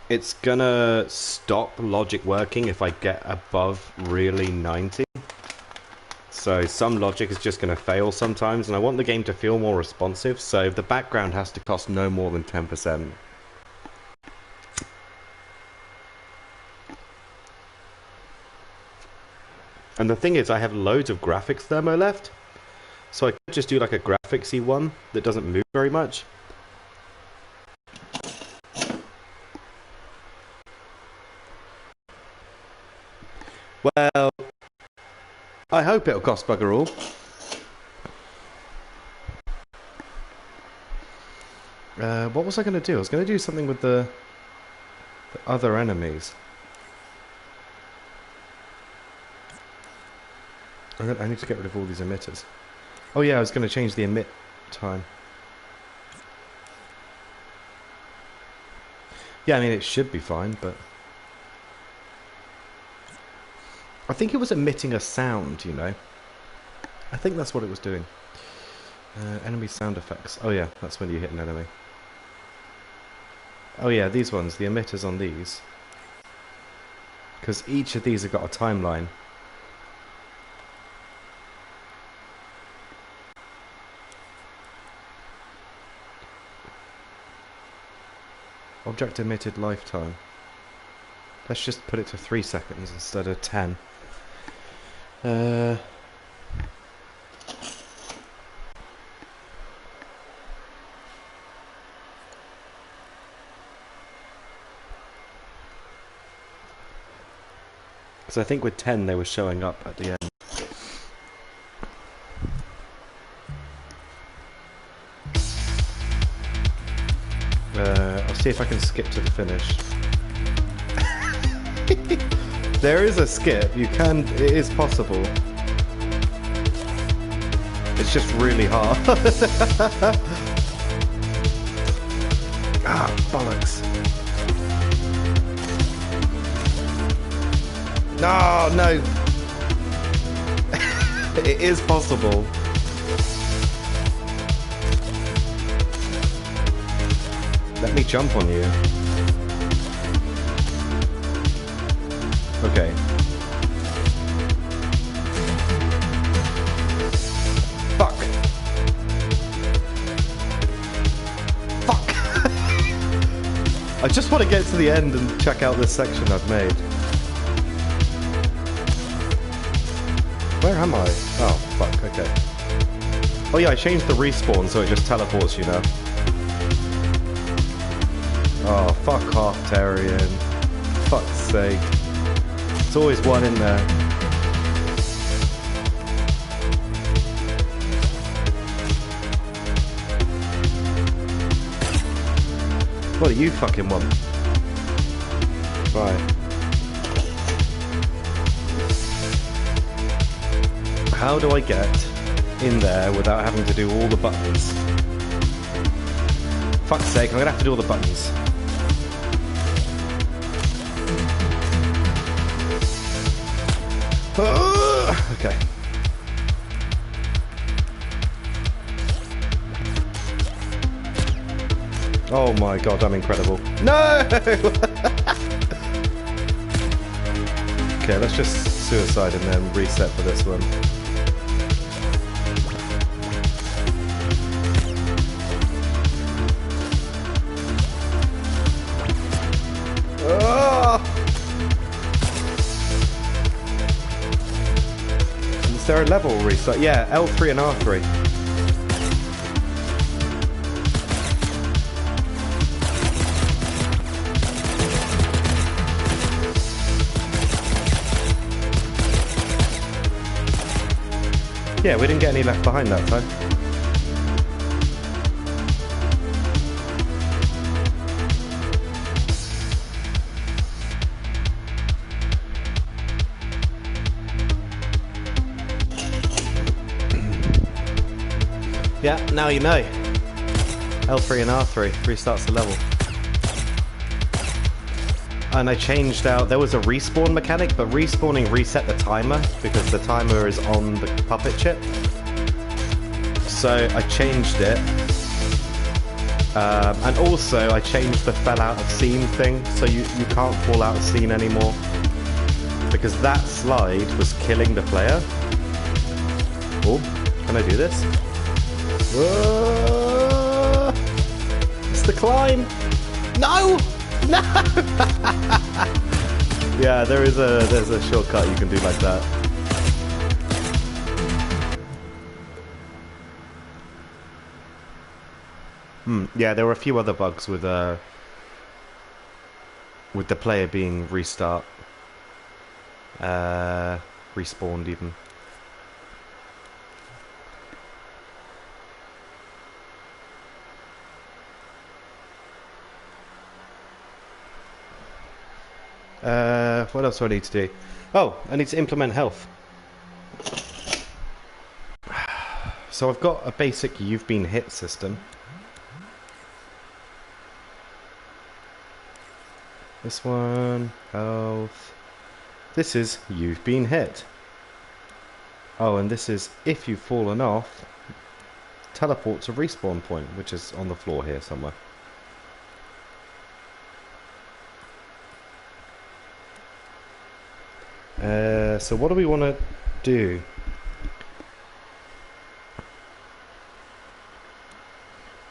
it's gonna stop logic working if I get above really 90. So some logic is just gonna fail sometimes, and I want the game to feel more responsive, so the background has to cost no more than 10%. And the thing is, I have loads of graphics thermo left, so I could just do like a graphicsy one that doesn't move very much. Well, I hope it'll cost bugger all. What was I going to do? I was going to do something with the other enemies. I need to get rid of all these emitters. Oh yeah, I was going to change the emit time. Yeah, I mean, it should be fine, but... I think it was emitting a sound, you know. I think that's what it was doing. Enemy sound effects. Oh yeah, that's when you hit an enemy. Oh yeah, these ones, the emitters on these. Because each of these have got a timeline. Object emitted lifetime. Let's just put it to 3 seconds instead of 10. So I think with 10 they were showing up at the end. I'll see if I can skip to the finish. There is a skip, it is possible. It's just really hard. Ah, bollocks. No, no. It is possible. Let me jump on you. Okay. Fuck. Fuck. I just want to get to the end and check out this section I've made. Where am I? Oh, fuck, okay. Oh yeah, I changed the respawn so it just teleports you now. Oh, fuck off, Tarian. Fuck's sake. There's always one in there. What do you fucking want? Right. How do I get in there without having to do all the buttons? Fuck's sake, I'm gonna have to do all the buttons. Okay. Oh my god, I'm incredible. No! Okay, let's just suicide and then reset for this one. Is there a level restart? Yeah, L3 and R3. Yeah, we didn't get any left behind that time. Yeah, now you know. L3 and R3 restarts the level. And I changed out, there was a respawn mechanic, but respawning reset the timer because the timer is on the puppet chip. So I changed it. And also I changed the fell out of scene thing, so you can't fall out of scene anymore. Because that slide was killing the player. Oh, can I do this? Whoa! It's the climb! No! No! Yeah, there's a shortcut you can do like that. Yeah, there were a few other bugs with the player being restart. Respawned even. What else do I need to do? Oh, I need to implement health. So I've got a basic you've been hit system. This one, health. This is you've been hit. Oh, and this is if you've fallen off, teleport to respawn point, which is on the floor here somewhere. So what do we want to do?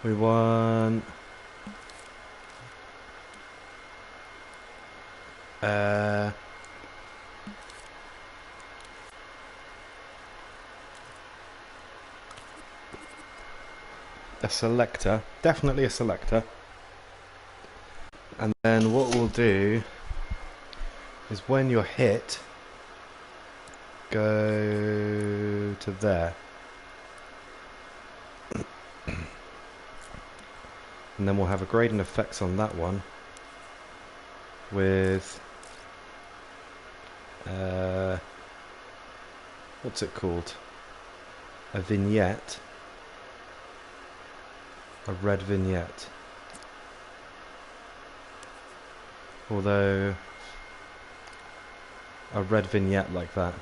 We want... a selector. Definitely a selector. And then what we'll do is when you're hit, go to there. And then we'll have a gradient effects on that one with what's it called? A vignette. A red vignette. Although a red vignette like that.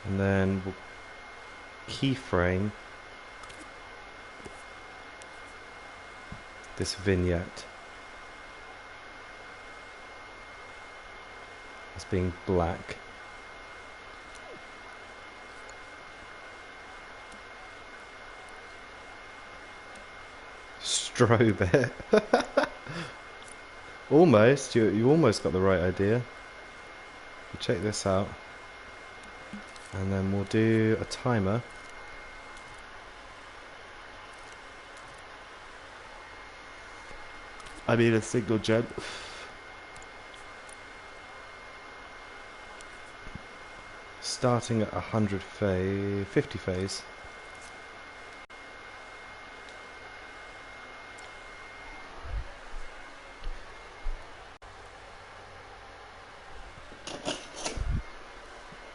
And then we'll keyframe this vignette as being black. Strobe it. Almost, you almost got the right idea. We'll check this out. And then we'll do a timer. I mean a signal gen. Starting at 100 phase, 50 phase.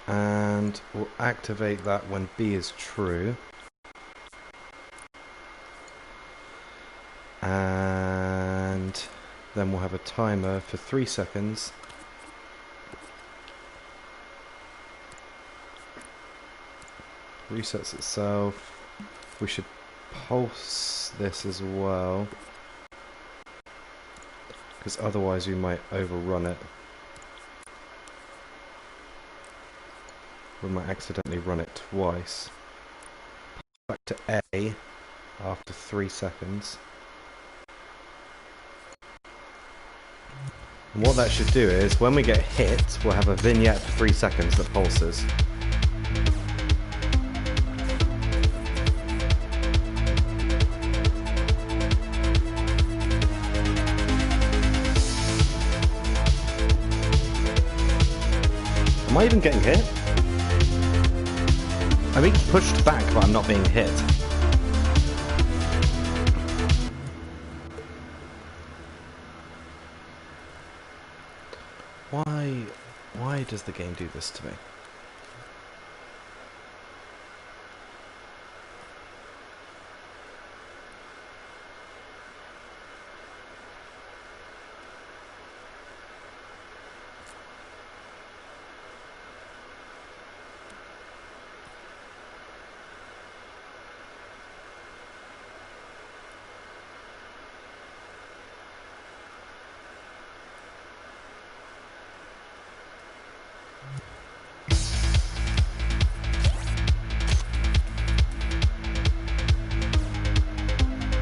And we'll activate that when B is true. And then we'll have a timer for 3 seconds. Resets itself. We should pulse this as well, because otherwise we might overrun it. We might accidentally run it twice. Back to A after 3 seconds. And what that should do is, when we get hit, we'll have a vignette for 3 seconds that pulses. Am I even getting hit? I'm being pushed back, but I'm not being hit. Why does the game do this to me?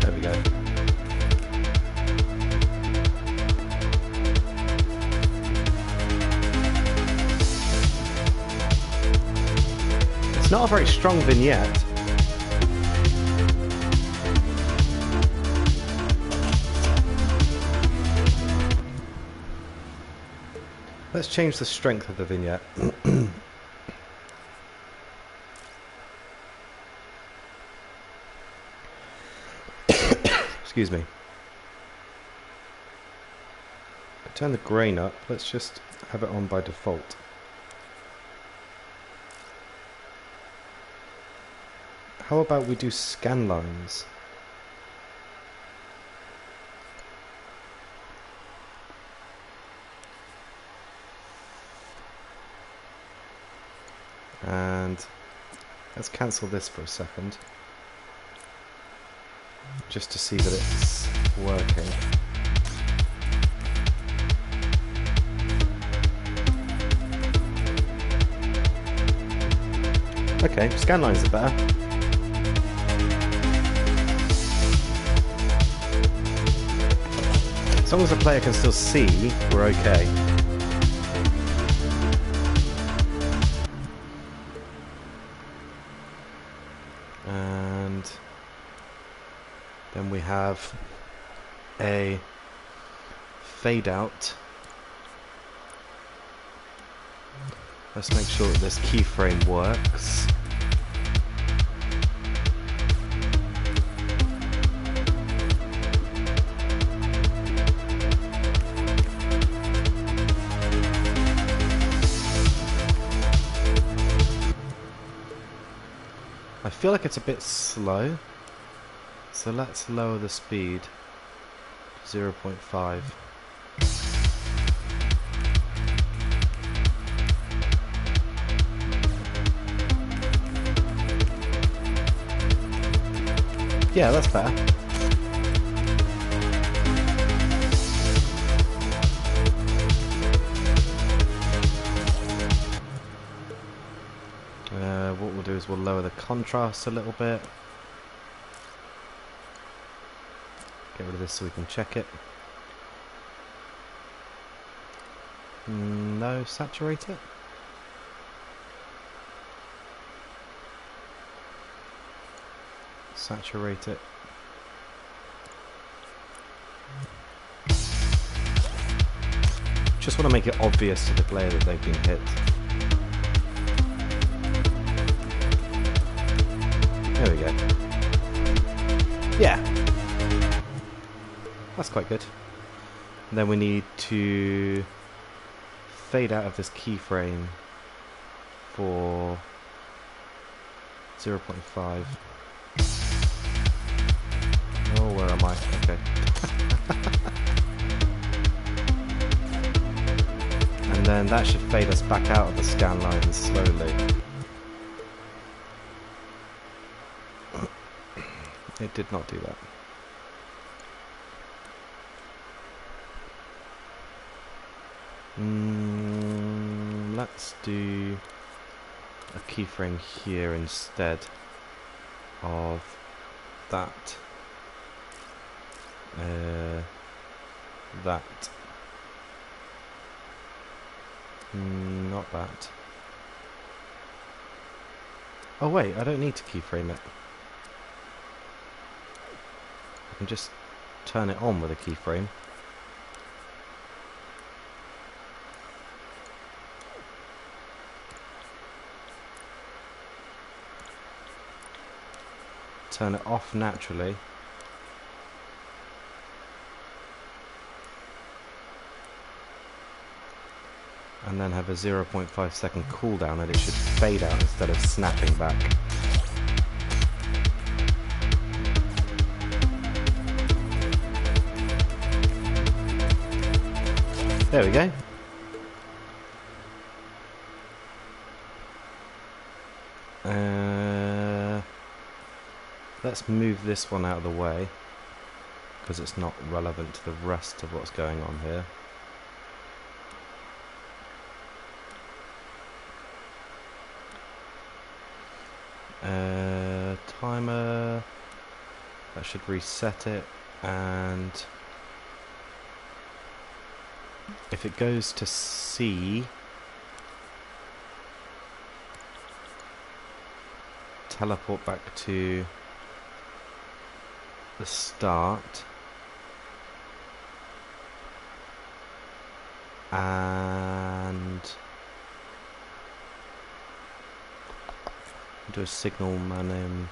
There we go. Not a very strong vignette. Let's change the strength of the vignette. Excuse me. Turn the grain up. Let's just have it on by default. How about we do scan lines? And let's cancel this for a second, just to see that it's working. Okay, scan lines are better. As long as the player can still see, we're okay. And then we have a fade out. Let's make sure that this keyframe works. I feel like it's a bit slow, so let's lower the speed to 0.5. Yeah, that's better. What we'll do is we'll lower the contrast a little bit. Get rid of this so we can check it. No, saturate it. Saturate it. Just want to make it obvious to the player that they've been hit. There we go. Yeah. That's quite good. And then we need to fade out of this keyframe for 0.5. Oh, where am I? Okay. And then that should fade us back out of the scan lines slowly. It did not do that. Let's do a keyframe here instead of that. That. Not that. Oh wait, I don't need to keyframe it. I can just turn it on with a keyframe. Turn it off naturally. And then have a 0.5 second cooldown and it should fade out instead of snapping back. There we go. Let's move this one out of the way because it's not relevant to the rest of what's going on here. Timer, that should reset it, and if it goes to C, teleport back to the start. And do a signal man in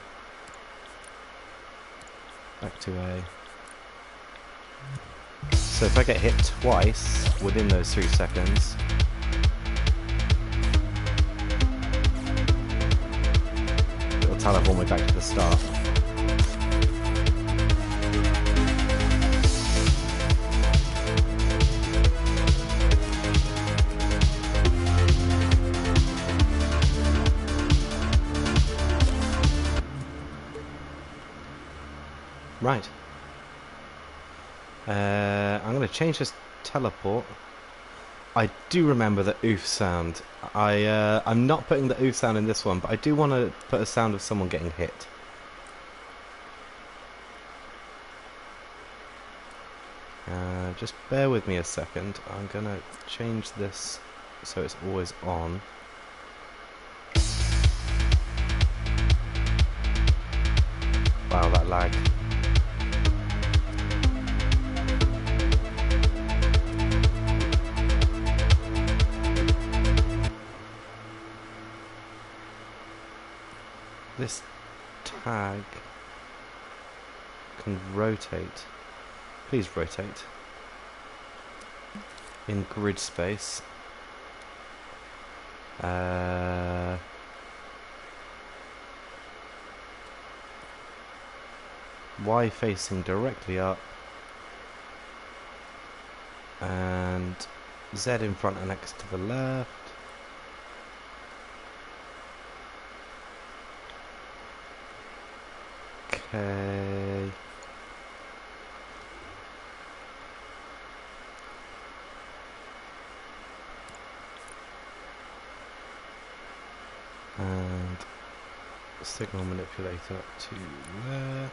back to A. So if I get hit twice within those 3 seconds, it'll teleport me back to the start. Right. I'm going to change this teleport. I do remember the oof sound. I'm not putting the oof sound in this one, but I do want to put a sound of someone getting hit. Just bear with me a second. I'm going to change this so it's always on. Wow, that lag. This tag can rotate. Please rotate in grid space. Y facing directly up, and Z in front and X to the left. Okay. And signal manipulator up to there.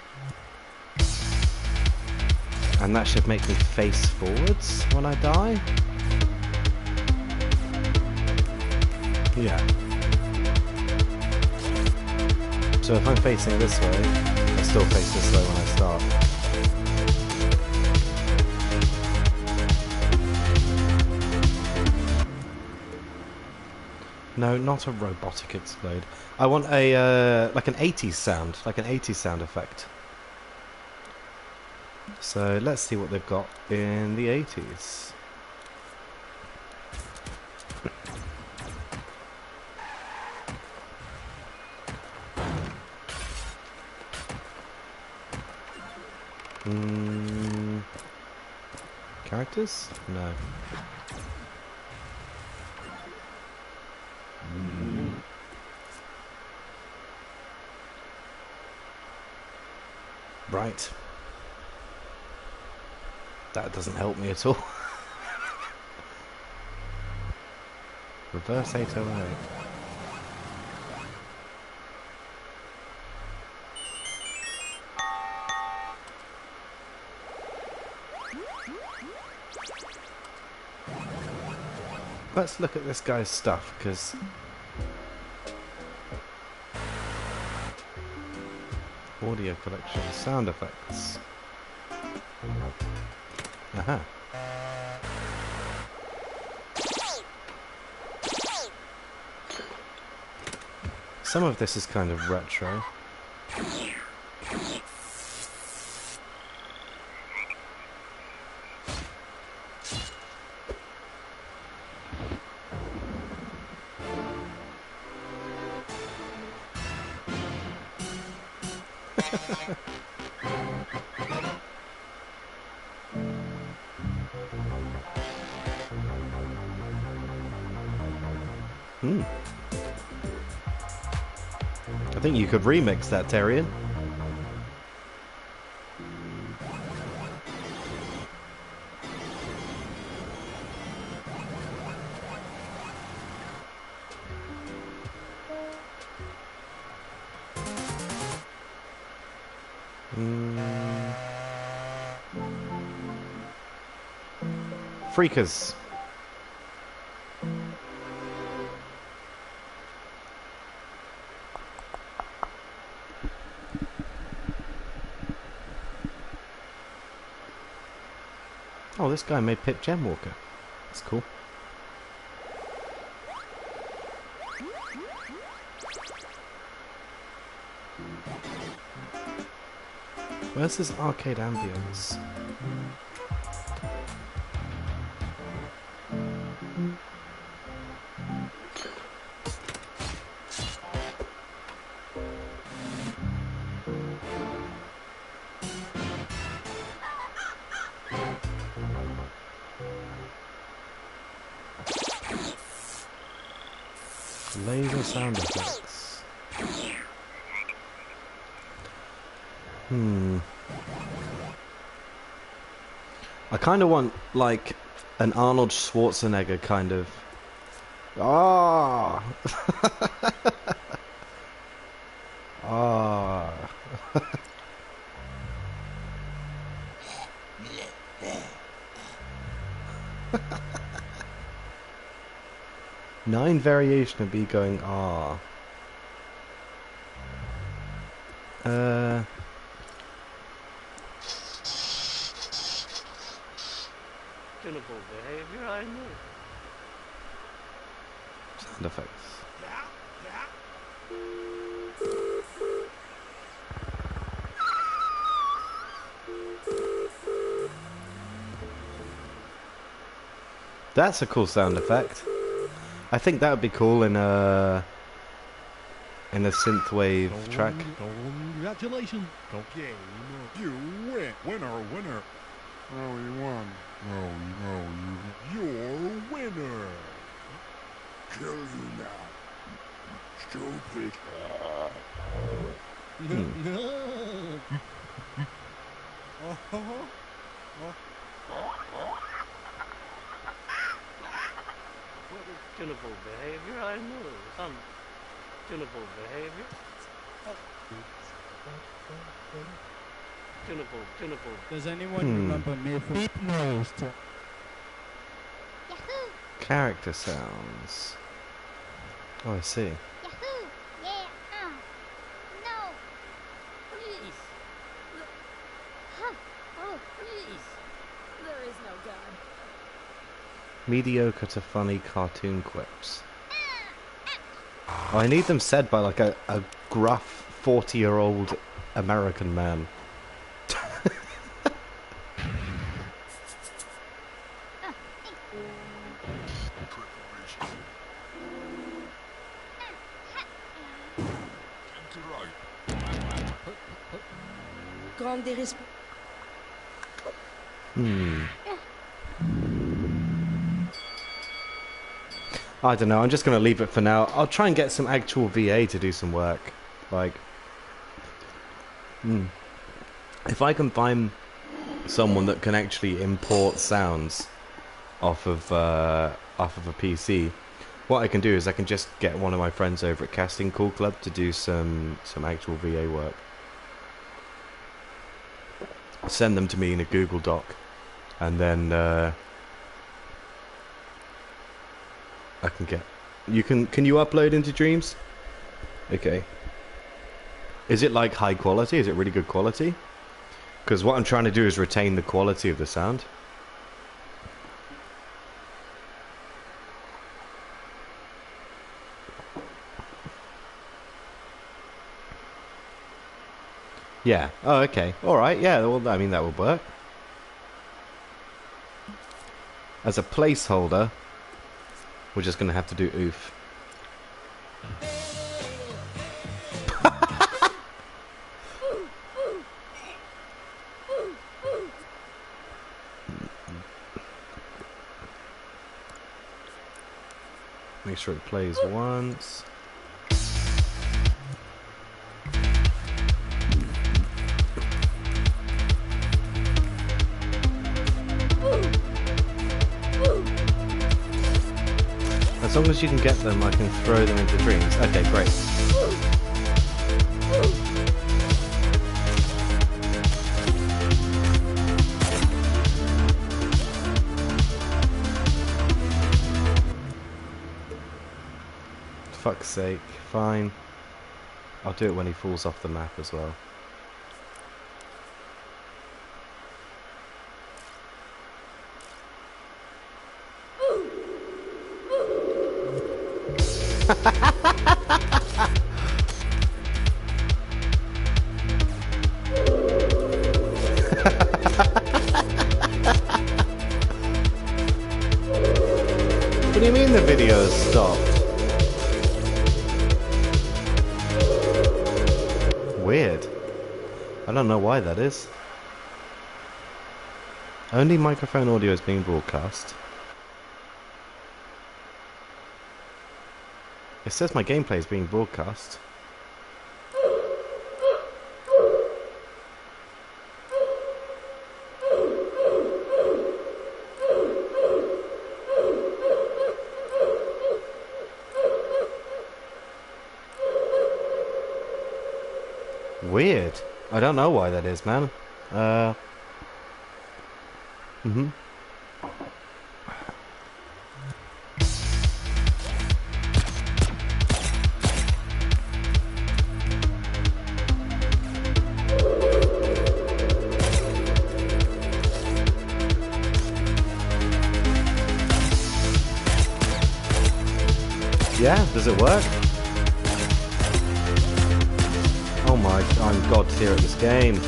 And that should make me face forwards when I die. Yeah. So if I'm facing this way, I still face this way when I start. No, not a robotic explode. I want a like an 80s sound, like an 80s sound effect. So let's see what they've got in the 80s. Characters? No. Right. That doesn't help me at all. Reverse 808. Let's look at this guy's stuff, because audio collection, sound effects. Aha. Some of this is kind of retro. I think you could remix that, Terrian. Freakers. Oh, this guy made Pip Gemwalker. That's cool. Where's this arcade ambience? Laser sound effects. I kind of want, like, an Arnold Schwarzenegger kind of... Ah! Ah! 9 variation of me going ah. Tunable behavior, I knew. Sound effects. That's a cool sound effect. I think that would be cool in a synthwave track. Congratulations. Okay, you win. Winner. Oh, you won. No, you're winner. Kill you now. Stupid. Tunable behavior, I knew. Some tunable behavior. Tunable. Does anyone remember me from Beep Nose? Yahoo! Character sounds. Oh, I see. Yahoo! Yeah! No! Please. Huh! Oh! Please. There is no God. Mediocre to funny cartoon quips. Oh, I need them said by like a gruff 40-year-old American man. Grande respect. I don't know, I'm just going to leave it for now. I'll try and get some actual VA to do some work. Like, if I can find someone that can actually import sounds off of a PC, what I can do is I can just get one of my friends over at Casting Call Club to do some actual VA work. Send them to me in a Google Doc, and then I can get. Can you upload into Dreams? Okay. Is it like high quality? Is it really good quality? Because what I'm trying to do is retain the quality of the sound. Yeah. Oh, okay. All right. Yeah. Well, I mean, that would work. As a placeholder, we're just going to have to do oof. Make sure it plays once. As long as you can get them, I can throw them into Dreams. Okay, great. Fuck's sake, fine. I'll do it when he falls off the map as well. What do you mean the video has stopped? Weird. I don't know why that is. Only microphone audio is being broadcast. It says my gameplay is being broadcast. Weird. I don't know why that is, man. Yeah, does it work? Oh my, I'm god tier at this game.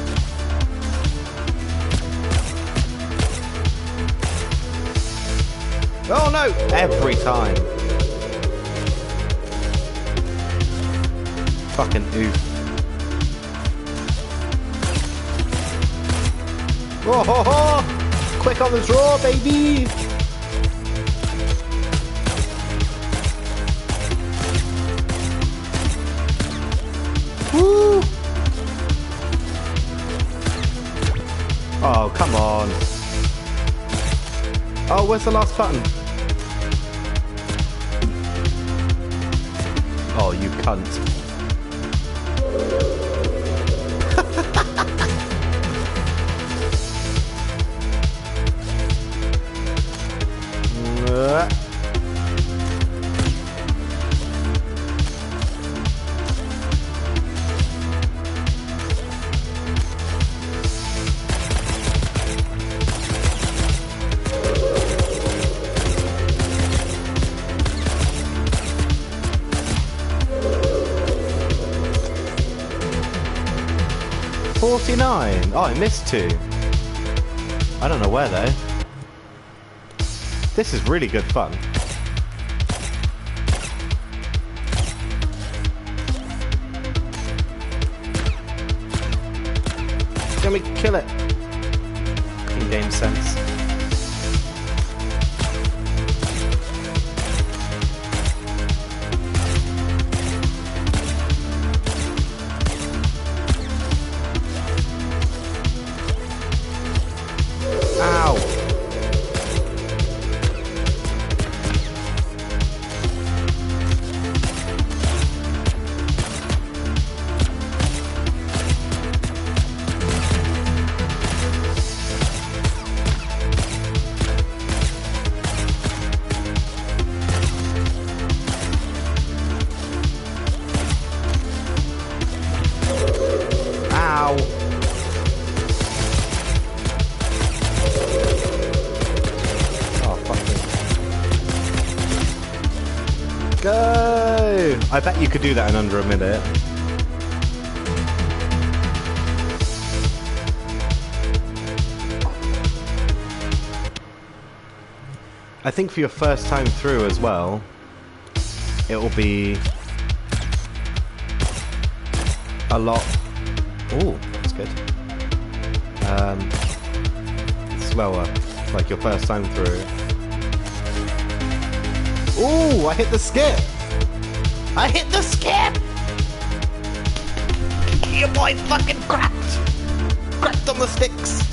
Oh no! Every time. Fucking oof. Oh ho ho! Quick on the draw, baby! Woo! Oh, come on. Oh, where's the last button? Oh, you cunt. $49. Oh, I missed two. I don't know where though. This is really good fun. Let me kill it. In-game sense. Ow! Ow! Go! I bet you could do that in under a minute. I think for your first time through as well, it will be a lot. Oh, that's good. Slower, like your first time through. Ooh, I hit the skip! I hit the skip! Your boy fucking cracked! Cracked on the sticks!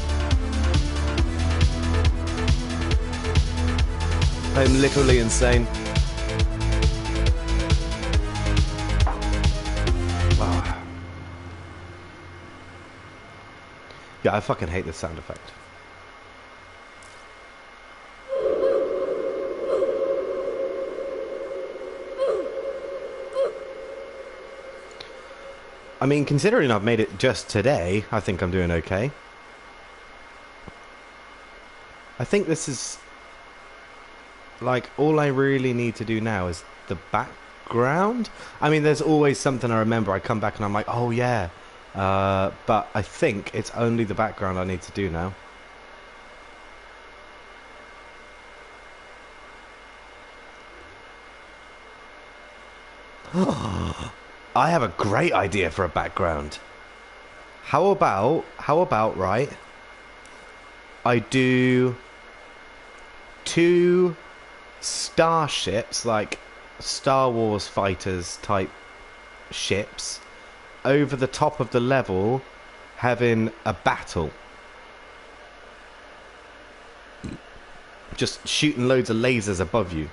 I'm literally insane. Oh. Yeah, I fucking hate this sound effect. I mean, considering I've made it just today, I think I'm doing okay. I think this is... like, all I really need to do now is the back background. I mean, there's always something I remember. I come back and I'm like, oh yeah. But I think it's only the background I need to do now. I have a great idea for a background. How about, right? I do 2 starships, like Star Wars fighters type ships, over the top of the level, having a battle. Just shooting loads of lasers above you.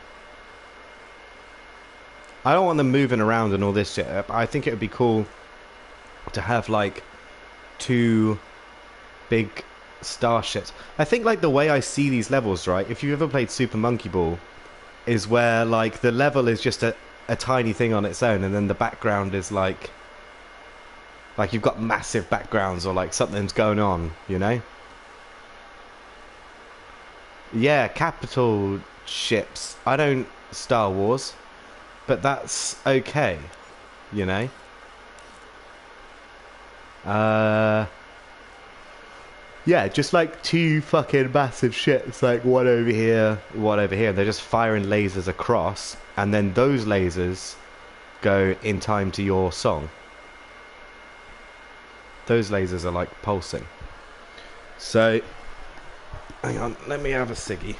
I don't want them moving around and all this shit. I think it would be cool to have like 2 big starships. I think like the way I see these levels, right? If you've ever played Super Monkey Ball, is where like the level is just a tiny thing on its own, and then the background is like you've got massive backgrounds or like something's going on, you know? Yeah, capital ships. I don't Star Wars, but that's okay, you know? Yeah, just like 2 fucking massive ships, like one over here, one over here. They're just firing lasers across, and then those lasers go in time to your song. Those lasers are like pulsing. So, hang on, let me have a ciggy.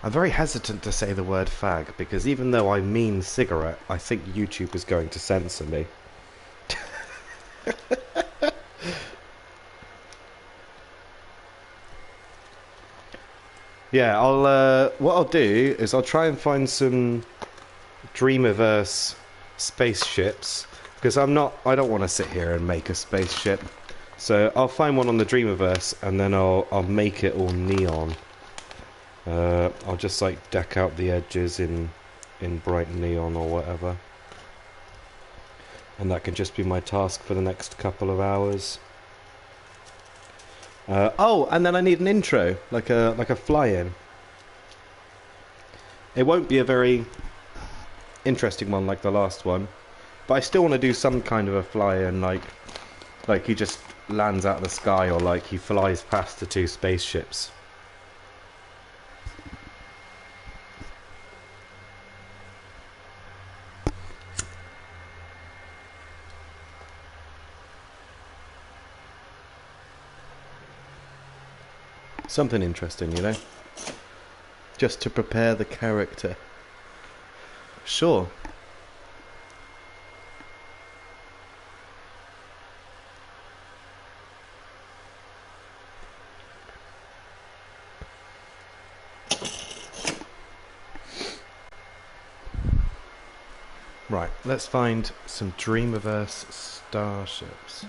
I'm very hesitant to say the word fag, because even though I mean cigarette, I think YouTube is going to censor me. Yeah, what I'll do is I'll try and find some Dreamiverse spaceships, because I don't want to sit here and make a spaceship. So I'll find one on the Dreamiverse, and then I'll make it all neon. I'll just like deck out the edges in bright neon or whatever, and that can just be my task for the next couple of hours. Oh, and then I need an intro, like a fly-in. It won't be a very interesting one like the last one, but I still want to do some kind of a fly-in, like he just lands out of the sky, or like he flies past the 2 spaceships. Something interesting, you know? Just to prepare the character. Sure. Right, let's find some Dreamiverse starships.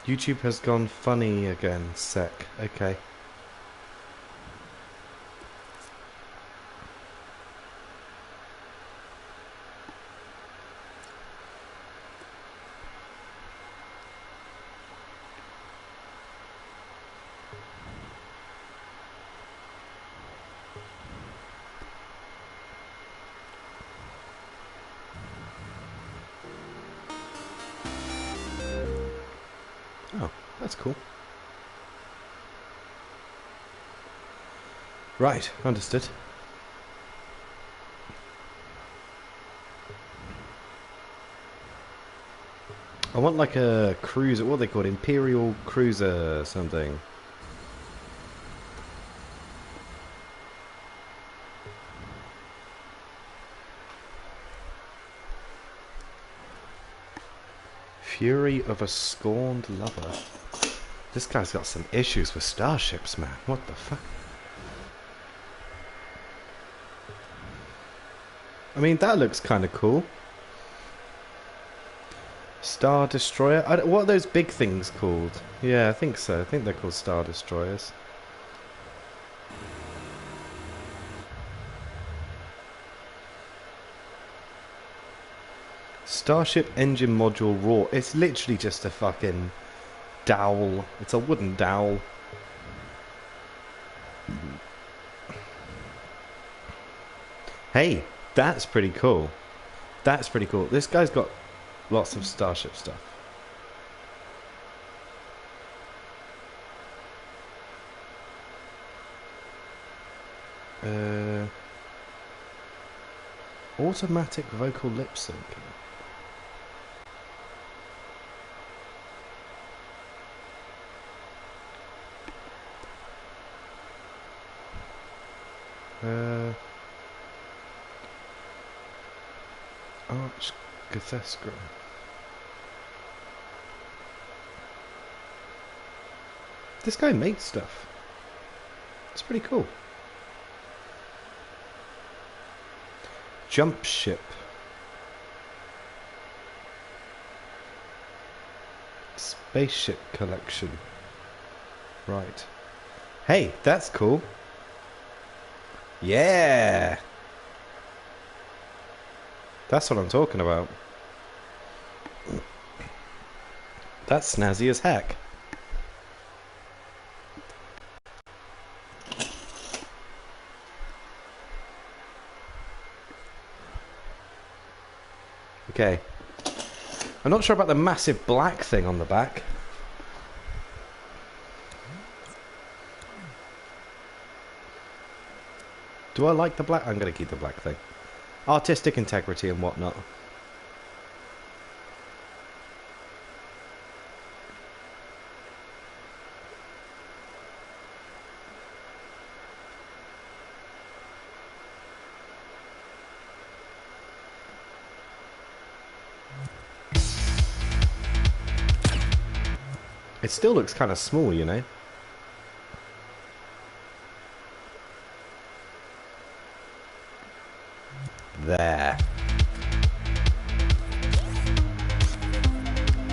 YouTube has gone funny again, sec. Okay. Oh, that's cool. Right, understood. I want like a cruiser, what are they called? Imperial cruiser or something. Fury of a Scorned Lover. This guy's got some issues with starships, man. What the fuck? I mean, that looks kind of cool. Star Destroyer? What are those big things called? Yeah, I think so. I think they're called Star Destroyers. Starship engine module raw. It's literally just a fucking dowel. It's a wooden dowel. Hey, that's pretty cool. That's pretty cool. This guy's got lots of Starship stuff. Automatic vocal lip sync. Arch Cathestra. This guy makes stuff. It's pretty cool. Jump Ship. Spaceship Collection. Right. Hey, that's cool. Yeah! That's what I'm talking about. That's snazzy as heck. Okay. I'm not sure about the massive black thing on the back. Do I like the black? I'm going to keep the black thing. Artistic integrity and whatnot. It still looks kind of small, you know. There.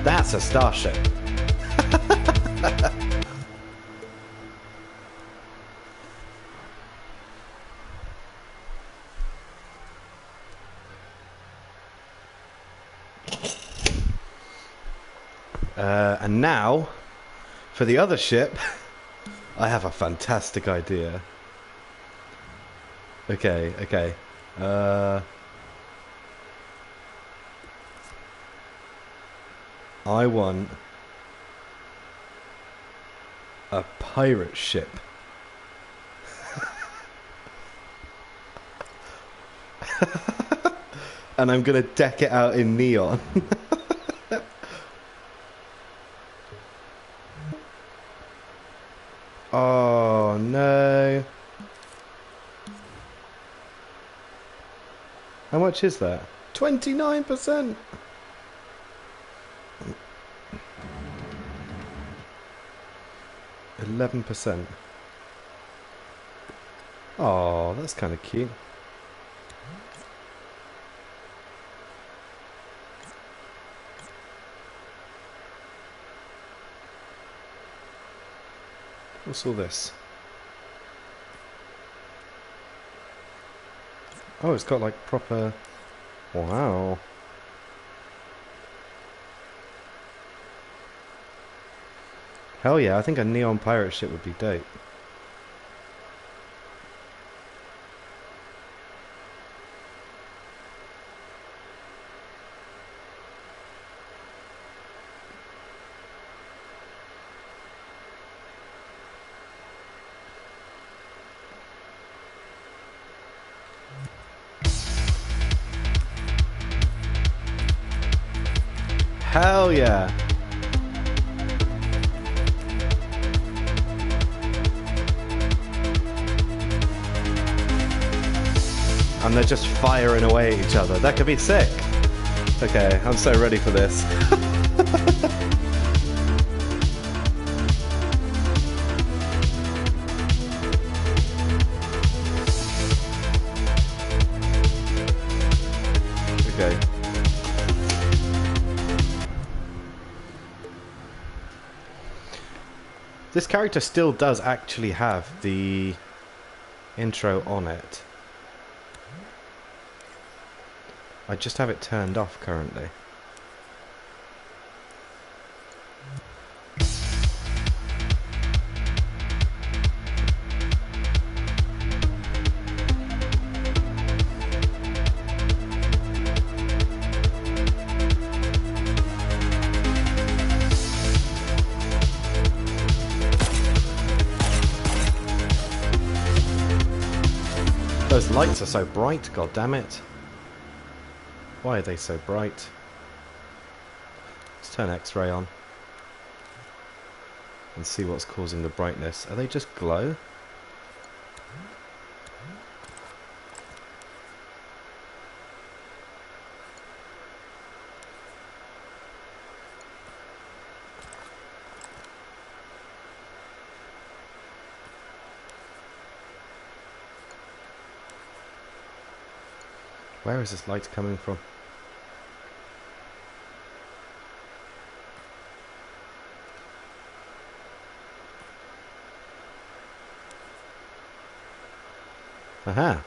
That's a starship. And now, for the other ship, I have a fantastic idea. Okay, okay. I want a pirate ship. And I'm gonna deck it out in neon. Oh no. How much is that? 29%. %. Oh, that's kind of cute. What's all this? Oh, it's got like proper... Wow. Hell yeah, I think a neon pirate ship would be dope. Hell yeah. And they're just firing away at each other. That could be sick. Okay, I'm so ready for this. Okay. This character still does actually have the intro on it. I just have it turned off currently. These lights are so bright, god damn it. Why are they so bright? Let's turn X-ray on. And see what's causing the brightness. Are they just glow? Where is this light coming from? Aha!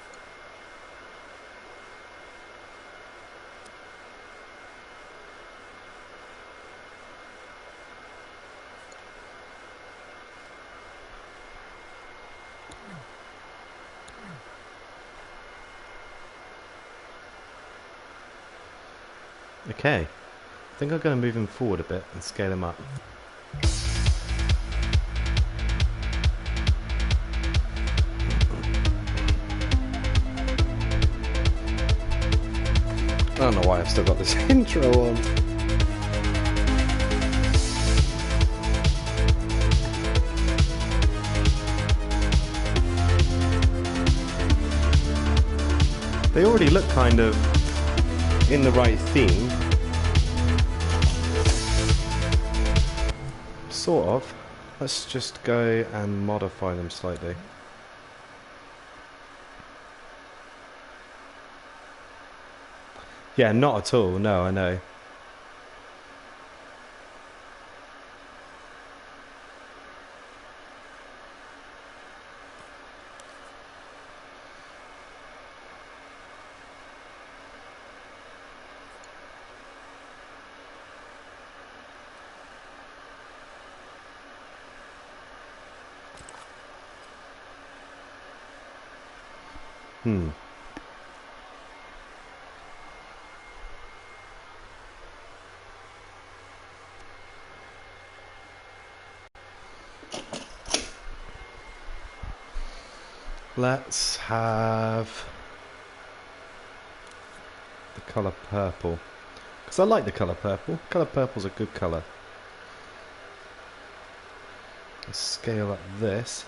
Okay, I think I'm going to move him forward a bit and scale him up. I don't know why I've still got this intro on. They already look kind of in the right theme. Sort of. Let's just go and modify them slightly. Yeah, not at all. No, I know. Let's have the colour purple. Because I like the colour purple. Colour purple's a good colour. Let's scale up this.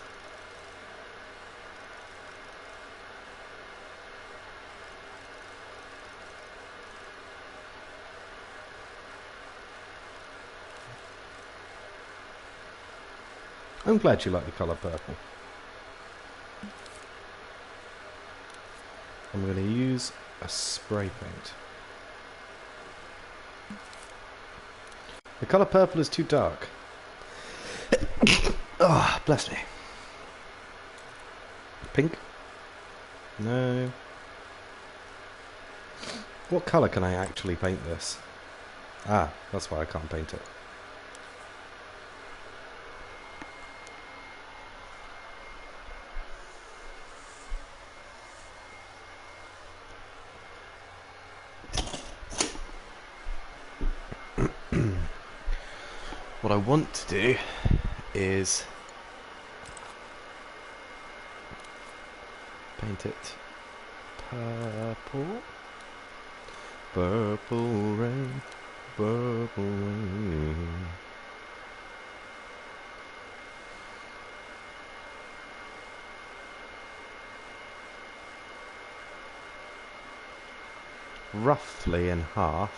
I'm glad you like the colour purple. I'm going to use a spray paint. The colour purple is too dark. Oh, bless me. Pink? No. What colour can I actually paint this? Ah, that's why I can't paint it. What I want to do is paint it purple. Purple rain, purple rain. Roughly in half.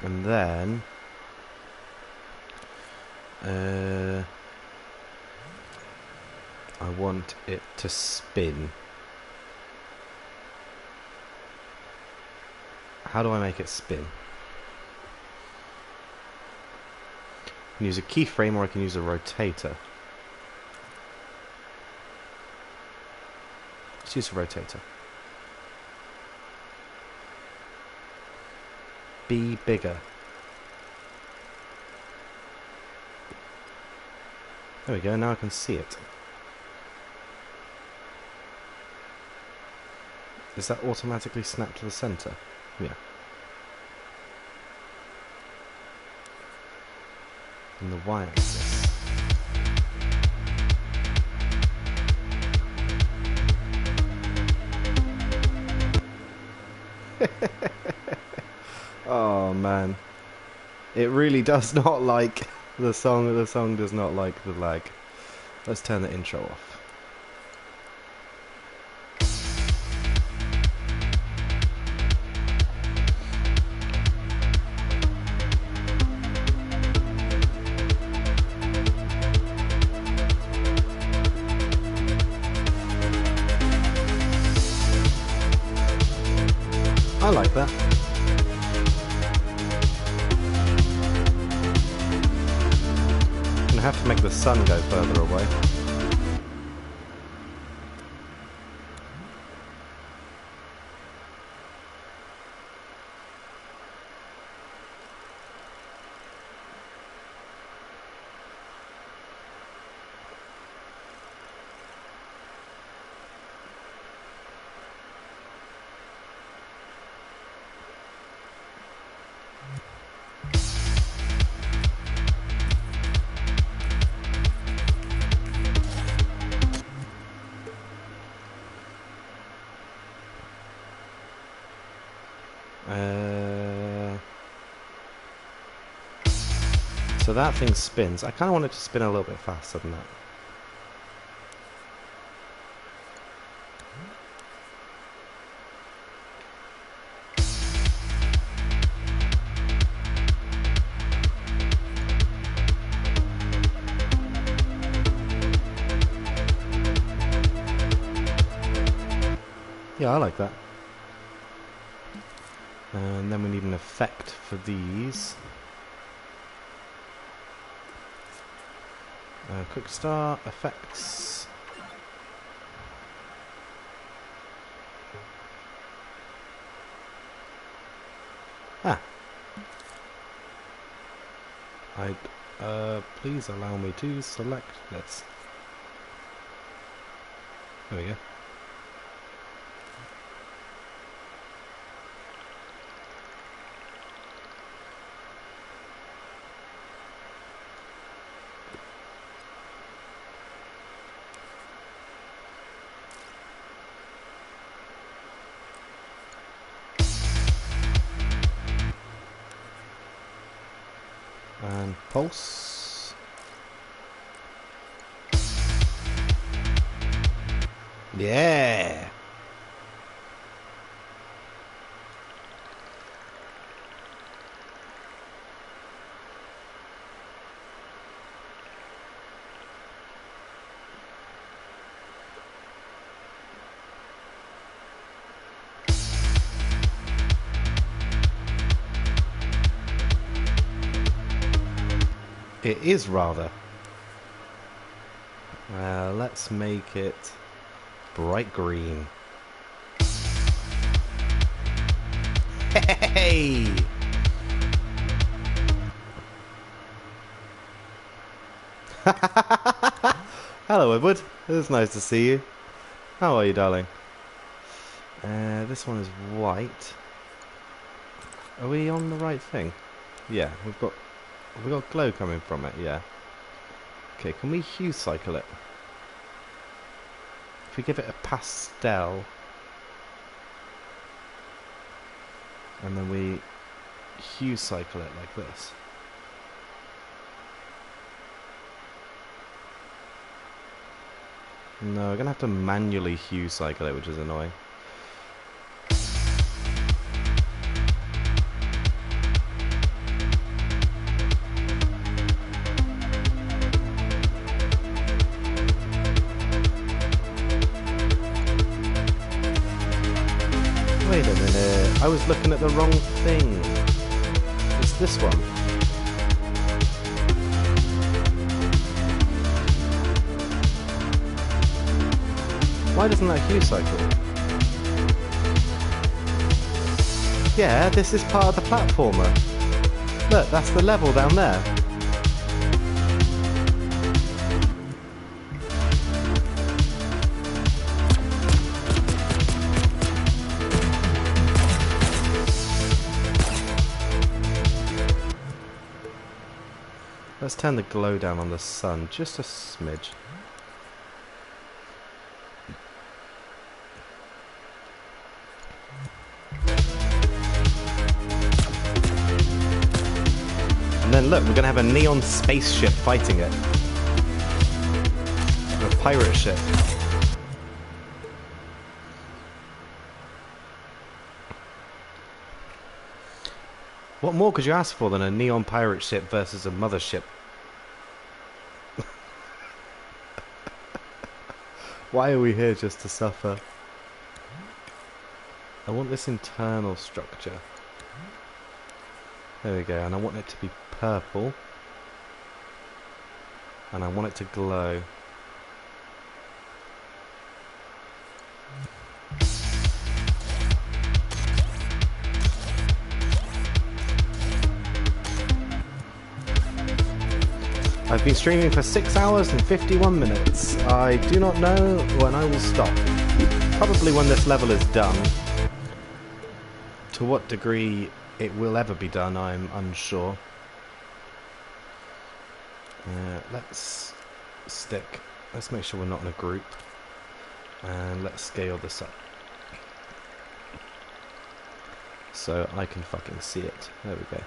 And then I want it to spin. How do I make it spin? I can use a keyframe or I can use a rotator. Let's use a rotator. Be bigger. There we go, now I can see it. Does that automatically snap to the center? Yeah. And the y-axis. Oh man, it really does not like the song. The song does not like the lag. Let's turn the intro off. I like that. Gonna have to make the sun go further away. So that thing spins. I kind of want it to spin a little bit faster than that. Yeah, I like that. And then we need an effect for these. Quick start, effects. Please allow me to select this. There we go. And pulse. Yeah. It is rather. Let's make it bright green. Hey! Hello, Edward. It's nice to see you. How are you, darling? This one is white. Are we on the right thing? Yeah, we've got glow coming from it, yeah. Okay, can we hue cycle it? If we give it a pastel, and then we hue cycle it like this. No, we're gonna have to manually hue cycle it, which is annoying. Wait a minute, I was looking at the wrong thing. It's this one. Why doesn't that hue cycle? Yeah, this is part of the platformer. Look, that's the level down there. Let's turn the glow down on the sun just a smidge. then look, we're going to have a neon spaceship fighting it. A pirate ship. What more could you ask for than a neon pirate ship versus a mothership? Why are we here just to suffer? I want this internal structure. There we go, and I want it to be purple. And I want it to glow. I've been streaming for 6 hours and 51 minutes. I do not know when I will stop. Probably when this level is done. To what degree it will ever be done, I'm unsure. Let's stick. Let's make sure we're not in a group. And let's scale this up. So I can fucking see it. There we go.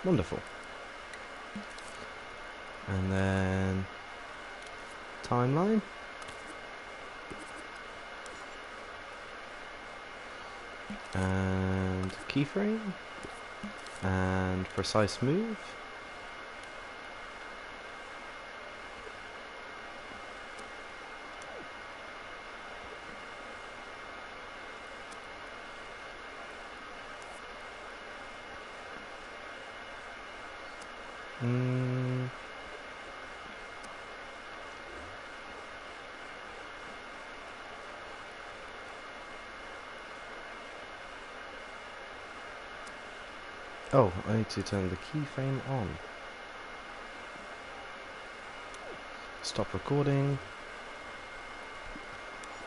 Wonderful. And then timeline. And keyframe. And precise move. Oh, I need to turn the keyframe on. Stop recording.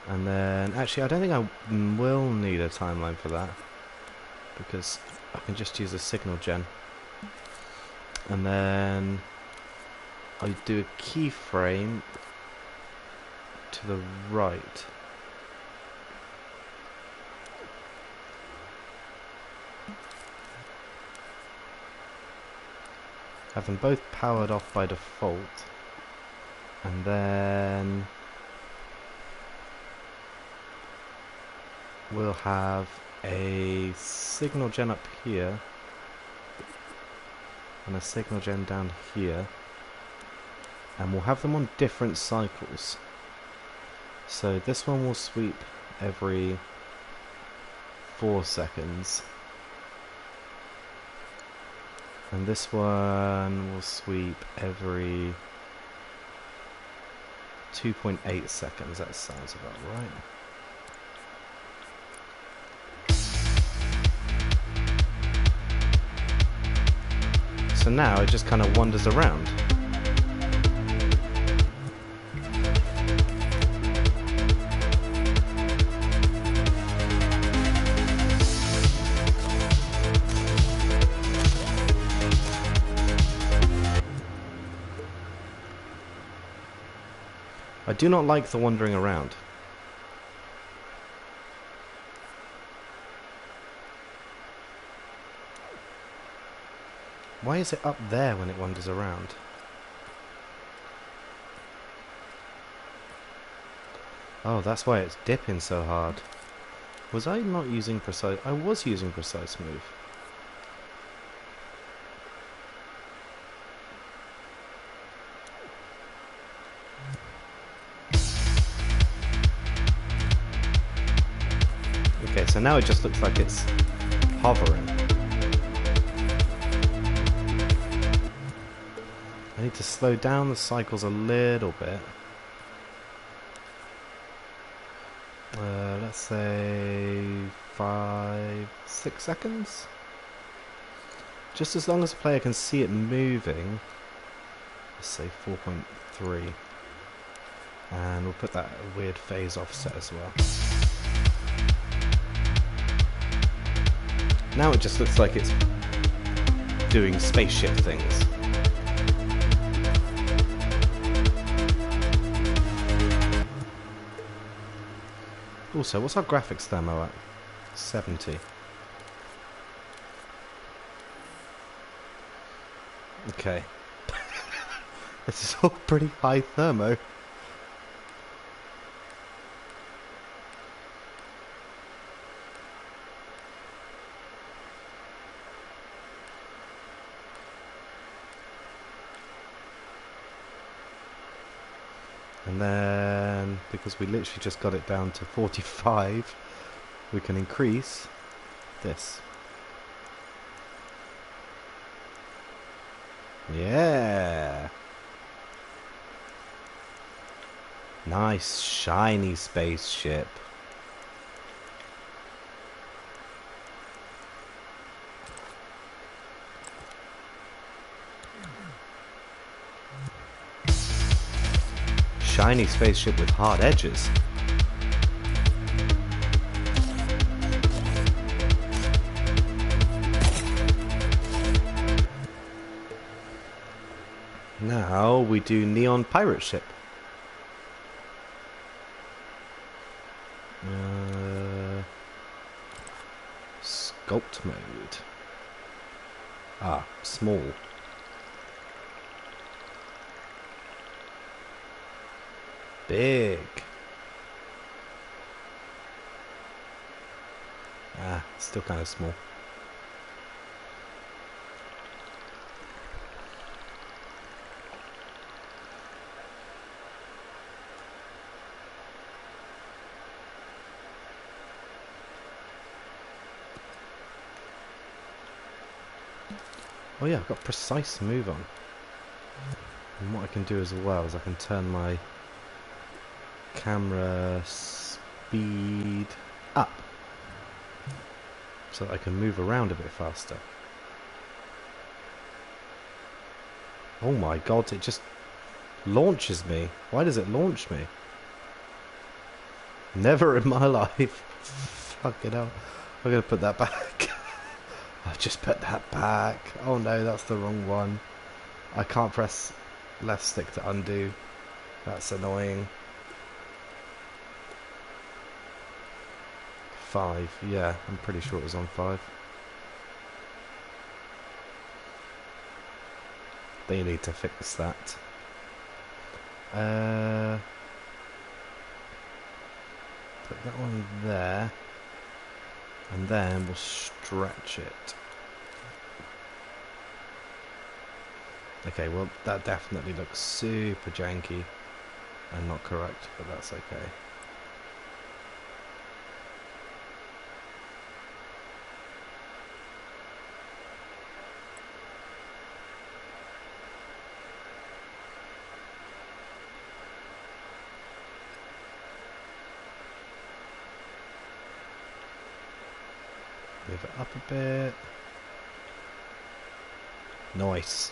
And then, actually I don't think I will need a timeline for that, because I can just use a signal gen. And then I do a keyframe to the right. Have them both powered off by default, and then we'll have a signal gen up here and a signal gen down here, and we'll have them on different cycles. So this one will sweep every 4 seconds. And this one will sweep every 2.8 seconds. That sounds about right. So now it just kind of wanders around. I do not like the wandering around. Why is it up there when it wanders around? Oh, that's why it's dipping so hard. Was I not using precise? I was using precise move. Okay, so now it just looks like it's hovering. I need to slow down the cycles a little bit. Let's say 5, 6 seconds. Just as long as the player can see it moving. Let's say 4.3. And we'll put that weird phase offset as well. Now it just looks like it's doing spaceship things. Also, what's our graphics demo at? 70. Okay. This is all pretty high thermo. And then, because we literally just got it down to 45, we can increase this. Yeah. Nice, shiny spaceship. Shiny spaceship with hard edges. Now we do neon pirate ship. Sculpt mode. Ah, small. Big. Ah, still kind of small. Oh yeah, I've got precise move on. And what I can do as well is I can turn my camera speed up so that I can move around a bit faster. Oh my god, it just launches me. Why does it launch me? Never in my life. Fuck it hell. I'm gonna put that back. I've just put that back. Oh no, that's the wrong one. I can't press left stick to undo. That's annoying. 5, yeah, I'm pretty sure it was on 5. They need to fix that. Put that one there. And then we'll stretch it. Okay, well that definitely looks super janky and not correct, but that's okay. Move it up a bit. Nice.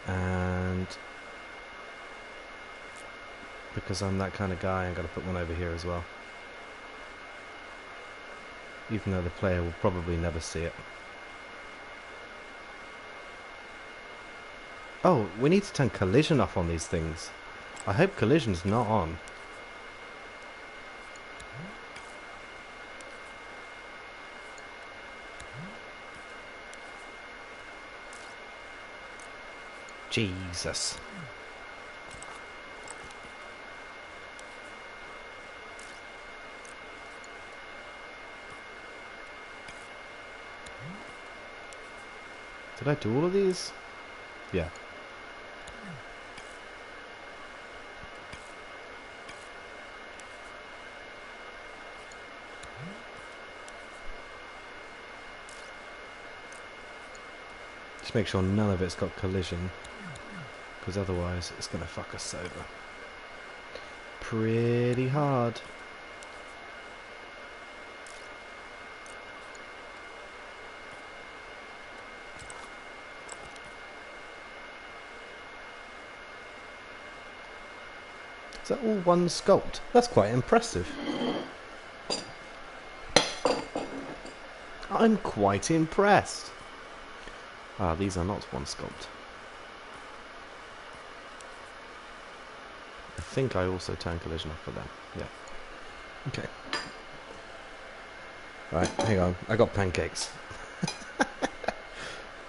And because I'm that kind of guy, I'm going to put one over here as well. Even though the player will probably never see it. Oh, we need to turn collision off on these things. I hope collision's not on. Jesus. Did I do all of these? Yeah. Just make sure none of it's got collision, because otherwise it's going to fuck us over pretty hard. Is that all one sculpt? That's quite impressive. I'm quite impressed. Ah, these are not one sculpt. I think I also turn collision off for them. Yeah. Okay. Right, hang on. I got pancakes.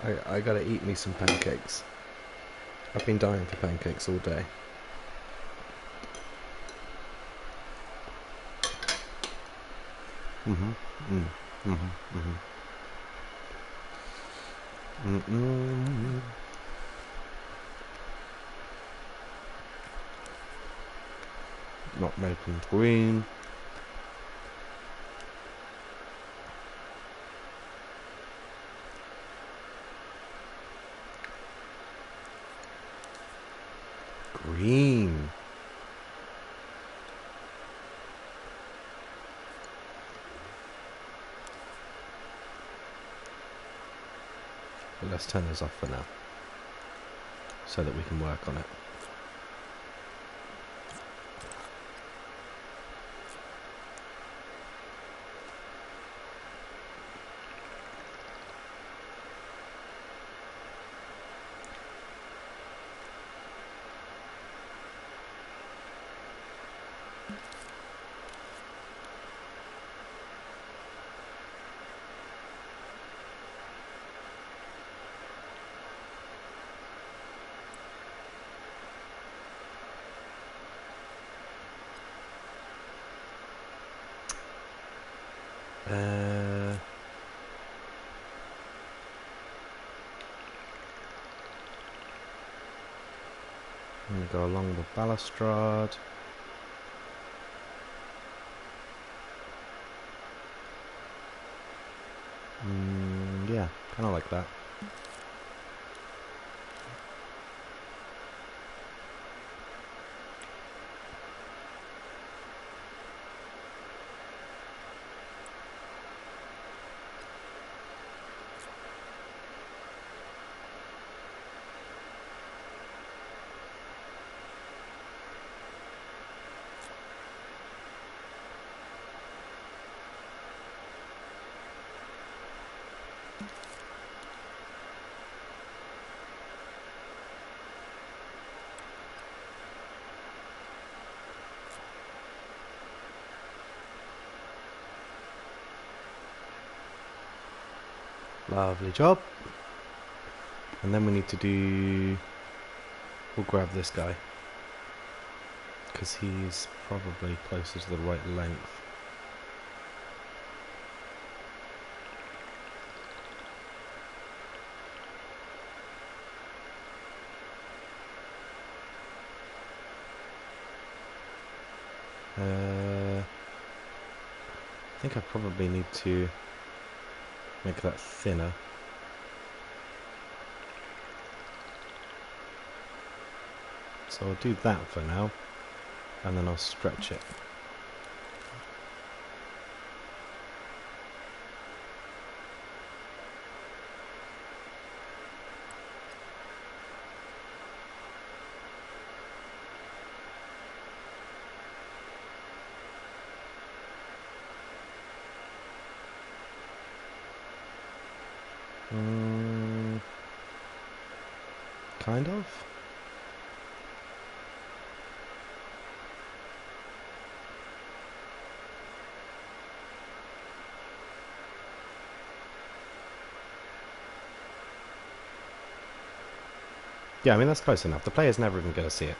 I gotta eat me some pancakes. I've been dying for pancakes all day. Not making green. Green. But let's turn this off for now, so that we can work on it. I'm going to go along the balustrade. Yeah, kind of like that. Lovely job. And then we need to do... We'll grab this guy, because he's probably closer to the right length. I think I probably need to make that thinner. So I'll do that for now, and then I'll stretch it. Kind of. Yeah, I mean, that's close enough. The player's never even going to see it.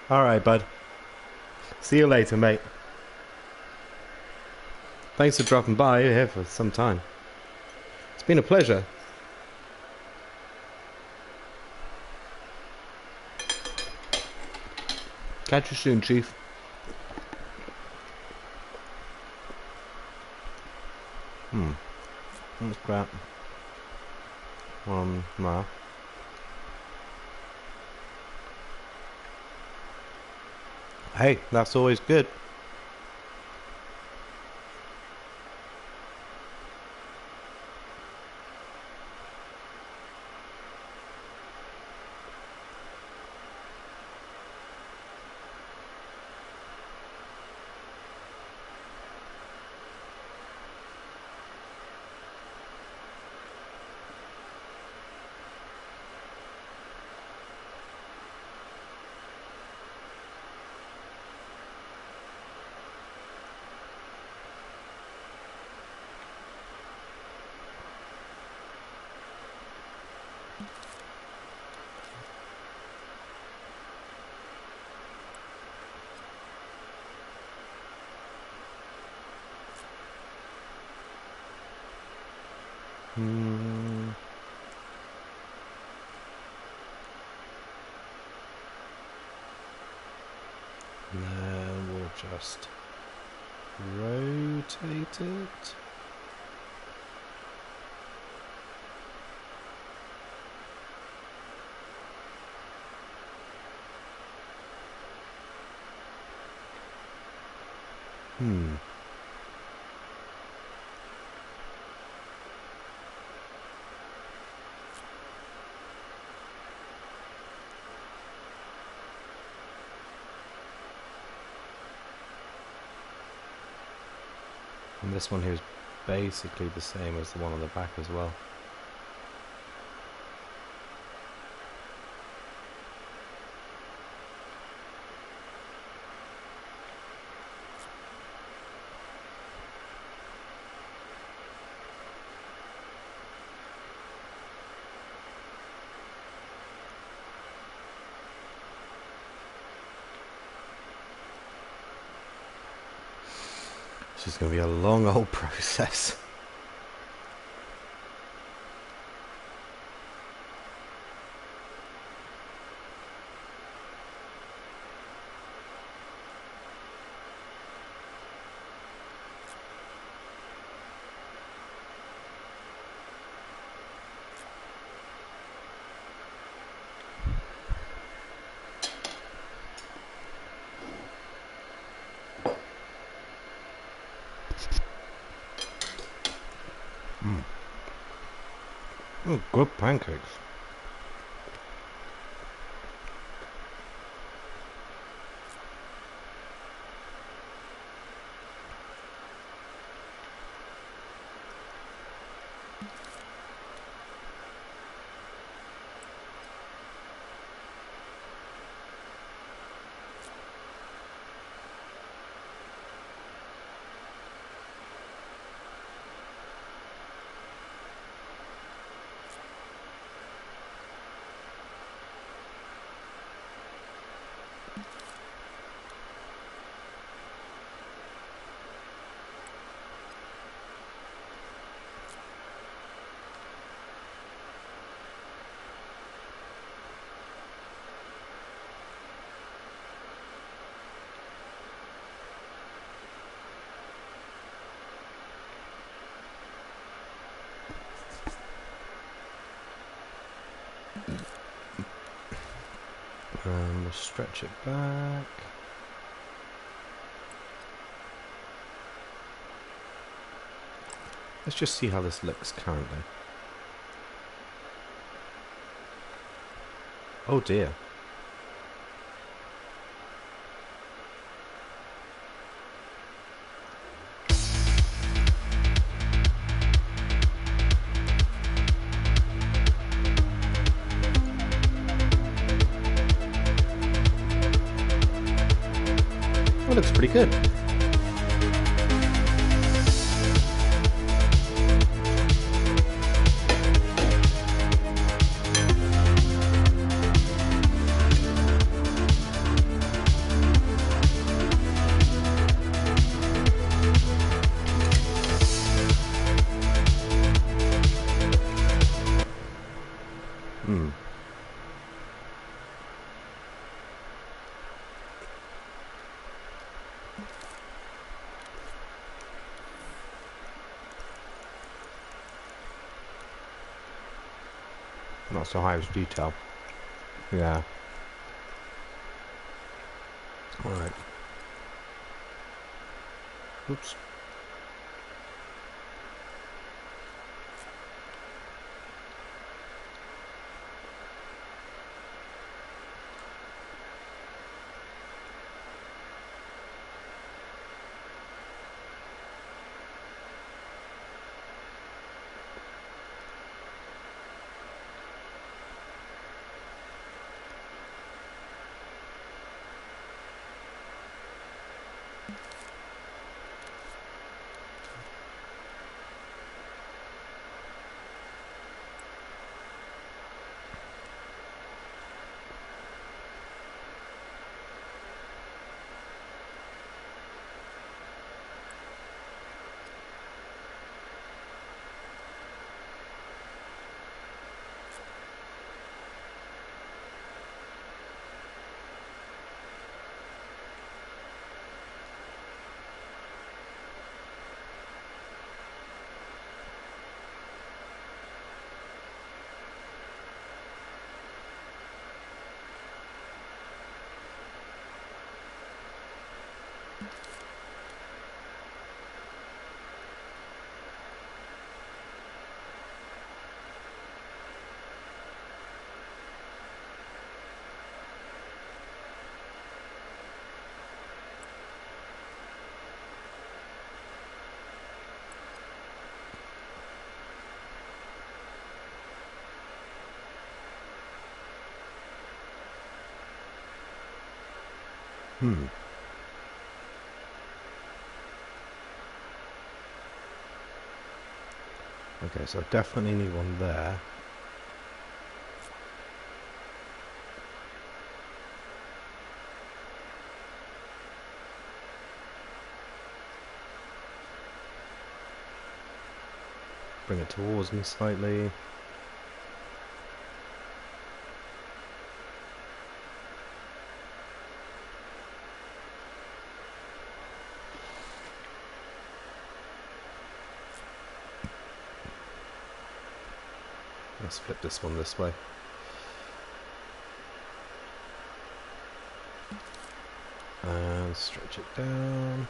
Alright, bud. See you later, mate. Thanks for dropping by here for some time. It's been a pleasure. Catch you soon, Chief. Let's grab one more. Hey, that's always good. Hmm. And then we'll just rotate it. Hmm. And this one here is basically the same as the one on the back as well. This is going to be a long old process. Oh, good pancakes. And we'll stretch it back. Let's just see how this looks currently. Oh dear. That looks pretty good. Not so high as detail. Yeah. Alright. Oops. Hmm. Okay, so I definitely need one there. Bring it towards me slightly. Let's flip this one this way. And stretch it down.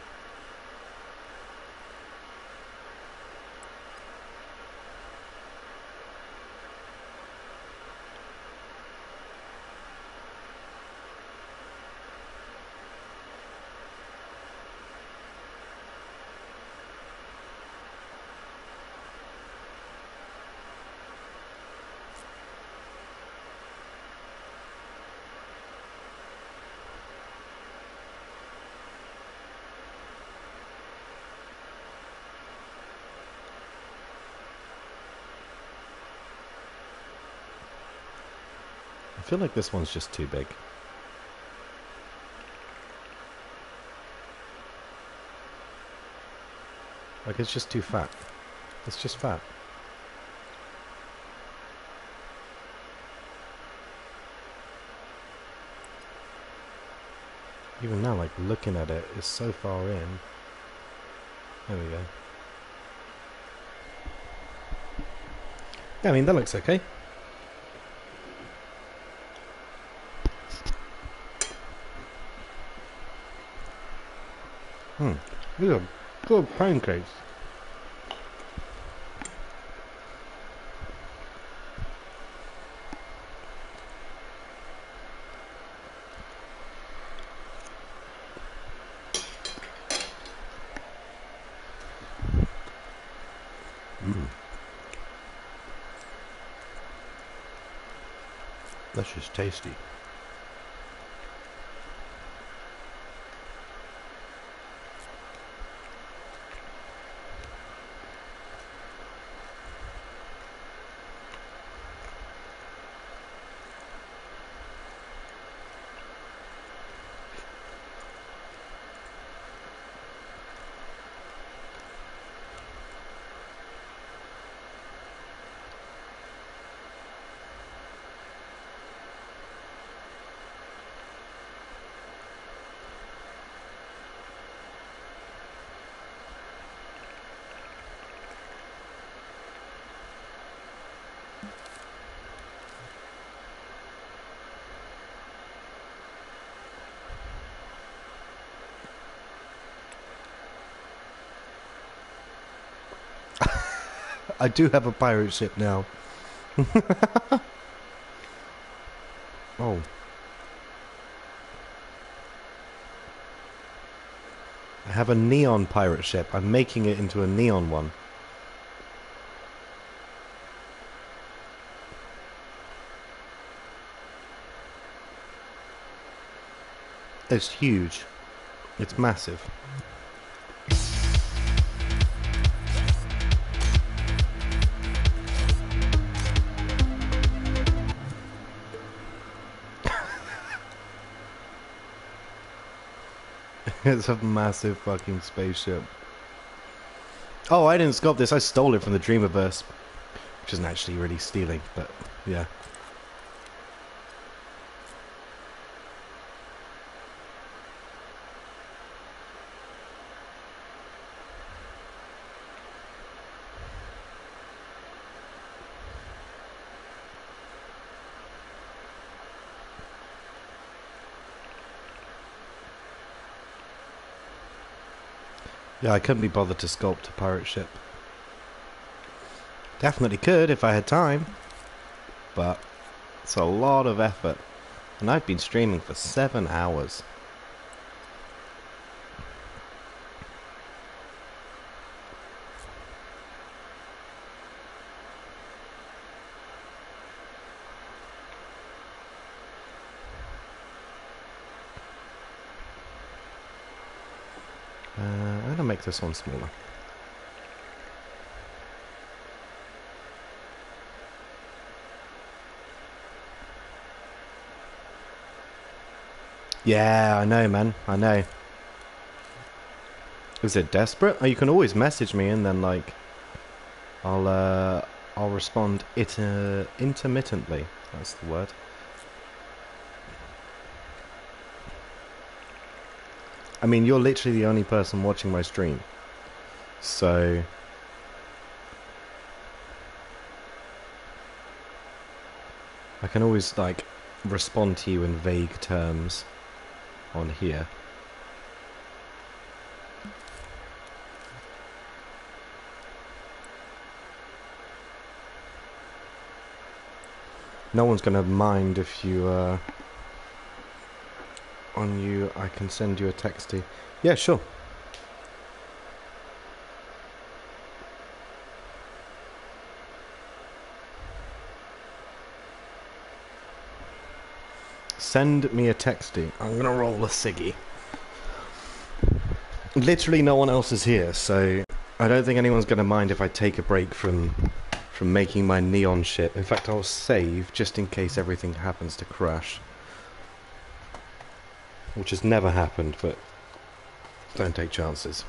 I feel like this one's just too big. Like it's just too fat. It's just fat. Even now, like looking at it is so far in. There we go. Yeah, I mean that looks okay. These are good pancakes. That's just tasty. I do have a pirate ship now. Oh. I have a neon pirate ship. I'm making it into a neon one. It's huge. It's massive. It's a massive fucking spaceship. Oh, I didn't sculpt this. I stole it from the Dreamiverse. Which isn't actually really stealing, but yeah. Yeah, I couldn't be bothered to sculpt a pirate ship. Definitely could if I had time. But it's a lot of effort. And I've been streaming for 7 hours. going to make this one smaller. Yeah, I know, man. I know. Is it desperate? Oh, you can always message me and then, like, I'll respond intermittently. That's the word. I mean, you're literally the only person watching my stream. So... I can always, like, respond to you in vague terms on here. No one's gonna mind if you, on you, I can send you a text to you. Yeah, sure. Send me a texty. I'm gonna roll a ciggy. Literally no one else is here, so I don't think anyone's gonna mind if I take a break from making my neon shit. In fact, I'll save just in case everything happens to crash. Which has never happened, but don't take chances.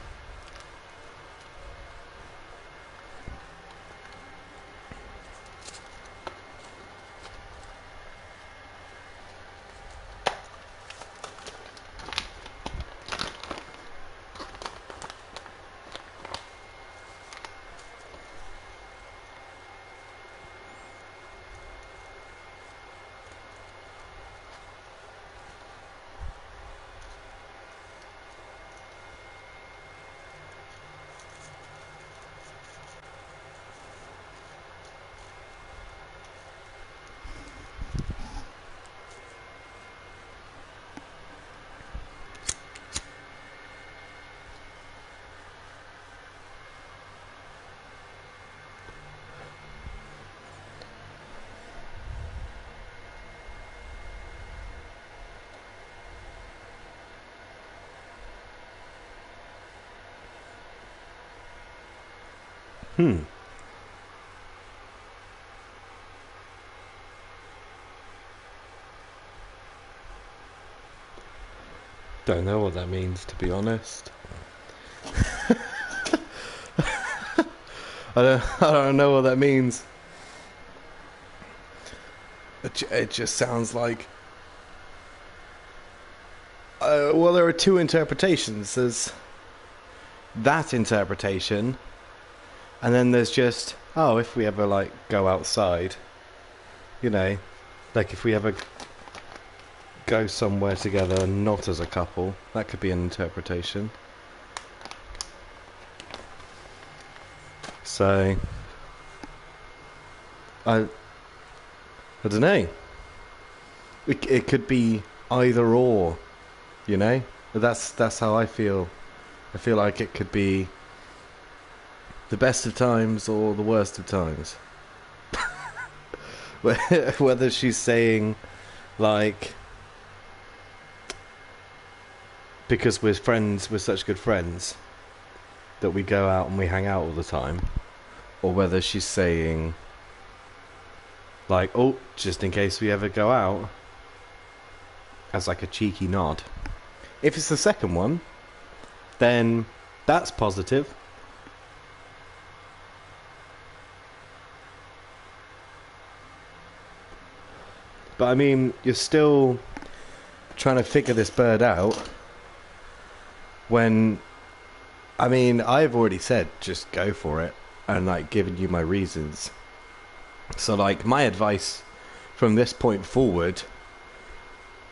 Don't know what that means, to be honest. I don't know what that means. It just sounds like... well, there are two interpretations. There's that interpretation, and then there's just, oh, if we ever, like, go outside, you know, like if we ever go somewhere together, not as a couple, that could be an interpretation. So, I don't know. It could be either or, you know. That's how I feel. I feel like it could be the best of times or the worst of times. Whether she's saying, like, because we're friends, we're such good friends that we go out and we hang out all the time, or whether she's saying, like, oh, just in case we ever go out, as like a cheeky nod. If it's the second one, then that's positive. But I mean, you're still trying to figure this bird out when, I mean, I've already said just go for it and, like, given you my reasons. So, like, my advice from this point forward,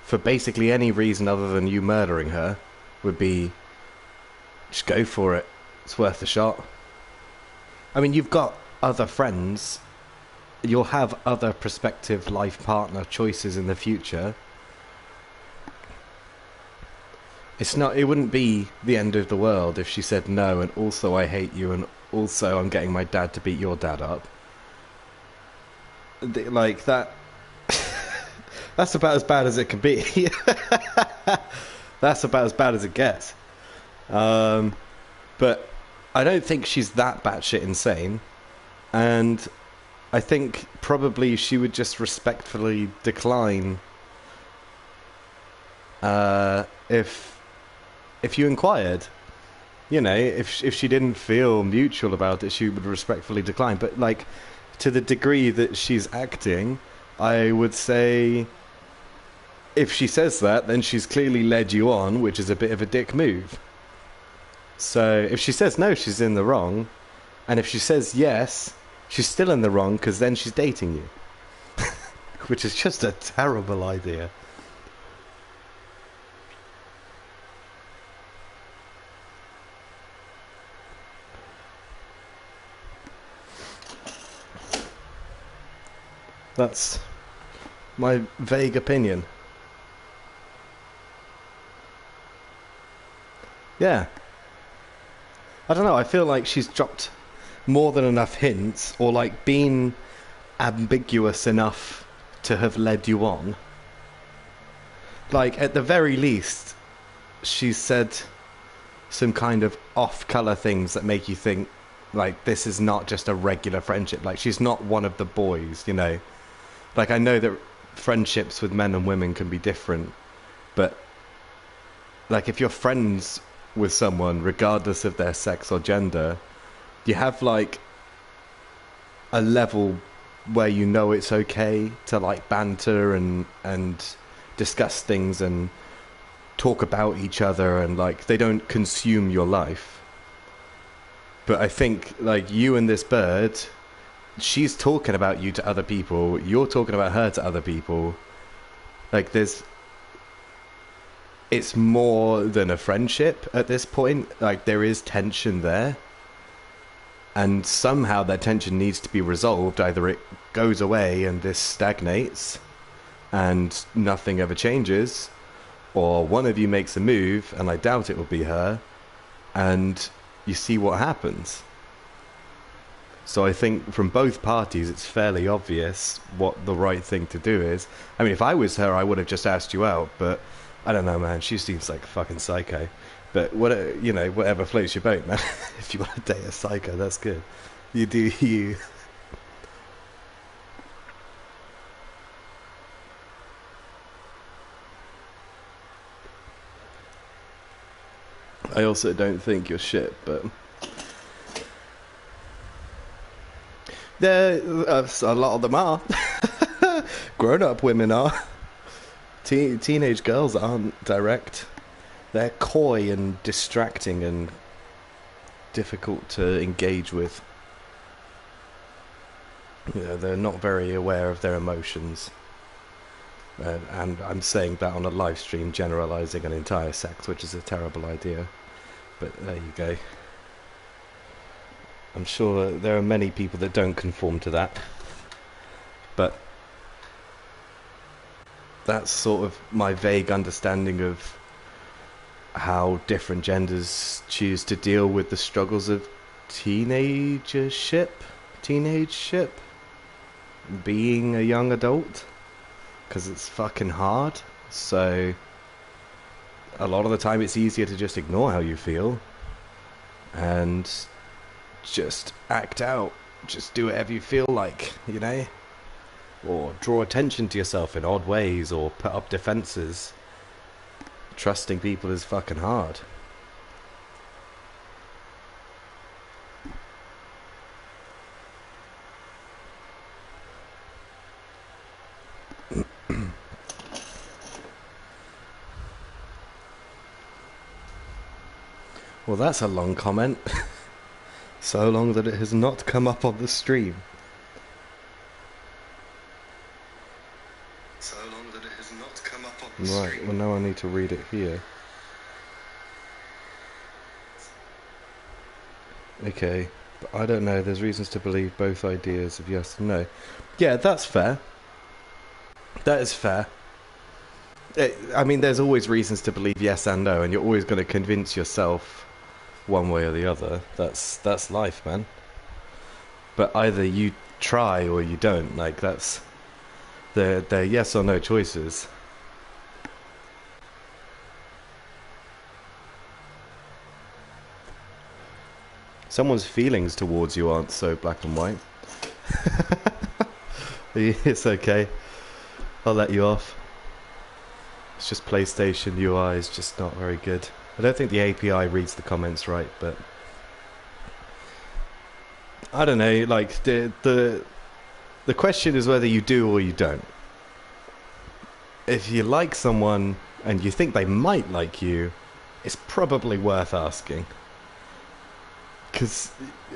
for basically any reason other than you murdering her, would be just go for it. It's worth a shot. I mean, you've got other friends. You'll have other prospective life partner choices in the future. It wouldn't be the end of the world if she said no, and also I hate you, and also I'm getting my dad to beat your dad up. Like, that... that's about as bad as it can be. That's about as bad as it gets. But I don't think she's that batshit insane. And I think probably she would just respectfully decline if you inquired. You know, if she didn't feel mutual about it, she would respectfully decline. But, like, to the degree that she's acting, I would say if she says that, then she's clearly led you on, which is a bit of a dick move. So if she says no, she's in the wrong. And if she says yes, she's still in the wrong, because then she's dating you. Which is just a terrible idea. That's my vague opinion. Yeah. I don't know, I feel like she's dropped more than enough hints, or like been ambiguous enough to have led you on. Like, at the very least, she's said some kind of off-colour things that make you think, like, this is not just a regular friendship. Like, she's not one of the boys, you know. Like, I know that friendships with men and women can be different, but, like, if you're friends with someone, regardless of their sex or gender, you have, like, a level where you know it's okay to, like, banter and discuss things and talk about each other, and, like, they don't consume your life. But I think, like, you and this bird, she's talking about you to other people, you're talking about her to other people. Like, it's more than a friendship at this point. Like, there is tension there. And somehow that tension needs to be resolved. Either it goes away and this stagnates and nothing ever changes, or one of you makes a move, and I doubt it will be her, and you see what happens. So I think from both parties it's fairly obvious what the right thing to do is. I mean, if I was her, I would have just asked you out, but I don't know, man. She seems like a fucking psycho. But what, you know, whatever floats your boat, man. If you want to date a psycho, that's good. You do you. I also don't think you're shit, but there, a lot of them are. Grown-up women are. Teenage girls aren't direct. They're coy and distracting and difficult to engage with. You know, they're not very aware of their emotions. And I'm saying that on a live stream, generalising an entire sex, which is a terrible idea. But there you go. I'm sure there are many people that don't conform to that. But that's sort of my vague understanding of how different genders choose to deal with the struggles of teenageship, being a young adult, because it's fucking hard. So a lot of the time it's easier to just ignore how you feel and just act out, just do whatever you feel like, you know, or draw attention to yourself in odd ways, or put up defenses. Trusting people is fucking hard. Well, that's a long comment. So long that it has not come up on the stream. So long that it has not come up on the stream. Right, well now I need to read it here. Okay, but I don't know, there's reasons to believe both ideas of yes and no. Yeah, that's fair. That is fair. I mean, there's always reasons to believe yes and no, and you're always going to convince yourself one way or the other. That's life, man. But either you try or you don't. Like, that's they're yes or no choices. Someone's feelings towards you aren't so black and white. It's okay. I'll let you off. It's just PlayStation UI is just not very good. I don't think the API reads the comments right, but I don't know, like the question is whether you do or you don't. If you like someone and you think they might like you, it's probably worth asking. Because,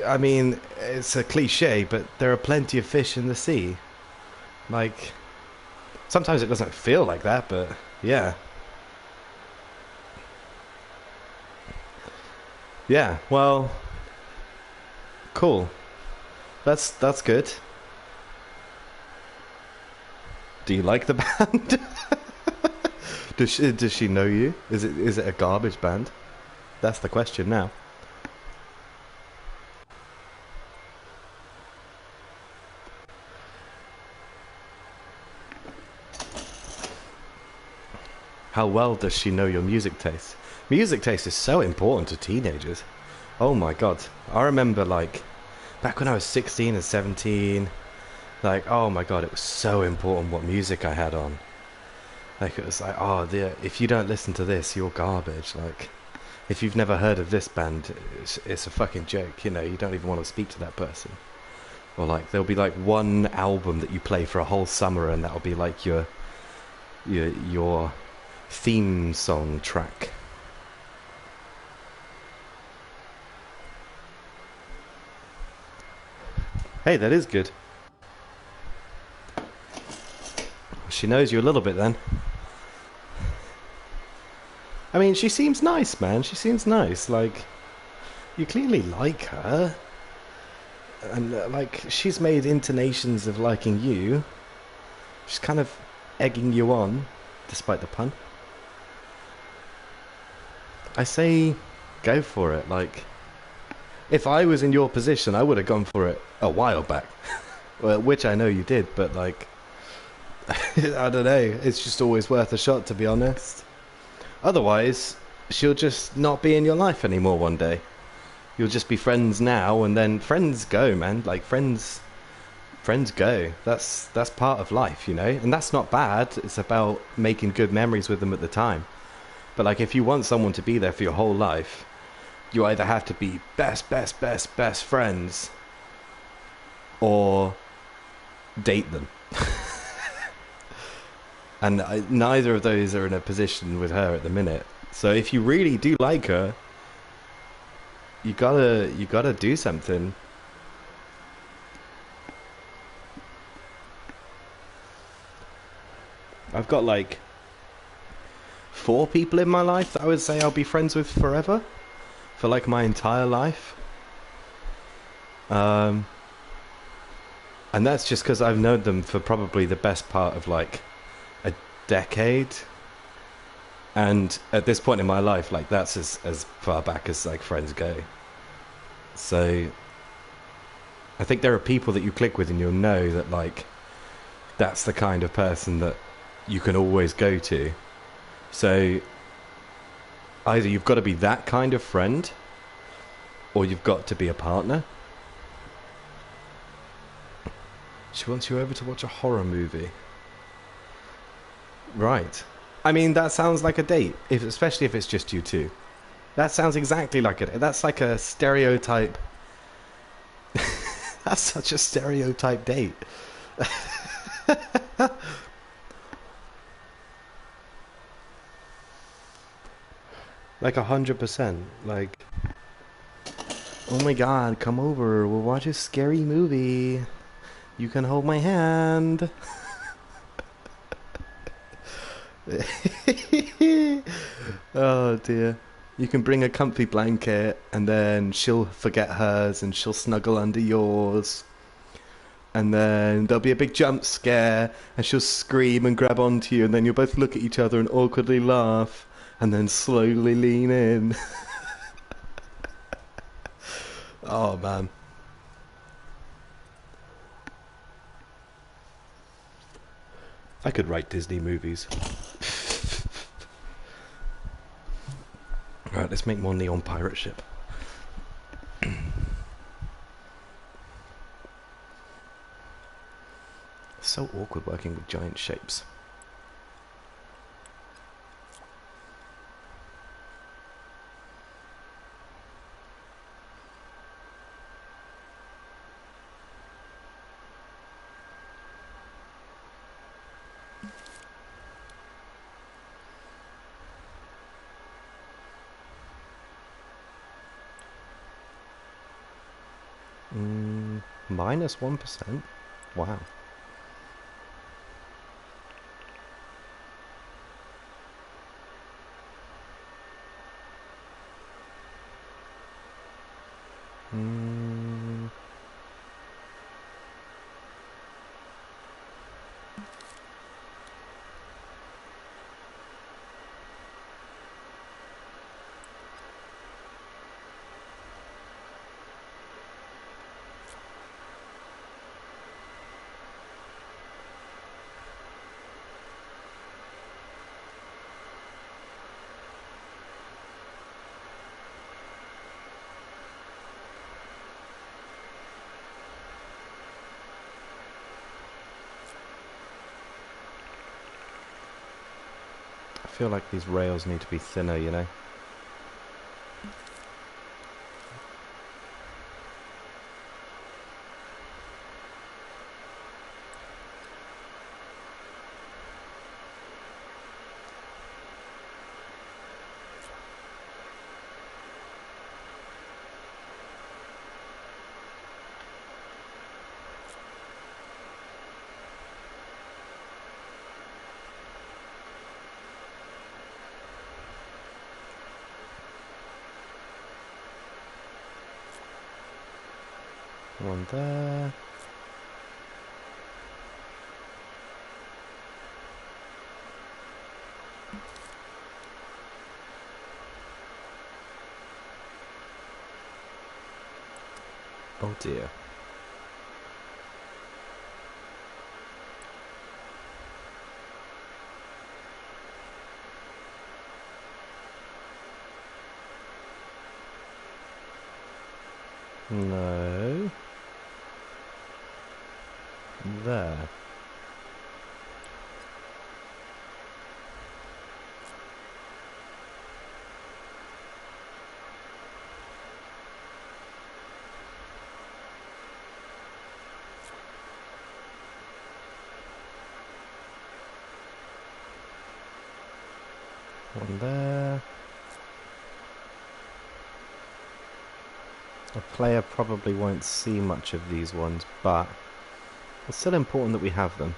I mean, it's a cliche, but there are plenty of fish in the sea. Like, sometimes it doesn't feel like that, but yeah. Yeah, well, cool. That's good. Do you like the band? Does she know you? Is it a garbage band? That's the question now. How well does she know your music taste? Music taste is so important to teenagers. Oh my god. I remember, like, back when I was 16 and 17, like, oh my god, it was so important what music I had on. Like, it was like, oh, if you don't listen to this, you're garbage. Like, if you've never heard of this band, it's a fucking joke, you know, you don't even want to speak to that person. Or, like, there'll be, like, one album that you play for a whole summer, and that'll be, like, your theme song track. Hey, that is good. She knows you a little bit then. I mean, she seems nice, man. She seems nice. Like, you clearly like her. And, like, she's made intonations of liking you. She's kind of egging you on, despite the pun. I say, go for it. Like, if I was in your position, I would have gone for it a while back. Well, which I know you did, but, like, I don't know. It's just always worth a shot, to be honest. Otherwise, she'll just not be in your life anymore one day. You'll just be friends now, and then friends go, man. Like, friends go. That's part of life, you know? And that's not bad. It's about making good memories with them at the time. But, like, if you want someone to be there for your whole life, you either have to be best friends, or date them. And neither of those are in a position with her at the minute. So if you really do like her, you gotta do something. I've got like 4 people in my life that I would say I'll be friends with forever, for like my entire life. And that's just because I've known them for probably the best part of like a decade. And at this point in my life, like, that's as far back as like friends go. So I think there are people that you click with and you'll know that, like, that's the kind of person that you can always go to. So either you've got to be that kind of friend, or you've got to be a partner. She wants you over to watch a horror movie. Right. I mean, that sounds like a date, especially if it's just you two. That sounds exactly like it. That's like a stereotype. That's such a stereotype date. Like 100%. Like, oh my god, come over. We'll watch a scary movie. You can hold my hand. Oh dear. You can bring a comfy blanket, and then she'll forget hers and she'll snuggle under yours, and then there'll be a big jump scare and she'll scream and grab onto you, and then you'll both look at each other and awkwardly laugh, and then slowly lean in. Oh man. I could write Disney movies. Right, let's make more Neon Pirate Ship. So awkward working with giant shapes. Minus 1%? Wow. I feel like these rails need to be thinner, you know? One there. Oh dear. No. There. One there. A player probably won't see much of these ones, but it's still important that we have them.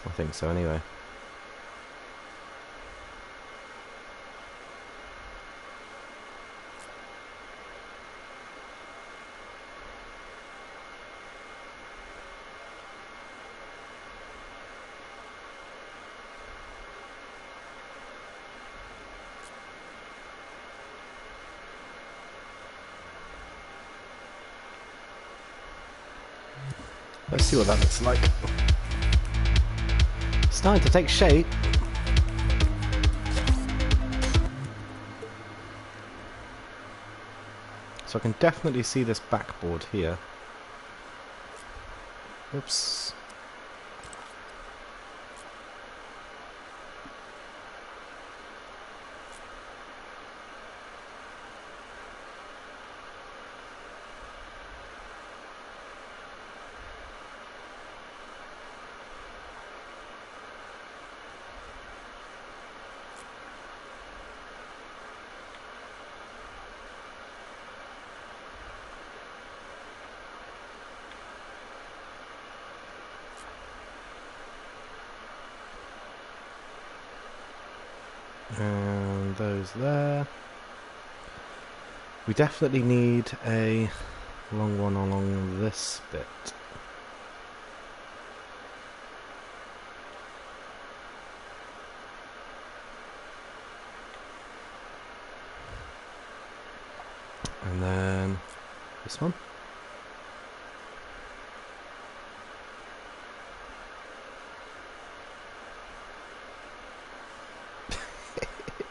I think so anyway. Let's see what that looks like. Starting to take shape. So I can definitely see this backboard here. Oops. And those there. We definitely need a long one along this bit. And then this one.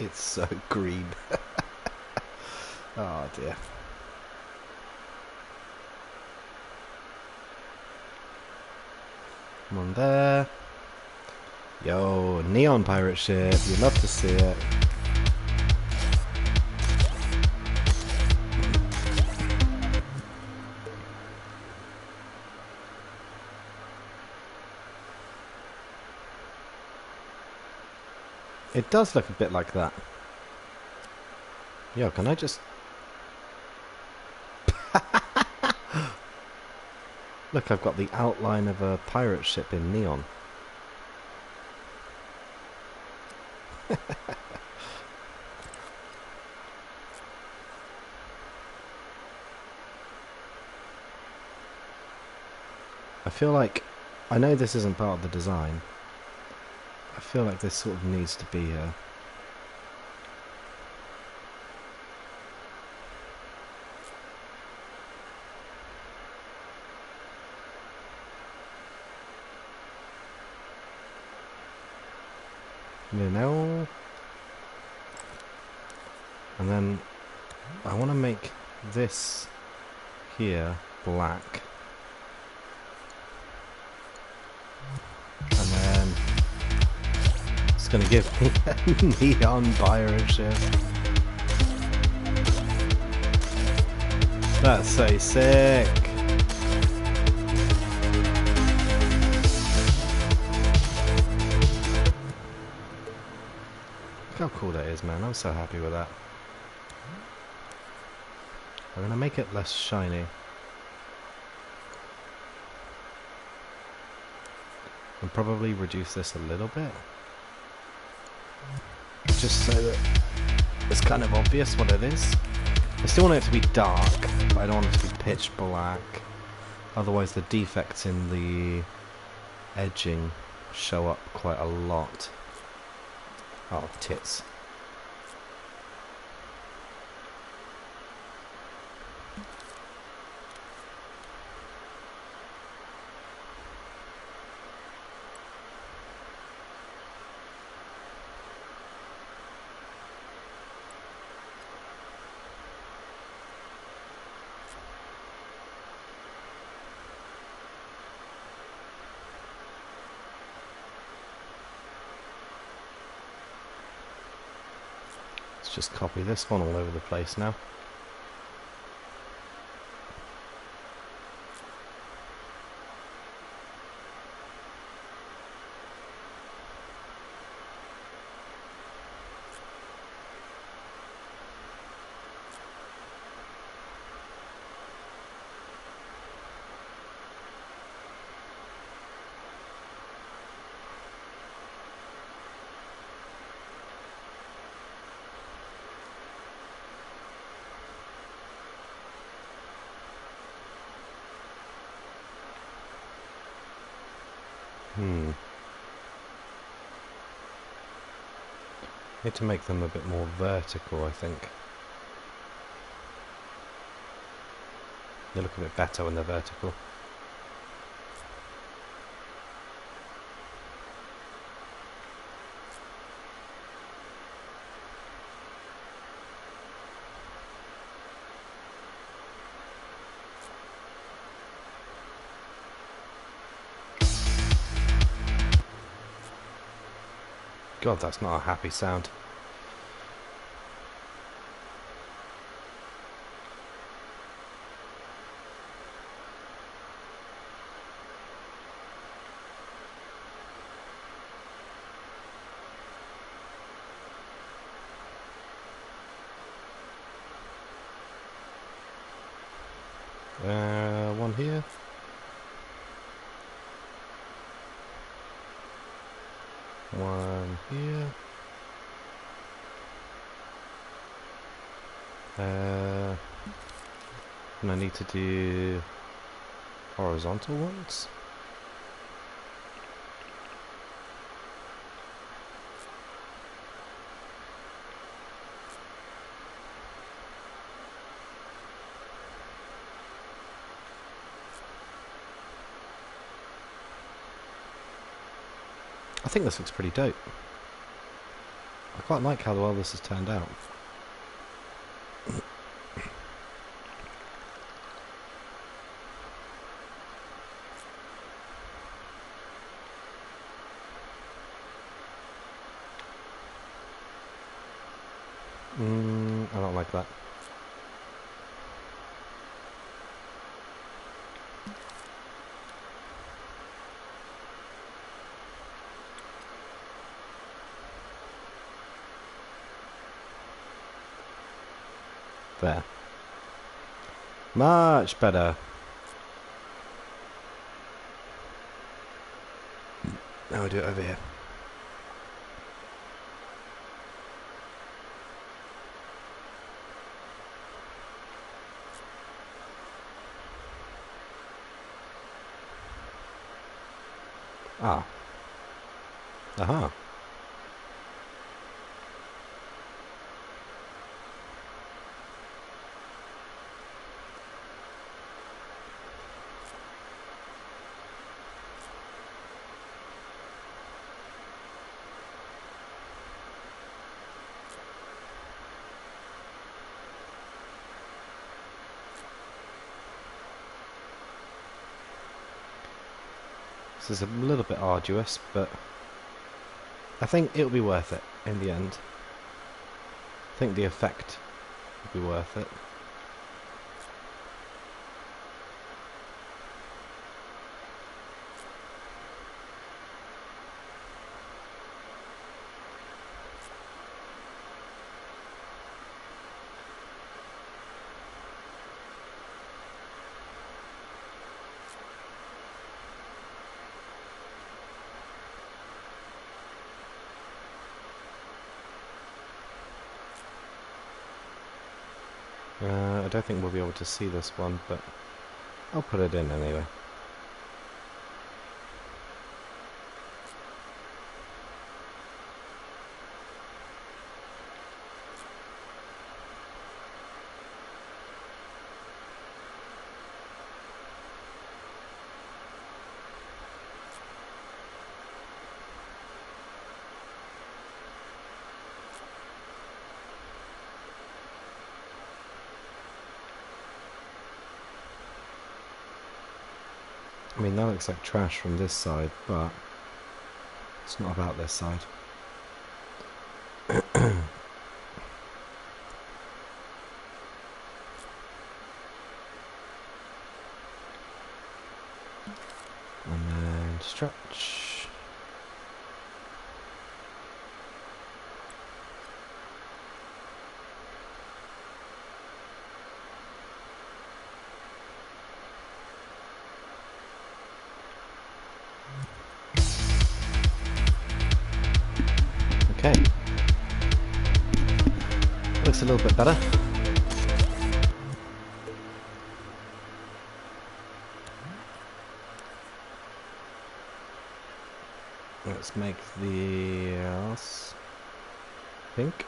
It's so green. Oh dear. Come on there. Yo, neon pirate ship. You'd love to see it. It does look a bit like that. Yo, can I just... Look, I've got the outline of a pirate ship in neon. I feel like... I know this isn't part of the design. I feel like this sort of needs to be a... You know, and then I want to make this here black, and then it's going to give me a neon pirate ship. That's so sick. Look how cool that is, man. I'm so happy with that. I'm going to make it less shiny. And probably reduce this a little bit. Just so that it's kind of obvious what it is. I still want it to be dark, but I don't want it to be pitch black. Otherwise the defects in the edging show up quite a lot. Oh, tits. Just copy this one all over the place now. Need to make them a bit more vertical, I think. They look a bit better when they're vertical. God, that's not a happy sound. One here. One here. And I need to do horizontal ones. I think this looks pretty dope. I quite like how well this has turned out. I don't like that. There. Much better. Now we do it over here. Ah. Aha. This is a little bit arduous, but I think it'll be worth it in the end. I think the effect will be worth it. I don't think we'll be able to see this one, but I'll put it in anyway. I mean, that looks like trash from this side, but it's not about this side. And then stretch. Okay. Looks a little bit better. Let's make the ass pink.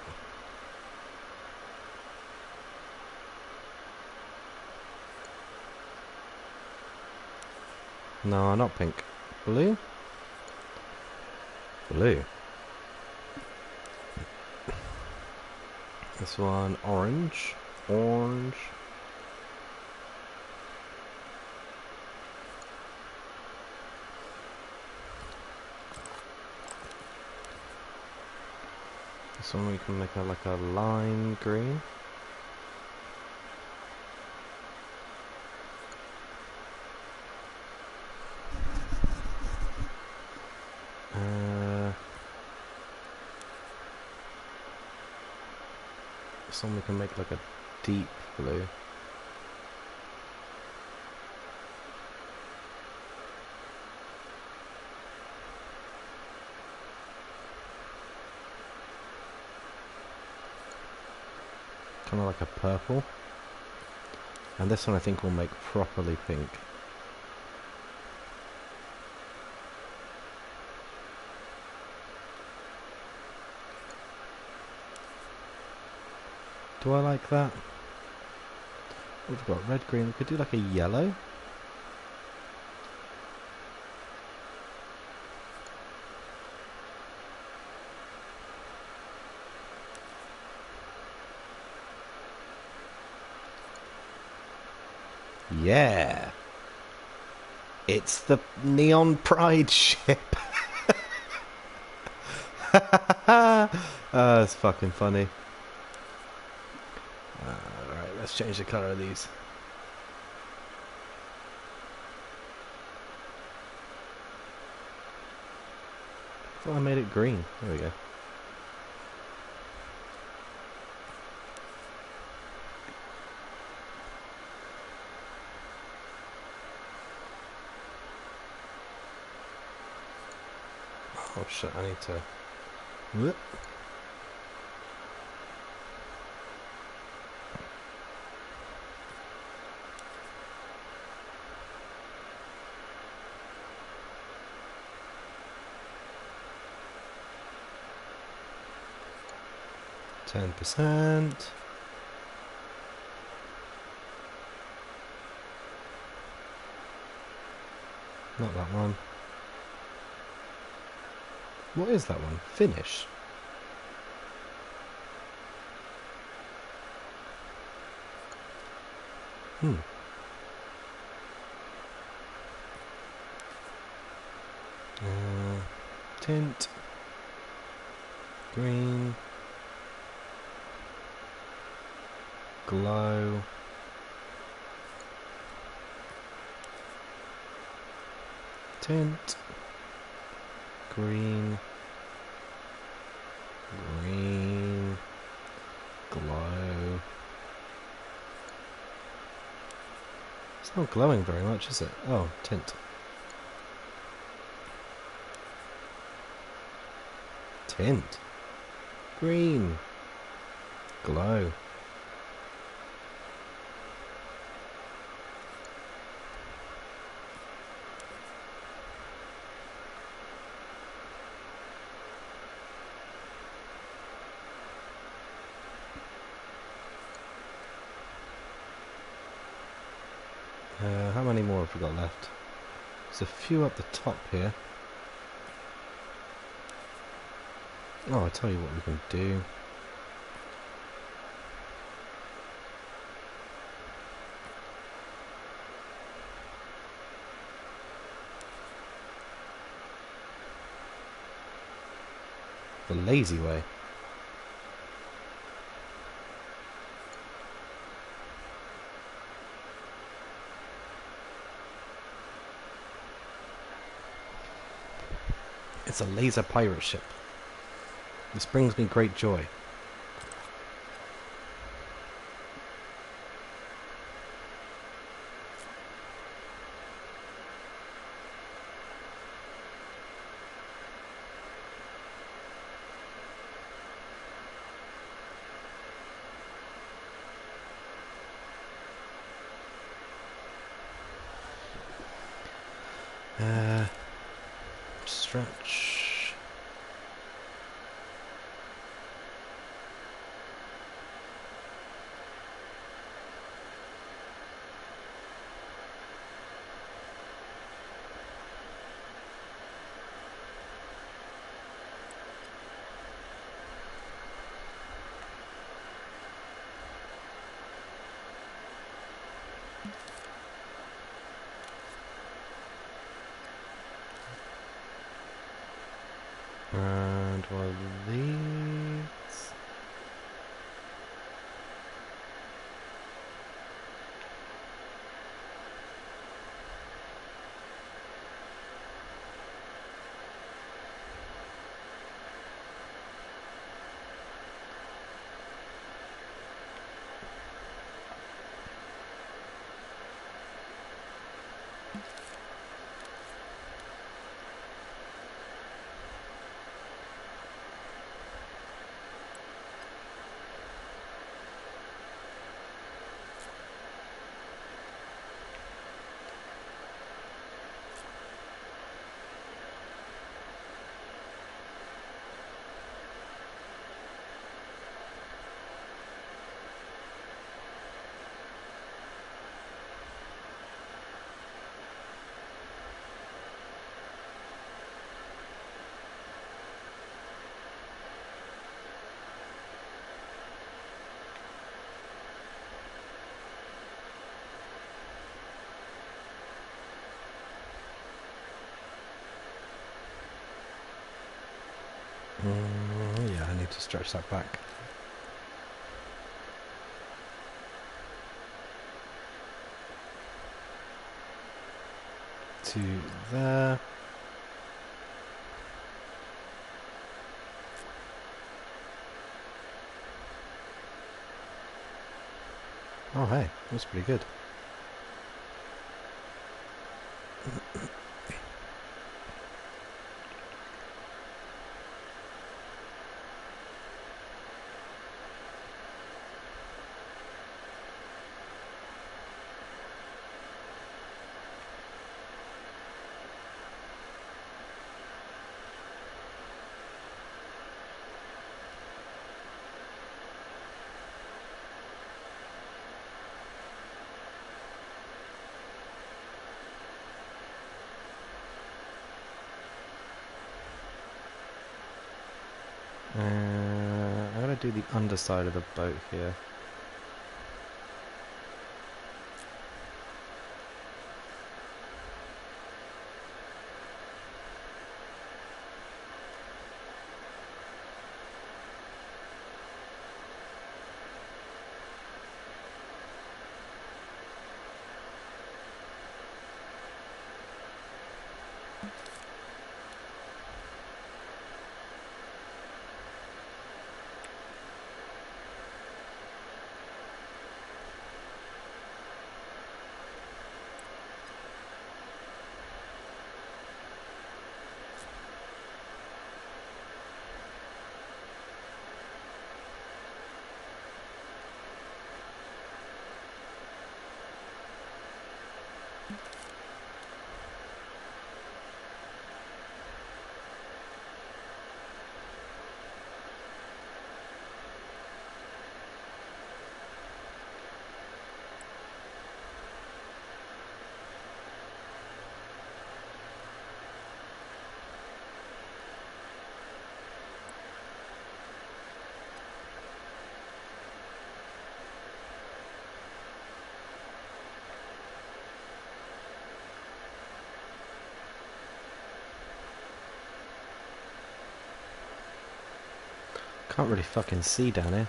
No, not pink. Blue? Blue. This one, orange. Orange. This one we can make a, like a lime green. This one we can make like a deep blue. Kind of like a purple. And this one I think will make properly pink. Do I like that? We've got red, green. We could do like a yellow. Yeah. It's the Neon Pride ship. That's fucking funny. Alright, let's change the colour of these. I thought I made it green. There we go. Oh shit, I need to... Whoop. %. Not that one. What is that one? Finish. Tint. Green. Glow. Tint. Green. Green. Glow. It's not glowing very much, is it? Oh, tint. Tint. Green. Glow. How many more have we got left? There's a few up the top here. Oh, I'll tell you what we can do. The lazy way. It's a laser pirate ship. This brings me great joy. Stretch. And one of these. Yeah, I need to stretch that back. To there. Oh hey, that's pretty good. I'm gonna do the underside of the boat here. Can't really fucking see down here.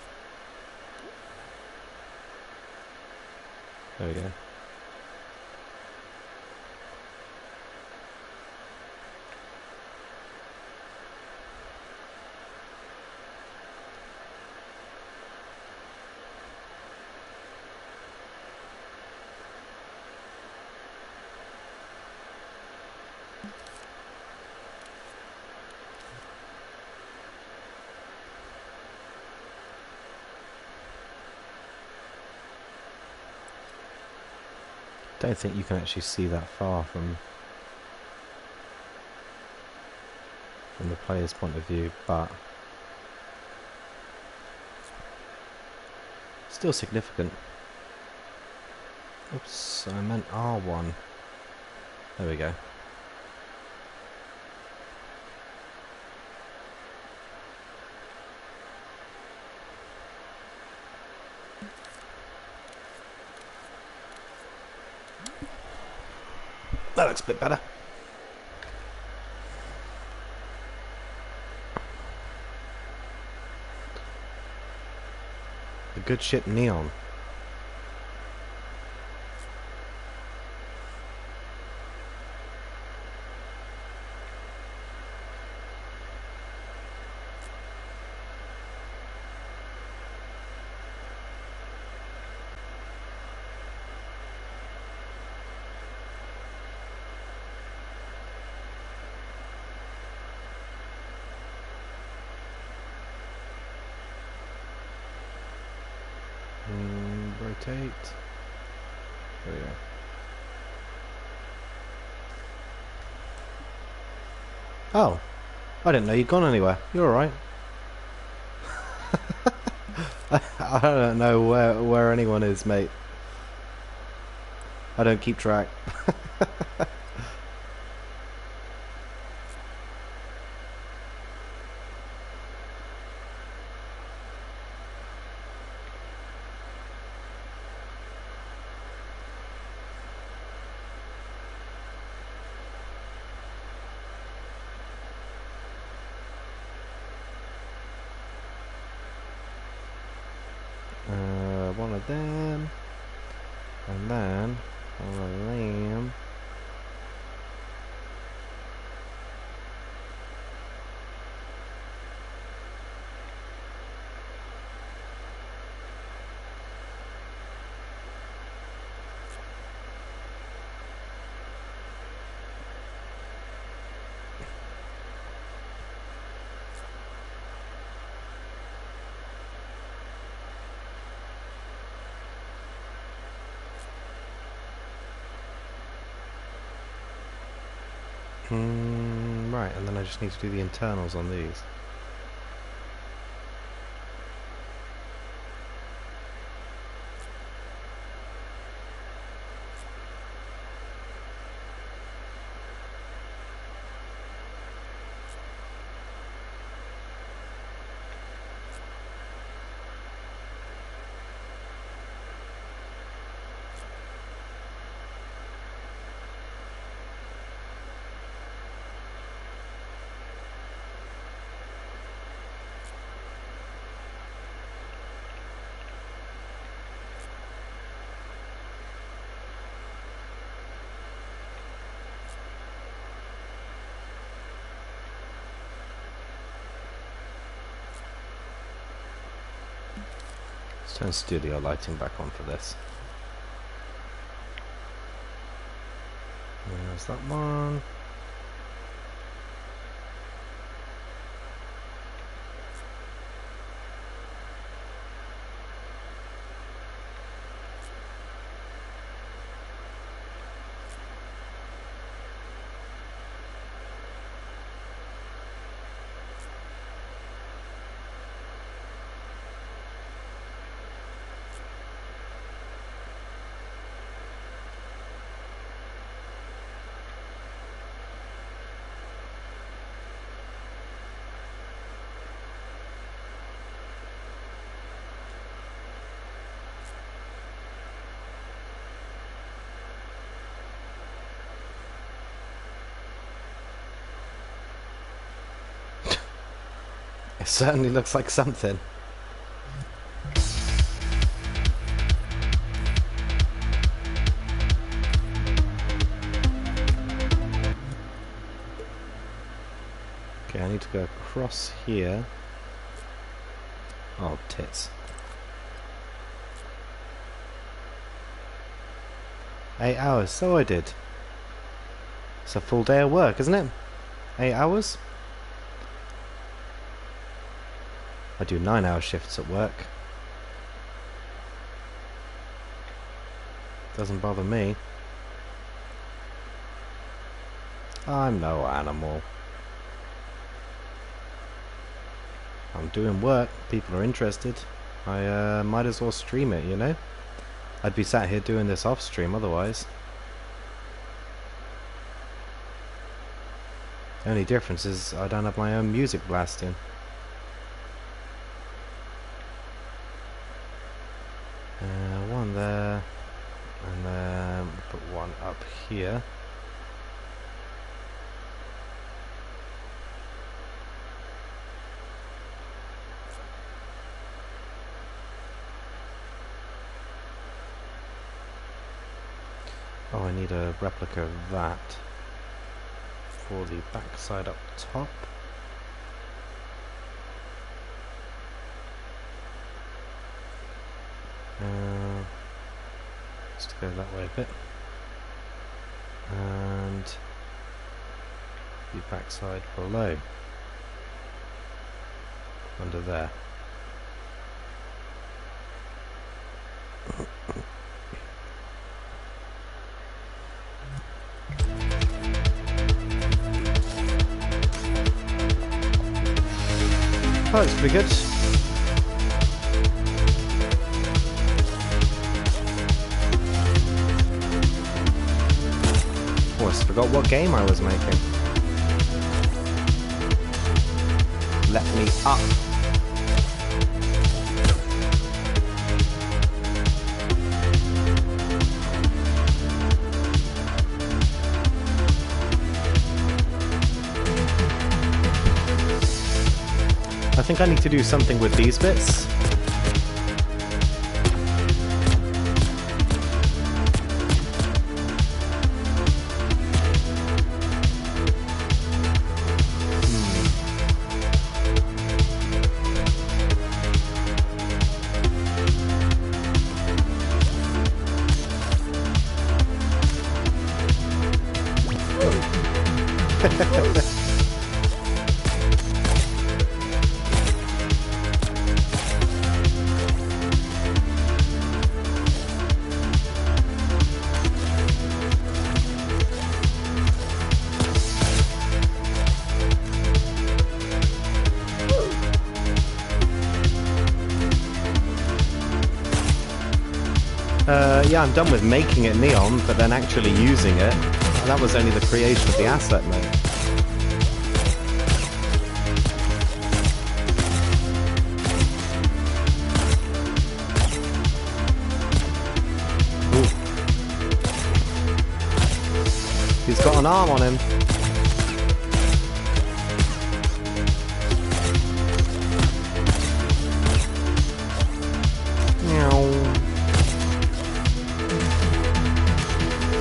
There we go. Don't think you can actually see that far from the player's point of view, but still significant. Oops, I meant R1. There we go. That looks a bit better. The good ship Neon. Rotate. There we go. Oh, I didn't know you'd gone anywhere. You're alright. I don't know where anyone is, mate. I don't keep track. them. And then all of them. Right, and then I just need to do the internals on these. Let's turn studio lighting back on for this. There's that one. It certainly looks like something. Okay, I need to go across here. Oh, tits. 8 hours, so I did. It's a full day of work, isn't it? 8 hours? I do 9-hour shifts at work. Doesn't bother me. I'm no animal. I'm doing work. People are interested. I might as well stream it, you know? I'd be sat here doing this off stream otherwise. The only difference is I don't have my own music blasting. One there, and then put one up here. Oh, I need a replica of that for the back side up top. Just go that way a bit, and the back side below, under there. Oh, that's pretty good. Oh, I forgot what game I was making. Let me up. I think I need to do something with these bits. Yeah, I'm done with making it neon, but then actually using it, that was only the creation of the asset mode. Ooh. He's got an arm on him.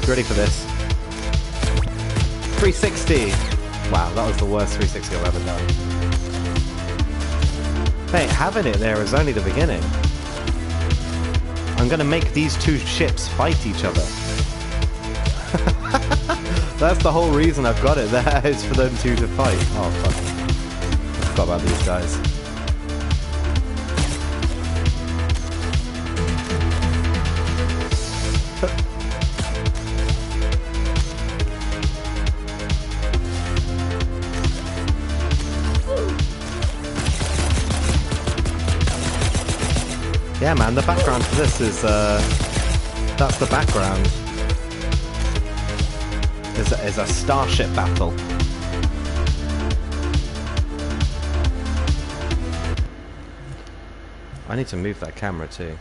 Ready for this? 360! Wow, that was the worst 360 I've ever done. Hey, having it there is only the beginning. I'm gonna make these two ships fight each other. That's the whole reason I've got it there, is for them two to fight. Oh, fuck. I forgot about these guys. Yeah, man, the background for this is, that's the background. Is a starship battle. I need to move that camera too.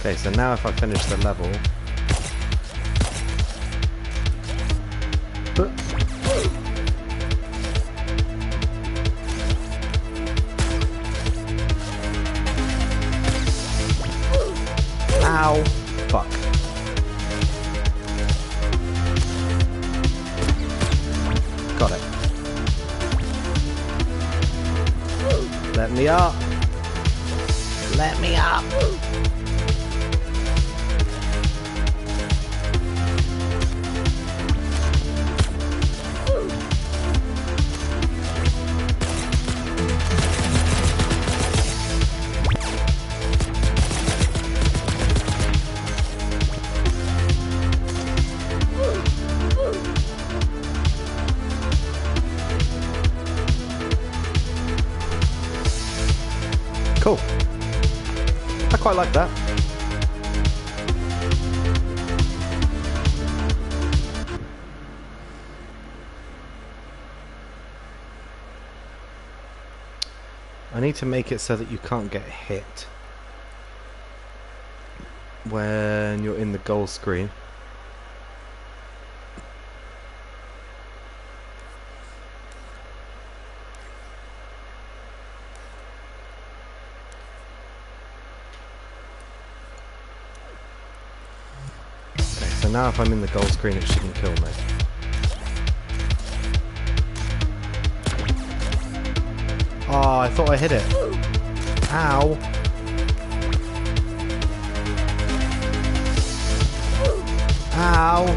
Okay, so now if I finish the level... Ow! Fuck. Got it. Let me up! Let me up! Cool. I quite like that. I need to make it so that you can't get hit when you're in the goal screen. So now if I'm in the goal screen, it shouldn't kill me. Oh, I thought I hit it. Ow. Ow.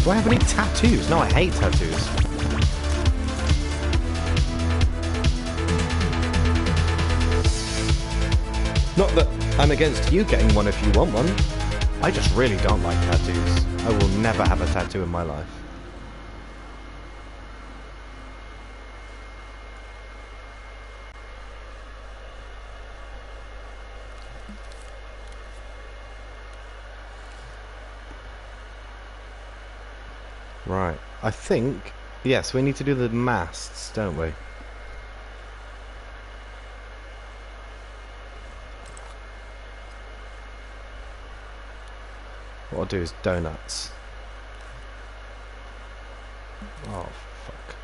Do I have any tattoos? No, I hate tattoos. Not that I'm against you getting one if you want one. I just really don't like tattoos. I will never have a tattoo in my life. Right, I think, yes, we need to do the masts, don't we? What I'll do is donuts. Oh, fuck.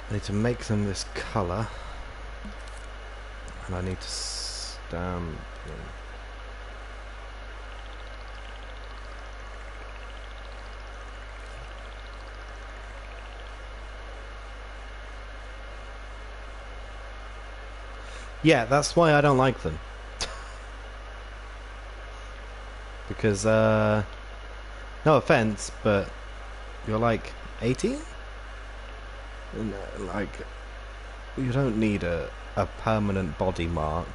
I need to make them this colour. And I need to stamp them. Yeah, that's why I don't like them. Because, no offense, but you're like 18? And, like, you don't need a permanent body mark.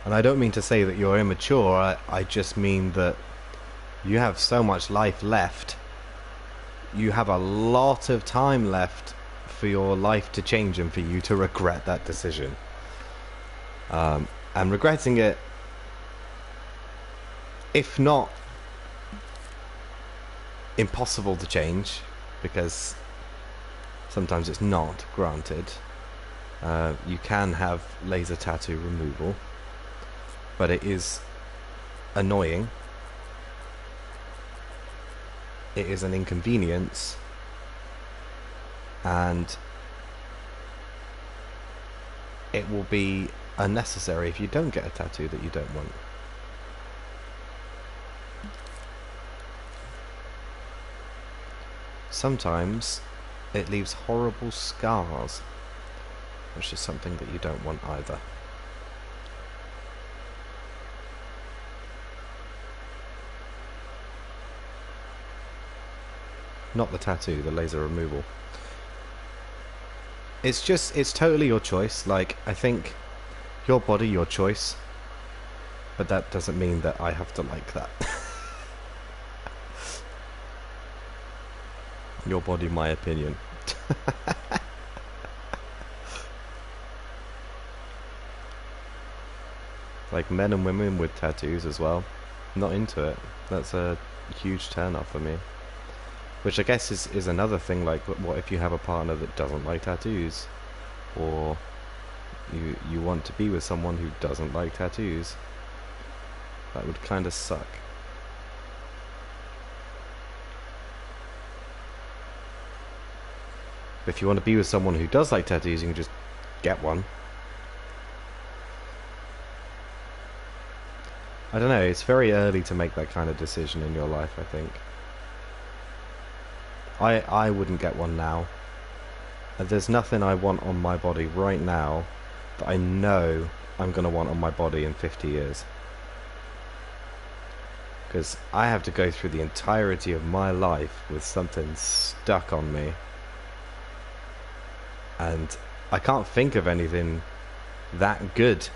And I don't mean to say that you're immature, I just mean that you have so much life left. You have a lot of time left for your life to change and for you to regret that decision. And regretting it, if not impossible to change, because sometimes it's not granted, you can have laser tattoo removal. But it is annoying. It is an inconvenience. And it will be unnecessary if you don't get a tattoo that you don't want. Sometimes it leaves horrible scars, which is something that you don't want either. Not the tattoo, the laser removal. It's totally your choice. Like, I think your body, your choice. But that doesn't mean that I have to like that. Your body, my opinion. Like, men and women with tattoos as well. Not into it. That's a huge turn off for me. Which I guess is another thing, like, what if you have a partner that doesn't like tattoos? Or you want to be with someone who doesn't like tattoos? That would kind of suck. If you want to be with someone who does like tattoos, you can just get one. I don't know, it's very early to make that kind of decision in your life, I think. I wouldn't get one now. There's nothing I want on my body right now that I know I'm going to want on my body in 50 years. Because I have to go through the entirety of my life with something stuck on me. And I can't think of anything that good.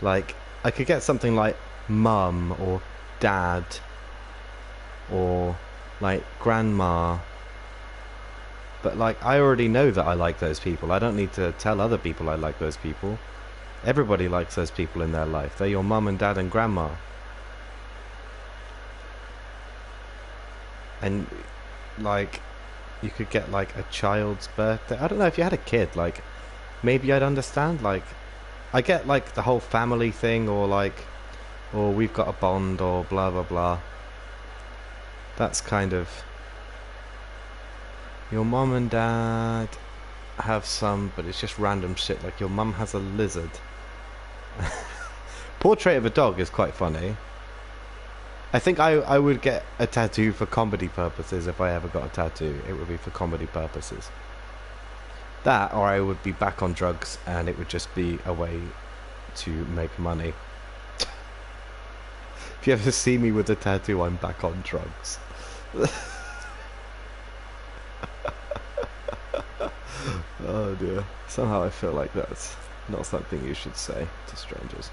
Like, I could get something like mum or dad or like grandma, but like I already know that I like those people. I don't need to tell other people I like those people. Everybody likes those people in their life. They're your mum and dad and grandma. And like, you could get like a child's birthday. I don't know, if you had a kid, like maybe I'd understand. Like, I get like the whole family thing, or like, or we've got a bond, or blah blah blah. That's kind of, your mum and dad have some, but it's just random shit. Like, your mum has a lizard. Portrait of a dog is quite funny. I think I would get a tattoo for comedy purposes. If I ever got a tattoo, it would be for comedy purposes. That, or I would be back on drugs and it would just be a way to make money. If you ever see me with a tattoo, I'm back on drugs. Oh dear. Somehow I feel like that's not something you should say to strangers.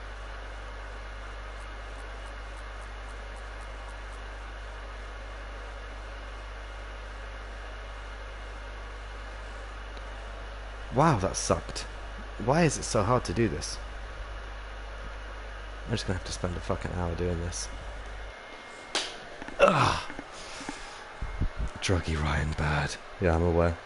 Wow, that sucked. Why is it so hard to do this? I'm just gonna have to spend a fucking hour doing this. Ugh. Druggy Ryan bad. Yeah, I'm aware.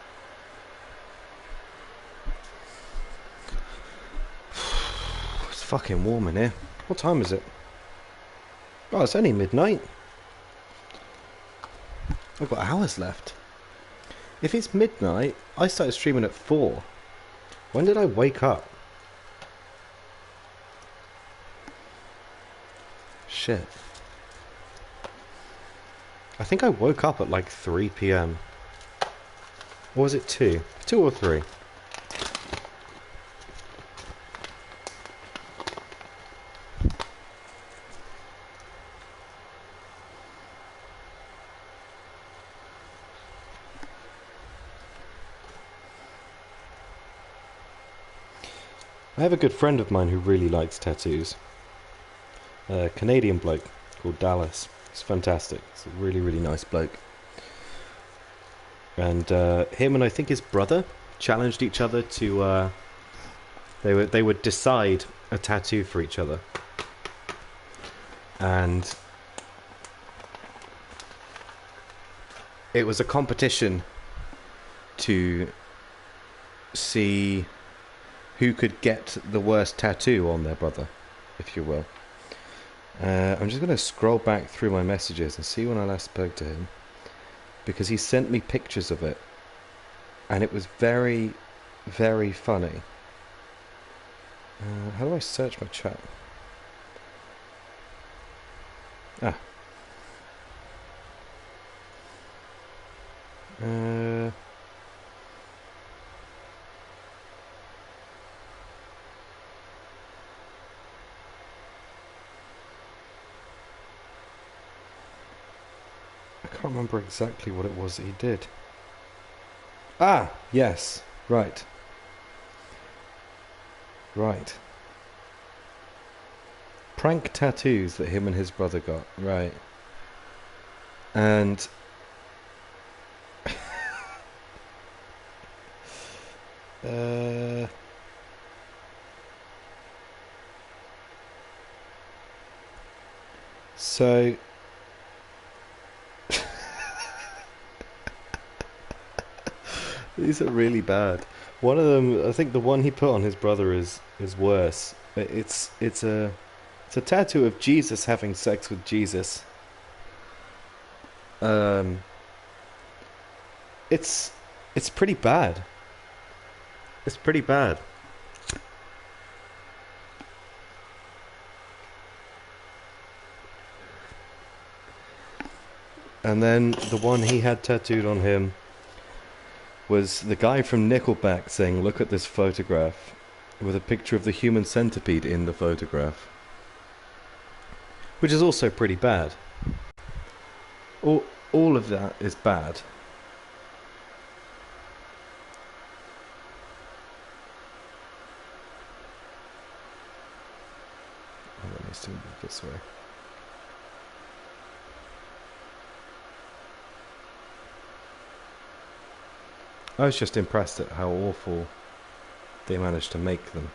It's fucking warm in here. What time is it? Oh, it's only midnight. I've got hours left. If it's midnight, I started streaming at 4. When did I wake up? Shit. I think I woke up at like 3 p.m. Or was it 2? 2 or 3? I have a good friend of mine who really likes tattoos. A Canadian bloke called Dallas. He's fantastic. He's a really, really nice bloke. And him and I think his brother challenged each other to... They would decide a tattoo for each other. And it was a competition to see who could get the worst tattoo on their brother, if you will. I'm just going to scroll back through my messages and see when I last spoke to him, because he sent me pictures of it, and it was very, very funny. How do I search my chat? Ah. I can't remember exactly what it was that he did. Ah, yes, right. Right. Prank tattoos that him and his brother got, right. And so these are really bad. One of them, I think the one he put on his brother is worse. It's a tattoo of Jesus having sex with Jesus. It's pretty bad. It's pretty bad. And then the one he had tattooed on him was the guy from Nickelback saying, "Look at this photograph," with a picture of the human centipede in the photograph. Which is also pretty bad. All of that is bad. Oh, that needs to move this way. I was just impressed at how awful they managed to make them.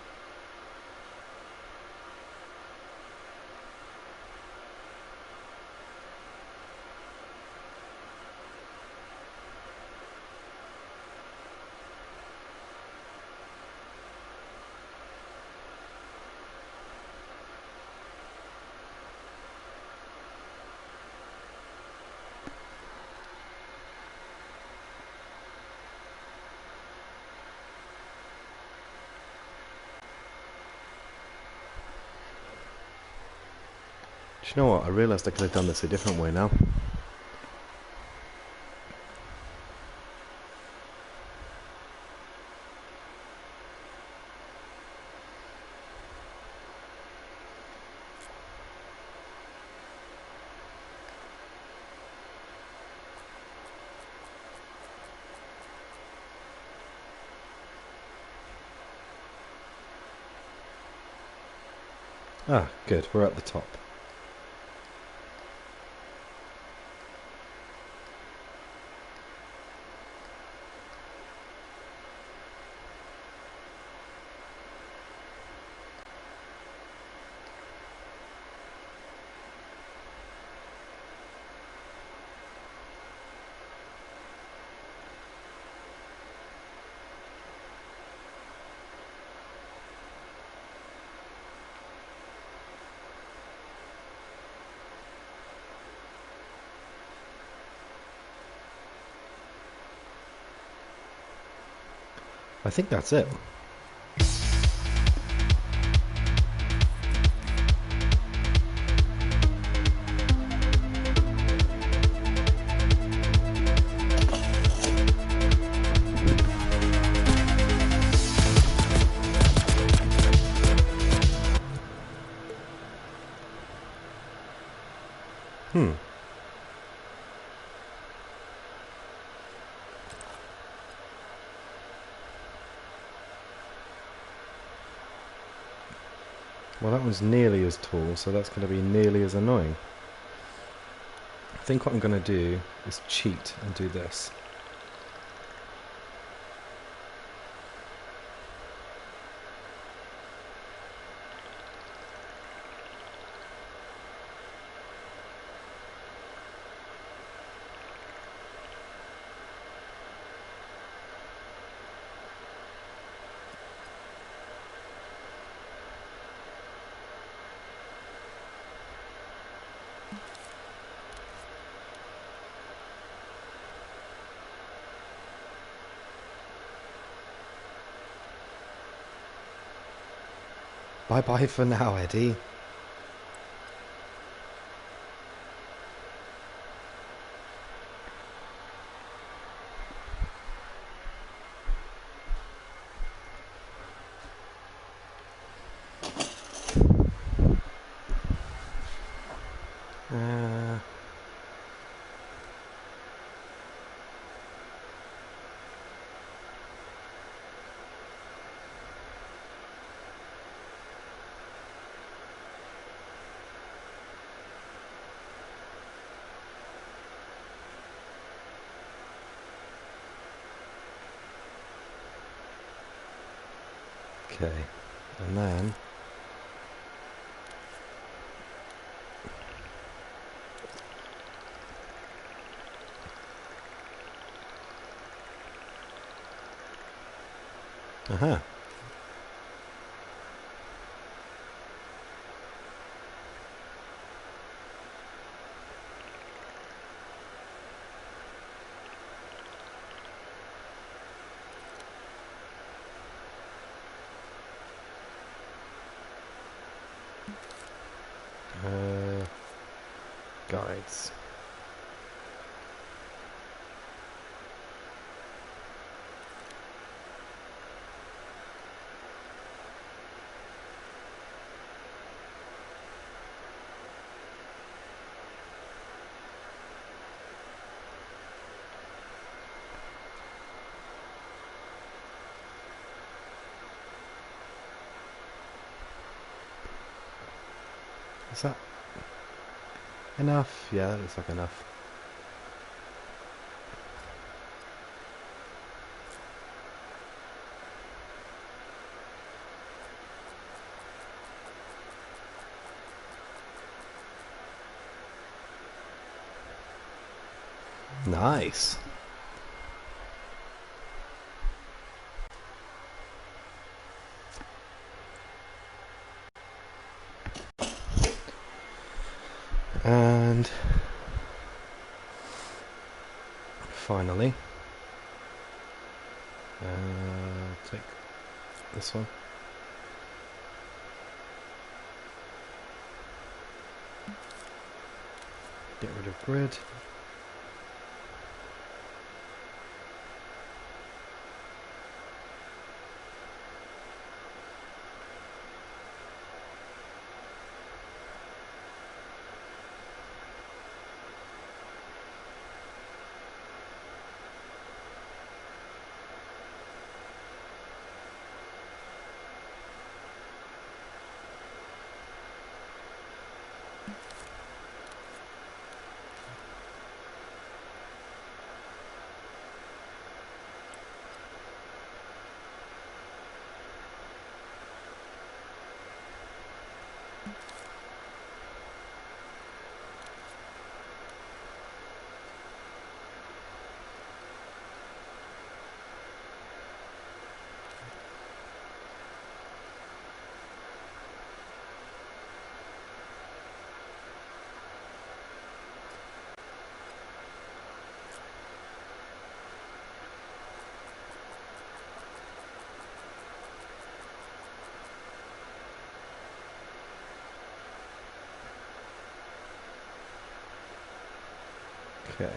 Do you know what? I realised I could have done this a different way now. Ah, good. We're at the top. I think that's it. Well, that one's nearly as tall, so that's going to be nearly as annoying. I think what I'm going to do is cheat and do this. Bye-bye for now, Eddie. Okay, and then aha. Guides. Is that enough? Yeah, that looks like enough. Nice. And finally, take this one. Get rid of grid. Okay.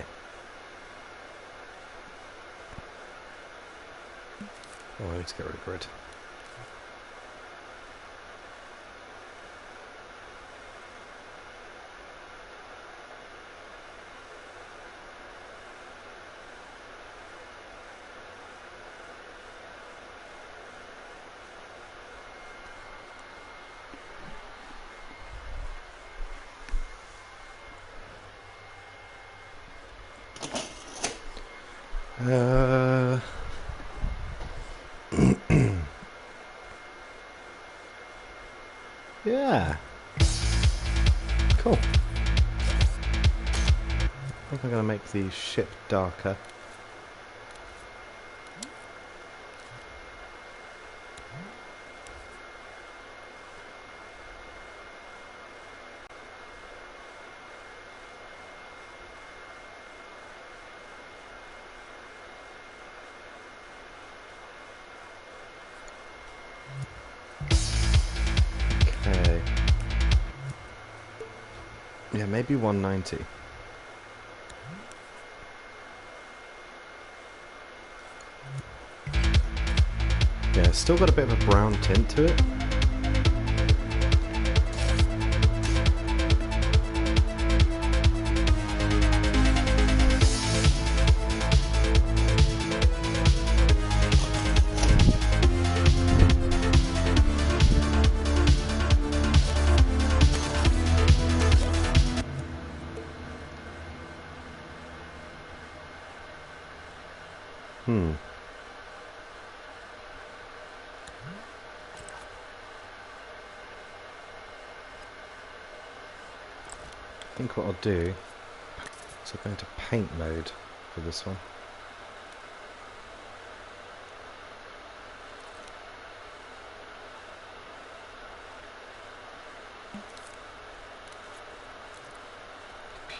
Oh, I need to get rid of grid. Uh, yeah. Cool. I think I'm going to make the ship darker. Okay. Yeah, maybe 190. Yeah, it's still got a bit of a brown tint to it. I think what I'll do is I'll go into paint mode for this one.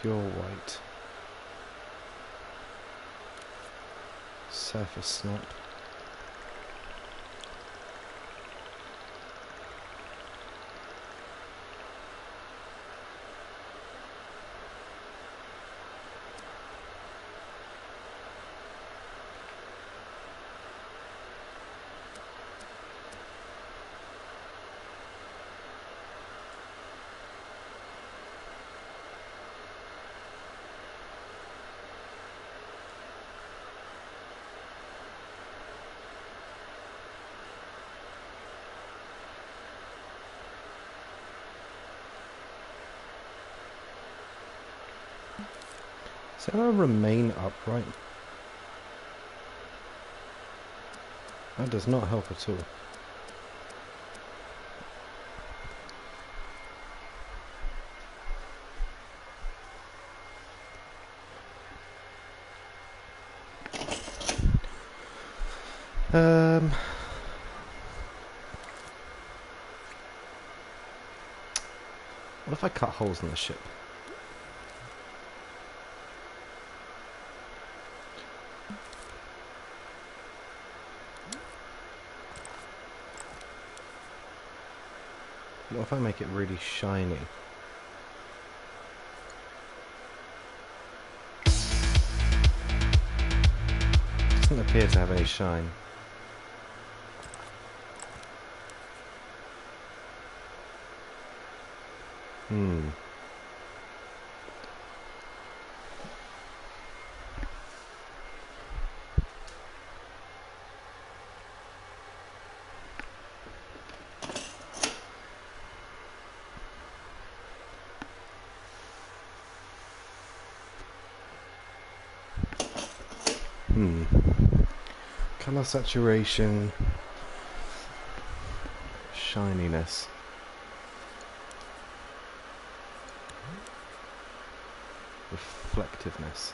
Pure white. Surface snap. So I'll remain upright. That does not help at all. What if I cut holes in the ship? What if I make it really shiny? Doesn't appear to have any shine. Color saturation, shininess. Reflectiveness.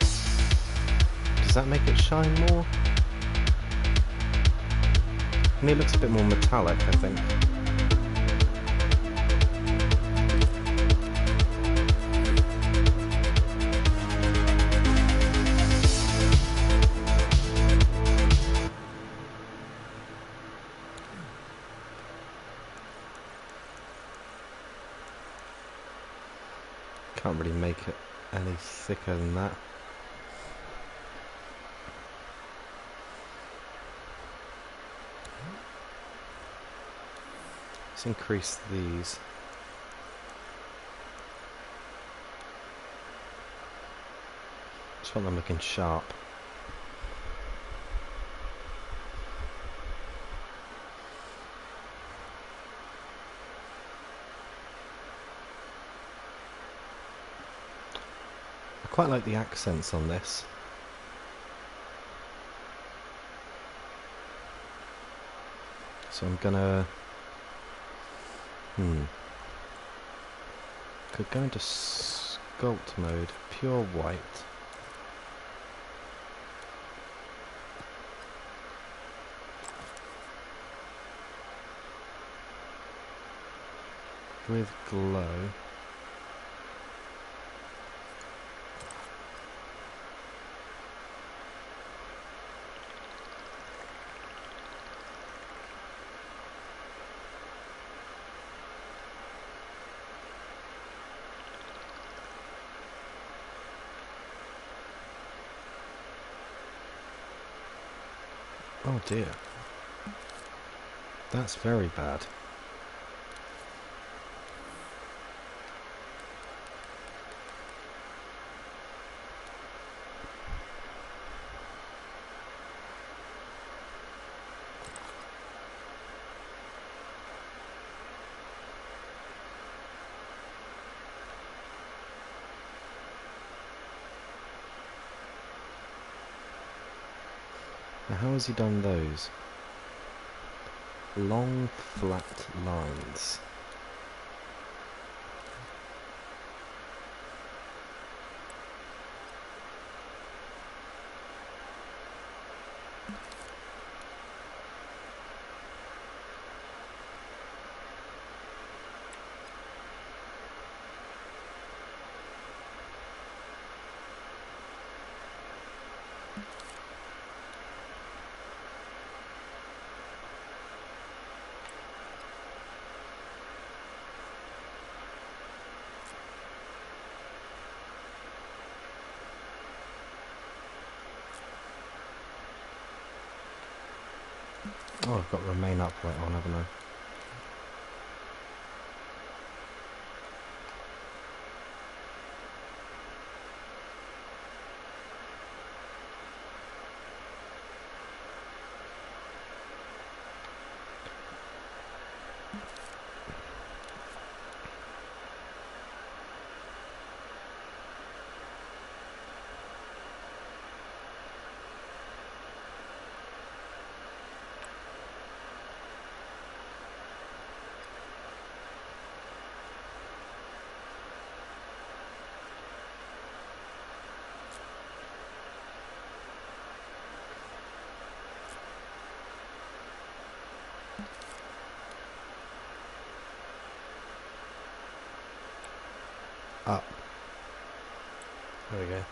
Does that make it shine more? And it looks a bit more metallic, I think. Can't really make it any thicker than that. Let's increase these. Just want them looking sharp. I quite like the accents on this. So I'm gonna... Could go into sculpt mode, pure white. With glow. Oh dear. That's very bad. Now how has he done those? Long, flat lines. Oh, I've got remain upright on, haven't I? Up. There we go.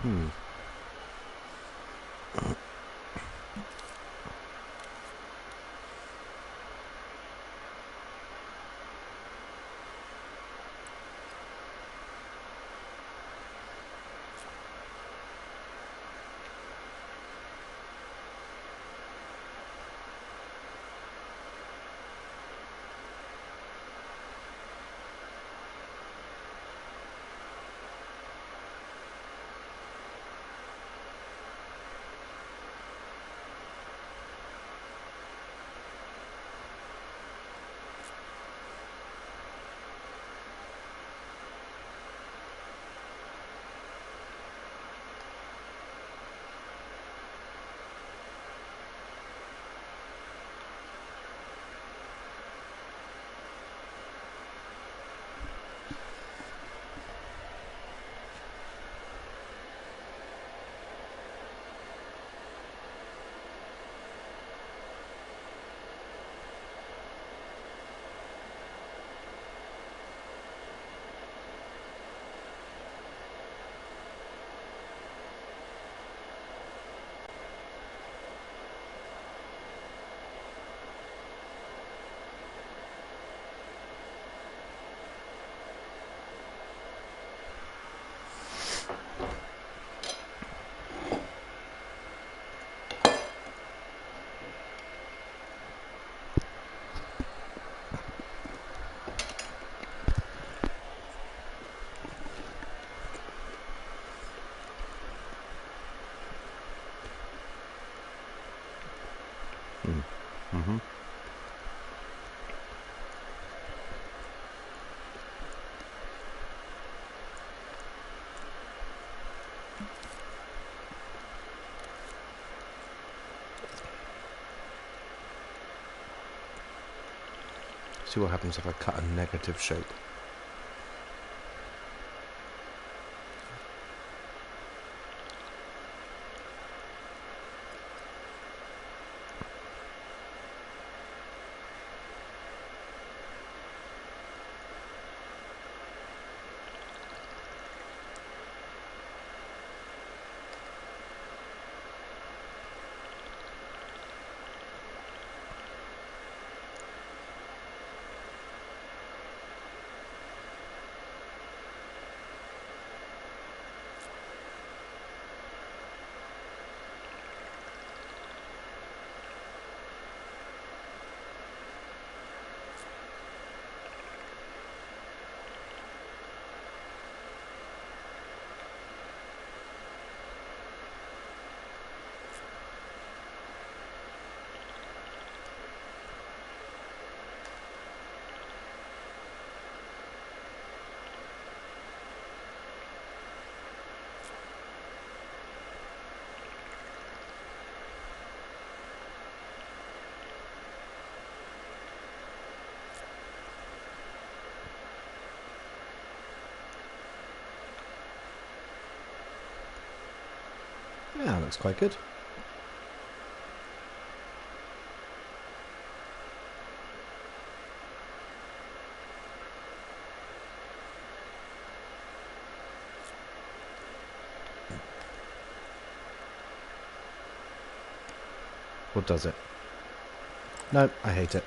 Hmm. See what happens if I cut a negative shape. Yeah, looks quite good. Or does it? No, I hate it.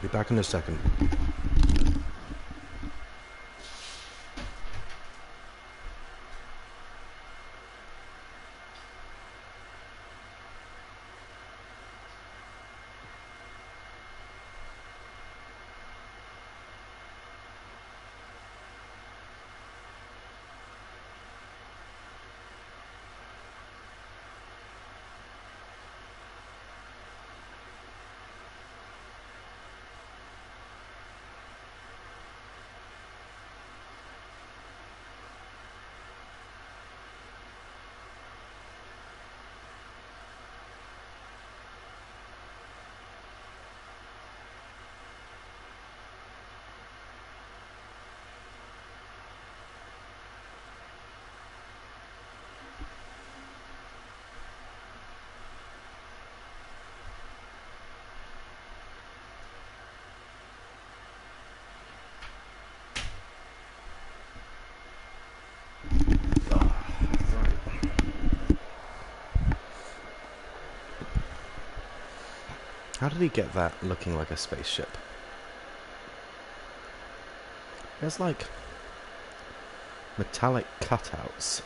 Be back in a second. How did he get that looking like a spaceship? There's like metallic cutouts.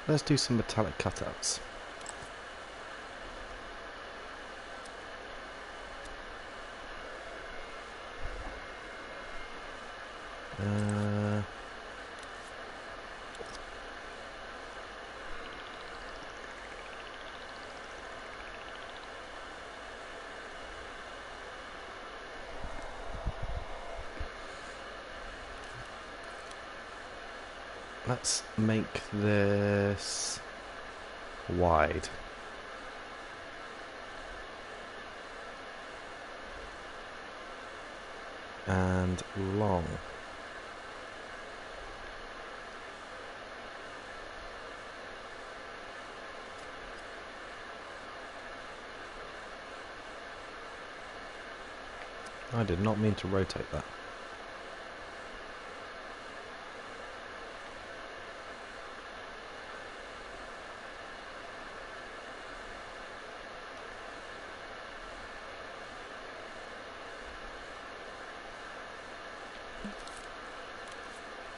Let's do some metallic cutouts. Let's make this wide. And long. I did not mean to rotate that.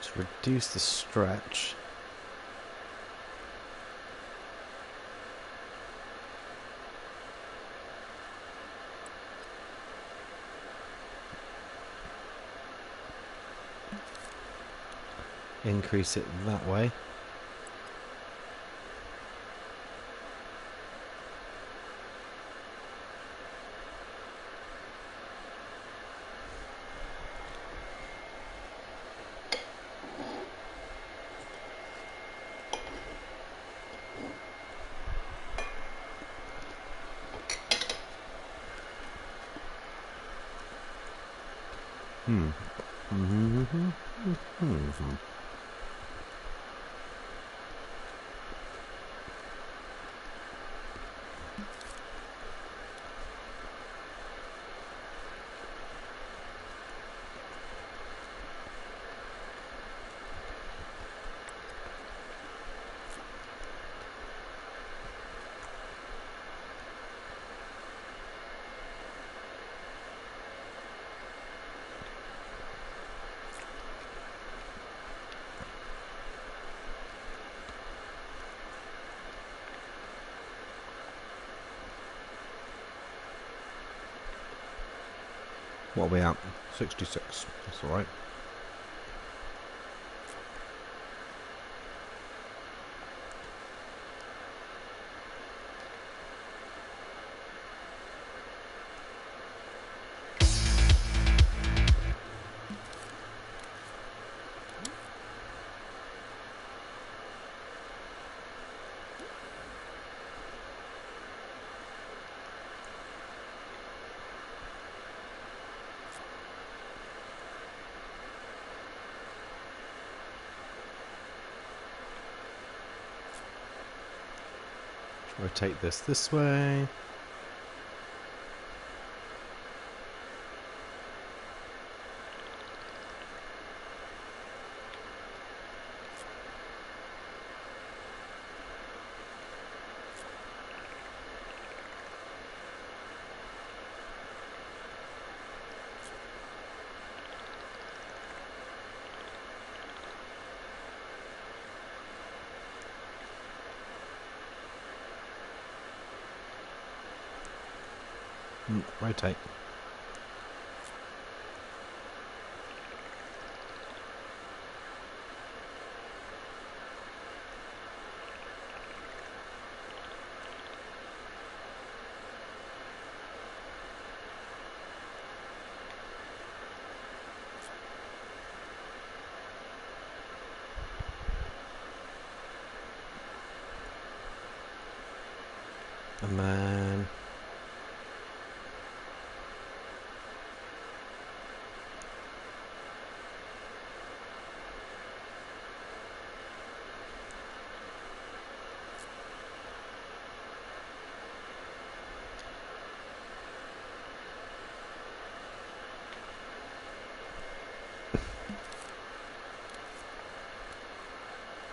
To reduce the stretch. Increase it that way. What are we at? 66. That's alright. Rotate this way. Rotate. And then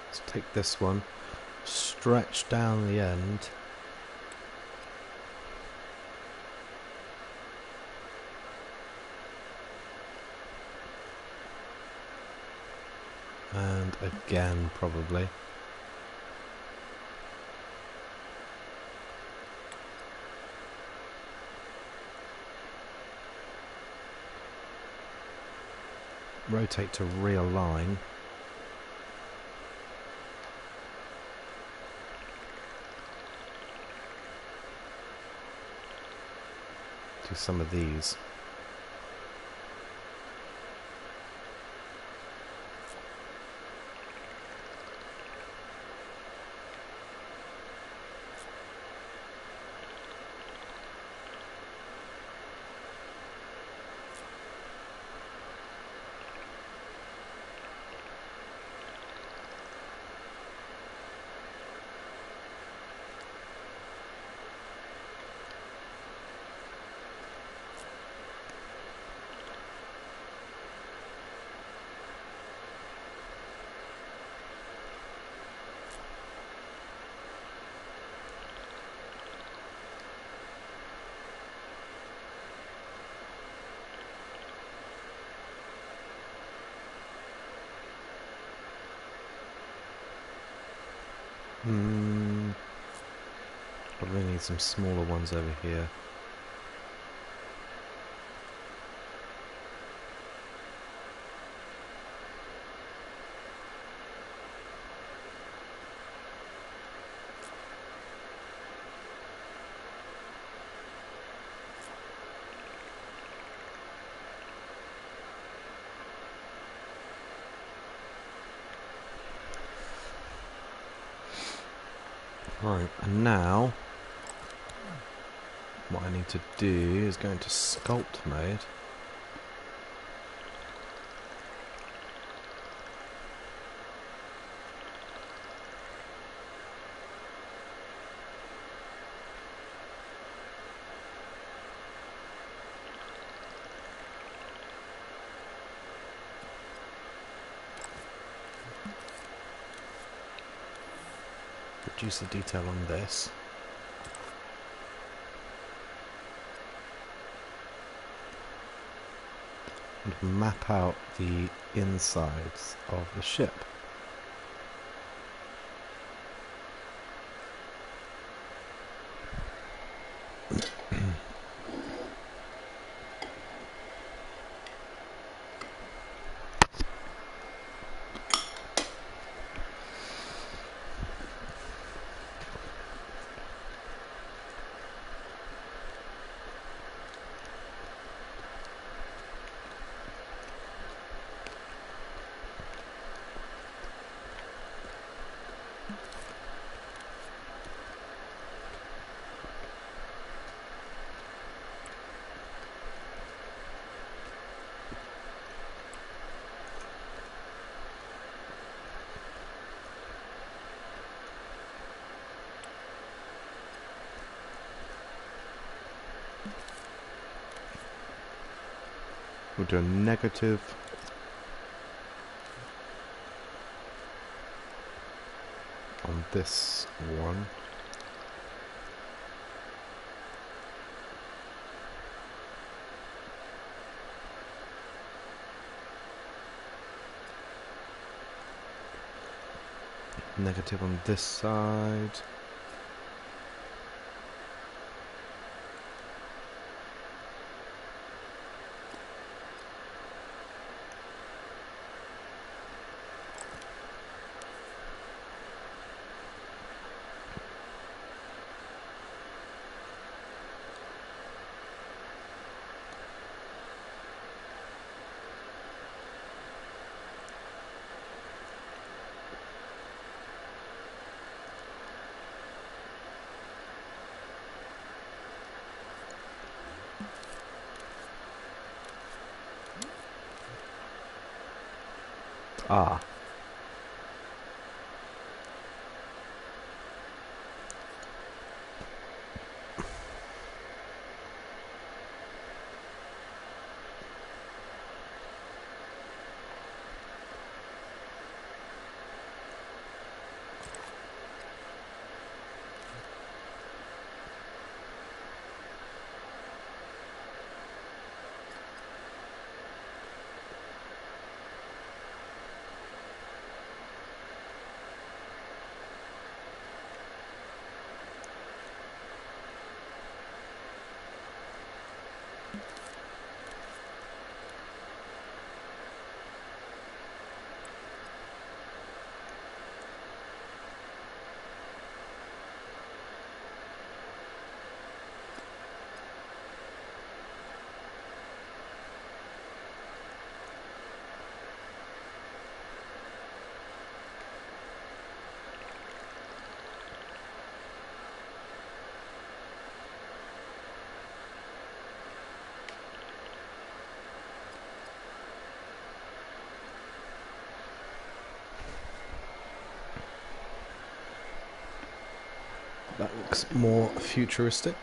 let's take this one, stretch down the end. And again, probably. Rotate to realign. Do some of these. Probably need some smaller ones over here. Right, and now what I need to do is go into sculpt mode. Reduce the detail on this. And map out the insides of the ship. We'll do a negative. On this one. Negative on this side. Ah. That looks more futuristic.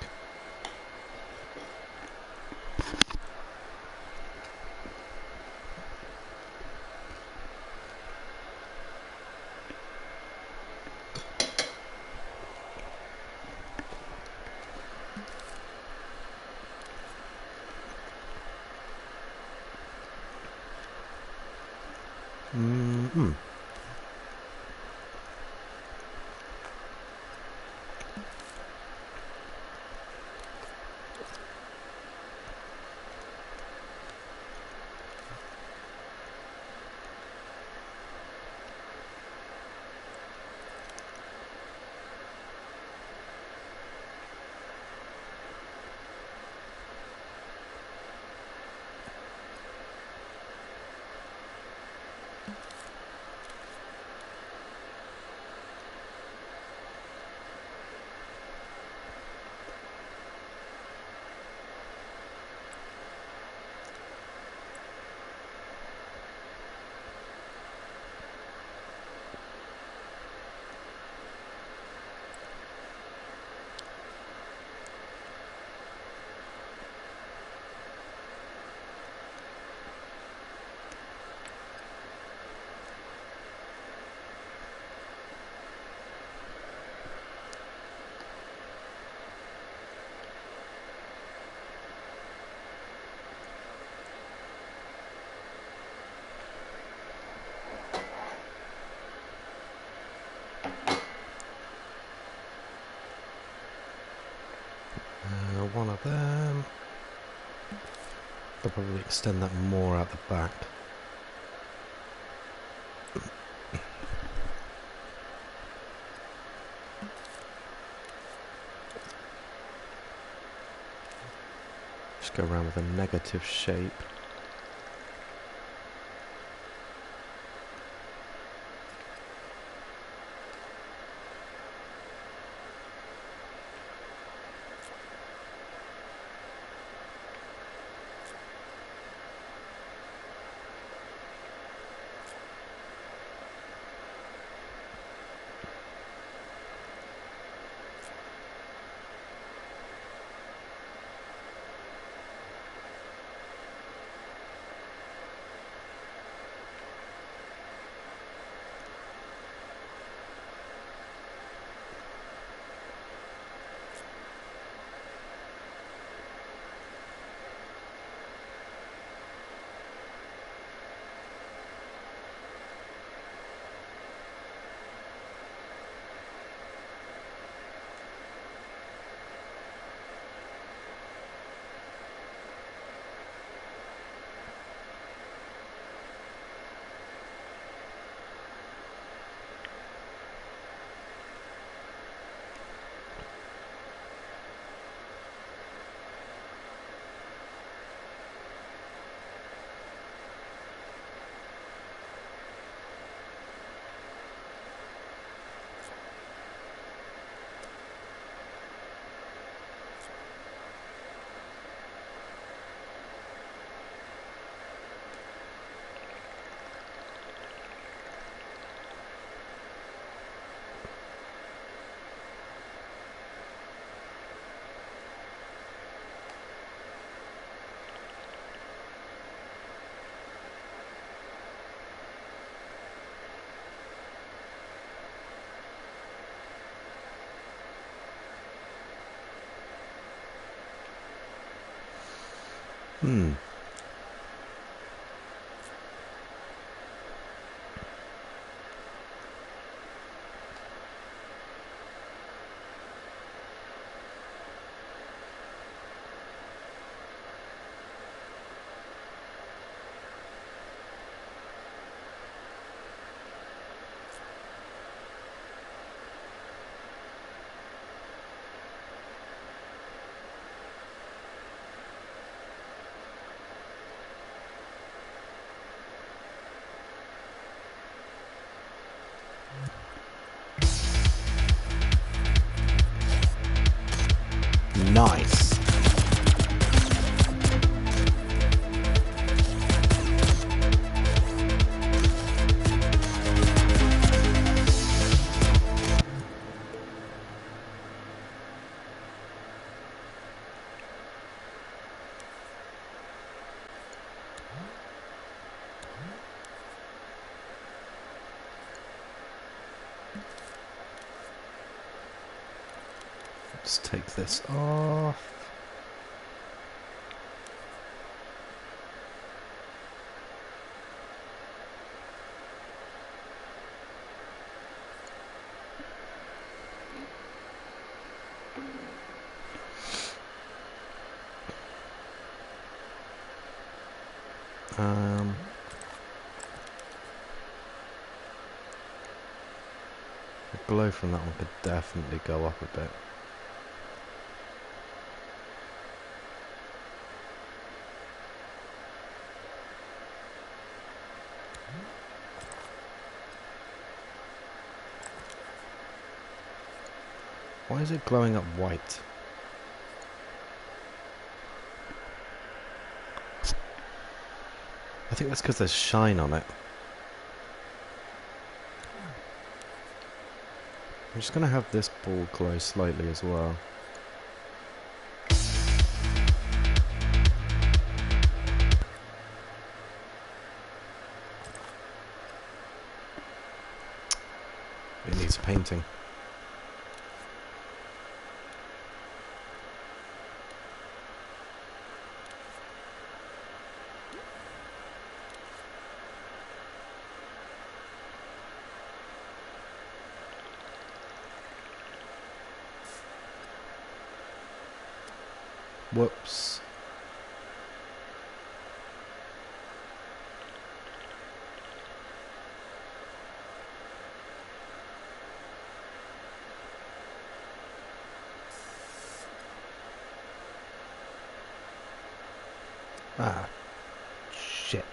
one of them. I'll probably extend that more out the back. Just go around with a negative shape. Nice. Let's take this off. The glow from that one could definitely go up a bit. Why is it glowing up white? I think that's because there's shine on it. I'm just going to have this ball glow slightly as well. It needs painting. Whoops. Ah, shit.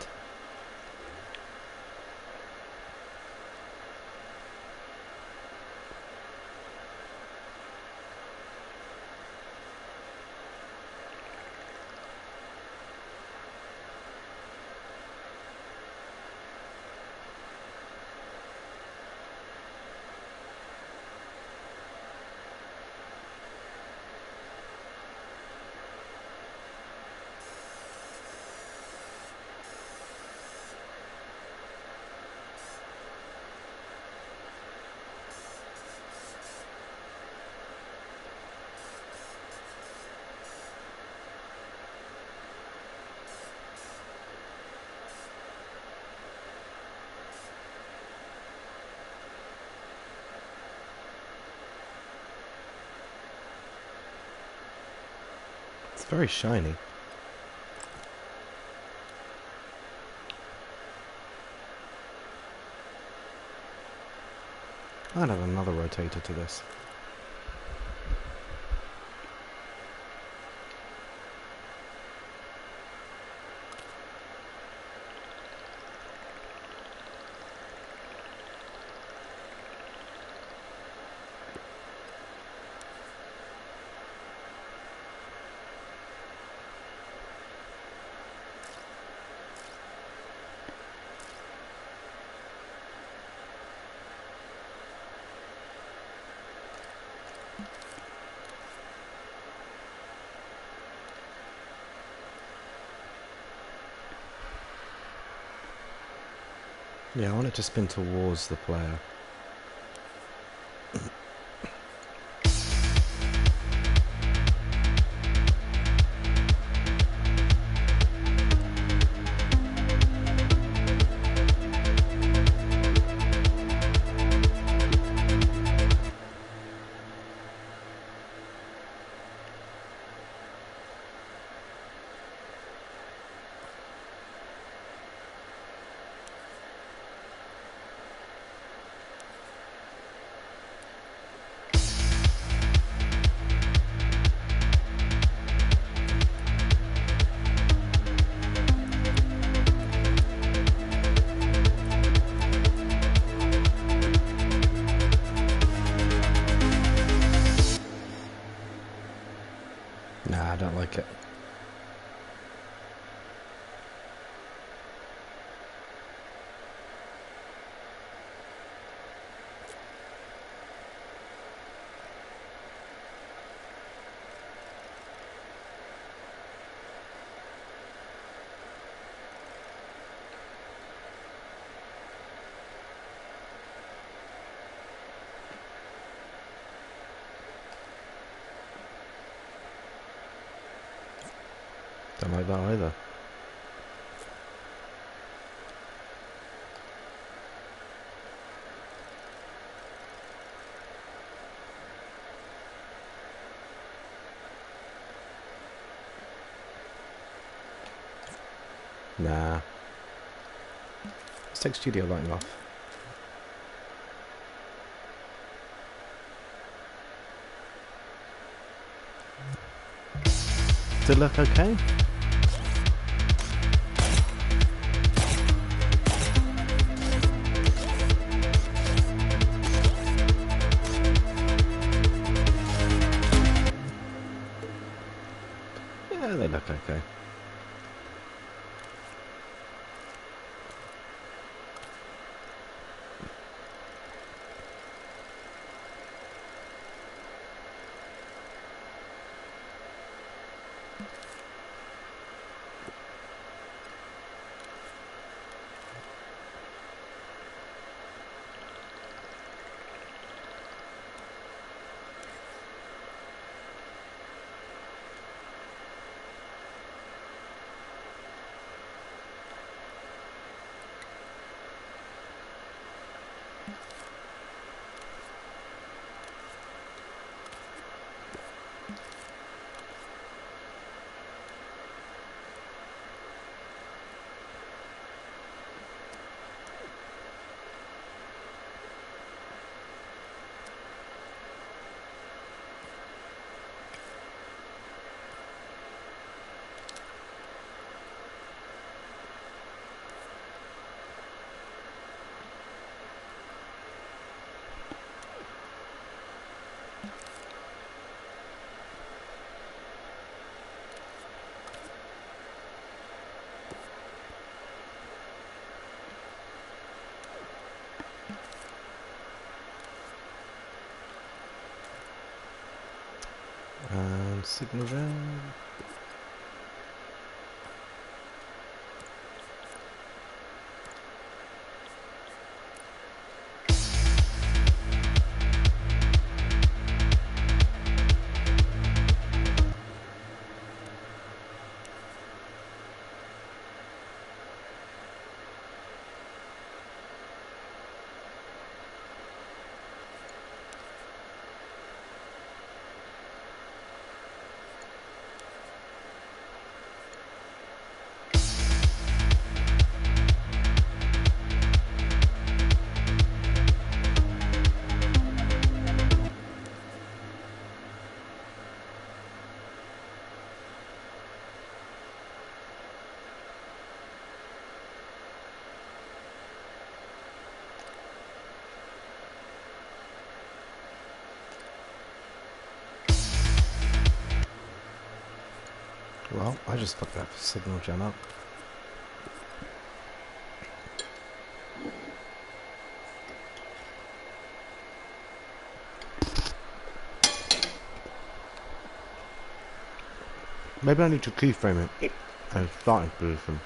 It's very shiny. I'd add another rotator to this. Yeah, I want it to spin towards the player. Nah, I don't like it. Don't like that either. Nah. Let's take studio lighting off. Does it look okay? Yeah, they look okay. Signal gen. Well, I just fucked that signal gen up. Maybe I need to keyframe it and starting position.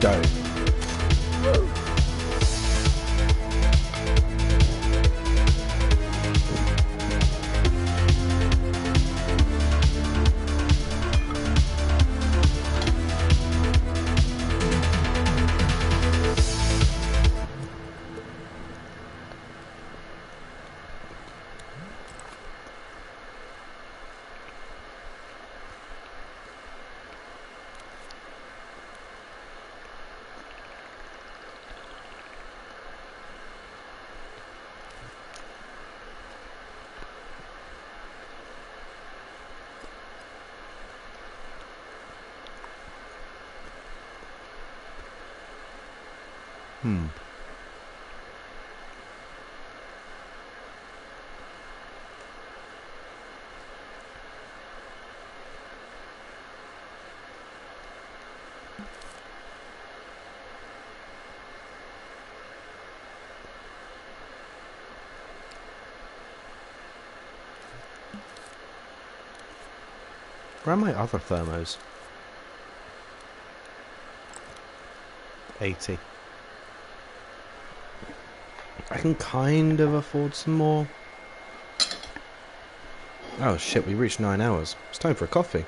Go. Where are my other thermos? 80. I can kind of afford some more. Oh shit, we reached 9 hours. It's time for a coffee.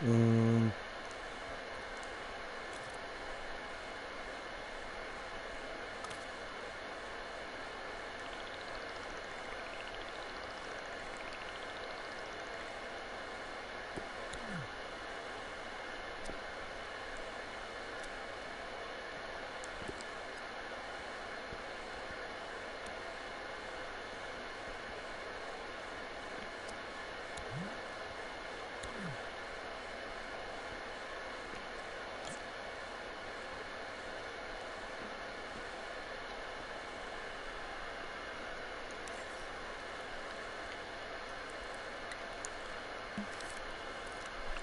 Mm.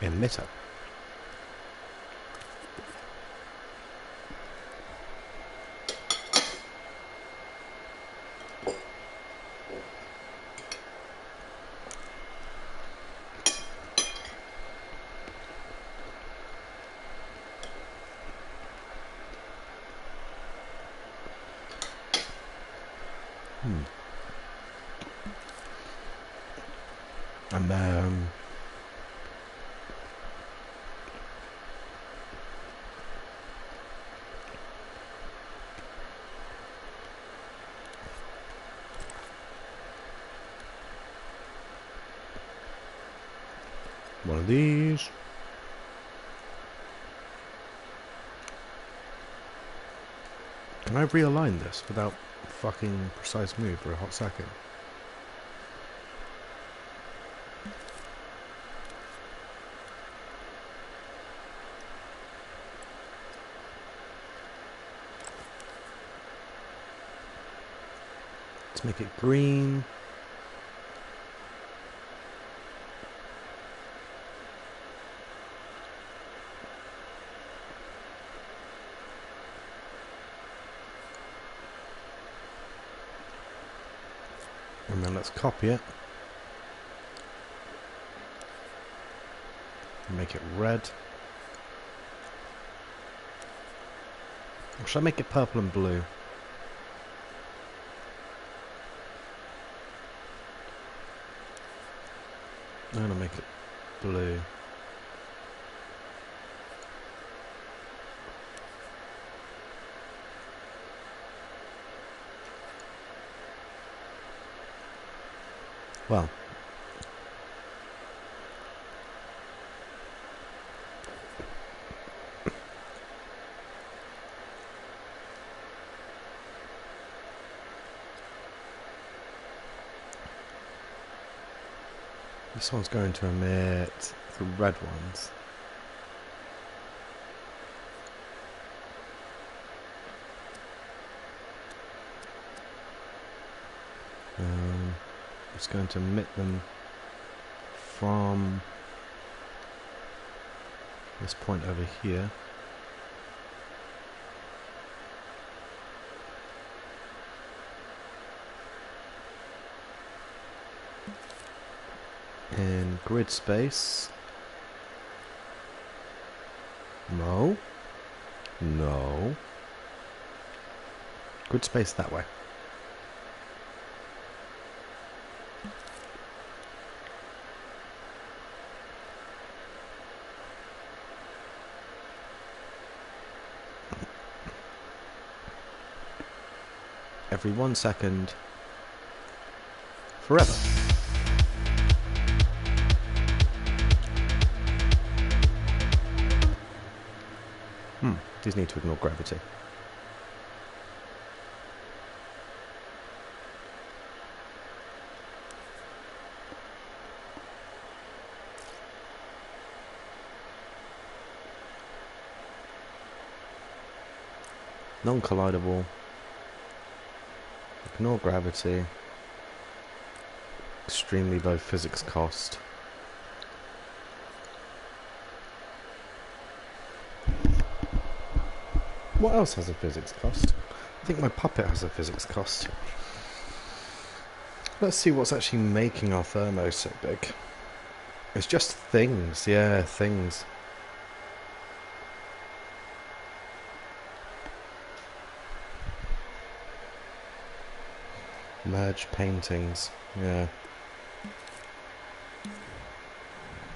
Emitter. And one of these. Can I realign this without fucking precise move for a hot second? Let's make it green. And then let's copy it. Make it red. Or should I make it purple and blue? I'm gonna make it blue. Well, this one's going to emit the red ones. It's going to emit them from this point over here. In grid space. No. No. Grid space that way. Every 1 second, forever. These need to ignore gravity. Non-collidable. Ignore gravity. Extremely low physics cost. What else has a physics cost? I think my puppet has a physics cost. Let's see what's actually making our thermo so big. It's just things, yeah, things. Merge paintings. Yeah.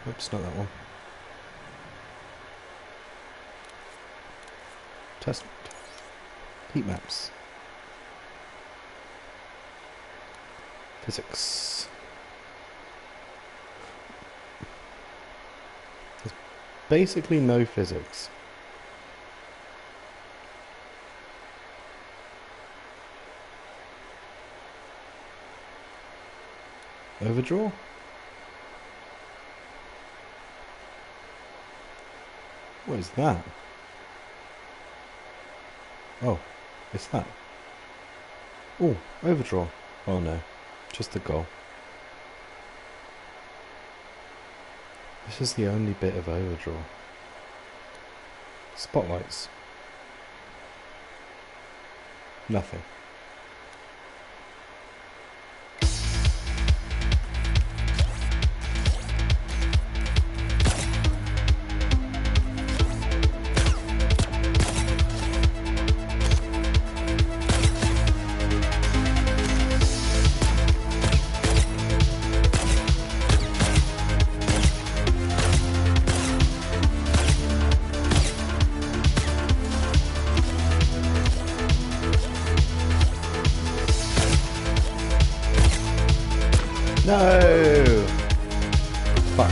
Oops, not that one. Test. Heat maps. Physics. There's basically no physics. Overdraw? What is that? Oh, it's that. Oh, overdraw. Oh no, just the goal. This is the only bit of overdraw. Spotlights. Nothing. No! Fuck.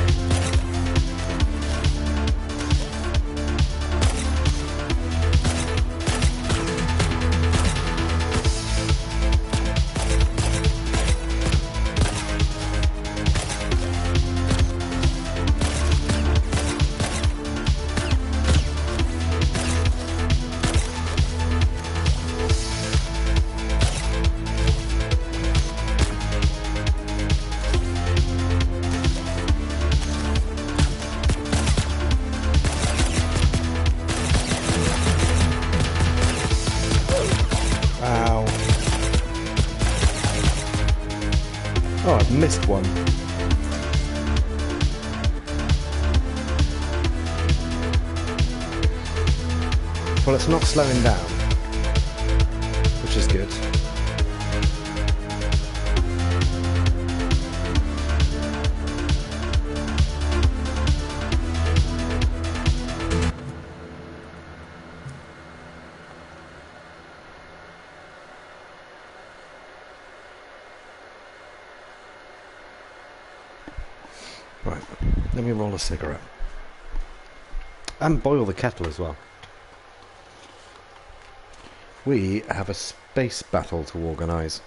Ow. Oh, I've missed one. Well, it's not slowing down, which is good. Right, let me roll a cigarette. And boil the kettle as well. We have a space battle to organise.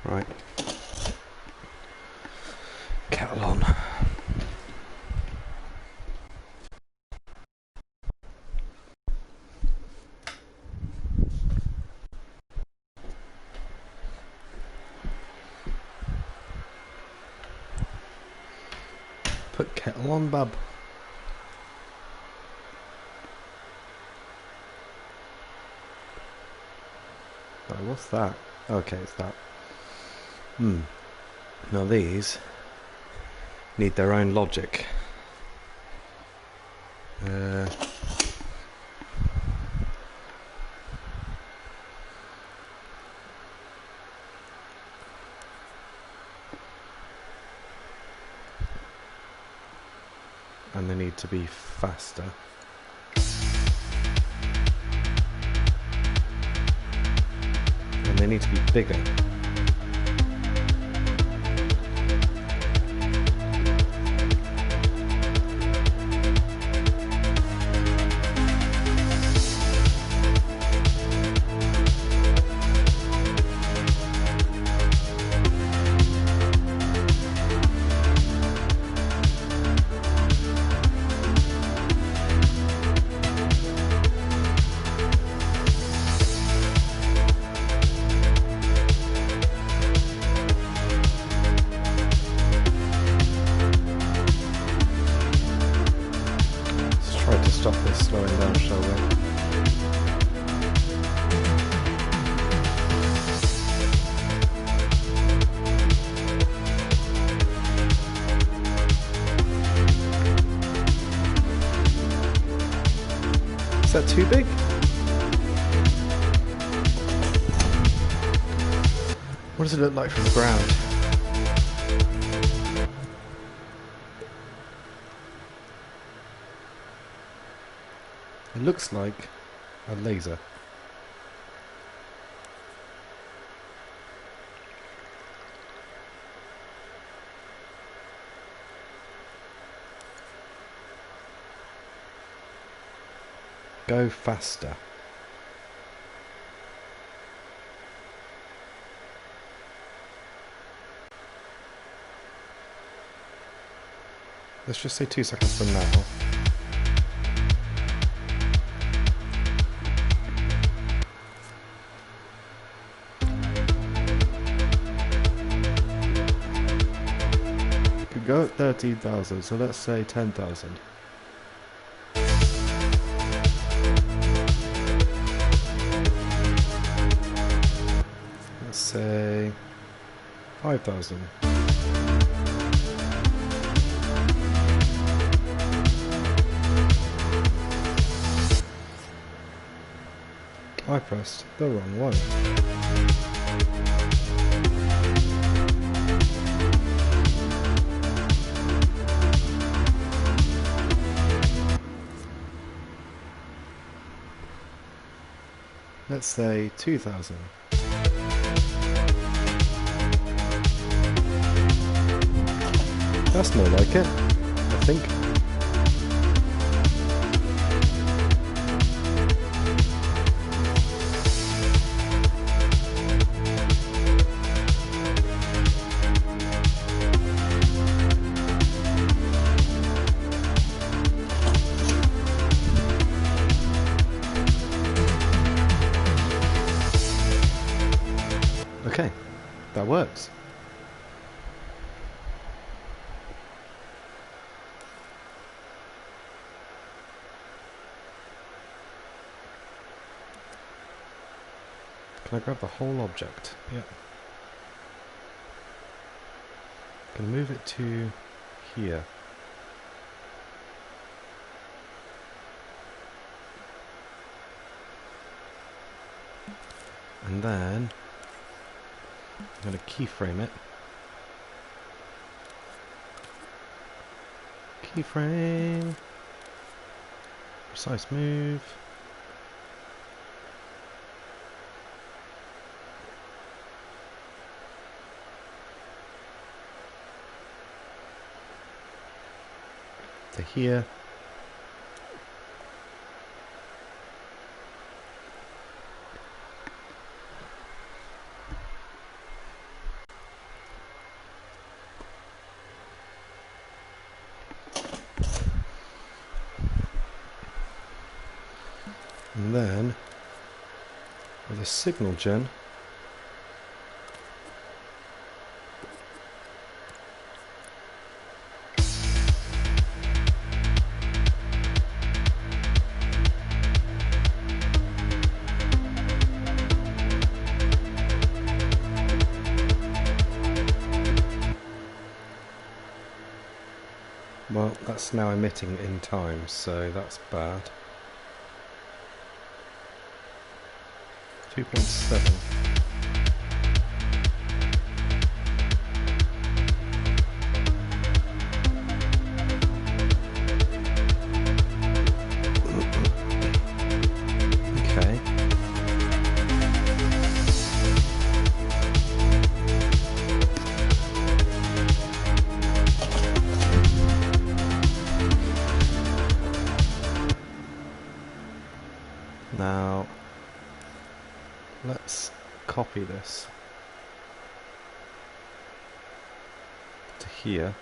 Right. Kettle on. Put kettle on, bub. Oh, what's that? Okay, it's that. Now these need their own logic. And they need to be faster. And they need to be bigger. try to stop this slowing down, shall we? Is that too big? What does it look like from the ground? It looks like a laser. Go faster. Let's just say 2 seconds from now. Could go at 13,000, so let's say 10,000. Let's say 5,000. I pressed the wrong one. Let's say 2,000. That's more like it, I think. Okay, that works. Can I grab the whole object? Yeah. Can move it to here. And then I'm going to keyframe it. Keyframe. Precise move. To here. And then with a signal gen, well, that's now emitting in time, so that's bad. 2.7. Okay. Now let's copy this to here.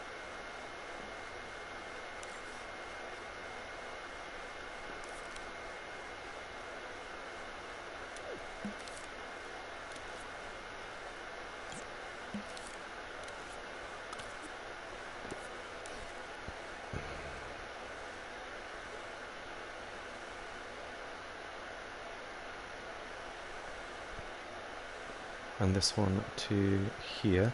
And this one to here.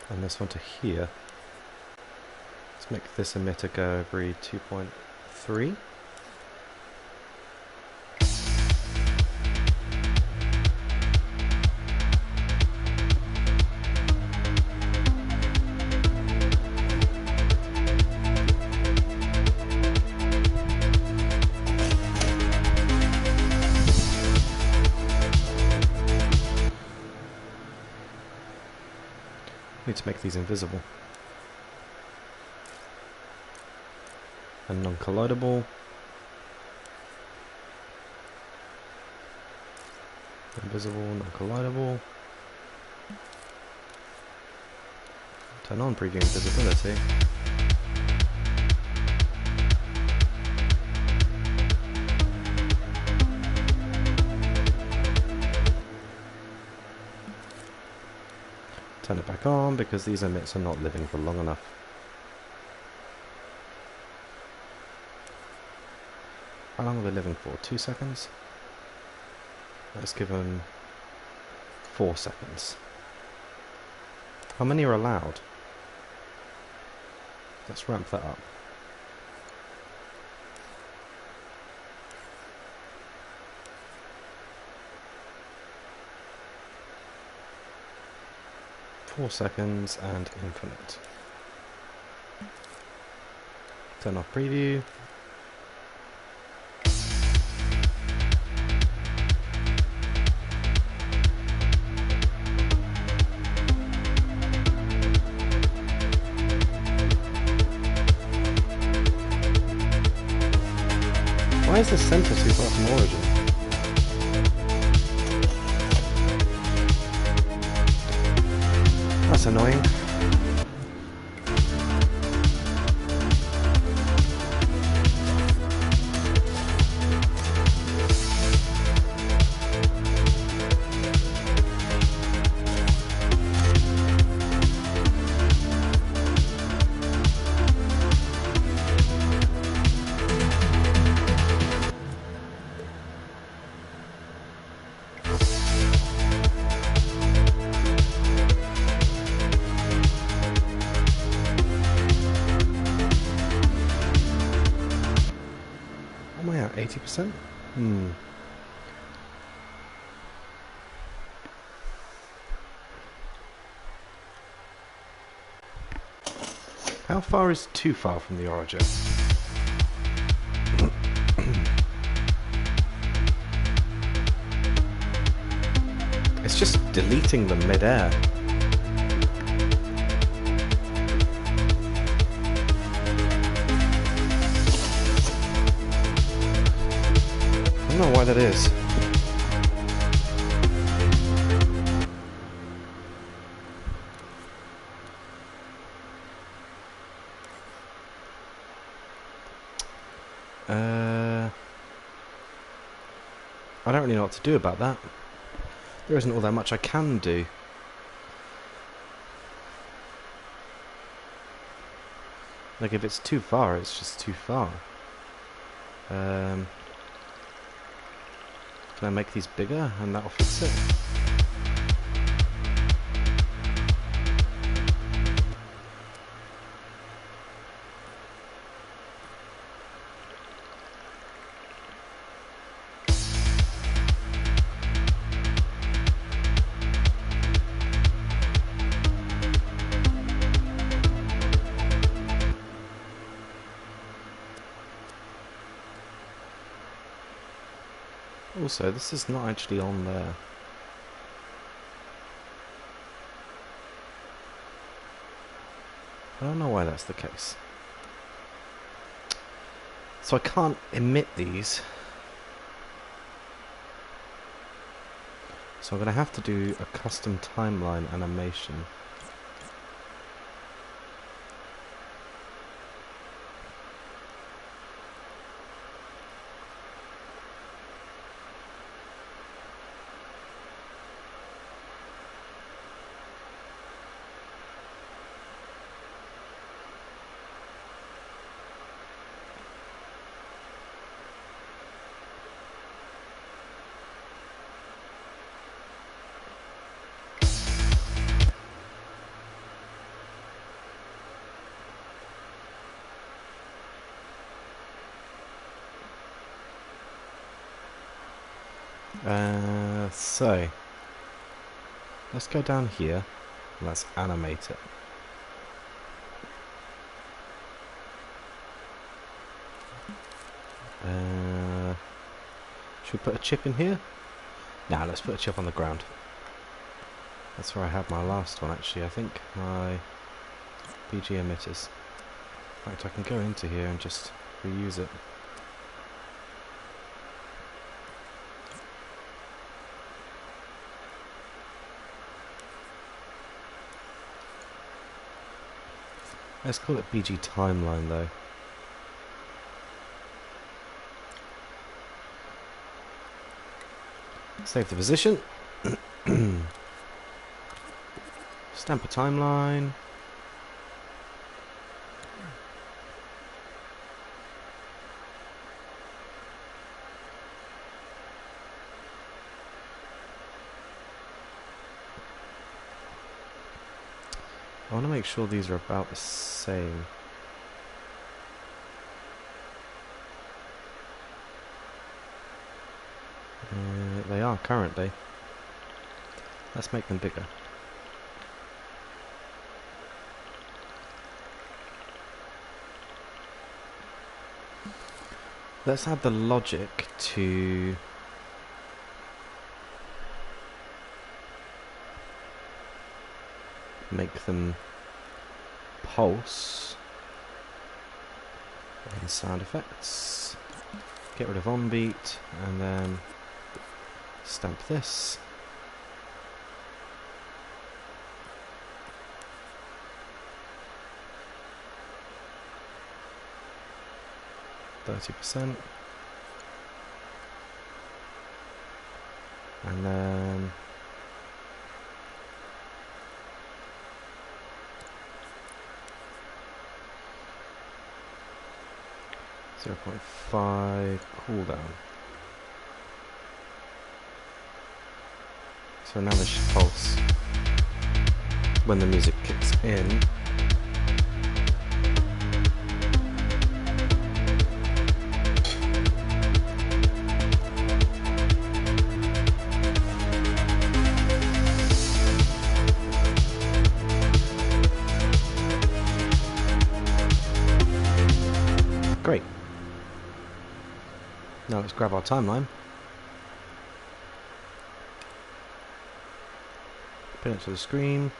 And this one to here. Let's make this emitter go every 2.3. Need to make these invisible and non-collidable. Invisible, non-collidable. Turn on preview invisibility. Turn it back on because these emits are not living for long enough. How long are they living for? 2 seconds? Let's give them 4 seconds. How many are allowed? Let's ramp that up. Four seconds and infinite. Turn off preview. Why is the center too far from origin? That's annoying. Am I at 80%? How far is too far from the origin? It's just deleting them mid-air. I don't know why that is. I don't really know what to do about that. There isn't all that much I can do. Like, if it's too far, it's just too far. Can I make these bigger and that'll fix it? Also, this is not actually on there. I don't know why that's the case. So I can't emit these. So I'm going to have to do a custom timeline animation. So let's go down here and let's animate it. Should we put a chip in here? Nah, let's put a chip on the ground. That's where I had my last one actually, I think. My BG emitters. In fact, I can go into here and just reuse it. Let's call it BG Timeline though. Save the position. Stamp a timeline. I want to make sure these are about the same. They are currently. Let's make them bigger. Let's add the logic to make them pulse and sound effects. Get rid of on beat and then stamp this. %, and then .5 cooldown. So now they should pulse when the music kicks in. Great. Now let's grab our timeline. Pin it to the screen.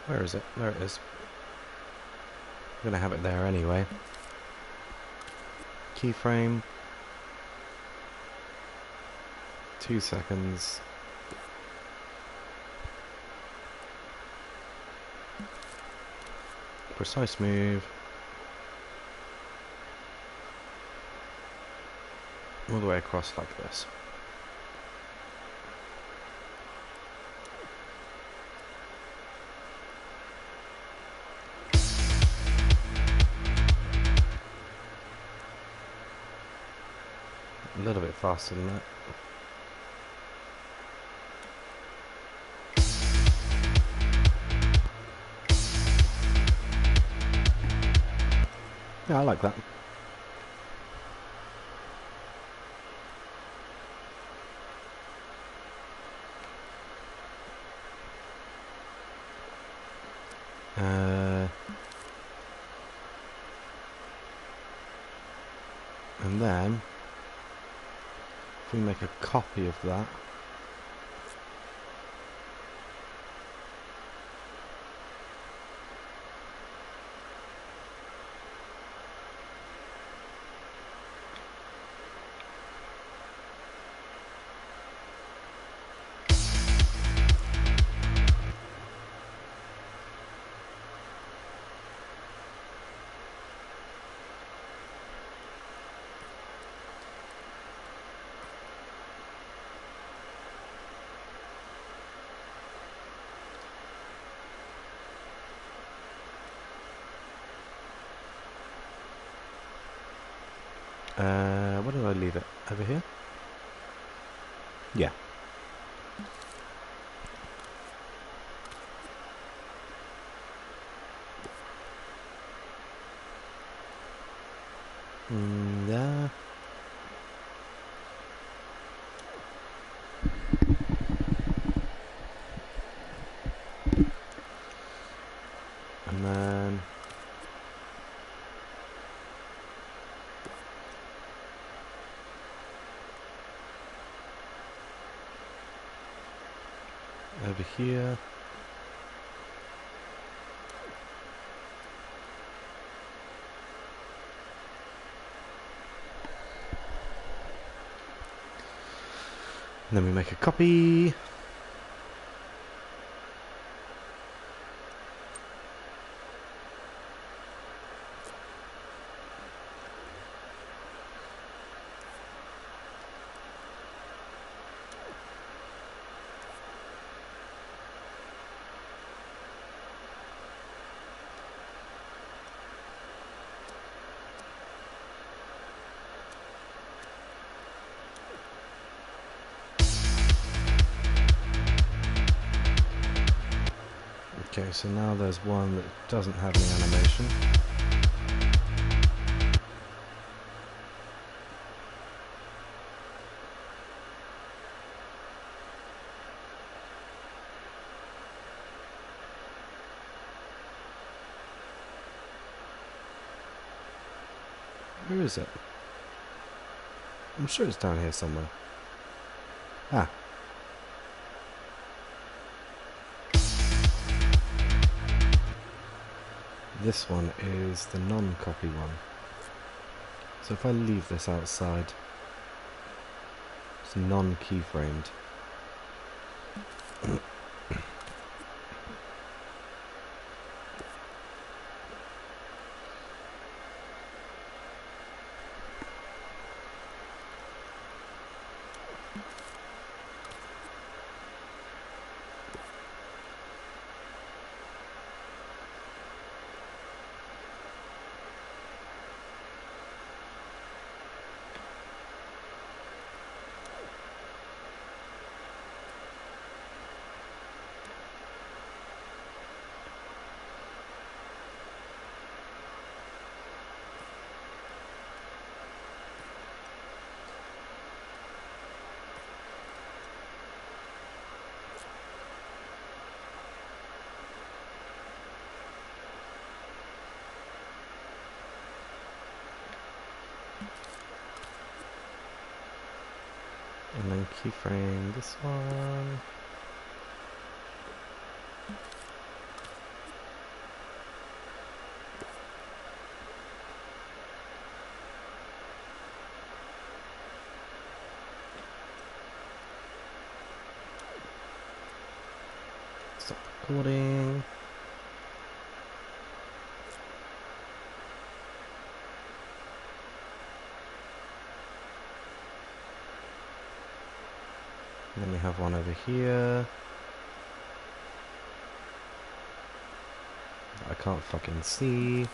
Where is it? There it is. I'm gonna have it there anyway. Keyframe. 2 seconds. Precise move. All the way across like this. A little bit faster than that. Yeah, I like that. And then if we make a copy of that, Where did I leave it? Over here? Yeah. Yeah. And then over here. And then we make a copy. Okay, so now there's one that doesn't have any animation. Where is it? I'm sure it's down here somewhere. Ah. This one is the non-copy one. So if I leave this outside, it's non-keyframed. And then keyframe this one. Stop recording. And then we have one over here. I can't fucking see.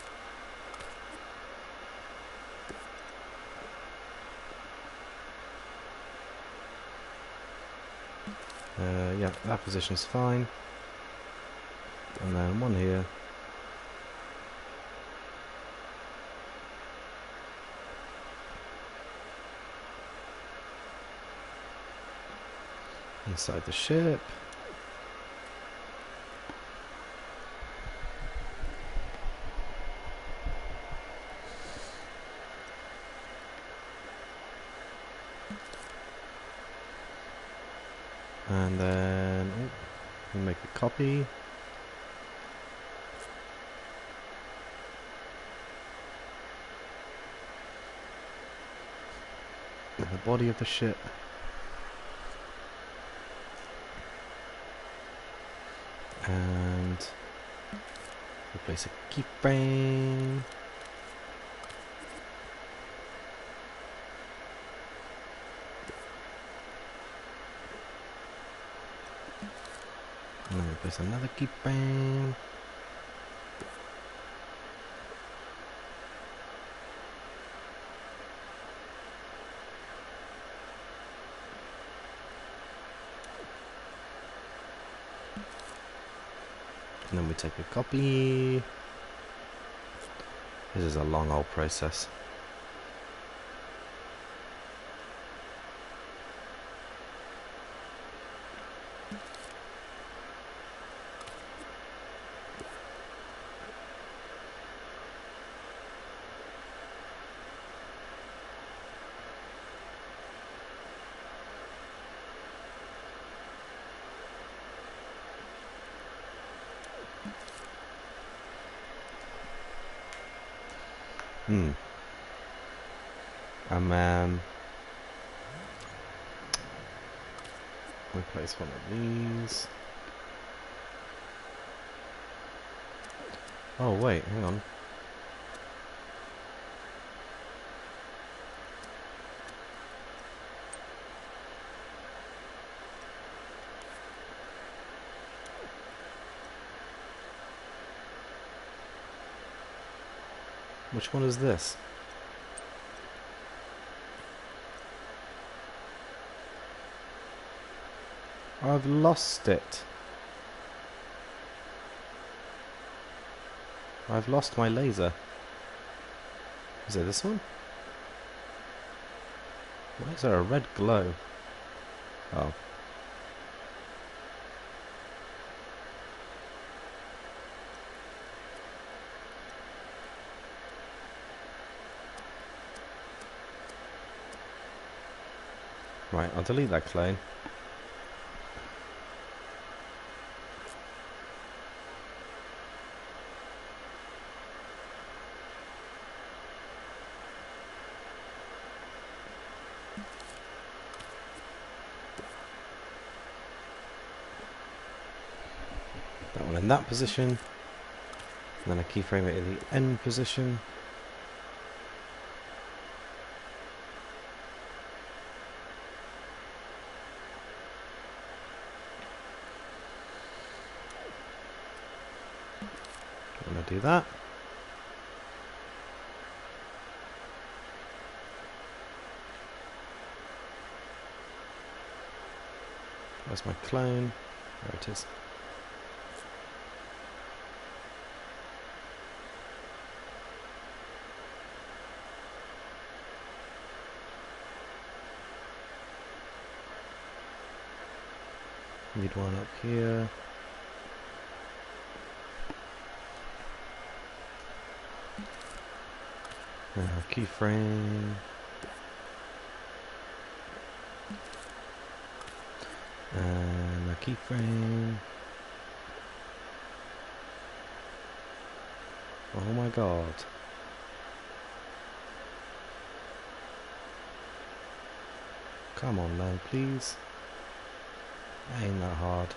Yeah, that position's fine. And then one here. Inside the ship. And then we make a copy. And the body of the ship. And replace a keyframe. And then replace another keyframe. And then we take a copy. This is a long old process. And then we place one of these. Oh wait, hang on. Which one is this? I've lost it. I've lost my laser. Is it this one? Why is there a red glow? Oh. Right, I'll delete that clone. That one in that position. And then I keyframe it in the end position. I'm going to do that. Where's my clone? There it is. Need one up here. Keyframe. And a keyframe. Oh my god. Come on now, please. Ain't that hard.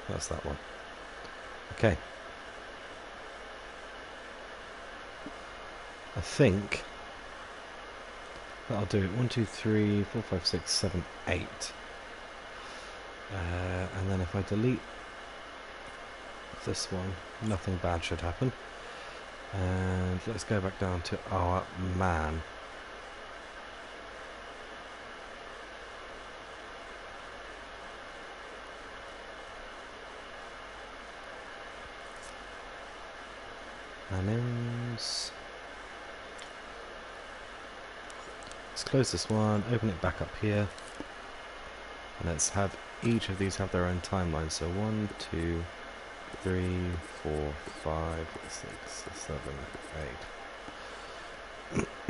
That's that one. Okay. I think that'll do it. 1, 2, 3, 4, 5, 6, 7, 8. And then if I delete this one, nothing bad should happen. And let's go back down to our man. Names. Let's close this one, open it back up here, and let's have each of these have their own timeline. So 1, 2, 3, 4, 5, 6, 7, 8.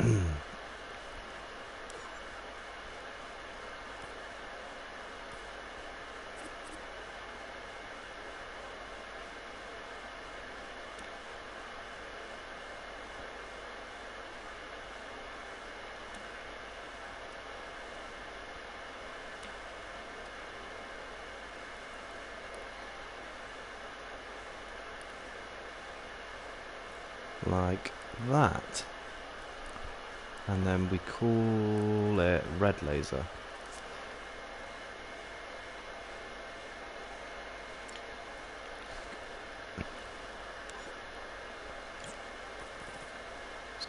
Like that, and then we call it red laser.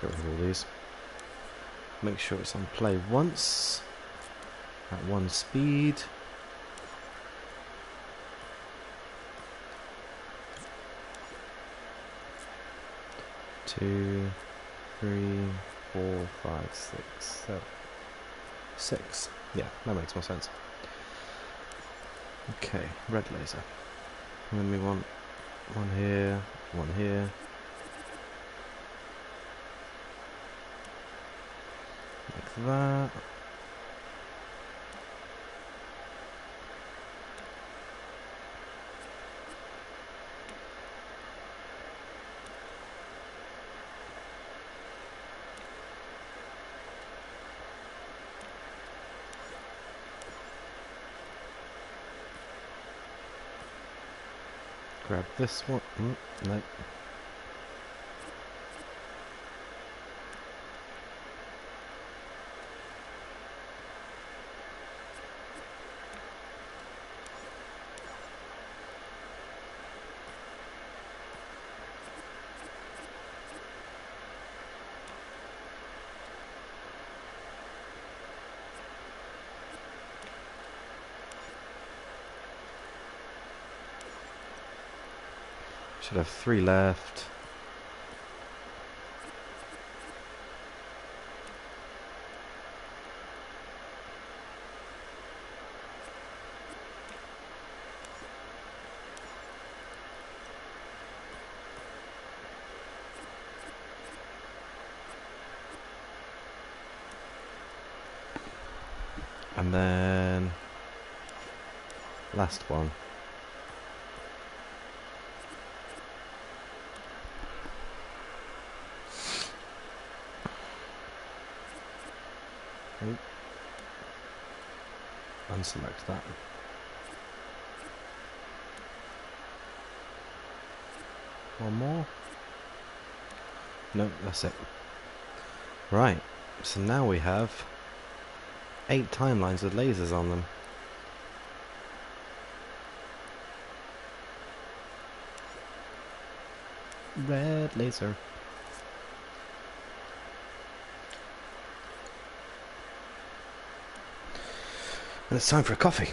Get rid of all these. Make sure it's on play once. At 1 speed. Two, 3, 4, 5, 6, 7, 6. Yeah, that makes more sense. Okay, red laser. And then we want one here, one here. Like that. Grab this one. No. Should have 3 left. And then last one. Unselect that. One more. No, that's it. Right, so now we have 8 timelines with lasers on them. Red laser. And it's time for a coffee.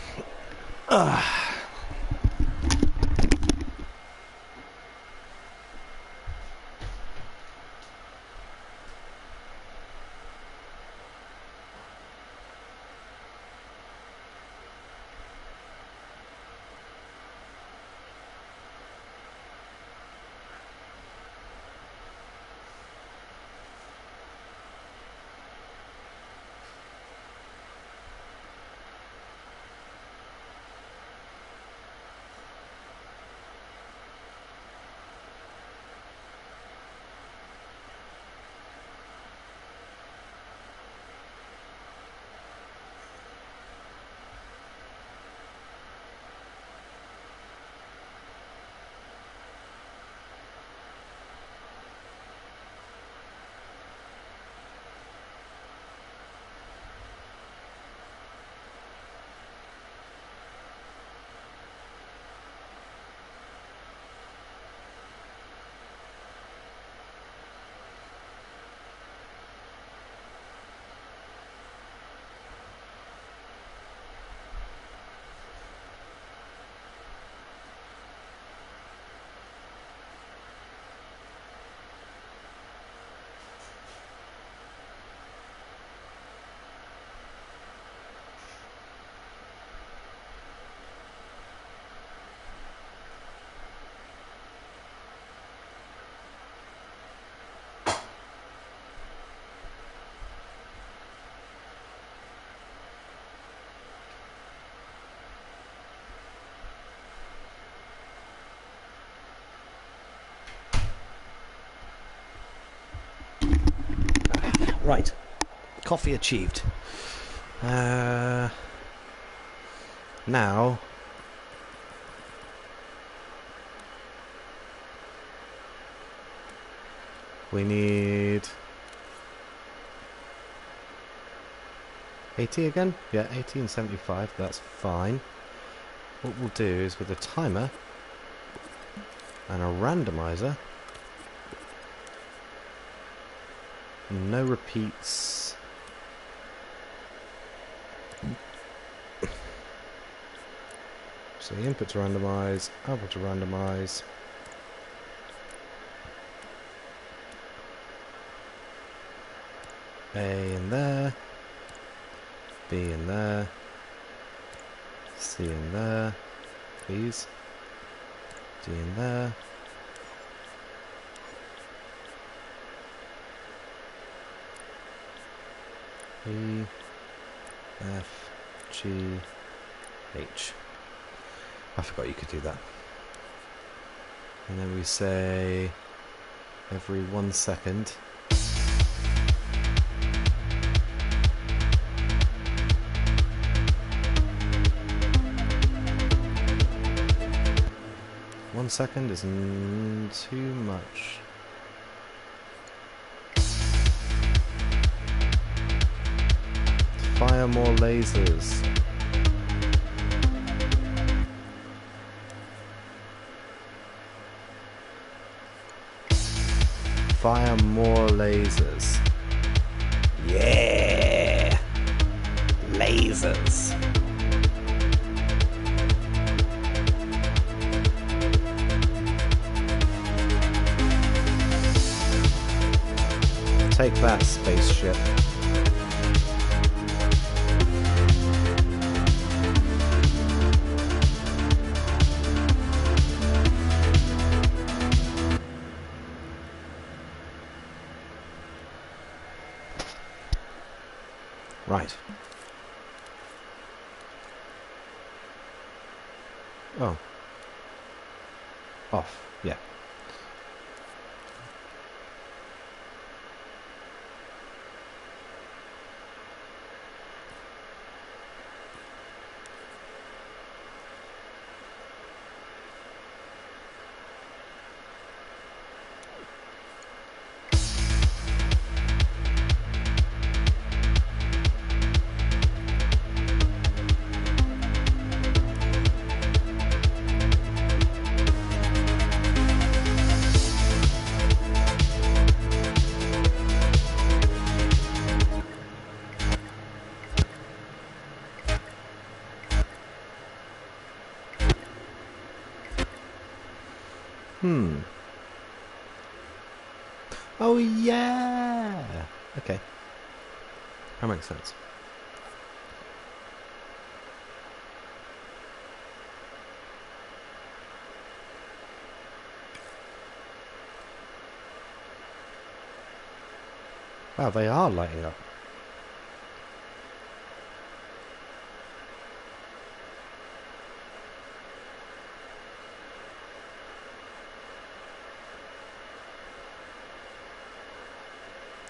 Right, coffee achieved. Now we need 80 again? Yeah, 80 and 75, that's fine. What we'll do is with a timer and a randomizer, No repeats. So the input to randomize, output to randomize. A in there, B in there, C in there, please, D in there. E, F, G, H. I forgot you could do that. And then we say every 1 second. One second is too much. Fire more lasers. Fire more lasers. Yeah! Lasers. Take that, spaceship. Right. Oh. Off. Yeah. Oh yeah. Okay. That makes sense. Wow, they are lighting up.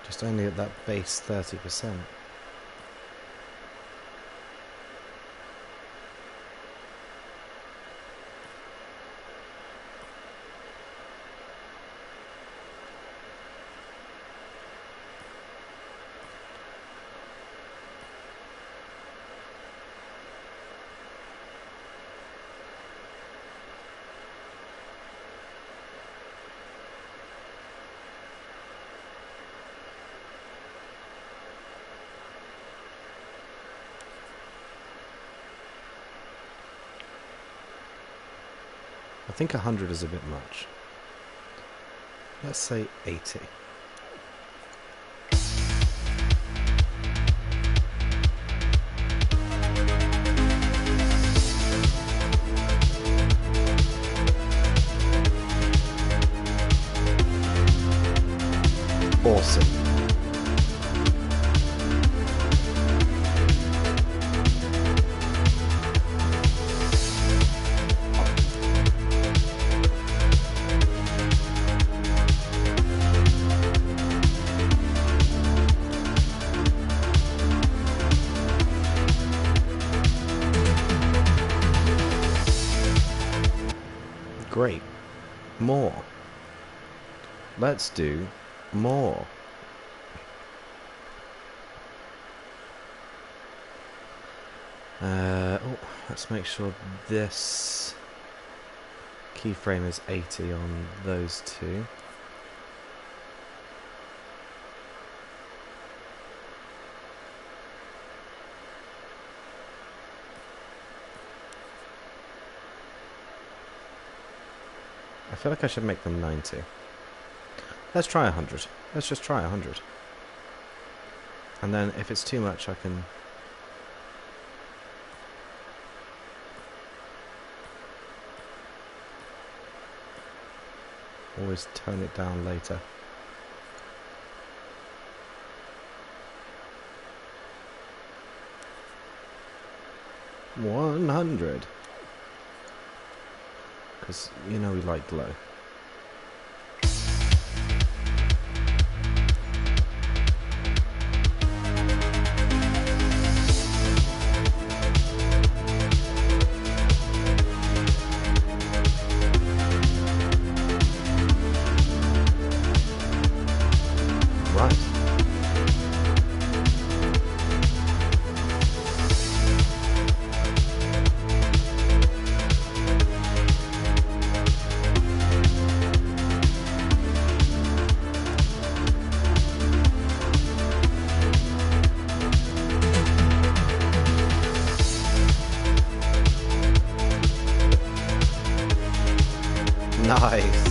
Just only at that base 30%. I think 100 is a bit much. Let's say 80. Awesome. Great. More. Let's do more. Oh, let's make sure this keyframe is 80 on those two. feel like I should make them 90. Let's try 100. Let's just try 100. And then if it's too much, I can... always tone it down later. $100. Because, you know, we like glow. Right. Nice.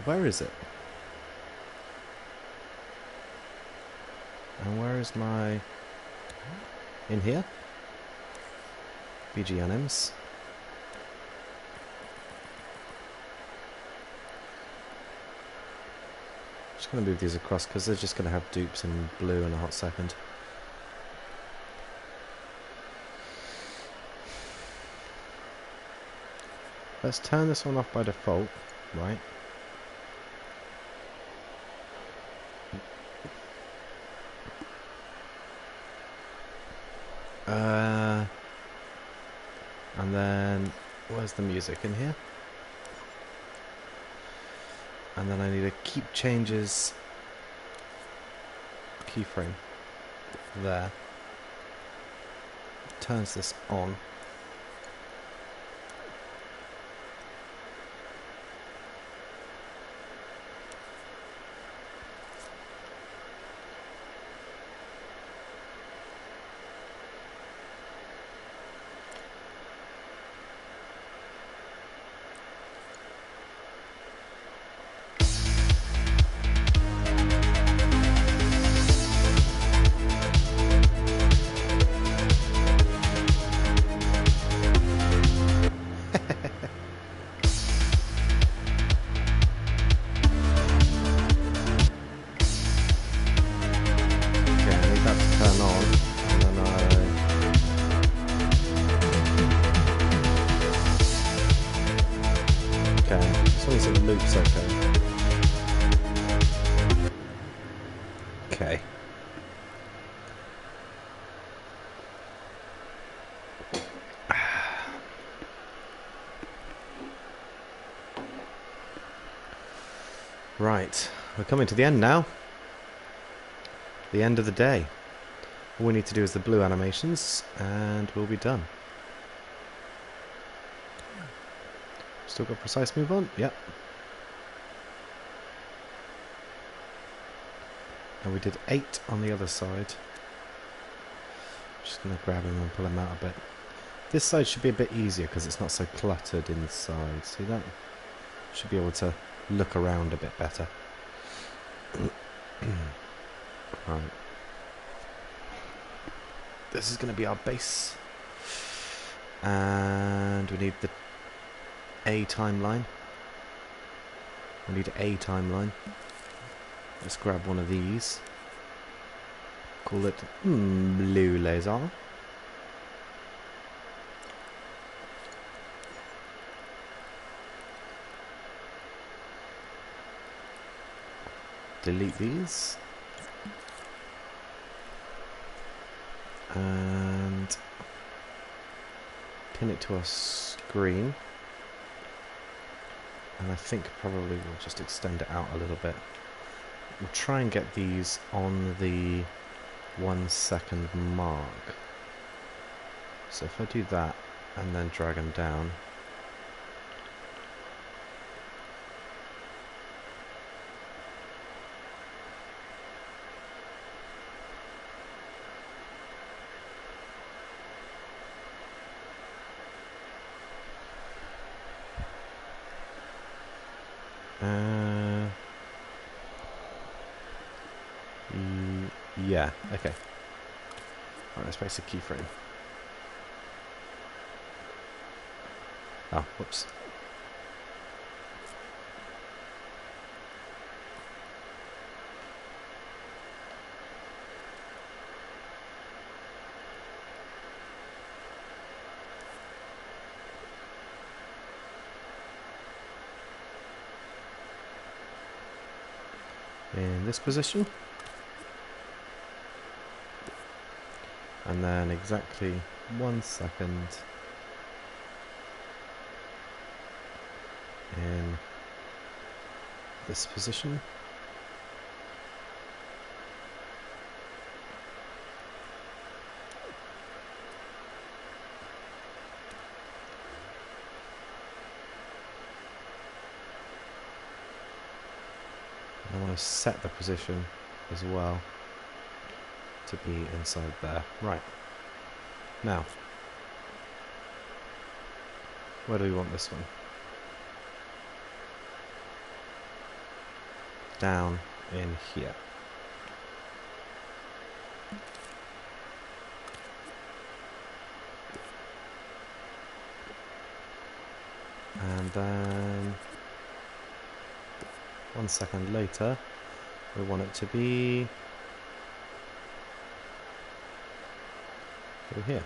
Where is it? And where is my... in here? BG Anims. Just going to move these across because they're just going to have dupes in blue in a hot second. Let's turn this one off by default, right? And then, where's the music in here? And then I need a keep changes keyframe there. Turns this on. Loops okay. Right, we're coming to the end now. The end of the day. All we need to do is the blue animations and we'll be done. Still got precise move on? Yep. And we did 8 on the other side. Just going to grab him and pull him out a bit. This side should be a bit easier because it's not so cluttered inside. See that? Should be able to look around a bit better. Right. This is going to be our base. And we need the A timeline. We need A timeline. Let's grab one of these. Call it blue laser. Delete these. And pin it to a screen. And I think probably we'll just extend it out a little bit. We'll try and get these on the 1 second mark. So if I do that and then drag them down, yeah, okay. Alright, let's place a keyframe. Oh, whoops. In this position. And then exactly 1 second in this position. I want to set the position as well to be inside there. Right. Now, where do we want this one? Down in here. And then 1 second later, we want it to be over here.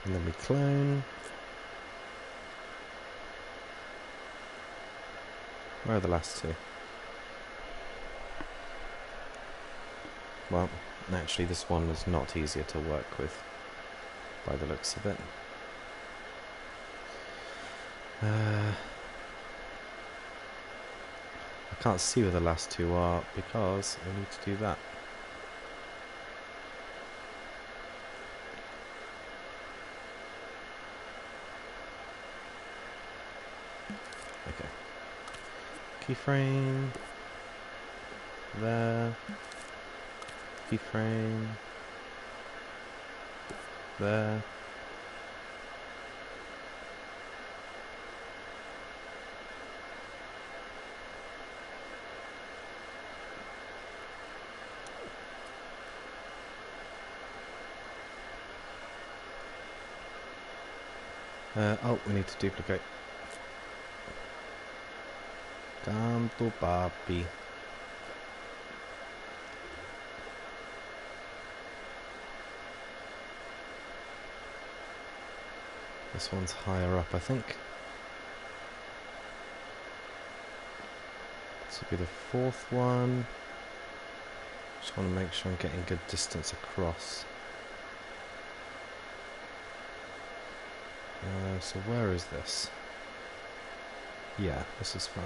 And then we clone. Where are the last two? Well, actually this one is not easier to work with by the looks of it. I can't see where the last two are because I need to do that. Okay. Keyframe. There. Keyframe. There. Oh, we need to duplicate. Tanto papi. This one's higher up, I think. This will be the fourth one. Just want to make sure I'm getting good distance across. So where is this? Yeah, this is fine.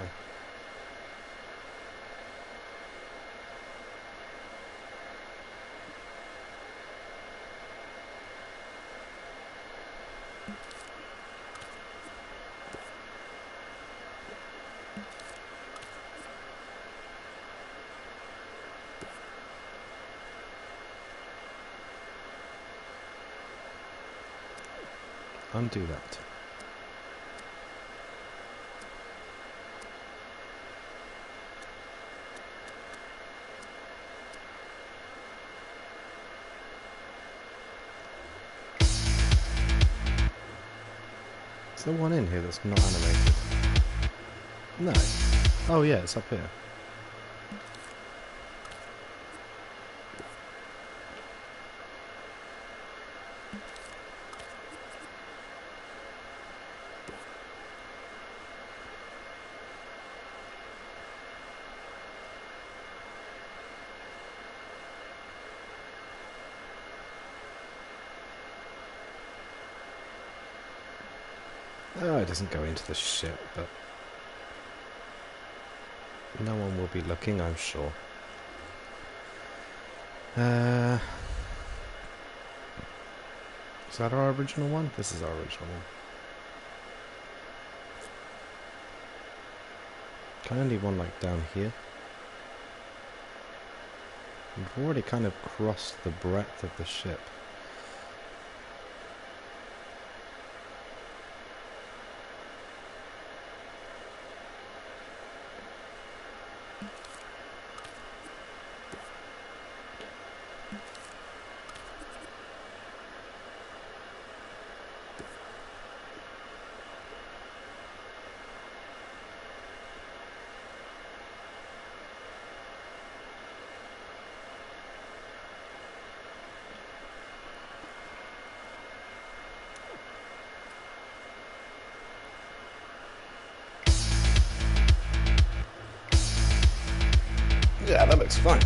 Undo that. Is there one in here that's not animated? No. Oh yeah, it's up here. Oh, it doesn't go into the ship, but no one will be looking, I'm sure. Is that our original one? This is our original one. Kind of need one like down here. We've already kind of crossed the breadth of the ship. Yeah, that looks fun.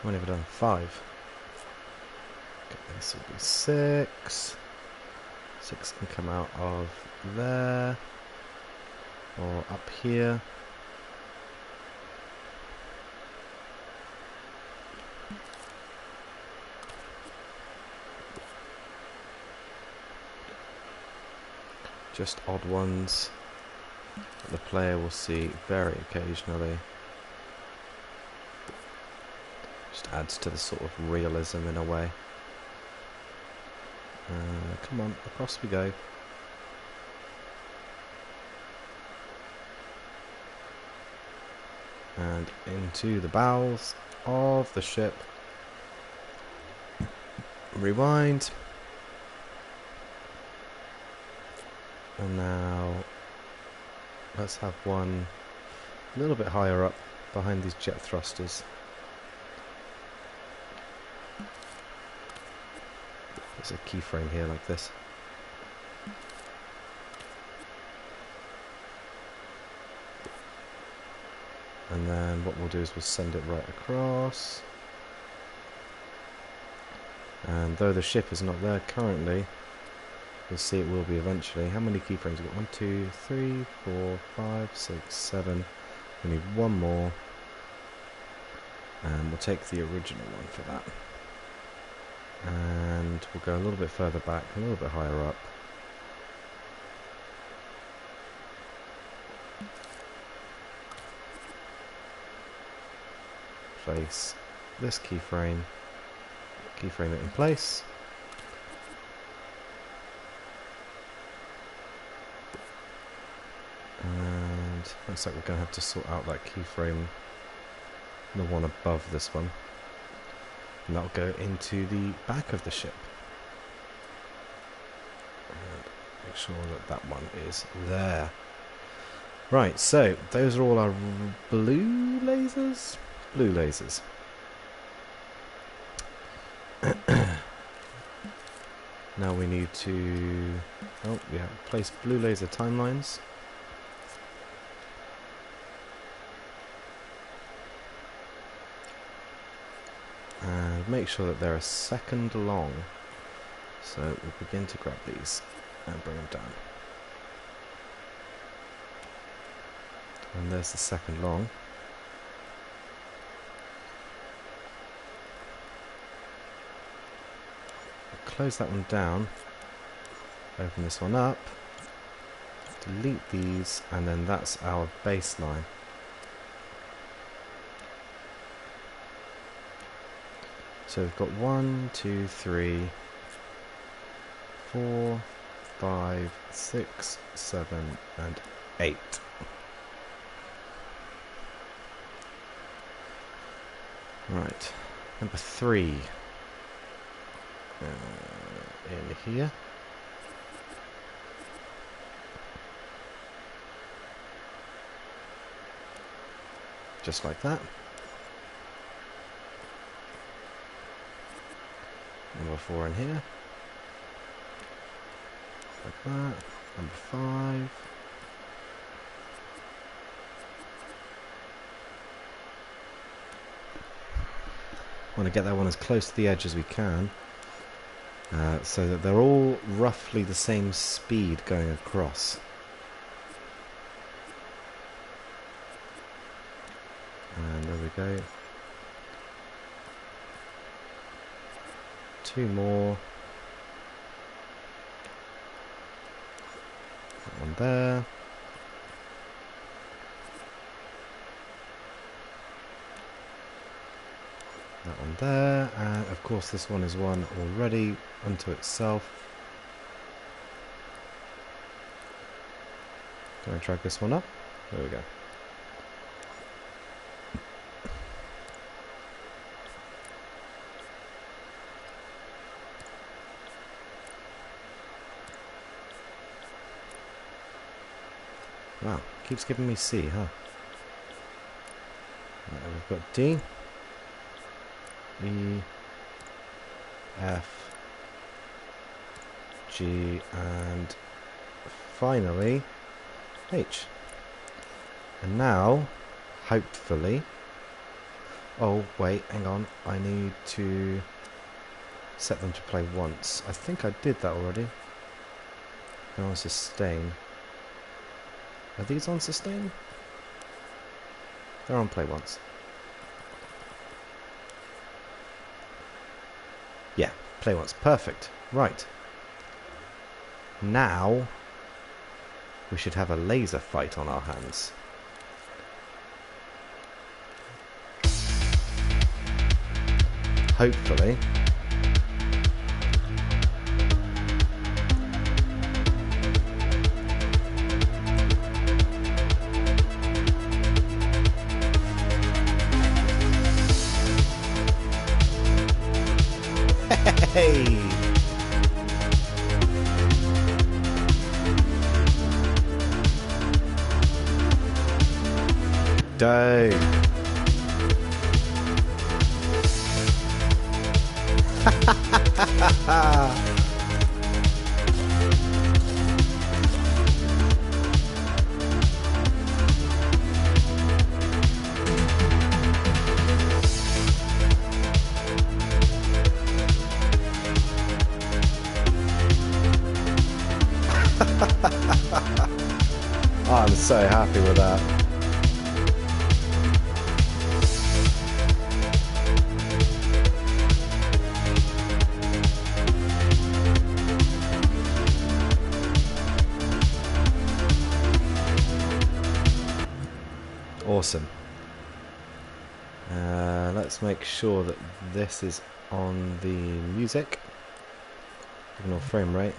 What have I done? 5. Okay, this will be 6. 6 can come out of there. Or up here. Just odd ones that the player will see very occasionally. Just adds to the sort of realism in a way. Come on, across we go. And into the bowels of the ship. Rewind. And now let's have one a little bit higher up behind these jet thrusters. There's a keyframe here like this. And then what we'll do is we'll send it right across. And though the ship is not there currently, you'll see it will be eventually. How many keyframes have we got? 1, 2, 3, 4, 5, 6, 7. We need one more. And we'll take the original one for that. And we'll go a little bit further back, a little bit higher up. Place this keyframe it in place. And looks like we're going to have to sort out that keyframe, the one above this one. And that'll go into the back of the ship. And make sure that that one is there. Right, so those are all our blue lasers? Blue lasers. Now we need to... oh, yeah, place blue laser timelines. And make sure that they're a second long. So we'll begin to grab these and bring them down. And there's the second long. Close that one down, open this one up, delete these, and then that's our baseline. So we've got 1, 2, 3, 4, 5, 6, 7, and 8. Right, number 3. In here. Just like that. Number 4 in here. that. Number 5. Want to get that one as close to the edge as we can, so that they're all roughly the same speed going across. And there we go. 2 more. That one there. That one there, and of course this one is one already unto itself. Can I drag this one up? There we go. Wow, keeps giving me C, huh? Right, we've got D. E, F, G, and finally H. And now, hopefully... Oh, wait, hang on. I need to set them to play once. I think I did that already. They're on sustain. Are these on sustain? They're on play once. Yeah, play once. Perfect. Right. Now, we should have a laser fight on our hands. Hopefully. Hey! Dang! I'm so happy with that. Awesome. Let's make sure that this is on the music. Ignore frame rate.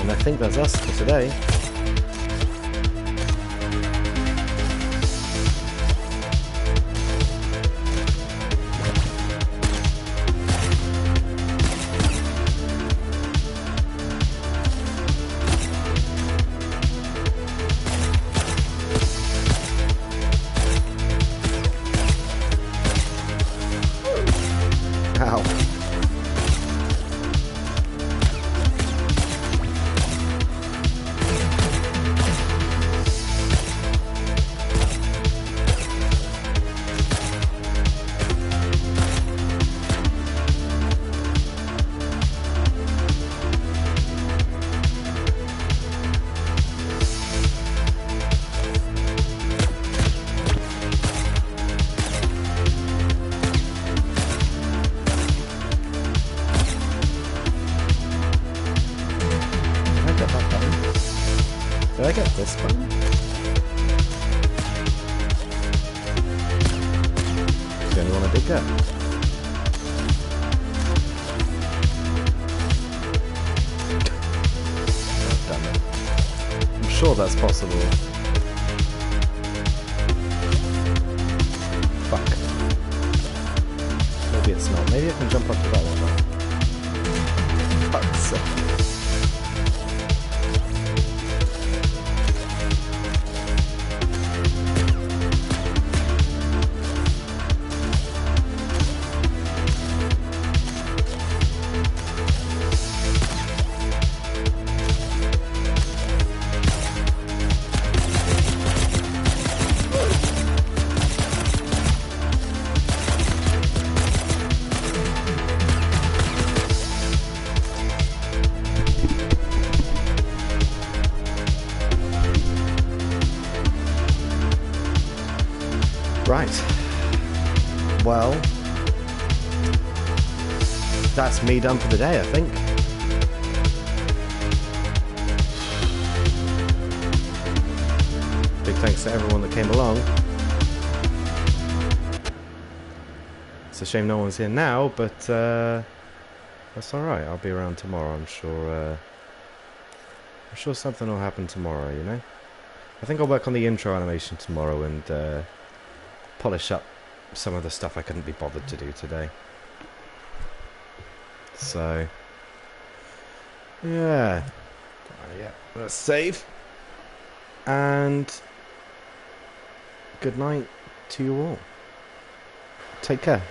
And I think that's us for today. Ow. Did I get this button? It's the only one I did get. Oh, damn it. I'm sure that's possible. Fuck. Maybe it's not. Maybe I can jump up to that one. Fuck's sake. Right. Well, that's me done for the day, I think. Big thanks to everyone that came along. It's a shame no one's here now, but that's alright. I'll be around tomorrow, I'm sure. I'm sure something will happen tomorrow, you know? I think I'll work on the intro animation tomorrow and polish up some of the stuff I couldn't be bothered to do today. So, yeah. Yeah, let's save. And good night to you all. Take care.